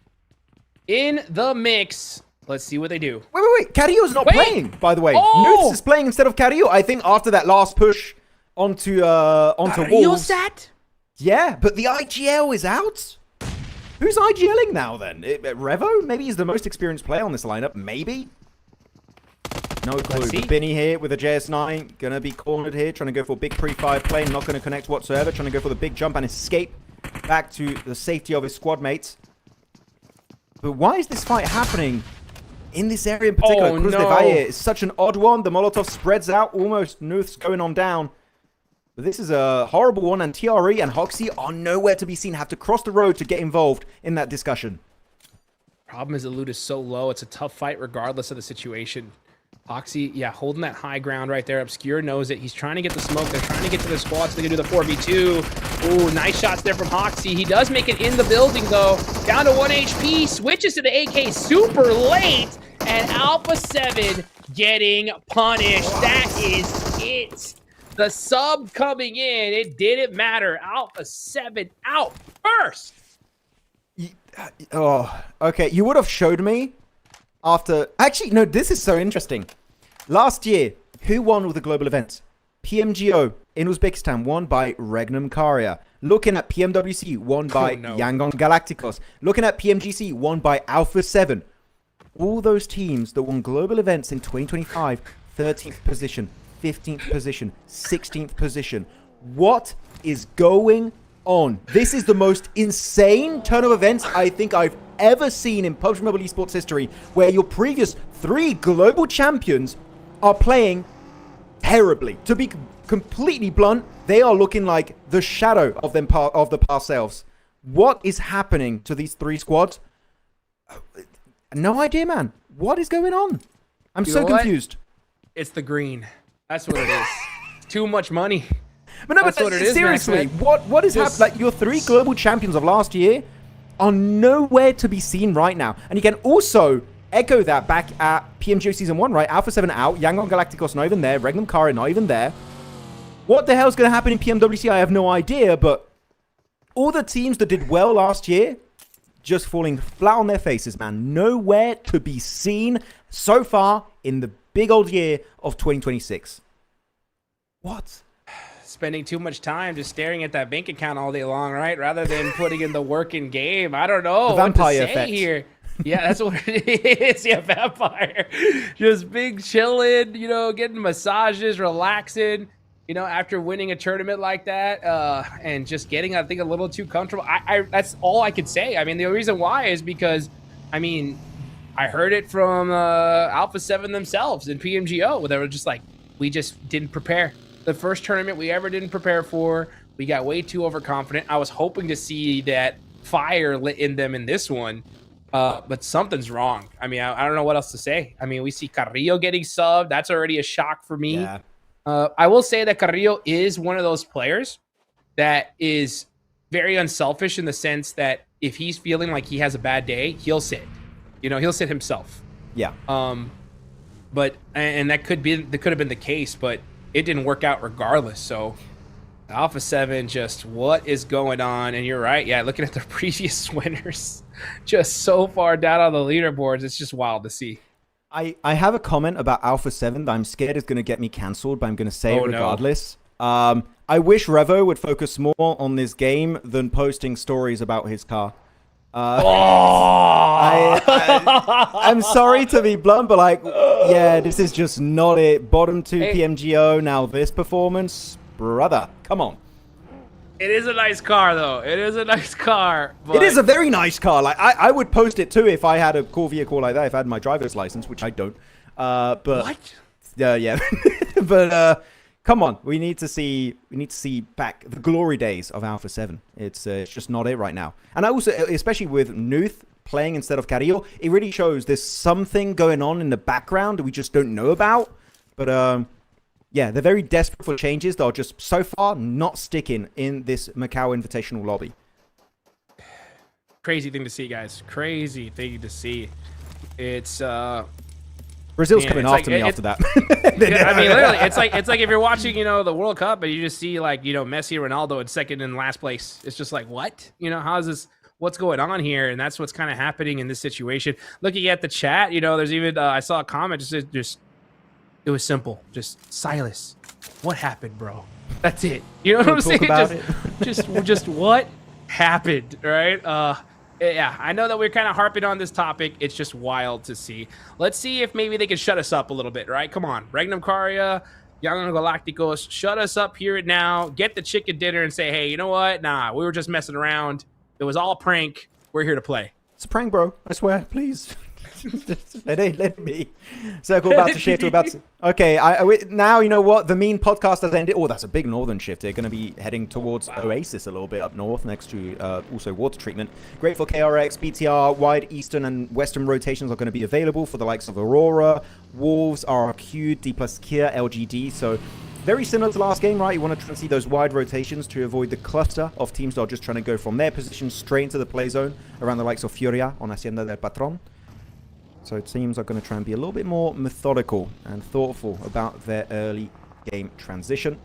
in the mix. Let's see what they do. Wait. Carrillo's not playing, by the way. Oh! Newts is playing instead of Carrillo. I think after that last push onto Wolves. That? Yeah, but the IGL is out. Who's IGLing now then? Revo? Maybe he's the most experienced player on this lineup. Maybe? No clue. Binny here with a JS9. Gonna be cornered here. Trying to go for a big pre-fire play. Not gonna connect whatsoever. Trying to go for the big jump and escape back to the safety of his squad mates. But why is this fight happening in this area in particular? Cruz de Valle is such an odd one. The Molotov spreads out. Almost Nuth's going on down. But this is a horrible one. And TRE and Hoxie are nowhere to be seen. Have to cross the road to get involved in that discussion. Problem is the loot is so low. It's a tough fight regardless of the situation. Hoxie, yeah, holding that high ground right there. Obscure knows it. He's trying to get the smoke. They're trying to get to the squad so they can do the 4v2. Ooh, nice shots there from Hoxie. He does make it in the building, though. Down to 1 HP. Switches to the AK super late. And Alpha 7 getting punished. That is it. The sub coming in. It didn't matter. Alpha 7 out first. Oh, okay. You would have showed me after... Actually, no, this is so interesting. Last year, who won with the global events? PMGO in Uzbekistan, won by Regnum Karya. Looking at PMWC, won by Yangon Galacticos. Looking at PMGC, won by Alpha 7. All those teams that won global events in 2025, 13th position, 15th position, 16th position. What is going on? This is the most insane turn of events I think I've ever seen in PUBG Mobile Esports history, where your previous 3 global champions are playing terribly. To be completely blunt, they are looking like the shadow of them of the past selves. What is happening to these 3 squads? No idea, man. What is going on? I'm so confused. It's the green. That's what it is. It's too much money. But no, That's but what it is, seriously, man. what is happening? Like, your 3 global champions of last year are nowhere to be seen right now. And you can also echo that back at PMGO Season 1, right? Alpha 7 out, Yangon Galacticos not even there, Regnum Kara not even there. What the hell's going to happen in PMWC? I have no idea, but all the teams that did well last year just falling flat on their faces, man. Nowhere to be seen so far in the big old year of 2026. What? Spending too much time just staring at that bank account all day long, right? Rather than putting in the work in game. I don't know the what to vampire say effect here. Yeah, that's what it is. Yeah, vampire. Just big chilling, you know, getting massages, relaxing, you know, after winning a tournament like that, and just getting, I think, a little too comfortable. That's all I could say. I mean, the reason why is because, I mean, I heard it from Alpha 7 themselves in PMGO, where they were just like, we just didn't prepare. The first tournament we ever didn't prepare for. We got way too overconfident. I was hoping to see that fire lit in them in this one, but something's wrong. I mean, I don't know what else to say. I mean, we see Carrillo getting subbed. That's already a shock for me. Yeah. I will say that Carrillo is one of those players that is very unselfish in the sense that if he's feeling like he has a bad day, he'll sit. You know, he'll sit himself. Yeah. But and that could have been the case, but it didn't work out regardless. So Alpha 7, just what is going on? And you're right. Yeah, looking at the previous winners, just so far down on the leaderboards, it's just wild to see. I have a comment about Alpha 7 that I'm scared is going to get me cancelled, but I'm going to say it regardless. No. I wish Revo would focus more on this game than posting stories about his car. I'm sorry to be blunt, but like, yeah, this is just not it. Bottom 2 PMGO, now this performance. Brother, come on. It is a nice car, though. It is a nice car. But... It is a very nice car. Like, I would post it too if I had a cool vehicle like that, if I had my driver's license, which I don't. But what? Yeah. But come on, we need to see back the glory days of Alpha 7. It's just not it right now. And I also, especially with Nuth playing instead of Carrillo, it really shows there's something going on in the background that we just don't know about. But yeah, they're very desperate for changes that are just so far not sticking in this MACAO Invitational lobby. Crazy thing to see, guys. Crazy thing to see. It's Brazil's coming after me after that. Yeah, I mean, literally, it's like if you're watching, you know, the World Cup and you just see like, you know, Messi, Ronaldo in second and last place. It's just like, what? You know, how is this? What's going on here? And that's what's kind of happening in this situation. Looking at the chat, you know, there's even I saw a comment just it was simple. Just Silas, what happened, bro? That's it. You know what I'm saying? Just what happened, right? Yeah, I know that we're kind of harping on this topic. It's just wild to see. Let's see if maybe they can shut us up a little bit, right? Come on. Regnum Caria, Young Galacticos, shut us up here now. Get the chicken dinner and say, hey, you know what? Nah, we were just messing around. It was all a prank. We're here to play. It's a prank, bro. I swear. Please. let me. Circle about to shift. About to... Okay, now you know what? The mean podcast has ended. Oh, that's a big northern shift. They're going to be heading towards Oasis a little bit up north next to also water treatment. Grateful KRX, BTR, wide eastern and western rotations are going to be available for the likes of Aurora, Wolves, RRQ, D plus Kia, LGD. So very similar to last game, right? You want to try and see those wide rotations to avoid the cluster of teams that are just trying to go from their position straight into the play zone around the likes of FURIA on Hacienda del Patron. So teams are going to try and be a little bit more methodical and thoughtful about their early game transition.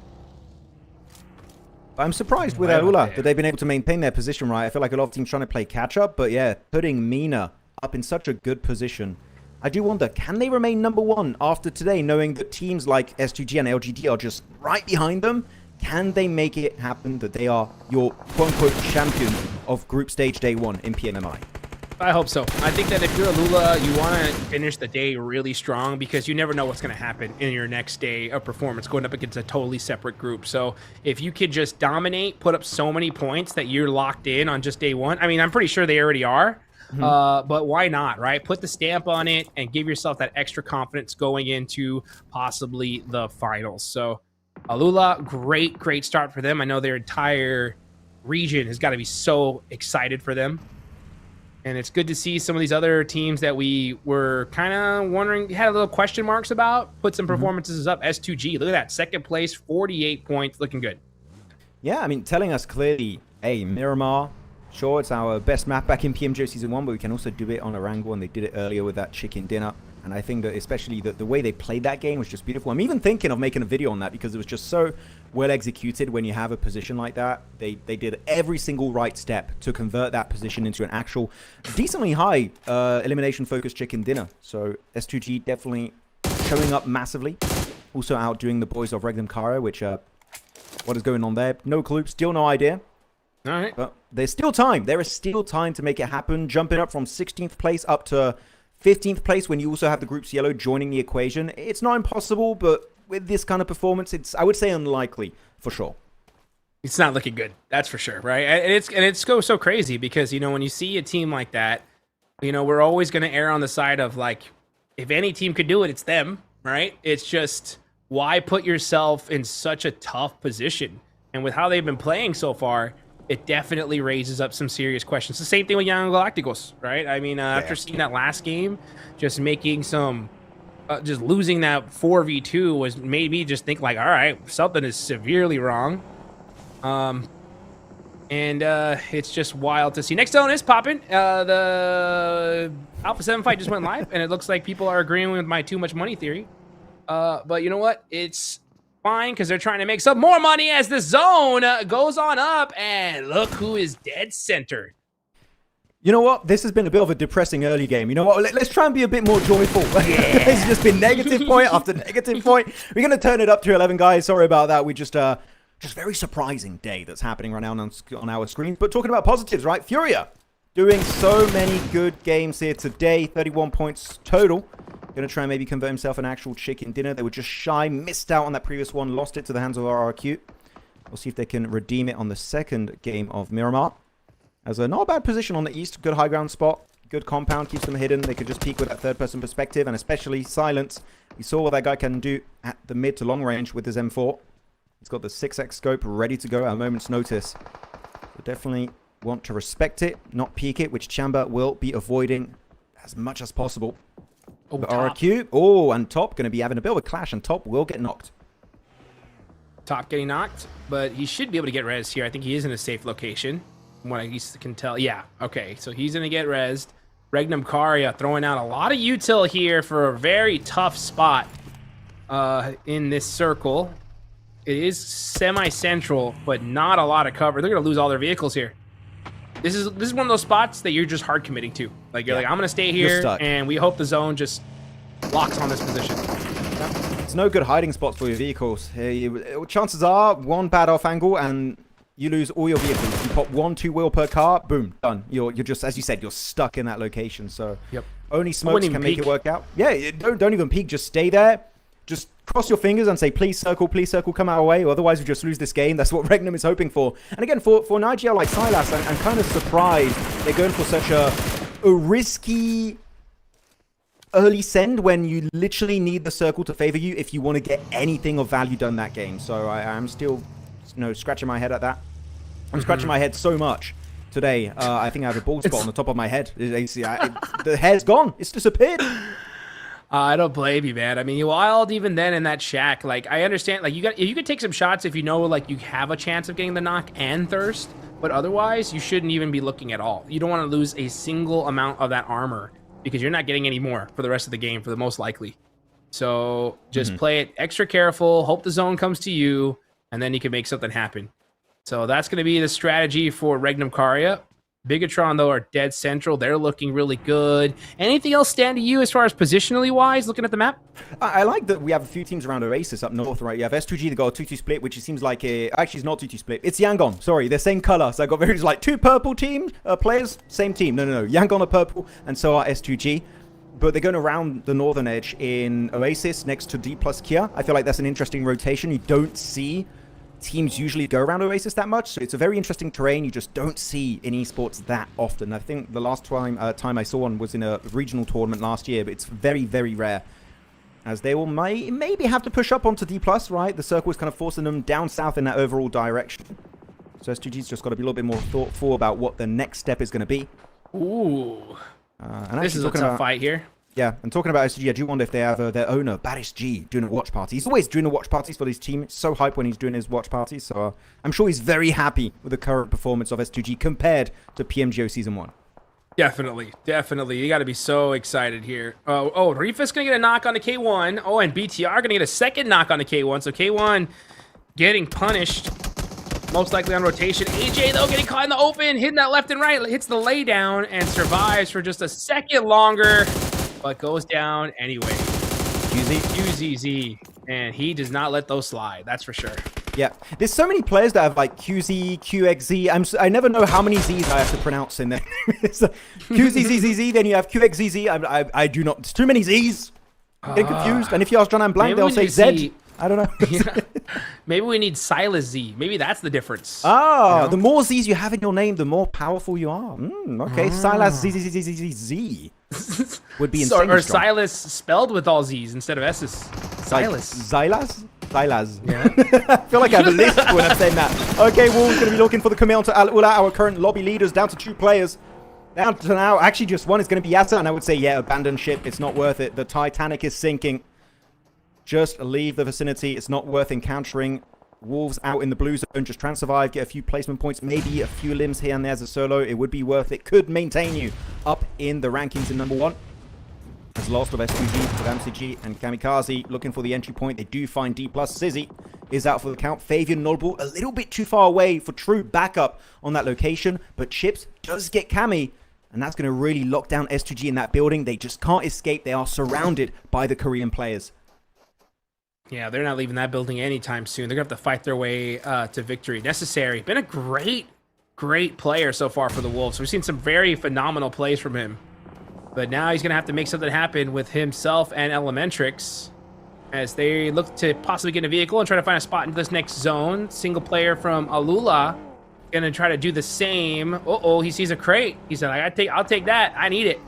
But I'm surprised with AURORA that they've been able to maintain their position, right? I feel like a lot of teams trying to play catch up, but yeah, putting MENA up in such a good position. I do wonder, can they remain number one after today, knowing that teams like S2G and LGD are just right behind them? Can they make it happen that they are your quote-unquote champion of group stage day one in PMMI? I hope so. I think that if you're AURORA, you want to finish the day really strong because you never know what's going to happen in your next day of performance going up against a totally separate group. So if you could just dominate, put up so many points that you're locked in on just day one. I mean, I'm pretty sure they already are. But why not, right? Put the stamp on it and give yourself that extra confidence going into possibly the finals. So AURORA, great start for them. I know their entire region has got to be so excited for them. And it's good to see some of these other teams that we were kind of wondering, had a little question marks about, put some performances up. S2G, look at that. Second place, 48 points, looking good. Yeah, I mean, telling us clearly, hey, Miramar, sure, it's our best map back in PMGO Season 1, but we can also do it on Arango, and they did it earlier with that chicken dinner. And I think that especially the way they played that game was just beautiful. I'm even thinking of making a video on that because it was just so well executed when you have a position like that. They did every single right step to convert that position into an actual decently high elimination-focused chicken dinner. So S2G definitely showing up massively. Also outdoing the boys of Regnum Caria, which, what is going on there? No clue, still no idea. All right. But there's still time. There is still time to make it happen. Jumping up from 16th place up to 15th place when you also have the group's yellow joining the equation. It's not impossible, but with this kind of performance, it's, I would say, unlikely for sure. It's not looking good. That's for sure, right? And it's so crazy because, you know, when you see a team like that, you know, we're always going to err on the side of like, if any team could do it, it's them, right? It's just, why put yourself in such a tough position? And with how they've been playing so far, it definitely raises up some serious questions. The same thing with Young Galacticos, right? I mean, after seeing that last game, just making some, just losing that 4v2 was made me just think like, all right, something is severely wrong. It's just wild to see. Next zone is popping. The Alpha 7 fight just went live, and it looks like people are agreeing with my too much money theory. But you know what? It's fine because they're trying to make some more money as the zone goes on up, and look who is dead center. You know what? This has been a bit of a depressing early game. You know what? Let's try and be a bit more joyful. It's just been negative point after negative point. We're going to turn it up to 11, guys. Sorry about that. We just very surprising day that's happening right now on our screens. But talking about positives, right? FURIA doing so many good games here today. 31 points total. Going to try and maybe convert himself an actual chicken dinner. They were just shy, missed out on that previous one, lost it to the hands of RRQ. We'll see if they can redeem it on the second game of Miramar. As a not bad position on the east, good high ground spot, good compound, keeps them hidden. They could just peek with that third person perspective, and especially silence. We saw what that guy can do at the mid to long range with his M4. He's got the 6x scope ready to go at a moment's notice. So definitely want to respect it, not peek it, which TIANBA will be avoiding as much as possible. Oh, RQ. Oh, and Top going to be having a bit of a clash, and Top will get knocked. Top getting knocked, but he should be able to get rezzed here. I think he is in a safe location, from what I can tell. Yeah, okay, so he's going to get rezzed. Regnum Caria throwing out a lot of util here for a very tough spot in this circle. It is semi-central, but not a lot of cover. They're going to lose all their vehicles here. This is one of those spots that you're just hard committing to. Like, you're like, I'm going to stay here, and we hope the zone just locks on this position. It's no good hiding spots for your vehicles. Chances are, one bad off angle, and you lose all your vehicles. You pop 1, 2 wheel per car, boom, done. You're just, as you said, you're stuck in that location. So only smokes can make it work out. Yeah, don't even peek. Just stay there. Just cross your fingers and say, please circle, come our way. Otherwise, we just lose this game. That's what Regnum is hoping for. And again, for an IGL like Silas, I'm kind of surprised they're going for such a risky early send when you literally need the circle to favor you if you want to get anything of value done that game. So I'm still, scratching my head at that. I'm scratching my head so much today. I think I have a bald spot on the top of my head. The hair's gone. It's disappeared. I don't blame you, man. I mean, wild even then in that shack. Like, I understand. Like, you could take some shots if you know, like, you have a chance of getting the knock and thirst. But otherwise, you shouldn't even be looking at all. You don't want to lose a single amount of that armor because you're not getting any more for the rest of the game, for the most likely. So just play it extra careful. Hope the zone comes to you, and then you can make something happen. So that's going to be the strategy for Regnum Karya. Bigatron, though, are dead central. They're looking really good. Anything else stand to you as far as positionally wise, looking at the map? I like that we have a few teams around Oasis up north, right? You have S2G, they got a 2-2 split, which it seems like actually, it's not 2-2 split. It's Yangon. Sorry, they're same color. So I got very, like, 2 purple team players, same team. No. Yangon are purple, and so are S2G. But they're going around the northern edge in Oasis next to D plus Kia. I feel like that's an interesting rotation. You don't see teams usually go around Oasis that much, so it's a very interesting terrain you just don't see in esports that often. I think the last time I saw one was in a regional tournament last year, but it's very, very rare, as they will maybe have to push up onto D+, right? The circle is kind of forcing them down south in that overall direction. So S2G's just got to be a little bit more thoughtful about what the next step is going to be. Ooh. And this is a tough fight here. Yeah, and talking about SG, I do wonder if they have their owner, Baris G, doing a watch party. He's always doing the watch parties for his team. It's so hype when he's doing his watch parties. So I'm sure he's very happy with the current performance of S2G compared to PMGO Season 1. Definitely. You got to be so excited here. Rifa's going to get a knock on the K1. Oh, and BTR going to get a second knock on the K1. So K1 getting punished, most likely on rotation. AJ, though, getting caught in the open, hitting that left and right, hits the laydown and survives for just a second longer, but goes down anyway. QZZ, and he does not let those slide, that's for sure. Yeah, there's so many players that have like QZ, QXZ. I never know how many Z's I have to pronounce in there. QZZZZ, then you have QXZZ. I do not. It's too many Z's. I'm getting confused. And if you ask John and Blank, they'll say Z. I don't know. Yeah. Maybe we need Silas Z. Maybe that's the difference. Ah, you know? The more Z's you have in your name, the more powerful you are. Okay, Silas Z would be insane. Or Silas spelled with all Z's instead of S's. Silas. Silas. Yeah. I feel like I have a list when I'm saying that. Okay, Wolves going to be looking for the command to Al-Ula, our current lobby leaders, down to 2 players. Down to now, actually just one is going to be Yasa, and I would say, yeah, abandon ship. It's not worth it. The Titanic is sinking. Just leave the vicinity. It's not worth encountering. Wolves out in the blue zone. Just try and survive. Get a few placement points. Maybe a few limbs here and there as a solo. It would be worth it. Could maintain you up in the rankings in number 1. As lost of S2G with MCG and Kamikaze looking for the entry point. They do find D+. Sizzy is out for the count. Fabian Nodbull a little bit too far away for true backup on that location. But Chips does get Kami. And that's going to really lock down S2G in that building. They just can't escape. They are surrounded by the Korean players. Yeah, they're not leaving that building anytime soon. They're going to have to fight their way to victory. Necessary. Been a great player so far for the Wolves. We've seen some very phenomenal plays from him. But now he's going to have to make something happen with himself and Elementrix as they look to possibly get in a vehicle and try to find a spot in this next zone. Single player from Alula going to try to do the same. Uh-oh, he sees a crate. He said, I'll take that. I need it.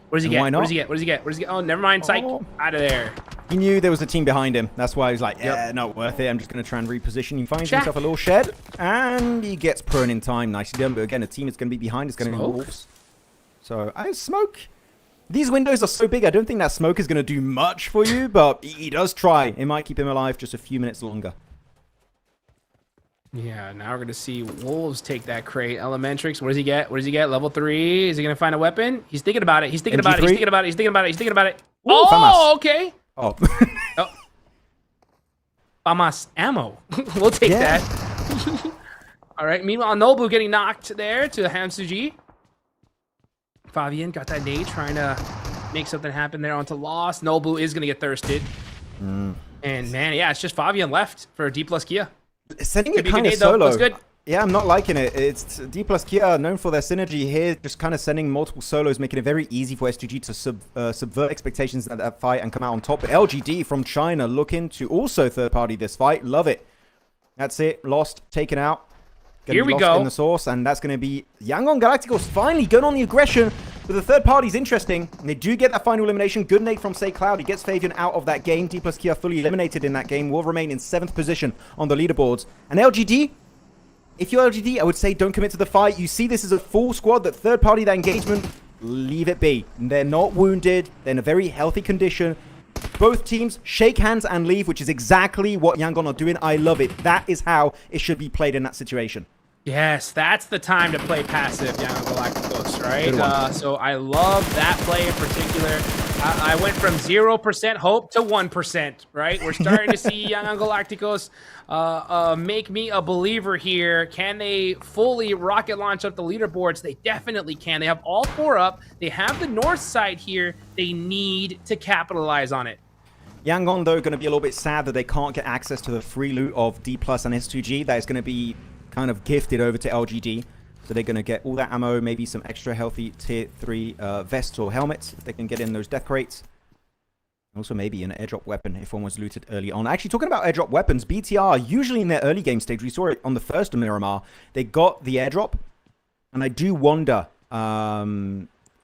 What does he get? Why not? What does he get? Oh, never mind. Psych. Out of there. He knew there was a team behind him. That's why he was like, yeah, not worth it. I'm just going to try and reposition. He finds himself a little shed, and he gets prone in time. Nicely done. But again, a team is going to be behind. It's going to be Wolves. So, smoke. These windows are so big, I don't think that smoke is going to do much for you, but he does try. It might keep him alive just a few minutes longer. Yeah, now we're going to see Wolves take that crate. Elementrix, what does he get? Level 3. Is he going to find a weapon? He's thinking about it. He's thinking about it. Ooh, oh, FAMAS. Okay. Oh. FAMAS ammo. We'll take that. All right. Meanwhile, Nobu getting knocked there to Hamsuji. Fabian got that nade, trying to make something happen there onto Lost. Nobu is going to get thirsted. And man, yeah, it's just Fabian left for D plus Kia. Setting it kind of solo. Good. Yeah, I'm not liking it. It's D plus Kia known for their synergy here, just kind of sending multiple solos, making it very easy for STG to subvert expectations at that fight and come out on top. But LGD from China looking to also third party this fight. Love it. That's it. Lost, taken out. Here we go. In the source, and that's going to be Yangon Galacticos finally going on the aggression. But the third party's interesting. And they do get that final elimination. Good nade from Say Cloud. He gets Fabian out of that game. D plus Kia fully eliminated in that game. Will remain in 7th position on the leaderboards. And LGD, if you're LGD, I would say don't commit to the fight. You see this is a full squad. That third party, that engagement, leave it be. They're not wounded. They're in a very healthy condition. Both teams shake hands and leave, which is exactly what Yangon are doing. I love it. That is how it should be played in that situation. Yes, that's the time to play passive, Yangon Galacticos, right? So I love that play in particular. I went from 0% hope to 1%, right? We're starting to see Yangon Galacticos make me a believer here. Can they fully rocket launch up the leaderboards? They definitely can. They have all 4 up. They have the north side here. They need to capitalize on it. Yangon, though, going to be a little bit sad that they can't get access to the free loot of D plus and S2G. That is going to be kind of gifted over to LGD. So they're going to get all that ammo, maybe some extra healthy tier 3 vests or helmets if they can get in those death crates. Also maybe an airdrop weapon if one was looted early on. Actually, talking about airdrop weapons, BTR, usually in their early game stage, we saw it on the first of Miramar, they got the airdrop. And I do wonder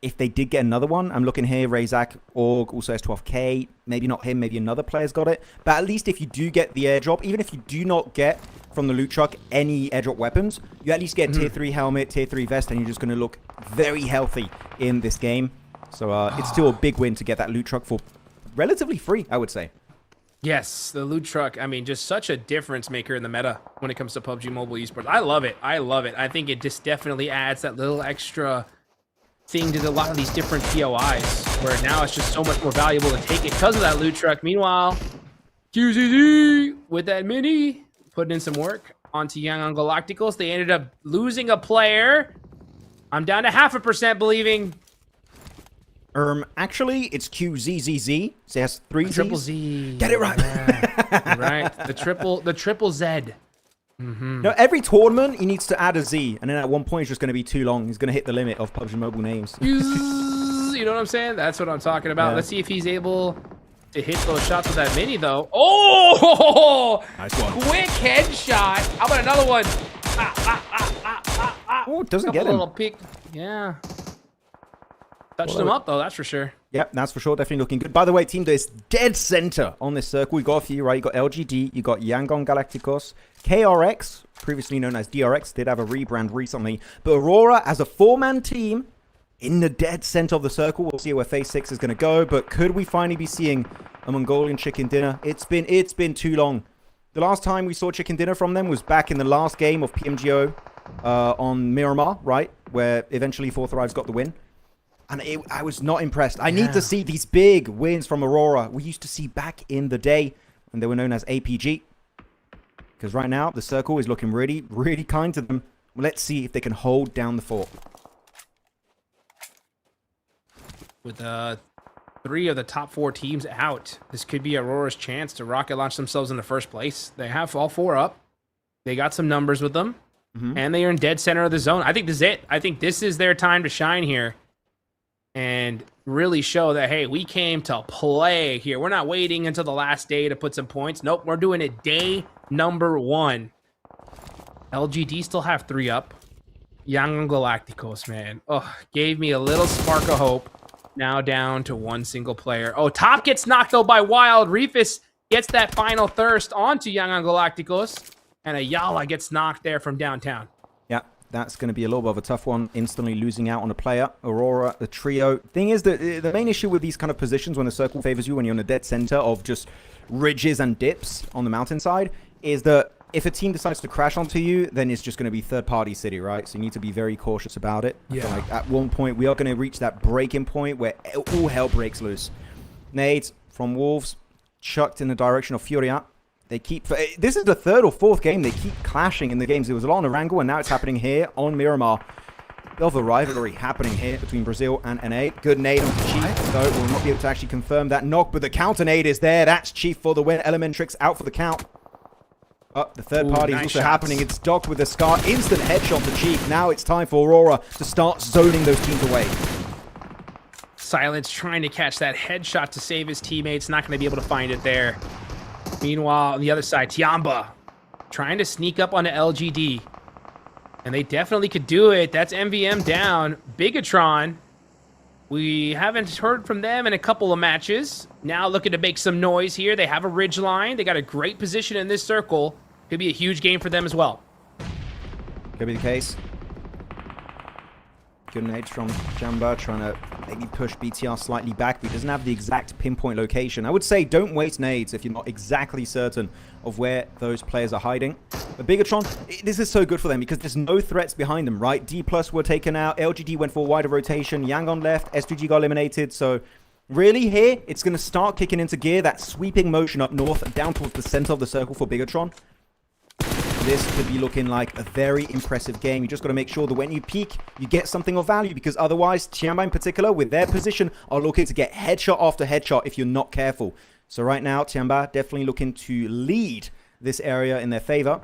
if they did get another one. I'm looking here, Razak, Org, also S12K. Maybe not him, maybe another player's got it. But at least if you do get the airdrop, even if you do not get from the loot truck any airdrop weapons, you at least get tier 3 helmet, tier 3 vest, and you're just going to look very healthy in this game. So it's still a big win to get that loot truck for relatively free, I would say. Yes, the loot truck, I mean, just such a difference maker in the meta when it comes to PUBG Mobile Esports. I love it. I love it. I think it just definitely adds that little extra thing to a lot of these different POIs, where now it's just so much more valuable to take it because of that loot truck. Meanwhile, QZZ with that mini, putting in some work onto Yangon Galacticos. They ended up losing a player. I'm down to 0.5% believing. Actually, it's QZZZ. So it has 3 Z's. Triple Z. Get it right. Yeah. Right. The triple Z. No, every tournament, he needs to add a Z. And then at one point, it's just going to be too long. He's going to hit the limit of PUBG Mobile names. You know what I'm saying? That's what I'm talking about. Yeah. Let's see if he's able to hit those shots with that mini, though. Oh! Nice one. Quick headshot. How about another one? Oh, it doesn't get him. Little peek. Yeah. Touched him up, though, that's for sure. Yep, that's for sure. Definitely looking good. By the way, team, there's dead center on this circle. We got a few, right? You got LGD, you got Yangon Galacticos, KRX, previously known as DRX, did have a rebrand recently. But Aurora, as a 4-man team, in the dead center of the circle. We'll see where phase 6 is going to go. But could we finally be seeing a Mongolian chicken dinner? It's been too long. The last time we saw chicken dinner from them was back in the last game of PMGO on Miramar, right? Where eventually Fourth Arrives got the win. And I was not impressed. I need to see these big wins from Aurora. We used to see back in the day when they were known as APG. Because right now, the circle is looking really, really kind to them. Let's see if they can hold down the fort. With 3 of the top 4 teams out, this could be Aurora's chance to rocket launch themselves in the first place. They have all 4 up. They got some numbers with them. And they are in dead center of the zone. I think this is it. I think this is their time to shine here. And really show that, hey, we came to play here. We're not waiting until the last day to put some points. Nope, we're doing it day number 1. LGD still have 3 up. Yangon Galacticos, man. Oh, gave me a little spark of hope. Now down to 1 single player. Oh, top gets knocked though by Wild. Reefus gets that final thirst onto Yangon Galacticos. And Ayala gets knocked there from downtown. Yeah, that's going to be a little bit of a tough one. Instantly losing out on a player. Aurora, the trio. Thing is that the main issue with these kind of positions when the circle favors you, when you're in the dead center of just ridges and dips on the mountainside, is that if a team decides to crash onto you, then it's just going to be third-party city, right? So you need to be very cautious about it. Yeah. Like at one point, we are going to reach that breaking point where all hell breaks loose. Nades from Wolves chucked in the direction of FURIA. They keep... This is the 3rd or 4th game. They keep clashing in the games. It was a lot on Erangel, and now it's happening here on Miramar. Bit of a rivalry happening here between Brazil and NA. Good nade on Chief, though. We'll not be able to actually confirm that knock, but the counter nade is there. That's Chief for the win. Elementrix out for the count. Oh, the third party is also happening. It's Doc with the Scar. Instant headshot to Cheek. Now it's time for Aurora to start zoning those teams away. Silence trying to catch that headshot to save his teammates. Not going to be able to find it there. Meanwhile, on the other side, TIANBA trying to sneak up on the LGD. And they definitely could do it. That's MVM down. Bigatron, we haven't heard from them in a couple of matches. Now looking to make some noise here. They have a ridge line. They got a great position in this circle. Could be a huge game for them as well. Could be the case. Good nades from TIANBA, trying to maybe push BTR slightly back, but he doesn't have the exact pinpoint location. I would say don't waste nades if you're not exactly certain of where those players are hiding. But Bigatron, this is so good for them because there's no threats behind them, right? D+ were taken out, LGD went for a wider rotation, Yangon left, S2G got eliminated, so really here, it's going to start kicking into gear, that sweeping motion up north, down towards the center of the circle for Bigatron. This could be looking like a very impressive game. You just got to make sure that when you peek, you get something of value, because otherwise, TIANBA in particular, with their position, are looking to get headshot after headshot if you're not careful. So right now, TIANBA definitely looking to lead this area in their favor.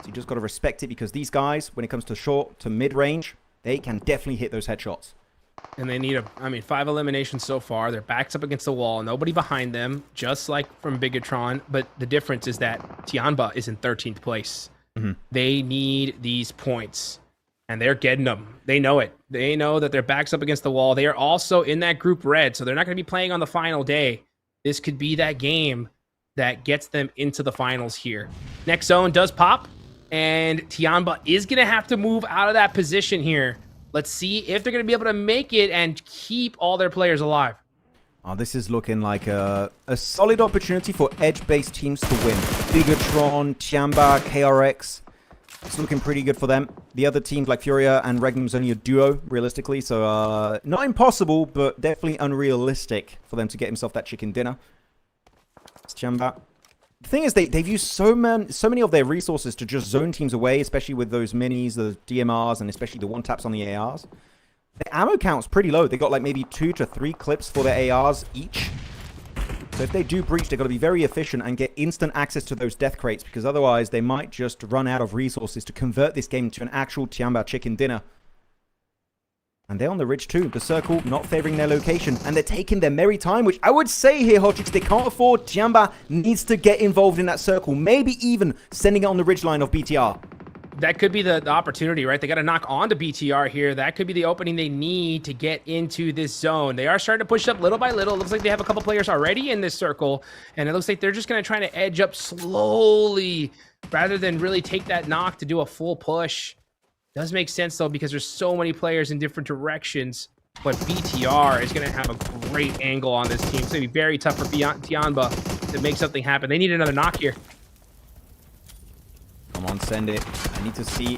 So you just got to respect it, because these guys, when it comes to short to mid-range, they can definitely hit those headshots. And they need 5 eliminations so far. Their backs up against the wall. Nobody behind them, just like from Bigatron. But the difference is that TIANBA is in 13th place. They need these points, and they're getting them. They know it. They know that their backs up against the wall. They are also in that group red, so they're not going to be playing on the final day. This could be that game that gets them into the finals here. Next zone does pop, and TIANBA is going to have to move out of that position here. Let's see if they're going to be able to make it and keep all their players alive. Oh, this is looking like a solid opportunity for edge-based teams to win. Bigatron, TIANBA, KRX. It's looking pretty good for them. The other teams like FURIA and Regnum's only a duo, realistically. So, not impossible, but definitely unrealistic for them to get himself that chicken dinner. It's TIANBA. The thing is, they've used so many of their resources to just zone teams away, especially with those minis, the DMRs, and especially the one-taps on the ARs. The ammo count's pretty low. They got like maybe 2 to 3 clips for their ARs each. So if they do breach, they've got to be very efficient and get instant access to those death crates, because otherwise they might just run out of resources to convert this game to an actual TIANBA chicken dinner. And they're on the ridge too. The circle not favoring their location. And they're taking their merry time, which I would say here, Hotchix, they can't afford. TIANBA needs to get involved in that circle. Maybe even sending it on the ridge line of BTR. That could be the opportunity, right? They got to knock on to BTR here. That could be the opening they need to get into this zone. They are starting to push up little by little. It looks like they have a couple players already in this circle. And it looks like they're just going to try to edge up slowly rather than really take that knock to do a full push. Does make sense, though, because there's so many players in different directions. But BTR is going to have a great angle on this team. It's going to be very tough for TIANBA to make something happen. They need another knock here. Come on, send it. I need to see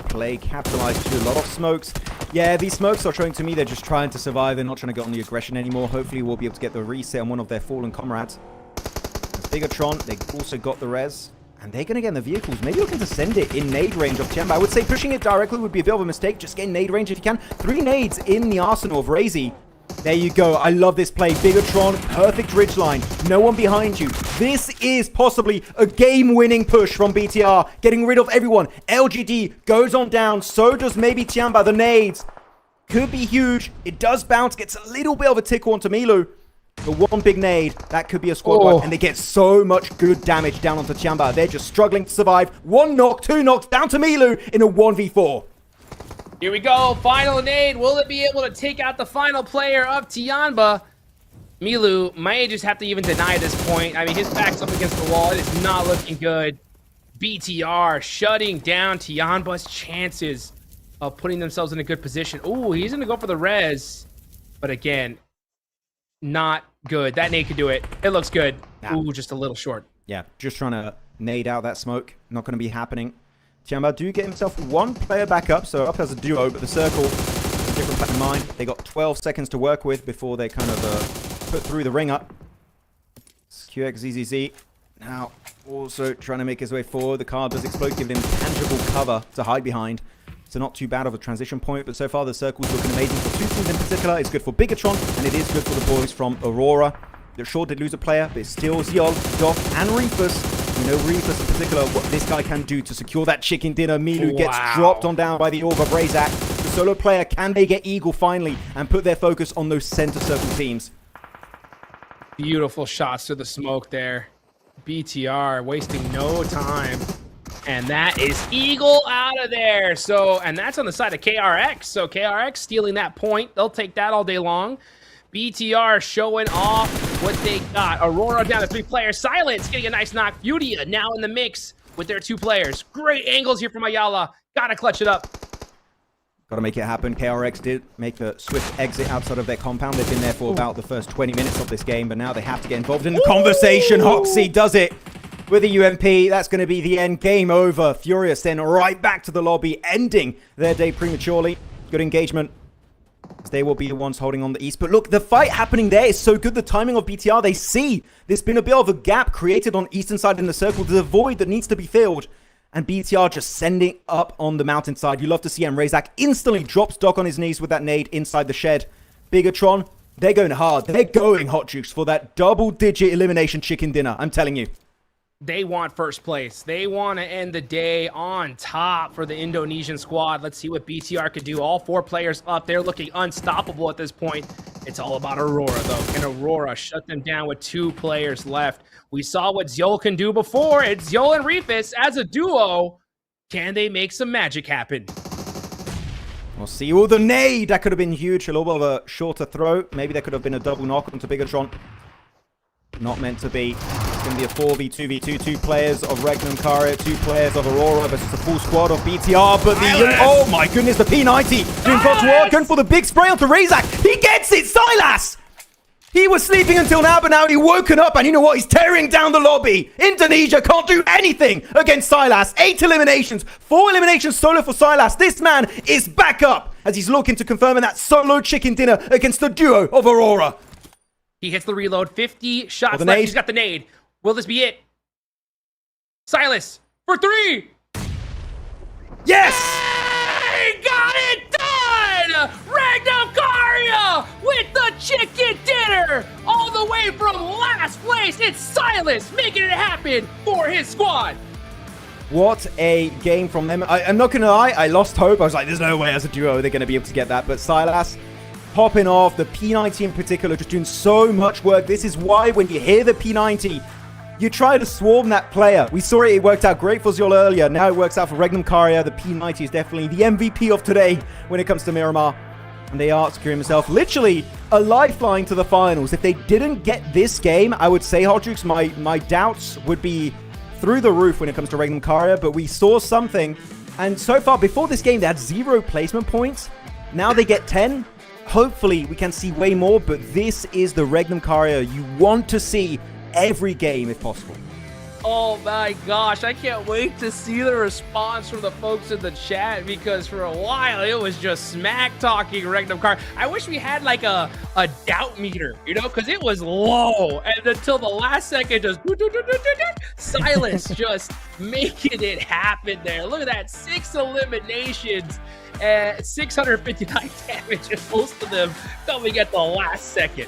play capitalize to a lot of smokes. Yeah, these smokes are showing to me they're just trying to survive. They're not trying to get on the aggression anymore. Hopefully, we'll be able to get the reset on one of their fallen comrades. Bigatron, they also got the res. And they're going to get in the vehicles. Maybe looking to send it in nade range of TIANBA. I would say pushing it directly would be a bit of a mistake. Just get nade range if you can. 3 nades in the arsenal of Razy. There you go. I love this play. Bigatron, perfect ridge line. No one behind you. This is possibly a game-winning push from BTR. Getting rid of everyone. LGD goes on down. So does maybe TIANBA. The nades could be huge. It does bounce. Gets a little bit of a tickle onto Milu. The one big nade, that could be a squad wipe, and they get so much good damage down onto TIANBA. They're just struggling to survive. 1 knock, 2 knocks, down to Milu in a 1v4. Here we go, final nade. Will it be able to take out the final player of TIANBA? Milu might just have to even deny this point. I mean, his back's up against the wall. It is not looking good. BTR shutting down TIANBA's chances of putting themselves in a good position. Ooh, he's going to go for the res. But again, not good. That nade could do it. It looks good. Nah. Ooh, just a little short. Yeah, just trying to nade out that smoke. Not going to be happening. TIANBA do get himself 1 player back up, so up as a duo, but the circle has a different plan in mind. They got 12 seconds to work with before they kind of put through the ring up. QXZZZ now also trying to make his way forward. The car does explode, giving him tangible cover to hide behind. So not too bad of a transition point, but so far the circle's looking amazing for 2 teams in particular. It's good for Bigatron, and it is good for the boys from Aurora. They're sure did lose a player, but it's still Ziol, Doc, and Reefus You know, Reefus in particular, what this guy can do to secure that chicken dinner. Milu gets dropped on down by the Orb of Razak. The solo player, can they get Eagle finally and put their focus on those center circle teams? Beautiful shots to the smoke there. BTR wasting no time. And that is Eagle out of there. So, and that's on the side of KRX. So KRX stealing that point. They'll take that all day long. BTR showing off what they got. Aurora down to 3 players. Silence getting a nice knock. FURIA now in the mix with their 2 players. Great angles here from Ayala. Gotta clutch it up. Gotta make it happen. KRX did make a swift exit outside of their compound. They've been there for about the first 20 minutes of this game, but now they have to get involved in the conversation. Hoxie does it with a UMP. That's going to be the end. Game over. Furious then right back to the lobby, ending their day prematurely. Good engagement. They will be the ones holding on the east. But look, the fight happening there is so good. The timing of BTR, they see there's been a bit of a gap created on eastern side in the circle. There's a void that needs to be filled. And BTR just sending up on the mountainside. You love to see him. Razak instantly drops Doc on his knees with that nade inside the shed. Bigatron, they're going hard. They're going hot jukes for that double-digit elimination chicken dinner. I'm telling you. They want first place. They want to end the day on top for the Indonesian squad. Let's see what BTR could do. All 4 players up there looking unstoppable at this point. It's all about Aurora, though. Can Aurora shut them down with 2 players left? We saw what Zol can do before. It's Zol and Reefus as a duo. Can they make some magic happen? We'll see. Oh, the nade! That could have been huge. A little bit of a shorter throw. Maybe there could have been a double knock onto Bigatron. Not meant to be. It's going to be a 4v2v2. 2 players of Regnum Karia, 2 players of Aurora versus a full squad of BTR. But the... Oh my goodness, the P90 doing God's work. Going for the big spray onto Razak. He gets it! Silas! He was sleeping until now, but now he's woken up, and you know what? He's tearing down the lobby. Indonesia can't do anything against Silas. 8 eliminations, 4 eliminations solo for Silas. This man is back up as he's looking to confirm that solo chicken dinner against the duo of Aurora. He hits the reload. 50 shots left. He's got the nade. Will this be it? Silas for 3. Yes! He got it done! Regnum Karia with the chicken dinner all the way from last place. It's Silas making it happen for his squad. What a game from them. I'm not going to lie, I lost hope. I was like, there's no way as a duo they're going to be able to get that. But Silas popping off, the P90 in particular, just doing so much work. This is why when you hear the P90, you try to swarm that player. We saw it, it worked out great for Zol earlier. Now it works out for Regnum Karia. The P90 is definitely the MVP of today when it comes to Miramar. And they are securing themselves literally a lifeline to the finals. If they didn't get this game, I would say, Hodrux, my doubts would be through the roof when it comes to Regnum Karia. But we saw something. And so far, before this game, they had 0 placement points. Now they get 10. Hopefully, we can see way more. But this is the Regnum Karia you want to see every game if possible. Oh my gosh, I can't wait to see the response from the folks in the chat, because for a while it was just smack talking Regnum Karia. I wish we had like a doubt meter, you know, because it was low, and until the last second just Silas just making it happen there. Look at that, 6 eliminations and 659 damage, and most of them coming at the last second.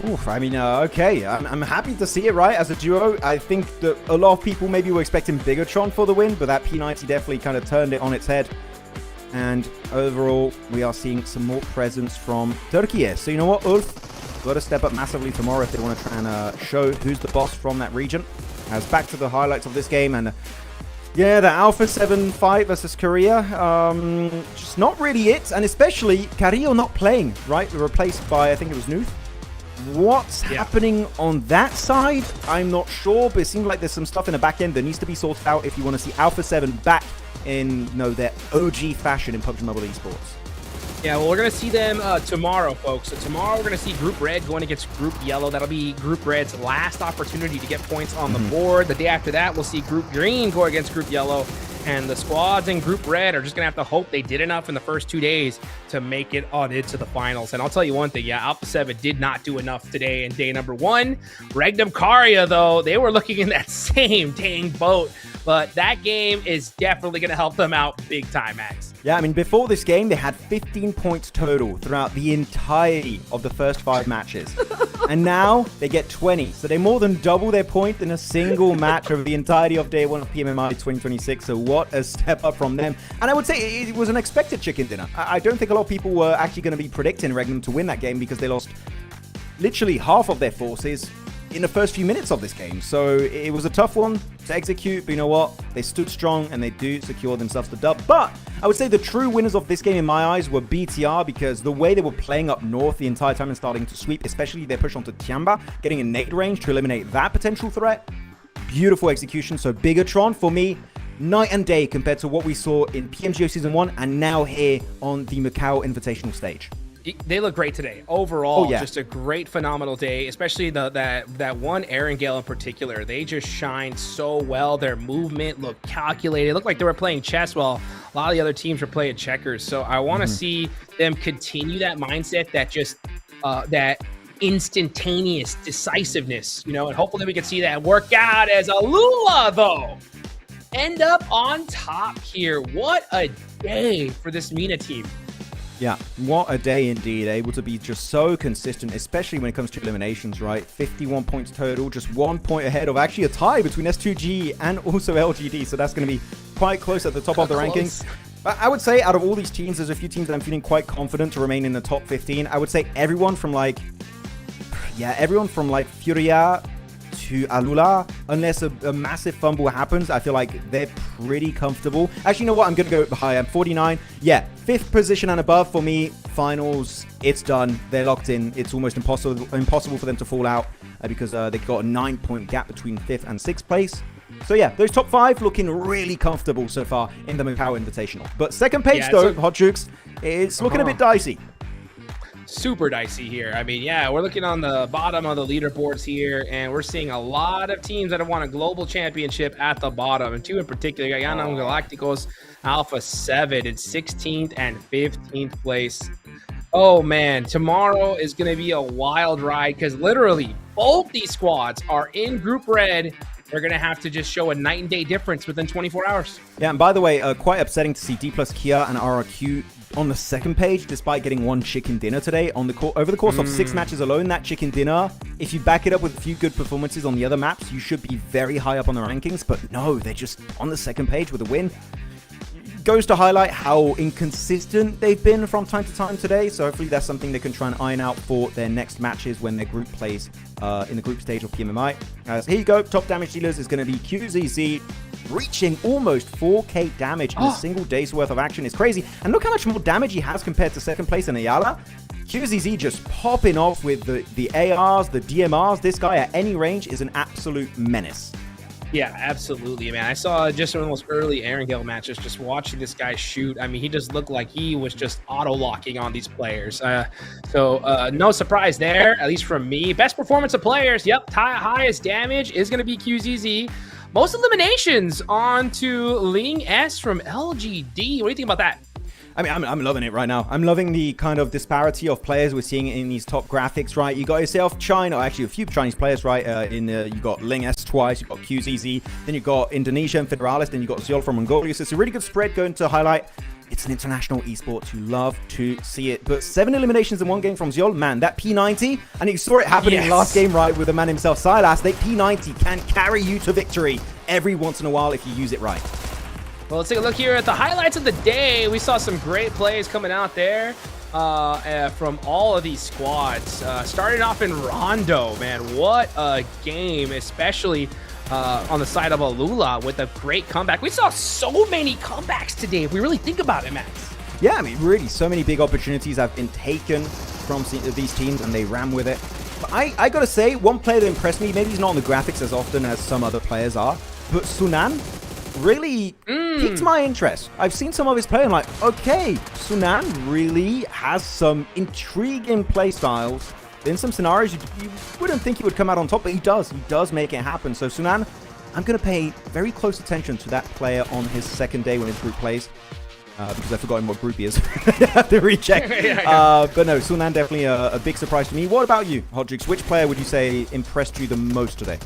Oof, I mean, okay, I'm happy to see it, right, as a duo. I think that a lot of people maybe were expecting Bigatron for the win, but that P90 definitely kind of turned it on its head. And overall, we are seeing some more presence from Turkey here. So you know what, Ulf, got to step up massively tomorrow if they want to try and show who's the boss from that region. As back to the highlights of this game, and yeah, the Alpha 7 fight versus Korea, just not really it, and especially Carrillo not playing, right? Replaced by, I think it was Nuth. What's happening on that side? I'm not sure, but it seems like there's some stuff in the back end that needs to be sorted out if you want to see Alpha 7 back in, you know, their OG fashion in PUBG Mobile Esports. Yeah, well, we're going to see them tomorrow, folks. So tomorrow we're going to see Group Red going against Group Yellow. That'll be Group Red's last opportunity to get points on the board. The day after that, we'll see Group Green go against Group Yellow. And the squads in Group Red are just going to have to hope they did enough in the first 2 days to make it on into the finals. And I'll tell you one thing, yeah, Alpha 7 did not do enough today in day number 1. Regnum Karia, though, they were looking in that same dang boat but that game is definitely going to help them out big time, Max. Yeah, I mean, before this game, they had 15 points total throughout the entirety of the first 5 matches. And now they get 20. So they more than double their point in a single match over the entirety of day 1 of PMMI 2026. So what a step up from them. And I would say it was an expected chicken dinner. I don't think a lot of people were actually going to be predicting Regnum to win that game because they lost literally half of their forces in the first few minutes of this game. So it was a tough one to execute, but you know what? They stood strong and they do secure themselves the dub. But I would say the true winners of this game in my eyes were BTR, because the way they were playing up north the entire time and starting to sweep, especially their push onto TIANBA, getting a nade range to eliminate that potential threat. Beautiful execution. So Bigatron, for me, night and day compared to what we saw in PMGO Season 1 and now here on the MACAO Invitational stage. They look great today. Overall, Oh, yeah. just a great, phenomenal day, especially that one Erangel in particular. They just shined so well. Their movement looked calculated. It looked like they were playing chess while a lot of the other teams were playing checkers. So I want to see them continue that mindset, that just that instantaneous decisiveness, you know, and hopefully we can see that work out as Alula, though, end up on top here. What a day for this MENA team. Yeah, what a day indeed. Able to be just so consistent, especially when it comes to eliminations, right? 51 points total, just 1 point ahead of actually a tie between S2G and also LGD. So that's going to be quite close at the top of the rankings. But I would say out of all these teams, there's a few teams that I'm feeling quite confident to remain in the top 15. I would say everyone from like FURIA to Alula, unless a massive fumble happens, I feel like they're pretty comfortable. Actually, you know what? I'm going to go higher. 49. Yeah, 5th position and above for me. Finals, it's done. They're locked in. It's almost impossible for them to fall out because they've got a 9-point gap between 5th and 6th place. So yeah, those top 5 looking really comfortable so far in the MACAO Invitational. But second page though, Hot Jukes, it's looking a bit dicey. Super dicey here. I mean, yeah, we're looking on the bottom of the leaderboards here, and we're seeing a lot of teams that have won a global championship at the bottom, and 2 in particular. Yanam Galacticos Alpha 7 in 16th and 15th place. Oh man, tomorrow is going to be a wild ride because literally both these squads are in group red. They're going to have to just show a night and day difference within 24 hours. Yeah, and by the way, quite upsetting to see D plus Kia and RRQ on the second page, despite getting 1 chicken dinner today. Over the course of 6 matches alone, that chicken dinner, if you back it up with a few good performances on the other maps, you should be very high up on the rankings. But no, they're just on the second page with a win. Goes to highlight how inconsistent they've been from time to time today. So hopefully that's something they can try and iron out for their next matches when their group plays in the group stage of PMMI. So here you go. Top damage dealers is going to be QZZ, reaching almost 4k damage in a single day's worth of action. Is crazy. And look how much more damage he has compared to second place in Ayala. QZZ just popping off with the ARs, the DMRs. This guy at any range is an absolute menace. Yeah, absolutely, man. I saw just one of those early Erangel matches, just watching this guy shoot. I mean, he just looked like he was just auto-locking on these players. So no surprise there, at least from me. Best performance of players, yep, highest damage is going to be QZZ. Most eliminations on to Ling S from LGD. What do you think about that? I mean, I'm loving it right now. I'm loving the kind of disparity of players we're seeing in these top graphics, right? You got yourself China, actually a few Chinese players, right? You got Ling S twice, you got QZZ, then you got Indonesia and Federalis, then you got Xiol from Mongolia. So it's a really good spread going to highlight. It's an international esports. You love to see it. But 7 eliminations in one game from Xiol, man, that P90, and you saw it happening last game, right, with the man himself, Silas. That P90 can carry you to victory every once in a while if you use it right. Well, let's take a look here at the highlights of the day. We saw some great plays coming out there from all of these squads. Starting off in Rondo, man, what a game, especially on the side of Alula with a great comeback. We saw so many comebacks today, if we really think about it, Max. Yeah, I mean, really, so many big opportunities have been taken from these teams, and they ran with it. But I gotta say, one player that impressed me, maybe he's not on the graphics as often as some other players are, but Sunan really piqued my interest. I've seen some of his play. I'm like, okay, Sunan really has some intriguing play styles. In some scenarios, you wouldn't think he would come out on top, but he does. He does make it happen. So Sunan, I'm going to pay very close attention to that player on his second day when his group plays. Because I've forgotten what group he is. I have to recheck. But no, Sunan definitely a big surprise to me. What about you, Hodrix? Which player would you say impressed you the most today?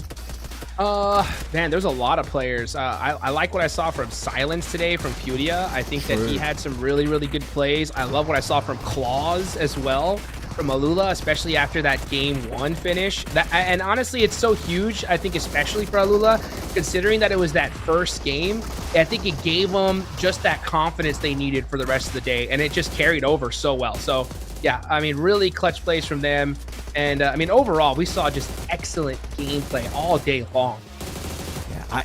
Man, there's a lot of players. I like what I saw from Silence today from FURIA. I think that he had some really, really good plays. I love what I saw from Claws as well, from Alula, especially after that game 1 finish. And honestly, it's so huge, I think, especially for Alula, considering that it was that first game. I think it gave them just that confidence they needed for the rest of the day, and it just carried over so well. So, yeah, I mean, really clutch plays from them. And, I mean, overall, we saw just excellent gameplay all day long.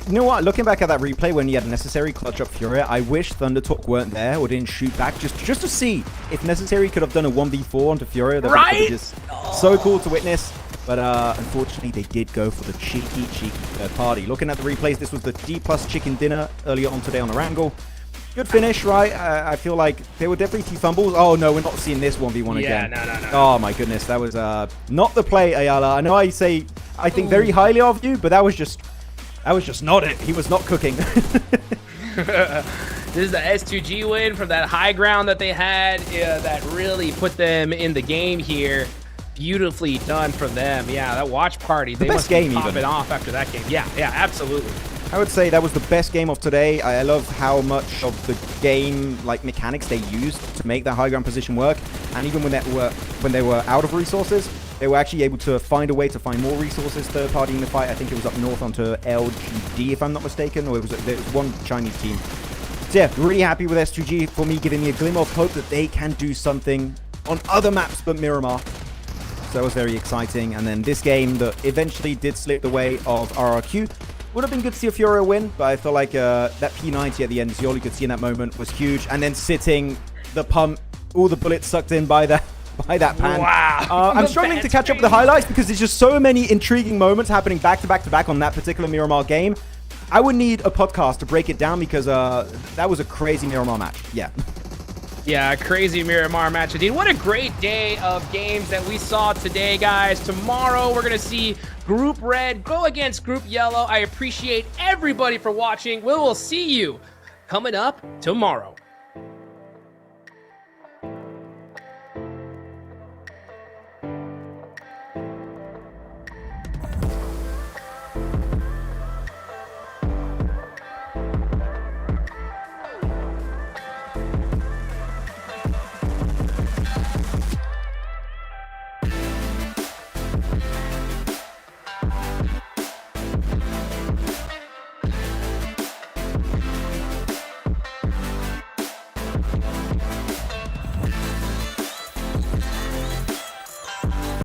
You know what? Looking back at that replay when he had Necessary clutch up Furia, I wish Thunder Talk weren't there or didn't shoot back just to see if Necessary could have done a 1v4 onto Furia. That would be just so cool to witness. But unfortunately, they did go for the cheeky third party. Looking at the replays, this was the D+ chicken dinner earlier on today on the Wrangle. Good finish, right? I feel like there were definitely 2 fumbles. Oh, no, we're not seeing this 1v1 again. No. Oh, my goodness. That was not the play, Ayala. I know I think very highly of you, but that was just not it. He was not cooking. This is the S2G win from that high ground that they had that really put them in the game here. Beautifully done from them. Yeah, that watch party. They must be popping off after that game. Yeah, absolutely. I would say that was the best game of today. I love how much of the game mechanics they used to make that high ground position work. And even when they were out of resources, they were actually able to find a way to find more resources third party in the fight. I think it was up north onto LGD, if I'm not mistaken, or there was one Chinese team. So yeah, really happy with S2G for me, giving me a glimmer of hope that they can do something on other maps but Miramar. So that was very exciting. And then this game that eventually did slip the way of RRQ. Would have been good to see a Furia win, but I feel like that P90 at the end, as you all could see in that moment, was huge. And then sitting the pump, all the bullets sucked in by that pan. Wow. I'm struggling to catch up with the highlights because there's just so many intriguing moments happening back to back on that particular Miramar game. I would need a podcast to break it down because that was a crazy Miramar match. Yeah. Yeah, crazy Miramar match indeed. What a great day of games that we saw today, guys. Tomorrow, we're going to see Group Red go against Group Yellow. I appreciate everybody for watching. We will see you coming up tomorrow.